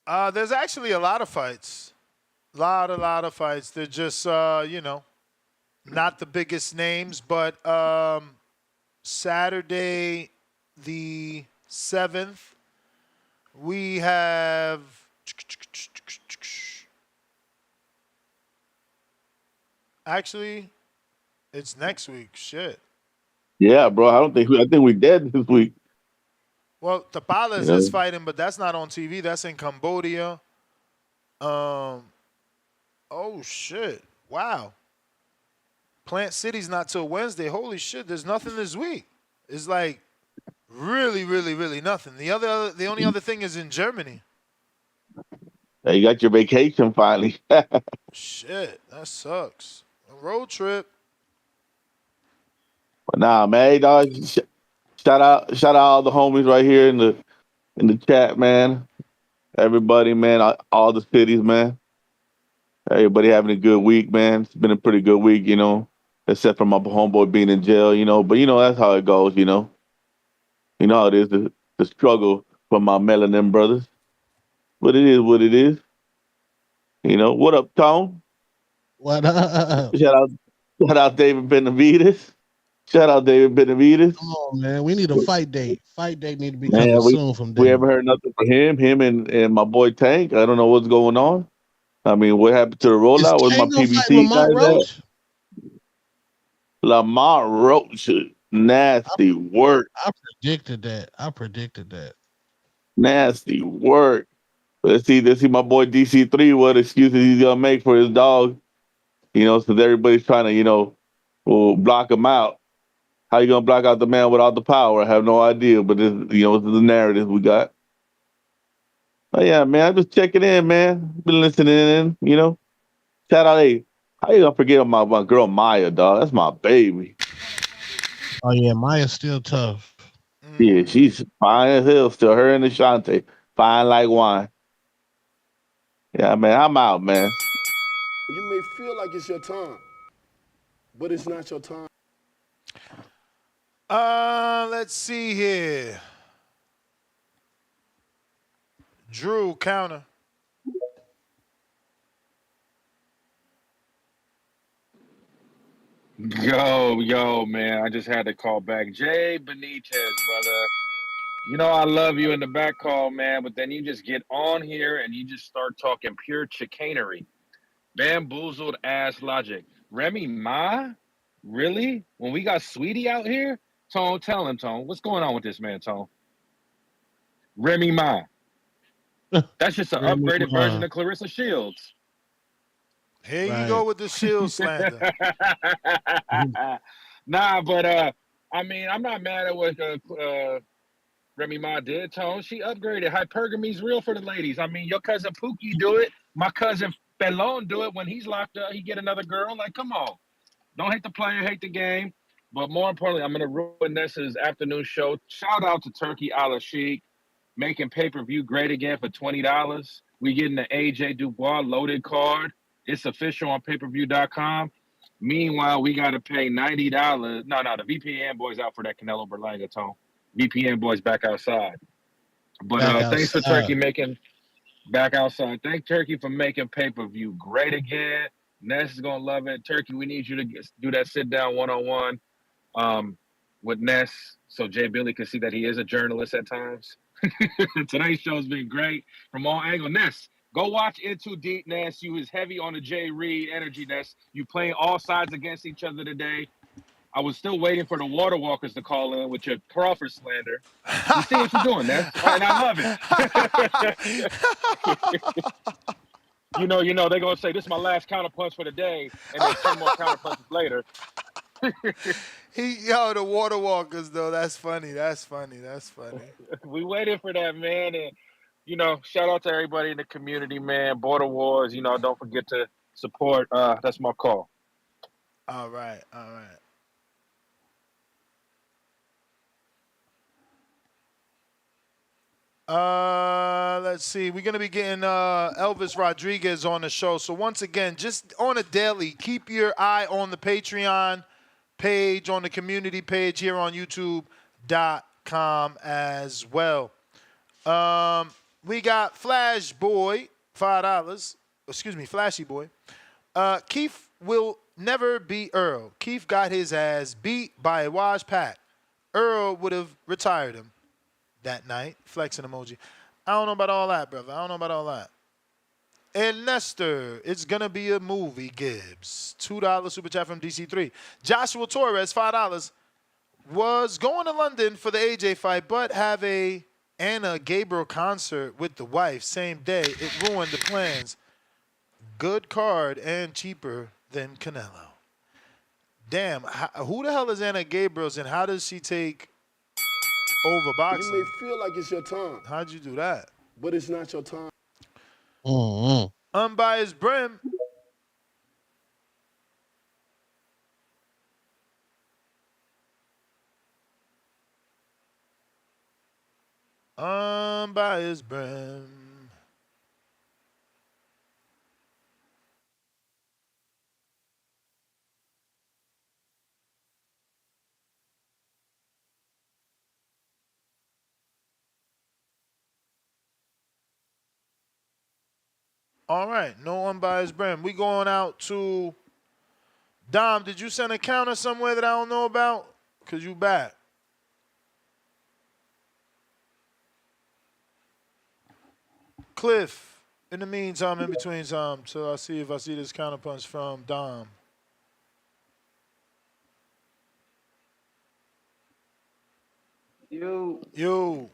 There's actually a lot of fights. Lot of fights. They're just, not the biggest names, but Saturday the 7th, we have actually, it's next week. Shit. Yeah, bro. I think we dead this week. Well, Tapales You know, is fighting, but that's not on TV. That's in Cambodia. Um. Oh shit! Wow. Plant City's not till Wednesday. Holy shit! There's nothing this week. It's like really, really, really nothing. The only other thing is in Germany. you got your vacation finally. Shit, that sucks. A road trip. But nah, man, hey, dog, shout out all the homies right here in the chat, man. Everybody, man, all the cities, man. Everybody having a good week, man. It's been a pretty good week, except for my homeboy being in jail, But that's how it goes, You know how it is the struggle for my melanin brothers. But it is what it is. What up, Tom? What up? Shout out, shout out David Benavides. Shout out David Benavides. Come on, man. We need a fight date. Fight date need to be coming Man, soon from we David. haven't heard nothing from him and my boy Tank. I don't know what's going on. I mean, what happened to the Is rollout? Where's my Tank gonna fight PBC Lamont guys at? Roach? Lamont Roach, nasty work. I predicted that. Nasty work. Let's see my boy DC3 what excuses he's gonna make for his dog. Since everybody's trying to, well, block him out. How you gonna block out the man without the power? I have no idea, but this is the narrative we got. Oh yeah, man, I'm just checking in, man. Been listening in. Shout out, hey, how you gonna forget my girl Maya, dog? That's my baby. Oh yeah, Maya's still tough. Yeah, she's fine as hell. Still her and Ashante, fine like wine. Yeah, man, I'm out, man. You may feel like it's your time, but it's not your time. Let's see here. Drew counter. Yo, man, I just had to call back. Jay Benitez, brother. I love you in the back call, man, but then you just get on here and you just start talking pure chicanery. Bamboozled ass logic. Remy Ma? Really? When we got Sweetie out here? Tone, tell him, Tone. What's going on with this man, Tone? Remy Ma. That's just an upgraded version of Clarissa Shields. Here you go with the Shield slander. Nah, but I mean, I'm not mad at what Remy Ma did, Tone. She upgraded. Hypergamy's real for the ladies. I mean, your cousin Pookie do it. My cousin Pelon do it. When he's locked up, he get another girl. Like, come on. Don't hate the player, hate the game. But more importantly, I'm going to ruin Nessa's afternoon show. Shout out to Turkey Ala Sheik, making pay-per-view great again for $20. We getting the AJ Dubois loaded card. It's official on pay-per-view.com. Meanwhile, we got to pay $90. No, the VPN boys out for that Canelo Berlanga, Tone. VPN boys back outside. But thanks for Turkey making back outside. Thank Turkey for making pay-per-view great again. Ness is going to love it. Turkey, we need you to do that sit-down one-on-one with Ness so Jay Billy can see that he is a journalist at times. Today's show has been great from all angles. Ness, go watch Into Deep, Ness. You was heavy on the Jay Reed energy, Ness. You playing all sides against each other today. I was still waiting for the Water Walkers to call in with your Crawford slander. You see what you're doing, Ness? And I love it. You know, they're going to say, this is my last counterpunch for the day, and then 10 more counterpunches later. The Water Walkers, though. That's funny. We waited for that, man. And, shout out to everybody in the community, man. Border Wars, don't forget to support. That's my call. All right. Let's see. We're going to be getting Elvis Rodriguez on the show. So once again, just on a daily, keep your eye on the Patreon page, on the community page here on YouTube.com as well. We got Flash Boy, $5. Excuse me, Flashy Boy. Keith will never be Earl. Keith got his ass beat by a Waj Pack. Earl would have retired him that night. Flexing emoji. I don't know about all that, brother. And Nestor, it's going to be a movie, Gibbs. $2 super chat from DC3. Joshua Torres, $5. Was going to London for the AJ fight, but have a Anna Gabriel concert with the wife same day. It ruined the plans. Good card and cheaper than Canelo. Damn, who the hell is Anna Gabriels and how does she take over You boxing? may feel like it's your time, How'd you do that? but it's not your time. Mm-hmm. Unbiased Brim. Unbiased Brim. All right, no unbiased Brim. We going out to Dom. Did you send a counter somewhere that I don't know about? Cause you back. Cliff. In the meantime, in between time, so I see if I see this counterpunch from Dom. You. You.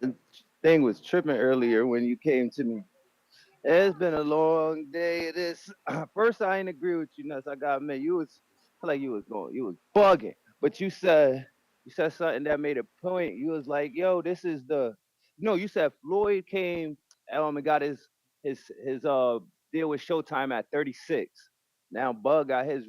The thing was tripping earlier when you came to me. It's been a long day. This first, I ain't agree with you, Nuts. I gotta admit, you was bugging. But you said something that made a point. You was like, yo, this is the no. You said Floyd came and got his deal with Showtime at 36. Now Bug got his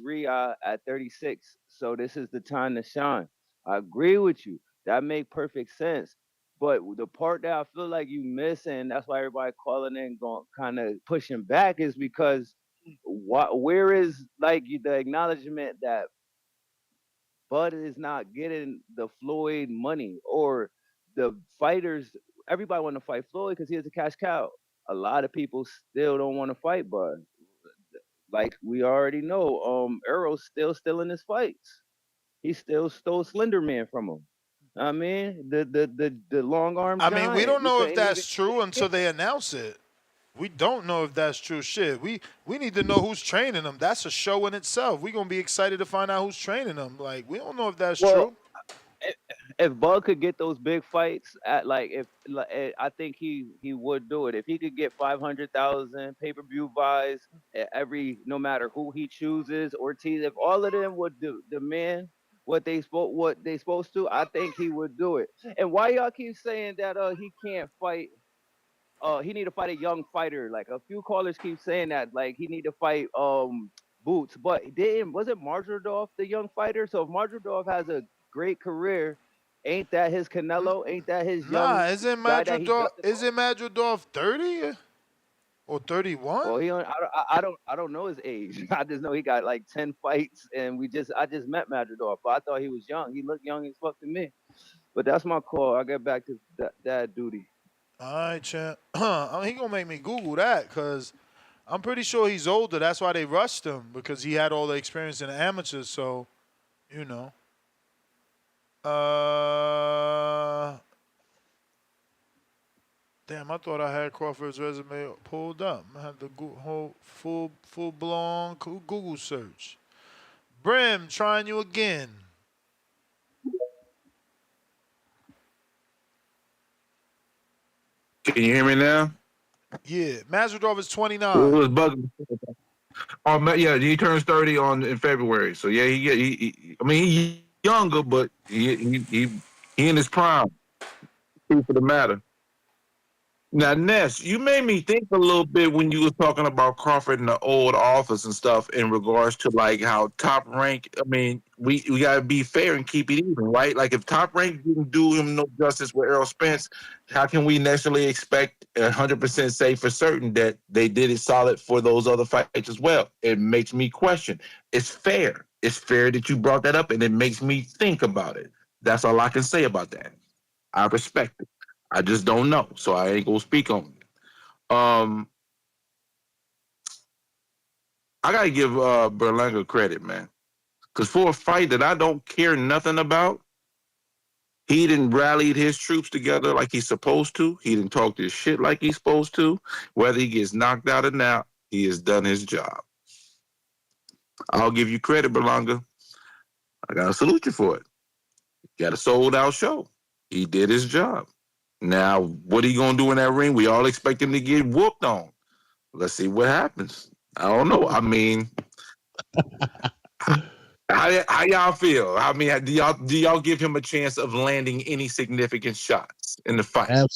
at 36. So this is the time to shine. I agree with you. That make perfect sense. But the part that I feel like you missing, that's why everybody calling in, going kind of pushing back, is because where is like the acknowledgement that Bud is not getting the Floyd money or the fighters? Everybody want to fight Floyd because he is a cash cow. A lot of people still don't want to fight Bud. Like we already know, Earl's still in his fights. He still stole Slender Man from him. I mean, the long arm I mean, we giant. don't You know if couldn't even that's true until they announce it. We don't know if that's true. Shit, we need to know who's training them. That's a show in itself. We gonna be excited to find out who's training them. Like we don't know if that's well, true. if Bug could get those big fights at like if like, I think he would do it if he could get 500,000 pay-per-view buys every no matter who he chooses. Ortiz, if all of them would demand what they supposed to, I think he would do it. And why y'all keep saying that he can't fight? He need to fight a young fighter. Like a few callers keep saying that, like he need to fight Boots, but didn't wasn't Marjordov the young fighter? So if Marjordov has a great career, ain't that his Canelo? Ain't that his Nah, young guy that he dusted? Isn't Madridov 30 or 31? Well, I don't know his age. I just know he got like 10 fights, and I just met Madridov, but I thought he was young. He looked young as fuck to me. But that's my call. I get back to that duty. All right, champ. I mean, he gonna make me Google that because I'm pretty sure he's older. That's why they rushed him because he had all the experience in the amateurs. So, you know. Damn, I thought I had Crawford's resume pulled up. I had the whole full blown Google search. Brim, trying you again. Can you hear me now? Yeah, Mazurov is It 29. was bugging. Oh man, yeah, he turns 30 in February. So yeah, I mean, he younger, but he in his prime. Truth of the matter. Now, Ness, you made me think a little bit when you were talking about Crawford and the old office and stuff in regards to like how Top Rank. I mean, we gotta be fair and keep it even, right? Like if Top Rank didn't do him no justice with Errol Spence, how can we necessarily expect 100% say for certain that they did it solid for those other fights as well? It makes me question. It's fair. It's fair that you brought that up, and it makes me think about it. That's all I can say about that. I respect it. I just don't know, so I ain't gonna speak on it. I gotta give Berlanga credit, man, because for a fight that I don't care nothing about, he didn't rallied his troops together like he's supposed to. He didn't talk this shit like he's supposed to. Whether he gets knocked out or not, he has done his job. I'll give you credit, Berlanga. I gotta salute you for it. You got a sold out show. He did his job. Now, what are you gonna do in that ring? We all expect him to get whooped on. Let's see what happens. I don't know. I mean, how y'all feel? I mean, do y'all give him a chance of landing any significant shots in the fight? Hell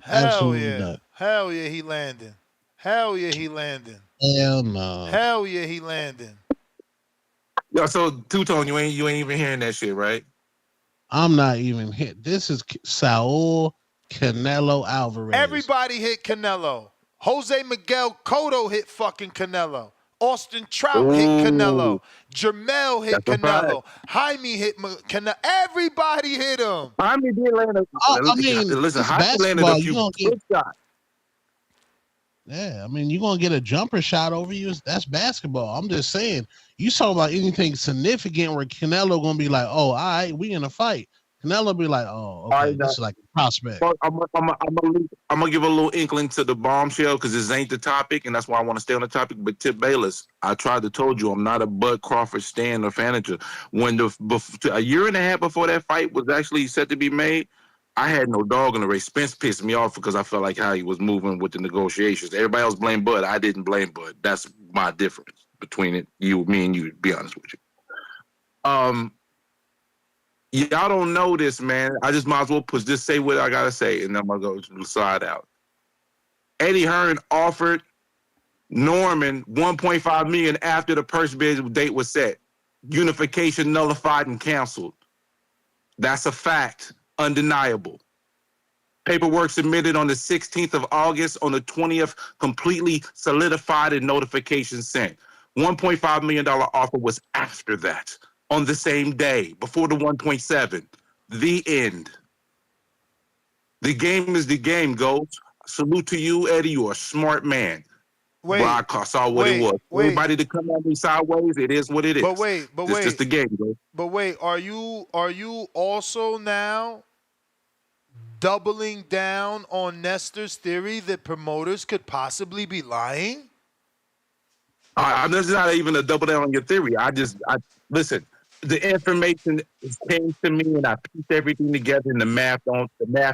Absolutely yeah. not. Hell yeah, he landing. Hell yeah, he landing. Hell no. Hell yeah, he landing. Yo, so Two Tone, you ain't even hearing that shit, right? I'm not even hit. This is Saul Canelo Alvarez. Everybody hit Canelo. Jose Miguel Cotto hit fucking Canelo. Austin Trout hit Canelo. Ooh, Jermell hit that's a fact. Canelo. Jaime hit Canelo. Everybody hit him. Jaime did land I mean, listen, it's Jaime landed a basketball. You few gonna get good shots. Yeah, I mean, you're gonna get a jumper shot over you. That's basketball. I'm just saying. You talk about anything significant where Canelo gonna be like, "Oh, all right, we in a fight." Canelo be like, "Oh, All okay, right, this is like a prospect." well, I'm gonna give a little inkling to the bombshell because this ain't the topic, and that's why I want to stay on the topic. But Tip Bayless, I tried to told you I'm not a Bud Crawford stan or fanager. When a year and a half before that fight was actually set to be made, I had no dog in the race. Spence pissed me off because I felt like how he was moving with the negotiations. Everybody else blamed Bud. I didn't blame Bud. That's my difference between me and you. To be honest with you. Y'all don't know this, man. I just might as well just say what I gotta say, and then I'm gonna go slide out. Eddie Hearn offered Norman 1.5 million after the purse bid date was set. Unification nullified and canceled. That's a fact, undeniable. Paperwork submitted on the 16th of August. On the 20th, completely solidified and notification sent. $1.5 million offer was after that, on the same day, before the 1.7. The end. The game is the game, Ghost. Salute to you, Eddie. You're a smart man. Wait, But I saw what it was. wait. Everybody to come at me sideways, it is what it But is. wait, but This wait, just the game, bro. but wait. Are you also now doubling down on Nestor's theory that promoters could possibly be lying? I'm just not even a double down on your theory. I listen. The information came to me, and I pieced everything together. And the math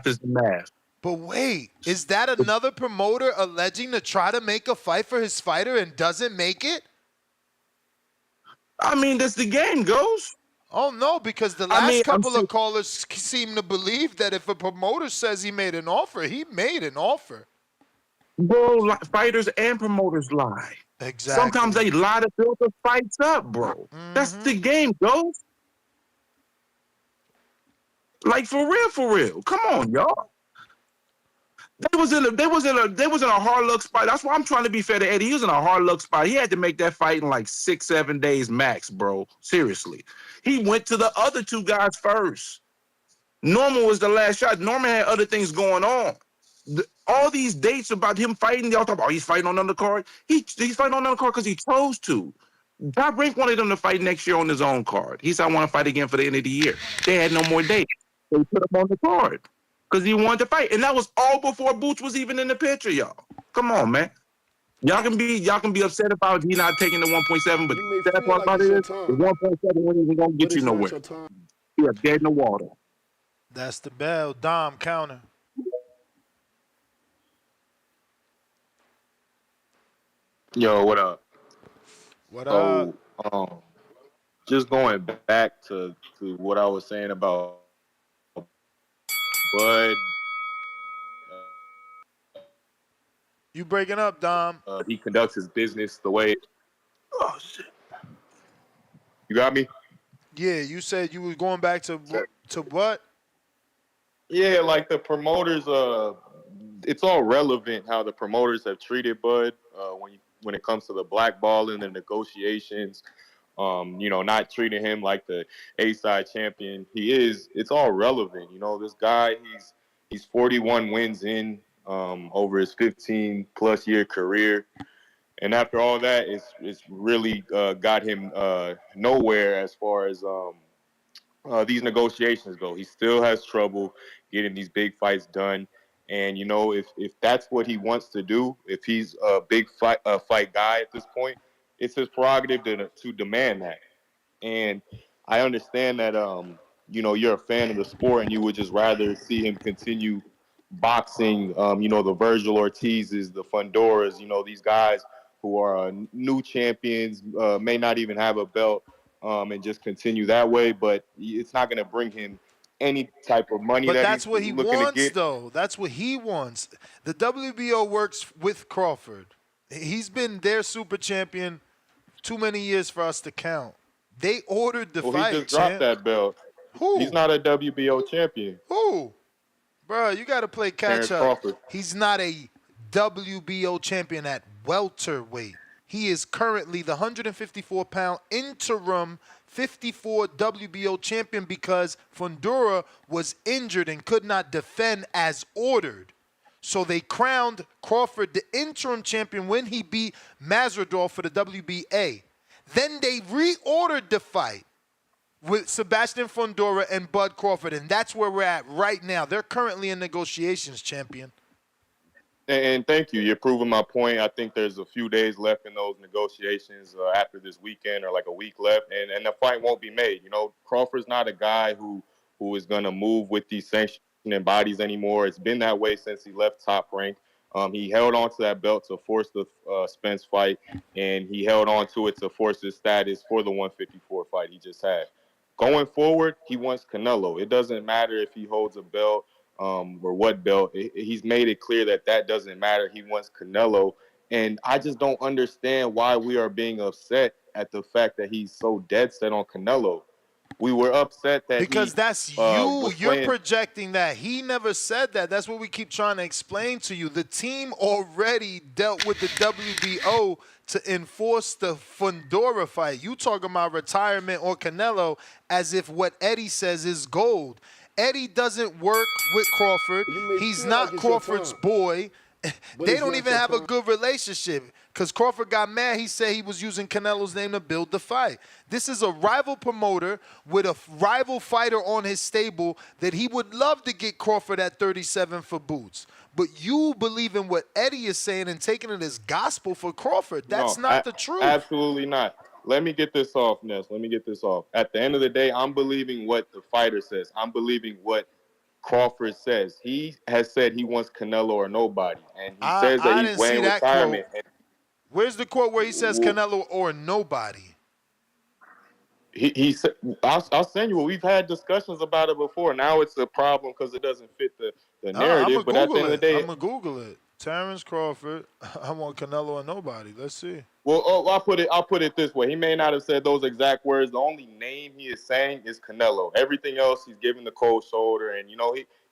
is the math. But wait, is that another promoter alleging to try to make a fight for his fighter and doesn't make it? I mean, that's the game, Ghost. Oh no, because the I last mean, couple of callers seem to believe that if a promoter says he made an offer, he made an offer. Bro, fighters and promoters lie. Exactly. Sometimes they lie to build the fights up, bro. That's the game, Ghost. Like for real. Come on, y'all. They was in a hard luck spot. That's why I'm trying to be fair to Eddie. He was in a hard luck spot. He had to make that fight in like 6-7 days max, bro. Seriously. He went to the other two guys first. Norman was the last shot. Norman had other things going on. All these dates about him fighting, y'all talk about, he's fighting on undercard. He's fighting on undercard because he chose to. Bob Brink wanted him to fight next year on his own card. He said, I want to fight again for the end of the year. They had no more dates. They put him on the card because he wanted to fight. And that was all before Boots was even in the picture, y'all. Come on, man. Y'all can be upset about he not taking the 1.7, but the sad part about it is the 1.7 wasn't even going to get you nowhere. You're dead in the water. That's the bell. Dom counter. Yo, what up? What up? So, just going back to what I was saying about Bud. You breaking up, Dom? He conducts his business the way. Oh shit! You got me? Yeah, you said you were going back to what? Yeah, like the promoters. It's all relevant how the promoters have treated Bud when it comes to the blackballing and negotiations. Not treating him like the A-side champion he is. It's all relevant. This guy, he's 41 wins in over his 15+ year career. And after all that, it's really got him nowhere as far as these negotiations go. He still has trouble getting these big fights done. And if that's what he wants to do, if he's a big fight guy at this point, it's his prerogative to demand that. And I understand that you're a fan of the sport and you would just rather see him continue boxing, the Virgil Ortizes, the Fundoras, these guys who are new champions, may not even have a belt, and just continue that way. But it's not going to bring him any type of money But that that's he's what he looking to wants, get. though. That's what he wants. The WBO works with Crawford. He's been their super champion too many years for us to count. They ordered the Well, he fight, just dropped champ. that belt. He's Who? not a WBO champion. Who? Bro, you got to play catch Terrence up. Crawford. He's not a WBO champion at welterweight. He is currently the 154-pound interim 54 WBO champion because Fundora was injured and could not defend as ordered. So they crowned Crawford the interim champion when he beat Masvidal for the WBA. Then they reordered the fight with Sebastian Fundora and Bud Crawford, and that's where we're at right now. They're currently in negotiations, champion. And thank you. You're proving my point. I think there's a few days left in those negotiations after this weekend, or like a week left, and the fight won't be made. Crawford's not a guy who is going to move with these sanctioning bodies anymore. It's been that way since he left Top Rank. He held on to that belt to force the Spence fight, and he held on to it to force his status for the 154 fight he just had. Going forward, he wants Canelo. It doesn't matter if he holds a belt or what belt. He's made it clear that doesn't matter. He wants Canelo. And I just don't understand why we are being upset at the fact that he's so dead set on Canelo. We were upset that because that's you. You're playing. Projecting that. He never said that. That's what we keep trying to explain to you. The team already dealt with the WBO to enforce the Fundora fight. You talking about retirement or Canelo as if what Eddie says is gold. Eddie doesn't work with Crawford. He's not Crawford's boy. They don't even have a good relationship because Crawford got mad. He said he was using Canelo's name to build the fight. This is a rival promoter with a rival fighter on his stable that he would love to get Crawford at 37 for boots. But you believe in what Eddie is saying and taking it as gospel for Crawford. That's not the truth. Absolutely not. Let me get this off, Ness. Let me get this off. At the end of the day, I'm believing what the fighter says. I'm believing what Crawford says. He has said he wants Canelo or nobody, and he says that he's weighing retirement. Where's the quote where he says Canelo or nobody? He said, I'll send you. We've had discussions about it before. Now it's a problem because it doesn't fit the narrative. But at the end of the day, I'm gonna Google it. Terrence Crawford. I want Canelo or nobody. Let's see. Well, I'll put it this way. He may not have said those exact words. The only name he is saying is Canelo. Everything else, he's giving the cold shoulder. And,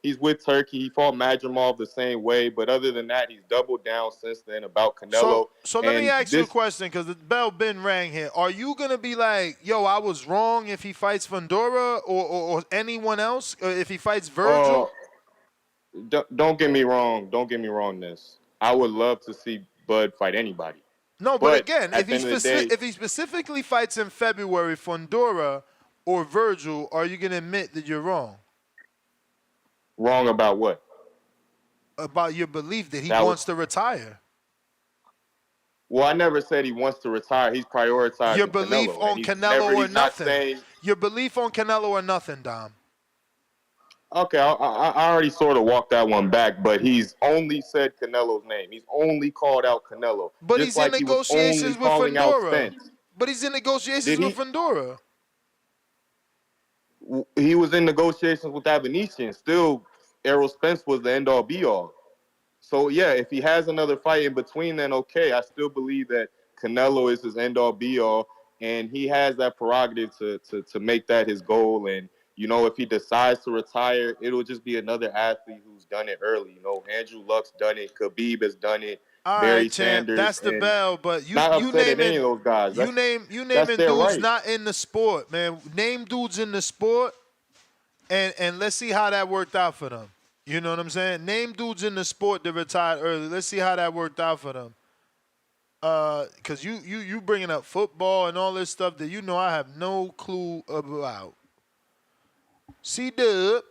he's with Turkey. He fought Madrimov the same way. But other than that, he's doubled down since then about Canelo. So let me ask you a question because the bell been rang here. Are you going to be like, yo, I was wrong if he fights Fundora or anyone else? Or if he fights Virgil? Don't get me wrong. Don't get me wrong, Ness. I would love to see Bud fight anybody. No, but again, if he specifically fights in February, Fundora or Virgil, are you going to admit that you're wrong? Wrong about what? About your belief that he wants to retire. Well, I never said he wants to retire. He's prioritizing your belief Canelo, on Canelo or nothing. Your belief on Canelo or nothing, Dom. Okay, I already sort of walked that one back, but he's only said Canelo's name. He's only called out Canelo. But he's in negotiations with Fundora. But he's in negotiations with Fundora. He was in negotiations with Avenetian. Still, Errol Spence was the end-all, be-all. So, yeah, if he has another fight in between, then okay. I still believe that Canelo is his end-all, be-all, and he has that prerogative to make that his goal. And if he decides to retire, it'll just be another athlete who's done it early. Andrew Luck's done it. Khabib has done it. All Barry right, champ, Sanders. that's the bell. But you not you upset naming at any of those guys. You naming dudes right. not in the sport, man. Name dudes in the sport, and let's see how that worked out for them. You know what I'm saying? Name dudes in the sport that retired early. Let's see how that worked out for them. Because you bringing up football and all this stuff that I have no clue about. C-Dub.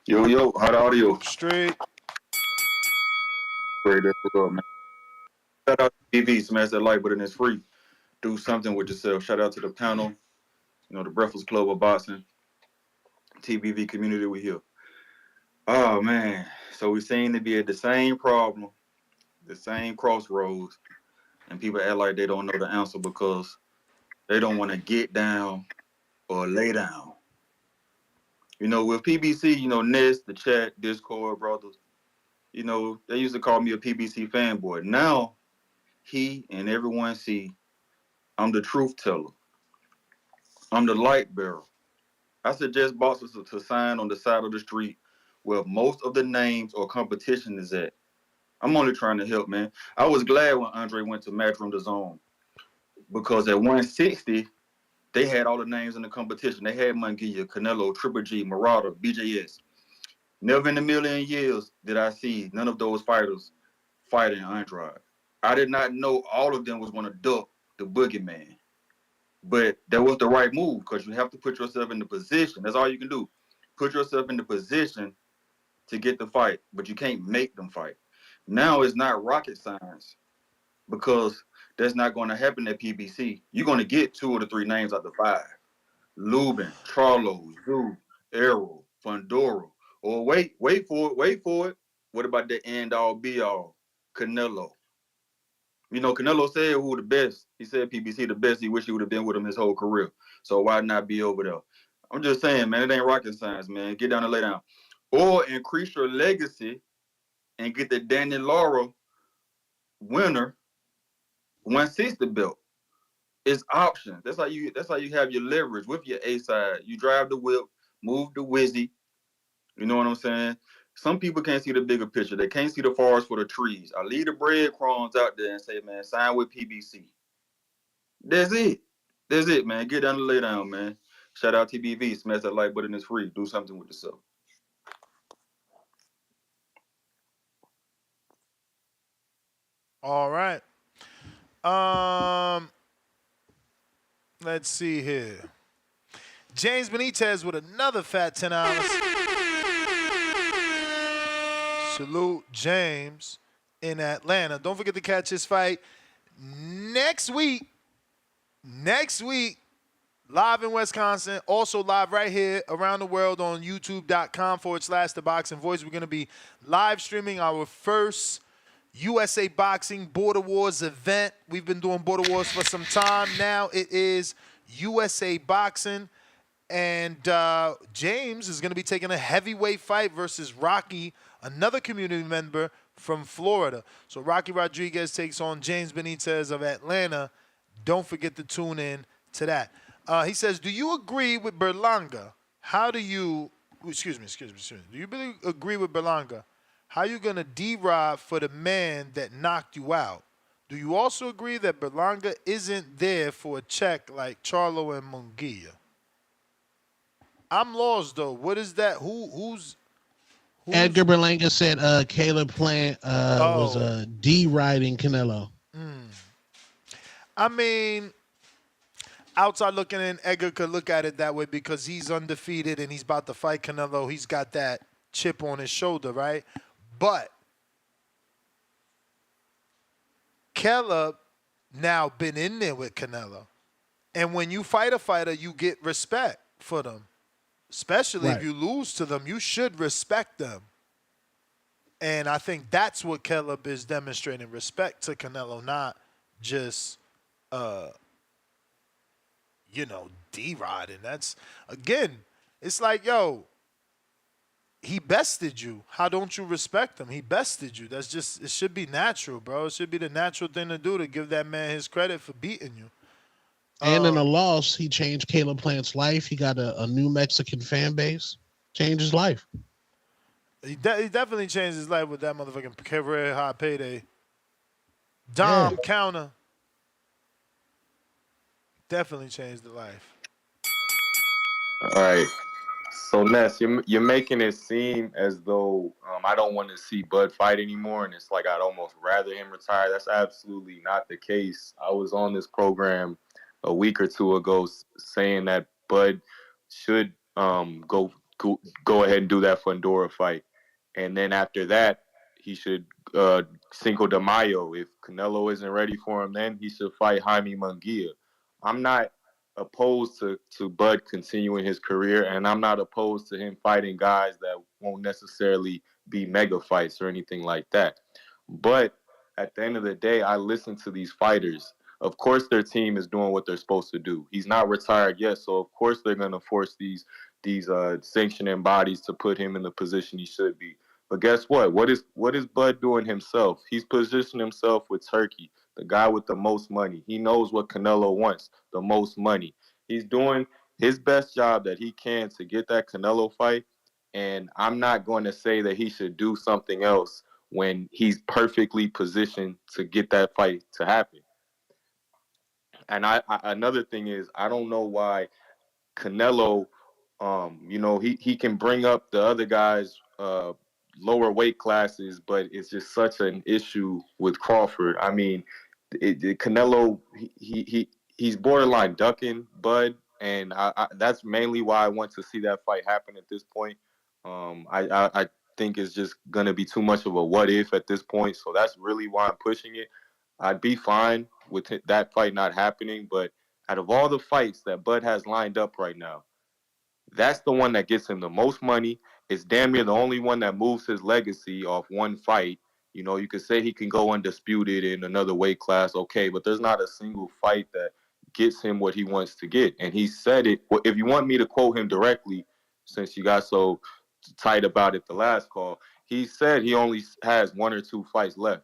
Yo, how the audio? Straight. Great, that's what's up, man. Shout out to TV, smash that like button. It's free. Do something with yourself. Shout out to the panel. The Breakfast Club of Boxing, TBV community. We here. Oh man, so we seem to be at the same problem, the same crossroads, and people act like they don't know the answer because they don't want to get down or lay down. With PBC, Nest, the chat, Discord brothers, they used to call me a PBC fanboy. Now, he and everyone see I'm the truth teller. I'm the light bearer. I suggest boxers to sign on the side of the street where most of the names or competition is at. I'm only trying to help, man. I was glad when Andre went to Matchroom the Zone because at 160, they had all the names in the competition. They had Munguia, Canelo, Triple G, Marauder, BJS. Never in a million years did I see none of those fighters fighting Andrade. I did not know all of them was going to duck the boogeyman. But that was the right move because you have to put yourself in the position. That's all you can do. Put yourself in the position to get the fight, but you can't make them fight. Now it's not rocket science because that's not going to happen at PBC. You're going to get 2 or 3 names out of 5. Lubin, Charlo, Zoo, Arrow, Fundora. Or wait for it. What about the end all be all? Canelo. Canelo said who the best. He said PBC the best. He wish he would have been with him his whole career. So why not be over there? I'm just saying, man, it ain't rocket science, man. Get down and lay down. Or increase your legacy and get the Danny Laura winner 160 belt. It's options. That's how you have your leverage with your A side. You drive the whip, move the whizzy. You know what I'm saying? Some people can't see the bigger picture. They can't see the forest for the trees. I leave the breadcrumbs out there and say, man, sign with PBC. That's it. That's it, man. Get down and lay down, man. Shout out TBV. Smash that like button. It's free. Do something with yourself. All right. Let's see here. James Benitez with another fat $10. Salute James in Atlanta. Don't forget to catch his fight next week. Live in Wisconsin. Also live right here around the world on youtube.com/The Boxing Voice. We're going to be live streaming our first USA Boxing Border Wars event. We've been doing Border Wars for some time. Now it is USA Boxing. And James is going to be taking a heavyweight fight versus Rocky, another community member from Florida. So Rocky Rodriguez takes on James Benitez of Atlanta. Don't forget to tune in to that. He says, do you agree with Berlanga? Excuse me. Do you really agree with Berlanga? How you going to D-Rod for the man that knocked you out? Do you also agree that Berlanga isn't there for a check like Charlo and Munguia? I'm lost though. What is that? Who's Edgar Berlanga said Caleb Plant was D-riding Canelo. I mean, outside looking in, Edgar could look at it that way because he's undefeated and he's about to fight Canelo. He's got that chip on his shoulder, right? But Caleb now been in there with Canelo. And when you fight a fighter, you get respect for them. Especially if you lose to them, you should respect them. And I think that's what Caleb is demonstrating, respect to Canelo, not just, D-Rod. And that's, again, it's like, yo, he bested you. How don't you respect him? He bested you. That's just, it should be natural, bro. It should be the natural thing to do to give that man his credit for beating you. And in a loss, he changed Caleb Plant's life. He got a new Mexican fan base. Changed his life. He definitely changed his life with that motherfucking career high payday. Dom counter. Definitely changed the life. All right. So Ness, you're making it seem as though I don't want to see Bud fight anymore, and it's like I'd almost rather him retire. That's absolutely not the case. I was on this program a week or two ago saying that Bud should go ahead and do that Fundora fight, and then after that should Cinco de Mayo. If Canelo isn't ready for him, then he should fight Jaime Munguia. I'm not opposed to Bud continuing his career, and I'm not opposed to him fighting guys that won't necessarily be mega fights or anything like that. But at the end of the day, I listen to these fighters. Of course, their team is doing what they're supposed to do. He's not retired yet, so of course they're going to force these sanctioning bodies to put him in the position he should be. But guess what? What is Bud doing himself? He's positioned himself with Turkey, the guy with the most money. He knows what Canelo wants, the most money. He's doing his best job that he can to get that Canelo fight, and I'm not going to say that he should do something else when he's perfectly positioned to get that fight to happen. And I another thing is, I don't know why Canelo, he can bring up the other guys lower weight classes, but it's just such an issue with Crawford. I mean, Canelo, he's borderline ducking Bud, and that's mainly why I want to see that fight happen at this point. I think it's just gonna be too much of a what if at this point, so that's really why I'm pushing it. I'd be fine with that fight not happening, but out of all the fights that Bud has lined up right now, that's the one that gets him the most money. It's damn near the only one that moves his legacy off one fight. You could say he can go undisputed in another weight class, okay, but there's not a single fight that gets him what he wants to get. And he said it. Well, if you want me to quote him directly, since you got so tight about it the last call, he said he only has 1 or 2 fights left.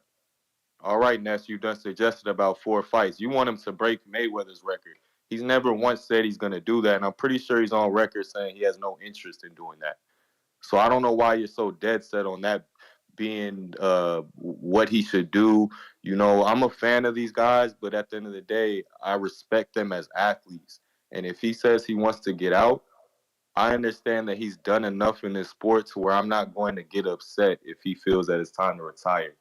All right, Ness, you've done suggested about 4 fights. You want him to break Mayweather's record. He's never once said he's going to do that, and I'm pretty sure he's on record saying he has no interest in doing that. So I don't know why you're so dead set on that being what he should do. I'm a fan of these guys, but at the end of the day, I respect them as athletes. And if he says he wants to get out, I understand that he's done enough in this sport to where I'm not going to get upset if he feels that it's time to retire.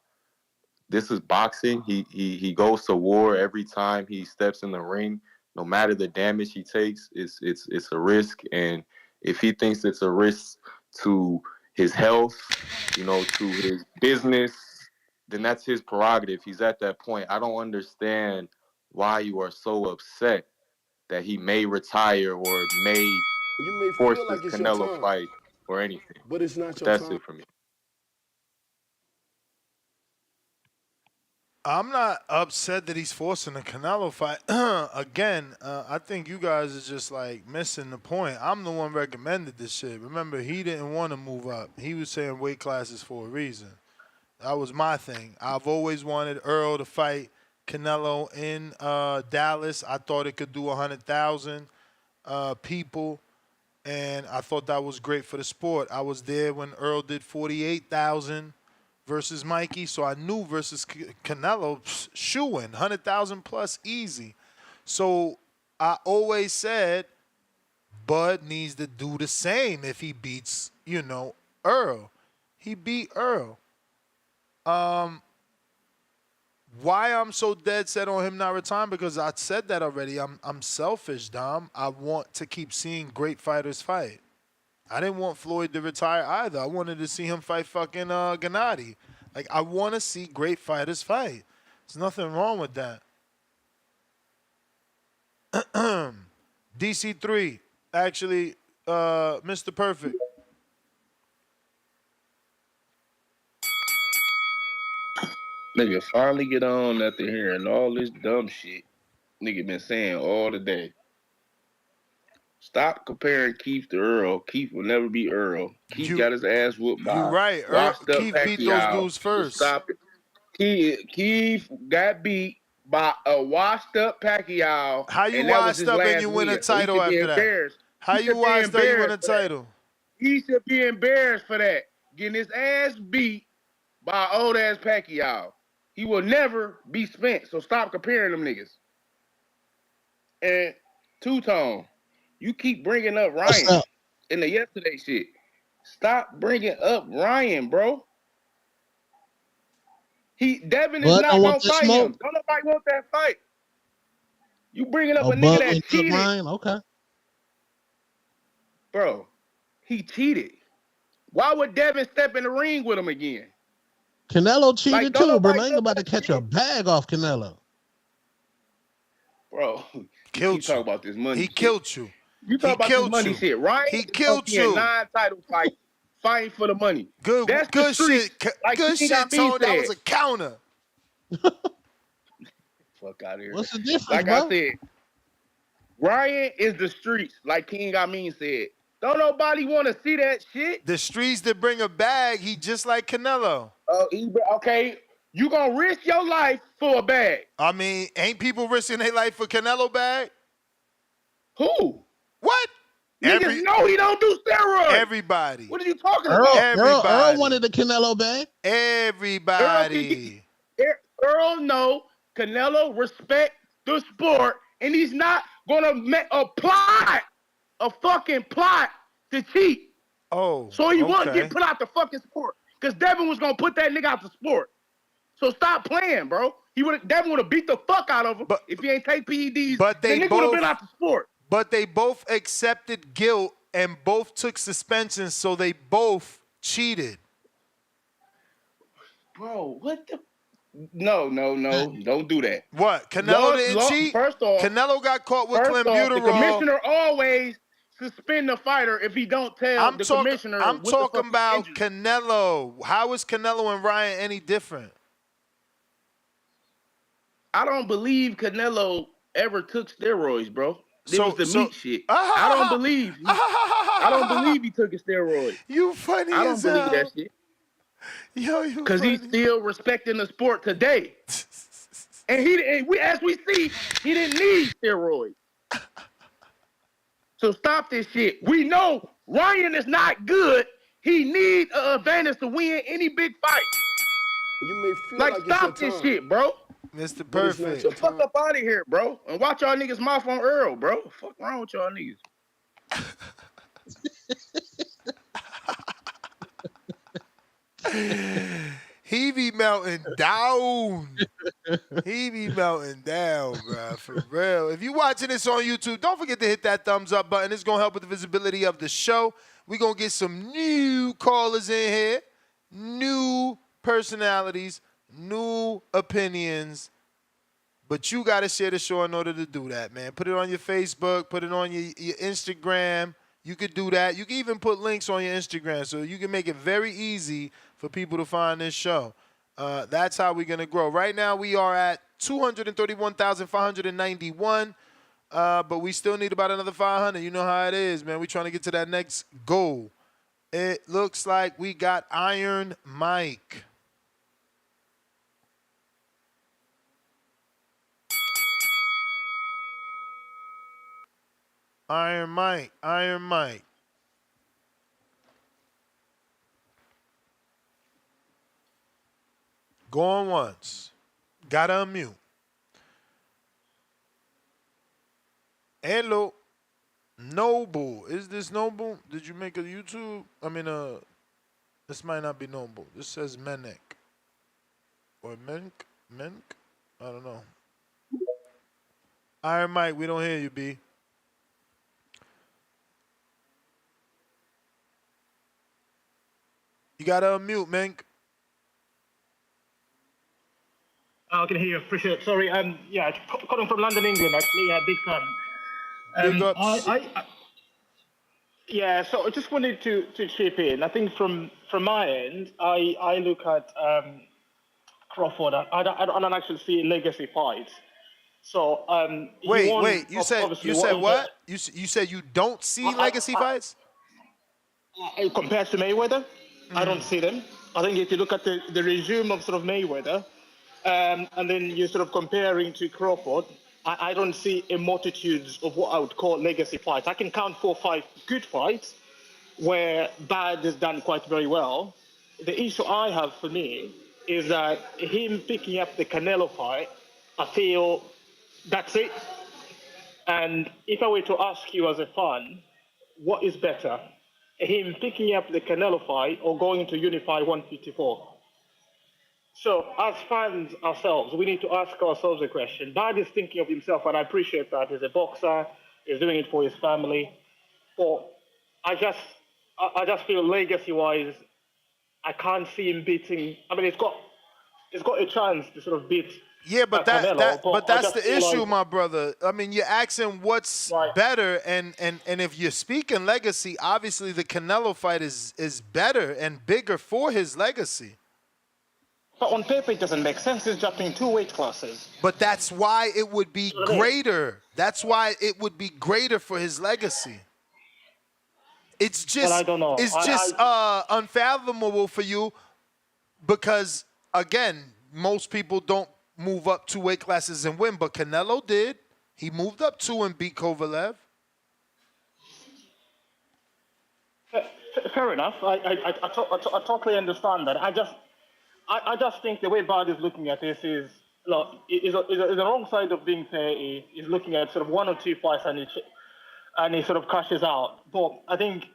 This is boxing. He goes to war every time he steps in the ring. No matter the damage he takes, it's a risk. And if he thinks it's a risk to his health, to his business, then that's his prerogative. He's at that point. I don't understand why you are so upset that he may retire or may You may force feel this like it's your Canelo time, fight or anything. but it's not But your that's time. it for me. I'm not upset that he's forcing a Canelo fight. Again, I think you guys are just like missing the point. I'm the one recommended this shit. Remember, he didn't want to move up. He was saying weight classes for a reason. That was my thing. I've always wanted Earl to fight Canelo in Dallas. I thought it could do 100,000 people, and I thought that was great for the sport. I was there when Earl did 48,000 versus Mikey, so I knew versus Canelo, shoo-in, 100,000 plus easy. So I always said Bud needs to do the same if he beats, Earl. He beat Earl. Why I'm so dead set on him not retiring? Because I said that already. I'm selfish, Dom. I want to keep seeing great fighters fight. I didn't want Floyd to retire either. I wanted to see him fight fucking Gennady. Like, I want to see great fighters fight. There's nothing wrong with that. DC3, actually, Mr. Perfect. Nigga finally get on after hearing all this dumb shit nigga been saying all the day. Stop comparing Keith to Earl. Keith will never be Earl. Keith got his ass whooped You by right. washed up Keith beat those Pacquiao. dudes So first. stop it. Keith got beat by a washed up Pacquiao. How you and that was washed his up and last you win a win. So he title should be after that? embarrassed. How He you should be washed up you win a embarrassed for that. title? He should be embarrassed for that. Getting his ass beat by old ass Pacquiao. He will never be spent. So stop comparing them niggas. And Two-Tone, you keep bringing up What's Ryan up? in the yesterday shit. Stop bringing up Ryan, bro. Devin is Bud not don't want gonna that fight smoke? him. Don't nobody want that fight. You bringing up Oh, a nigga Bud that wouldn't give cheated, Ryan? Okay. bro. He cheated. Why would Devin step in the ring with him again? Canelo cheated Like, don't too, bro. nobody I ain't know about to that catch shit. a bag off Canelo. Bro, you Killed keep talking you. about this money He shit. killed you. You He talk about this killed money you. shit. Ryan He is killed monkey in you. 9-title fights, fighting for the money. Good, That's the good streets, shit. like Good King shit, Amin Tone. That said. was a counter. Fuck out of here. What's the difference, Like bro? I said, Ryan is the streets, like King Amin said. Don't nobody want to see that shit. The streets that bring a bag. He just like Canelo. Okay, you gonna risk your life for a bag. I mean, ain't people risking their life for Canelo bag? Who? What? Niggas know he don't do steroids. Everybody. What are you talking Earl about? wanted the Canelo bag. Everybody. Earl know Canelo respect the sport, and he's not gonna apply a fucking plot to cheat. Oh, so he won't okay. get put out the fucking sport. Because Devin was gonna put that nigga out the sport. So stop playing, bro. Devin would have beat the fuck out of him if he ain't take PEDs. But they the nigga would have both been out the sport. But they both accepted guilt and both took suspensions, so they both cheated. Bro, what the? No, don't do that. What? Canelo didn't cheat? First off, Canelo got caught with the clenbuterol. commissioner always suspend the fighter if he don't tell the commissioner. I'm what talking the fuck about Canelo. How is Canelo and Ryan any different? I don't believe Canelo ever took steroids, bro. It was the meat shit. I don't believe. I don't believe he took a steroid. You funny I don't as believe hell. that shit. Yo, you because he's still respecting the sport today. And as we see, he didn't need steroids. So stop this shit. We know Ryan is not good. He needs an advantage to win any big fight. You may feel like stop this shit, bro. Mr. But it's not Perfect. your Get the fuck up out of here, bro. And watch y'all niggas mouth on Earl, bro. Fuck wrong with y'all niggas. He be melting down. He be melting down, bro. For real. If you watching this on YouTube, don't forget to hit that thumbs up button. It's going to help with the visibility of the show. We're going to get some new callers in here, new personalities, new opinions. But you got to share the show in order to do that, man. Put it on your Facebook. Put it on your Instagram. You could do that. You can even put links on your Instagram so you can make it very easy for people to find this show. That's how we're going to grow. Right now, we are at 231,591, but we still need about another 500. You know how it is, man. We're trying to get to that next goal. It looks like we got Iron Mike. Iron Mike. Going once. Gotta unmute. Hello. Noble. Is this Noble? Did you make a YouTube? I mean, this might not be Noble. This says Menek. Or Menk? I don't know. Iron Mike, we don't hear you, B. You gotta unmute, Menk. I can hear you. Appreciate it. Sorry. Yeah, calling from London, England. Actually, yeah, big fan. Big ups. Yeah. So I just wanted to chip in. I think from my end, I look at Crawford. I don't actually see legacy fights. So wait. You said what? You said you don't see legacy fights? Compared to Mayweather, I don't see them. I think if you look at the regime of sort of Mayweather, and then you're sort of comparing to Crawford, I don't see a multitude of what I would call legacy fights. I can count 4 or 5 good fights where Bad has done quite very well. The issue I have for me is that him picking up the Canelo fight, I feel that's it. And if I were to ask you as a fan, what is better? Him picking up the Canelo fight or going to Unify 154? So, as fans ourselves, we need to ask ourselves a question. Bad is thinking of himself, and I appreciate that. He's a boxer. He's doing it for his family. But I just feel legacy-wise, I can't see him beating. I mean, it's got a chance to sort of beat Yeah, but Canelo, but I that's just the feel issue, like my brother. I mean, you're asking what's better, and if you're speaking legacy, obviously the Canelo fight is better and bigger for his legacy. but on paper it doesn't make sense. He's jumping two weight classes. But that's why it would be You know what I mean? greater. That's why it would be greater for his legacy. It's Well, I just don't know. it's just unfathomable for you because again, most people don't move up two weight classes and win, but Canelo did. He moved up two and beat Kovalev. Fair enough. I totally understand that. I just think the way Bard is looking at this is, look, is the wrong side of being fair. Is looking at sort of one or two fights and he sort of crashes out. But I think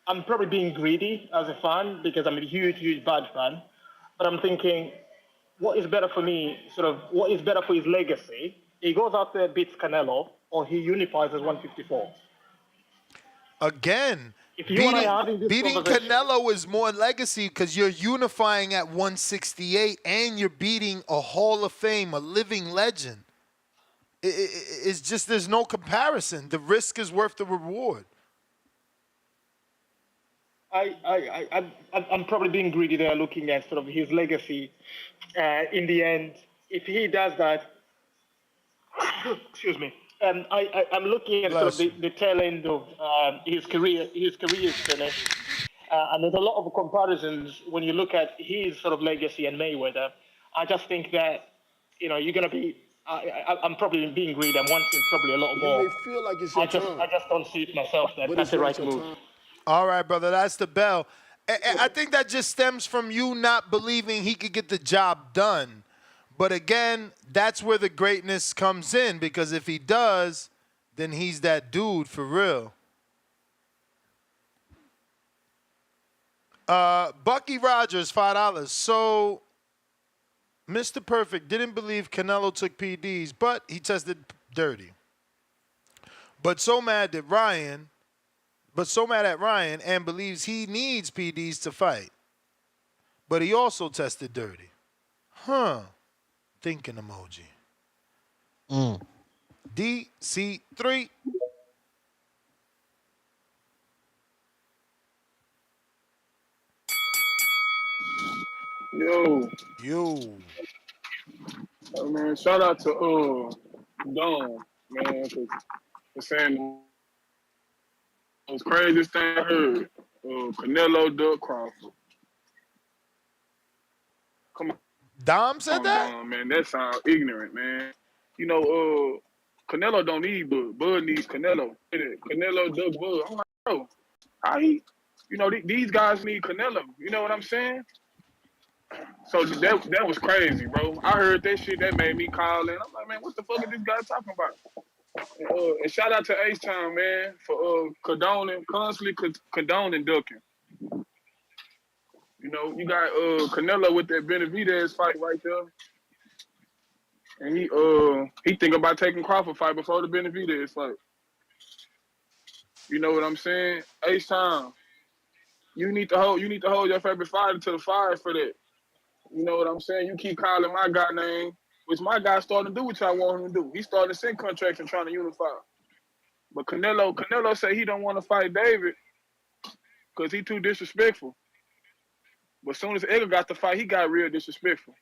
I'm probably being greedy as a fan because I'm a huge Bard fan. But I'm thinking, what is better for me? Sort of what is better for his legacy? He goes out there, beats Canelo, or he unifies as 154. Again, If you and I are having this beating conversation, Canelo is more legacy because you're unifying at 168 and you're beating a Hall of Fame, a living legend. It's just there's no comparison. The risk is worth the reward. I'm probably being greedy there, looking at sort of his legacy. In the end, if he does that, excuse me, I'm looking at sort of the tail end of his career. His career is finished, and there's a lot of comparisons when you look at his sort of legacy and Mayweather. I just think that you're going to be. I'm probably being greedy. I'm wanting probably a lot You more. may feel like it's your I time, just don't see it myself that but that's it's the not right your move. time. All right, brother, that's the bell. I think that just stems from you not believing he could get the job done. But again, that's where the greatness comes in because if he does, then he's that dude for real. Bucky Rogers, $5. So, Mr. Perfect didn't believe Canelo took PDs, but he tested dirty. But so mad at Ryan and believes he needs PDs to fight. But he also tested dirty. Huh. Thinking emoji. DC3. Yo, man, shout out to Don, man, for saying the most craziest thing I heard. Canelo Duck Crawford. Come Dom said on, that? Don, man, that sounds ignorant, man. You know, Canelo don't need Bud. Bud needs Canelo. Canelo Duck Bud. I'm like, bro, how he? These guys need Canelo. You know what I'm saying? So that was crazy, bro. I heard that shit. That made me call in. I'm like, man, what the fuck is this guy talking about? And shout out to H Town, man, for constantly condoning ducking. You got Canelo with that Benavidez fight right there, and he think about taking Crawford fight before the Benavidez fight. You know what I'm saying? H Town, you need to hold your favorite fighter to the fire for that. You know what I'm saying? You keep calling my guy name, which my guy starting to do what y'all want him to do. He starting to send contracts and trying to unify. But Canelo say he don't want to fight David because he too disrespectful. But as soon as Edgar got the fight, he got real disrespectful.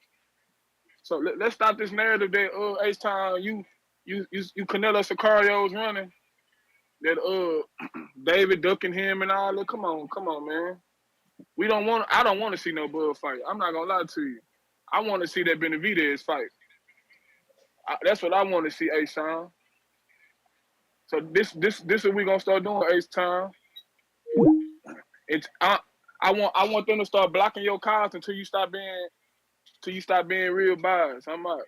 So let's stop this narrative that H-Town, you Canelo Sicarios running, that David ducking him and all that. Come on, man. I don't want to see no Bud fight. I'm not gonna lie to you. I want to see that Benavidez fight. That's what I want to see, H-Town. So this is what we gonna start doing, H-Town. I want them to start blocking your calls until you stop being real biased. I'm out.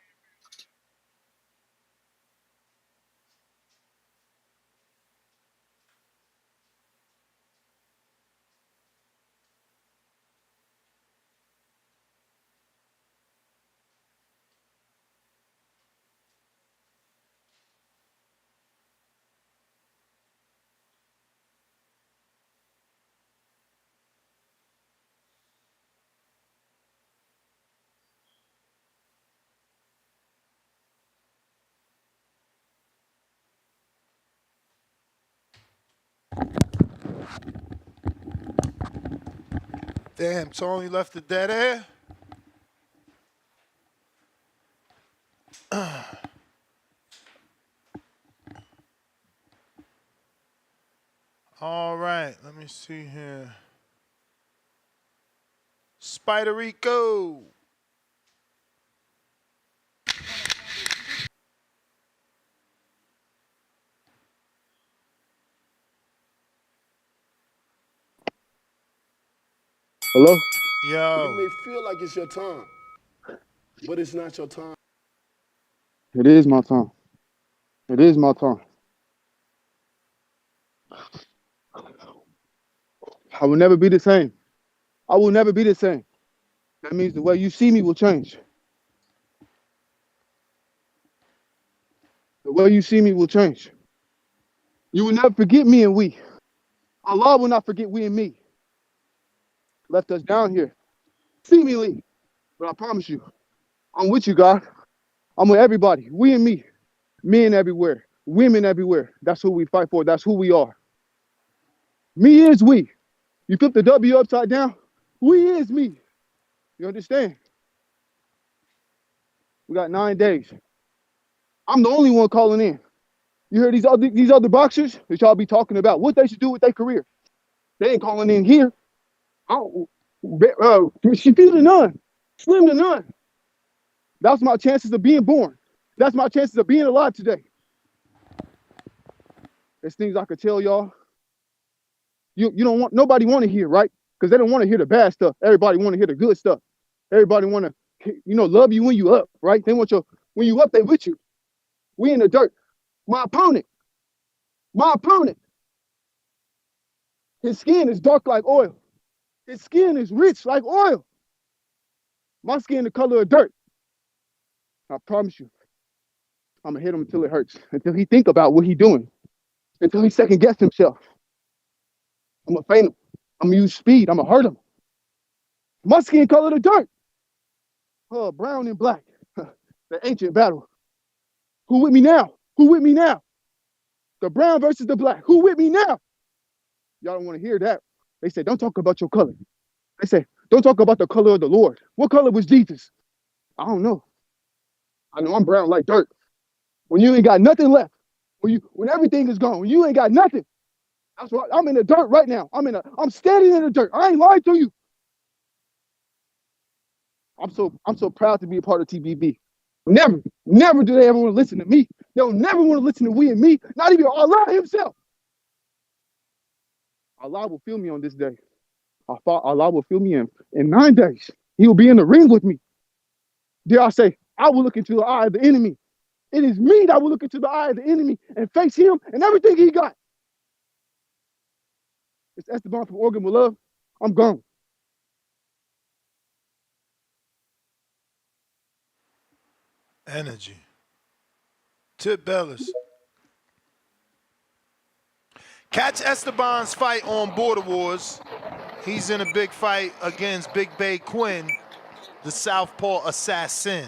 Damn, Tony left the dead air. All right, let me see here. Spider Rico. Hello? You Yo. may feel like it's your time, but it's not your time. It is my time. It is my time. I will never be the same. I will never be the same. That means the way you see me will change. The way you see me will change. You will never forget me and we. Allah will not forget we and me. Left us down here. Seemingly. But I promise you, I'm with you, God. I'm with everybody. We and me. Men everywhere. Women everywhere. That's who we fight for. That's who we are. Me is we. You flip the W upside down. We is me. You understand? We got 9 days. I'm the only one calling in. You hear these other boxers that y'all be talking about what they should do with their career. They ain't calling in here. She few to none, slim to none. That's my chances of being born. That's my chances of being alive today. There's things I could tell y'all. You don't want nobody want to hear, right? Because they don't want to hear the bad stuff. Everybody want to hear the good stuff. Everybody want to, love you when you up, right? They want when you up, they with you. We in the dirt. My opponent, his skin is dark like oil. His skin is rich like oil. My skin the color of dirt. I promise you, I'm gonna hit him until it hurts, until he think about what he doing, until he second guess himself. I'm gonna feint him. I'm gonna use speed. I'm gonna hurt him. My skin color the dirt. Brown and black. The ancient battle. Who with me now? Who with me now? The brown versus the black. Who with me now? Y'all don't want to hear that. They say, don't talk about your color. They say, don't talk about the color of the Lord. What color was Jesus? I don't know. I know I'm brown like dirt. When you ain't got nothing left, when everything is gone, when you ain't got nothing, that's why I'm in the dirt right now. I'm standing in the dirt. I ain't lying to you. I'm so proud to be a part of TBB. Never do they ever want to listen to me. They'll never want to listen to we and me, not even Allah himself. Allah will feel me on this day. Allah will feel me in 9 days. He will be in the ring with me. Dare I say, I will look into the eye of the enemy. It is me that will look into the eye of the enemy and face him and everything he got. It's Esteban from Oregon with love. I'm gone. Energy. Tip Bellis. Catch Esteban's fight on Border Wars. He's in a big fight against Big Bay Quinn, the Southpaw assassin.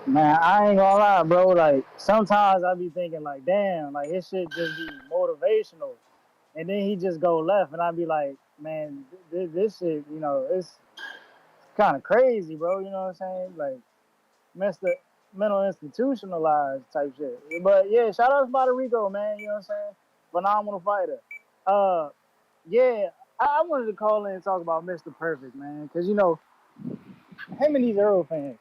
Man, I ain't gonna lie, bro. Like sometimes I be thinking, like, damn, like it should just be motivational, and then he just go left, and I be like, man, this shit, it's kind of crazy, bro. You know what I'm saying? Like, mental institutionalized type shit. But yeah, shout out to Puerto Rico, man. You know what I'm saying? Phenomenal fighter. Uh, yeah, I wanted to call in and talk about Mr. Perfect, man, because him and these Earl fans.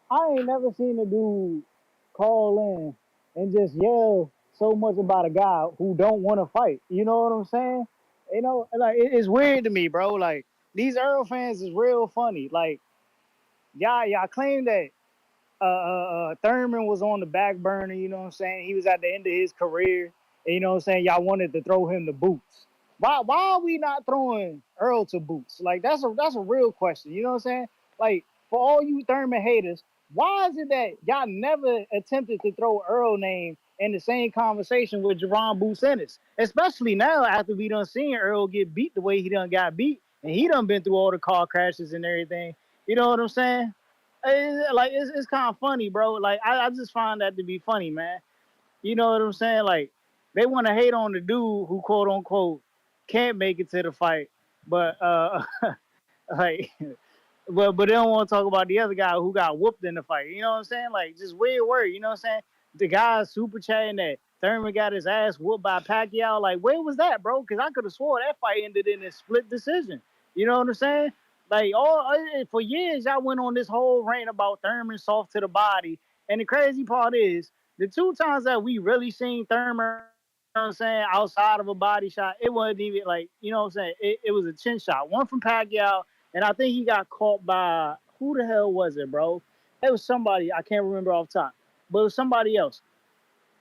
I ain't never seen a dude call in and just yell so much about a guy who don't want to fight. You know what I'm saying? Like it's weird to me, bro. Like these Earl fans is real funny. Like y'all claim that Thurman was on the back burner, you know what I'm saying? He was at the end of his career, and you know what I'm saying? Y'all wanted to throw him the boots. Why are we not throwing Earl to boots? Like that's a real question, you know what I'm saying? Like for all you Thurman haters, why is it that y'all never attempted to throw Earl name in the same conversation with Jerron Boots Ennis? Especially now after we done seen Earl get beat the way he done got beat, and he done been through all the car crashes and everything. You know what I'm saying? It's kind of funny, bro. Like I just find that to be funny, man. You know what I'm saying? Like they want to hate on the dude who quote unquote can't make it to the fight, But like, but they don't want to talk about the other guy who got whooped in the fight. You know what I'm saying? Like, just weird word. You know what I'm saying? The guy super chatting that Thurman got his ass whooped by Pacquiao. Like, where was that, bro? Because I could have swore that fight ended in a split decision. You know what I'm saying? Like, for years, y'all went on this whole rant about Thurman soft to the body. And the crazy part is, the two times that we really seen Thurman, you know what I'm saying, outside of a body shot, it wasn't even like, you know what I'm saying? It was a chin shot. One from Pacquiao, and I think he got caught by, who the hell was it, bro? It was somebody, I can't remember off top, but it was somebody else.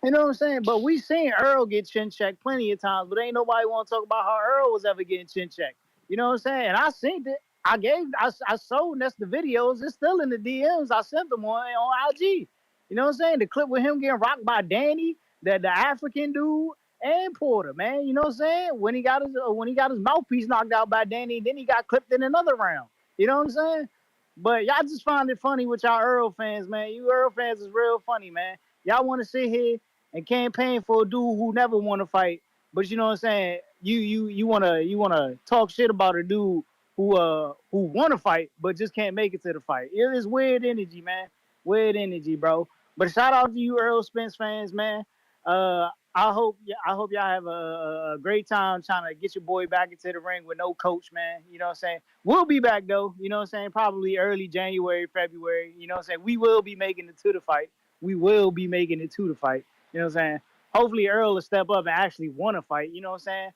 You know what I'm saying? But we seen Earl get chin checked plenty of times, but ain't nobody want to talk about how Earl was ever getting chin checked. You know what I'm saying? And I seen it. I sold that's the videos. It's still in the DMs. I sent them on IG. You know what I'm saying? The clip with him getting rocked by Danny, the African dude, and Porter, man. You know what I'm saying? When he got his mouthpiece knocked out by Danny, then he got clipped in another round. You know what I'm saying? But y'all just find it funny with y'all Earl fans, man. You Earl fans is real funny, man. Y'all want to sit here and campaign for a dude who never want to fight, but you know what I'm saying? You wanna talk shit about a dude who want to fight but just can't make it to the fight. It is weird energy, man. Weird energy, bro. But shout out to you, Earl Spence fans, man. I hope y'all have a great time trying to get your boy back into the ring with no coach, man. You know what I'm saying? We'll be back though. You know what I'm saying? Probably early January, February. You know what I'm saying? We will be making it to the fight. We will be making it to the fight. You know what I'm saying? Hopefully Earl will step up and actually want to fight. You know what I'm saying?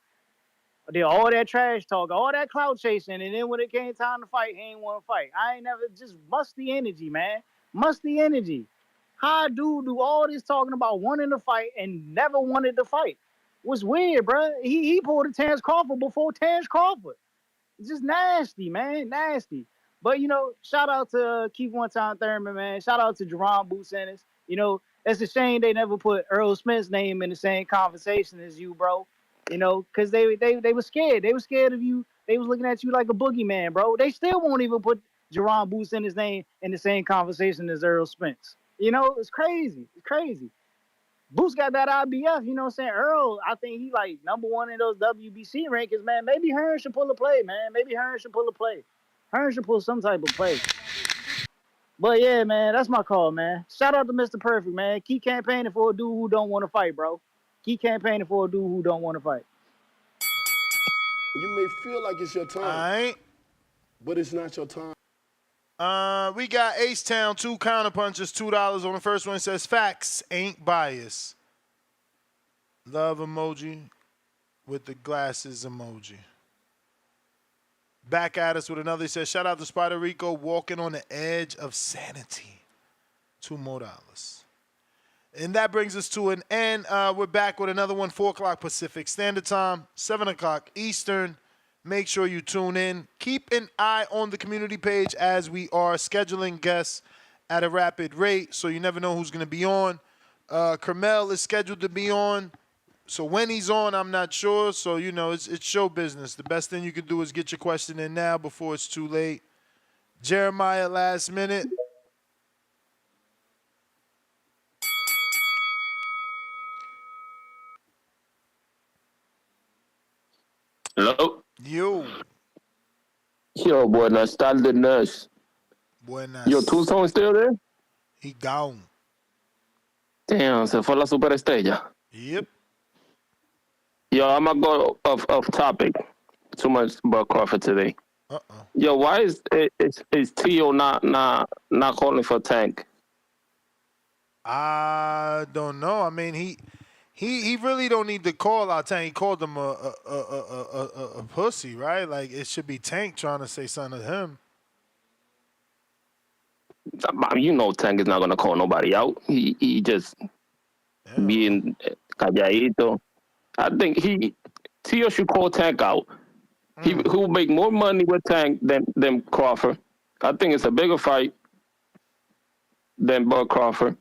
Did all that trash talk, all that clout chasing, and then when it came time to fight, he ain't want to fight. I ain't never, just musty energy, man. Musty energy. How a dude do all this talking about wanting to fight and never wanted to fight? Was weird, bro. He pulled a Terrence Crawford before Terrence Crawford. It's just nasty, man. Nasty. But, you know, shout out to Keith One Time Thurman, man. Shout out to Jerron Boots Ennis. You know, it's a shame they never put Earl Smith's name in the same conversation as you, bro. You know, because they were scared. They were scared of you. They was looking at you like a boogeyman, bro. They still won't even put Jerron Boots Ennis' name in the same conversation as Earl Spence. You know, it's crazy. It's crazy. Boots got that IBF, you know what I'm saying? Earl, I think he like #1 in those WBC rankings, man. Maybe Hearn should pull a play, man. Maybe Hearn should pull a play. Hearn should pull some type of play. But yeah, man, that's my call, man. Shout out to Mr. Perfect, man. Keep campaigning for a dude who don't want to fight, bro. Keep campaigning for a dude who don't want to fight. You may feel like it's your All time, right. but it's not your time. We got Ace Town, 2 counterpunches, $2 on the first one. It says facts ain't bias. Love emoji with the glasses emoji. Back at us with another. He says, shout out to Spider Rico, walking on the edge of sanity. $2 more. And that brings us to an end. We're back with another one, 4 o'clock Pacific Standard Time, 7 o'clock Eastern. Make sure you tune in. Keep an eye on the community page as we are scheduling guests at a rapid rate, so you never know who's going to be on. Carmel is scheduled to be on. So when he's on, I'm not sure. So, you know, it's show business. The best thing you can do is get your question in now before it's too late. Jeremiah, last minute. Hello? Yo. Yo, buenas tardes. Buenas. Yo, Tucson still there? He gone. Damn, se fue la superestrella. Yep. Yo, I'm gonna go off topic. Too much about Crawford today. Yo, why is Tio not calling for Tank? I don't know. I mean, he really don't need to call out Tank. He called him a pussy, right? Like, it should be Tank trying to say something to him. You know Tank is not gonna call nobody out. He just being calladito. I think Tio should call Tank out. He will make more money with Tank than Crawford. I think it's a bigger fight than Bud Crawford.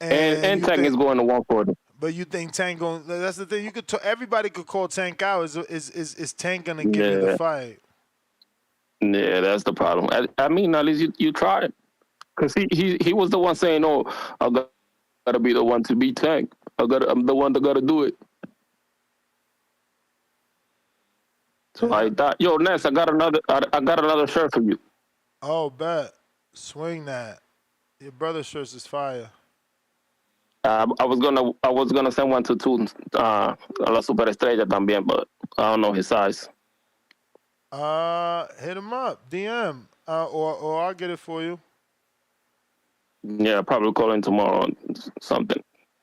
And Tank is going to 140. But you think Tank going? That's the thing. You could everybody could call Tank out. Is Tank gonna give you the fight? Yeah, that's the problem. I mean, at least you try it, because he was the one saying, "Oh, I gotta be the one to beat Tank. I'm the one that gotta do it." So I thought, yo, Ness, I got another shirt for you. Oh, bet. Swing that. Your brother's shirts is fire. I was gonna send one to Tunes, a la Superestrella también, but I don't know his size. Hit him up, DM, or I'll get it for you. Yeah, probably call in tomorrow or something.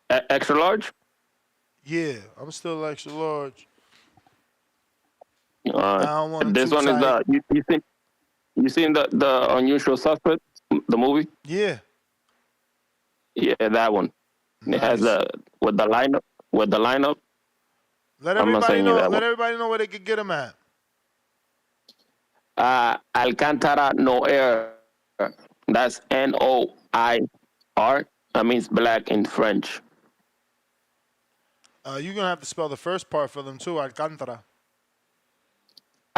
Extra large? Yeah, I'm still extra large. I don't want it This too one is tight. you seen the Unusual Suspect, the movie? Yeah. Yeah, that one. It has Nice. with the lineup. Let I'm not everybody saying you know. that Let one. everybody know where they could get them at. Alcantara Noir. That's Noir. That means black in French. You're gonna have to spell the first part for them too. Alcantara.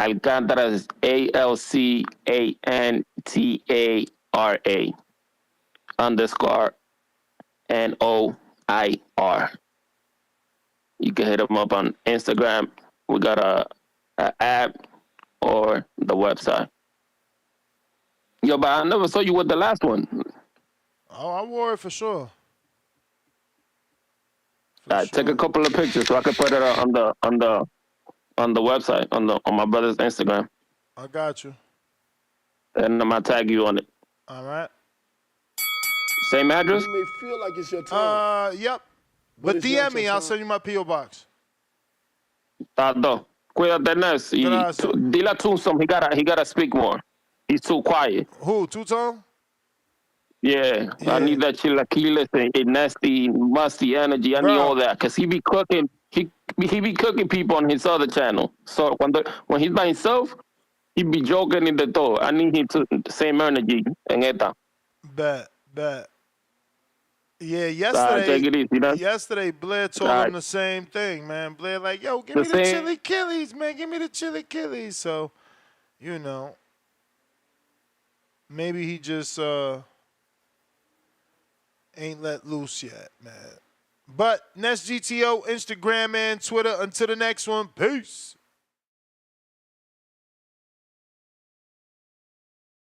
Alcantara is ALCANTARA underscore NOIR. You can hit them up on Instagram. We got a app or the website. Yo, but I never saw you with the last one. Oh, I wore it for sure. Take a couple of pictures so I can put it on the website on my brother's Instagram, I got you. and I'm gonna tag you on it. All right. Same address? You may feel like it's your time. Yep. But But it's DM not me. your I'll time. send you my PO box. Tato. Cuídate, Ness. Gracias. Dile a Tombstone he gotta speak more. He's too quiet. Who? Two-Tone? Yeah, I need that chilaquiles and nasty, musty energy. I need all that because he be cooking. He be cooking people on his other channel. So when he's by himself, he be joking in the door. I need him to the same energy en esta. Bet. Yeah, Take it easy, man. yesterday Blair told him the same thing, man. Blair like, yo, give The me the same. chili killies, man. Give me the chili killies. So, you know, maybe he just ain't let loose yet, man. But Nest GTO, Instagram and Twitter. Until the next one, peace.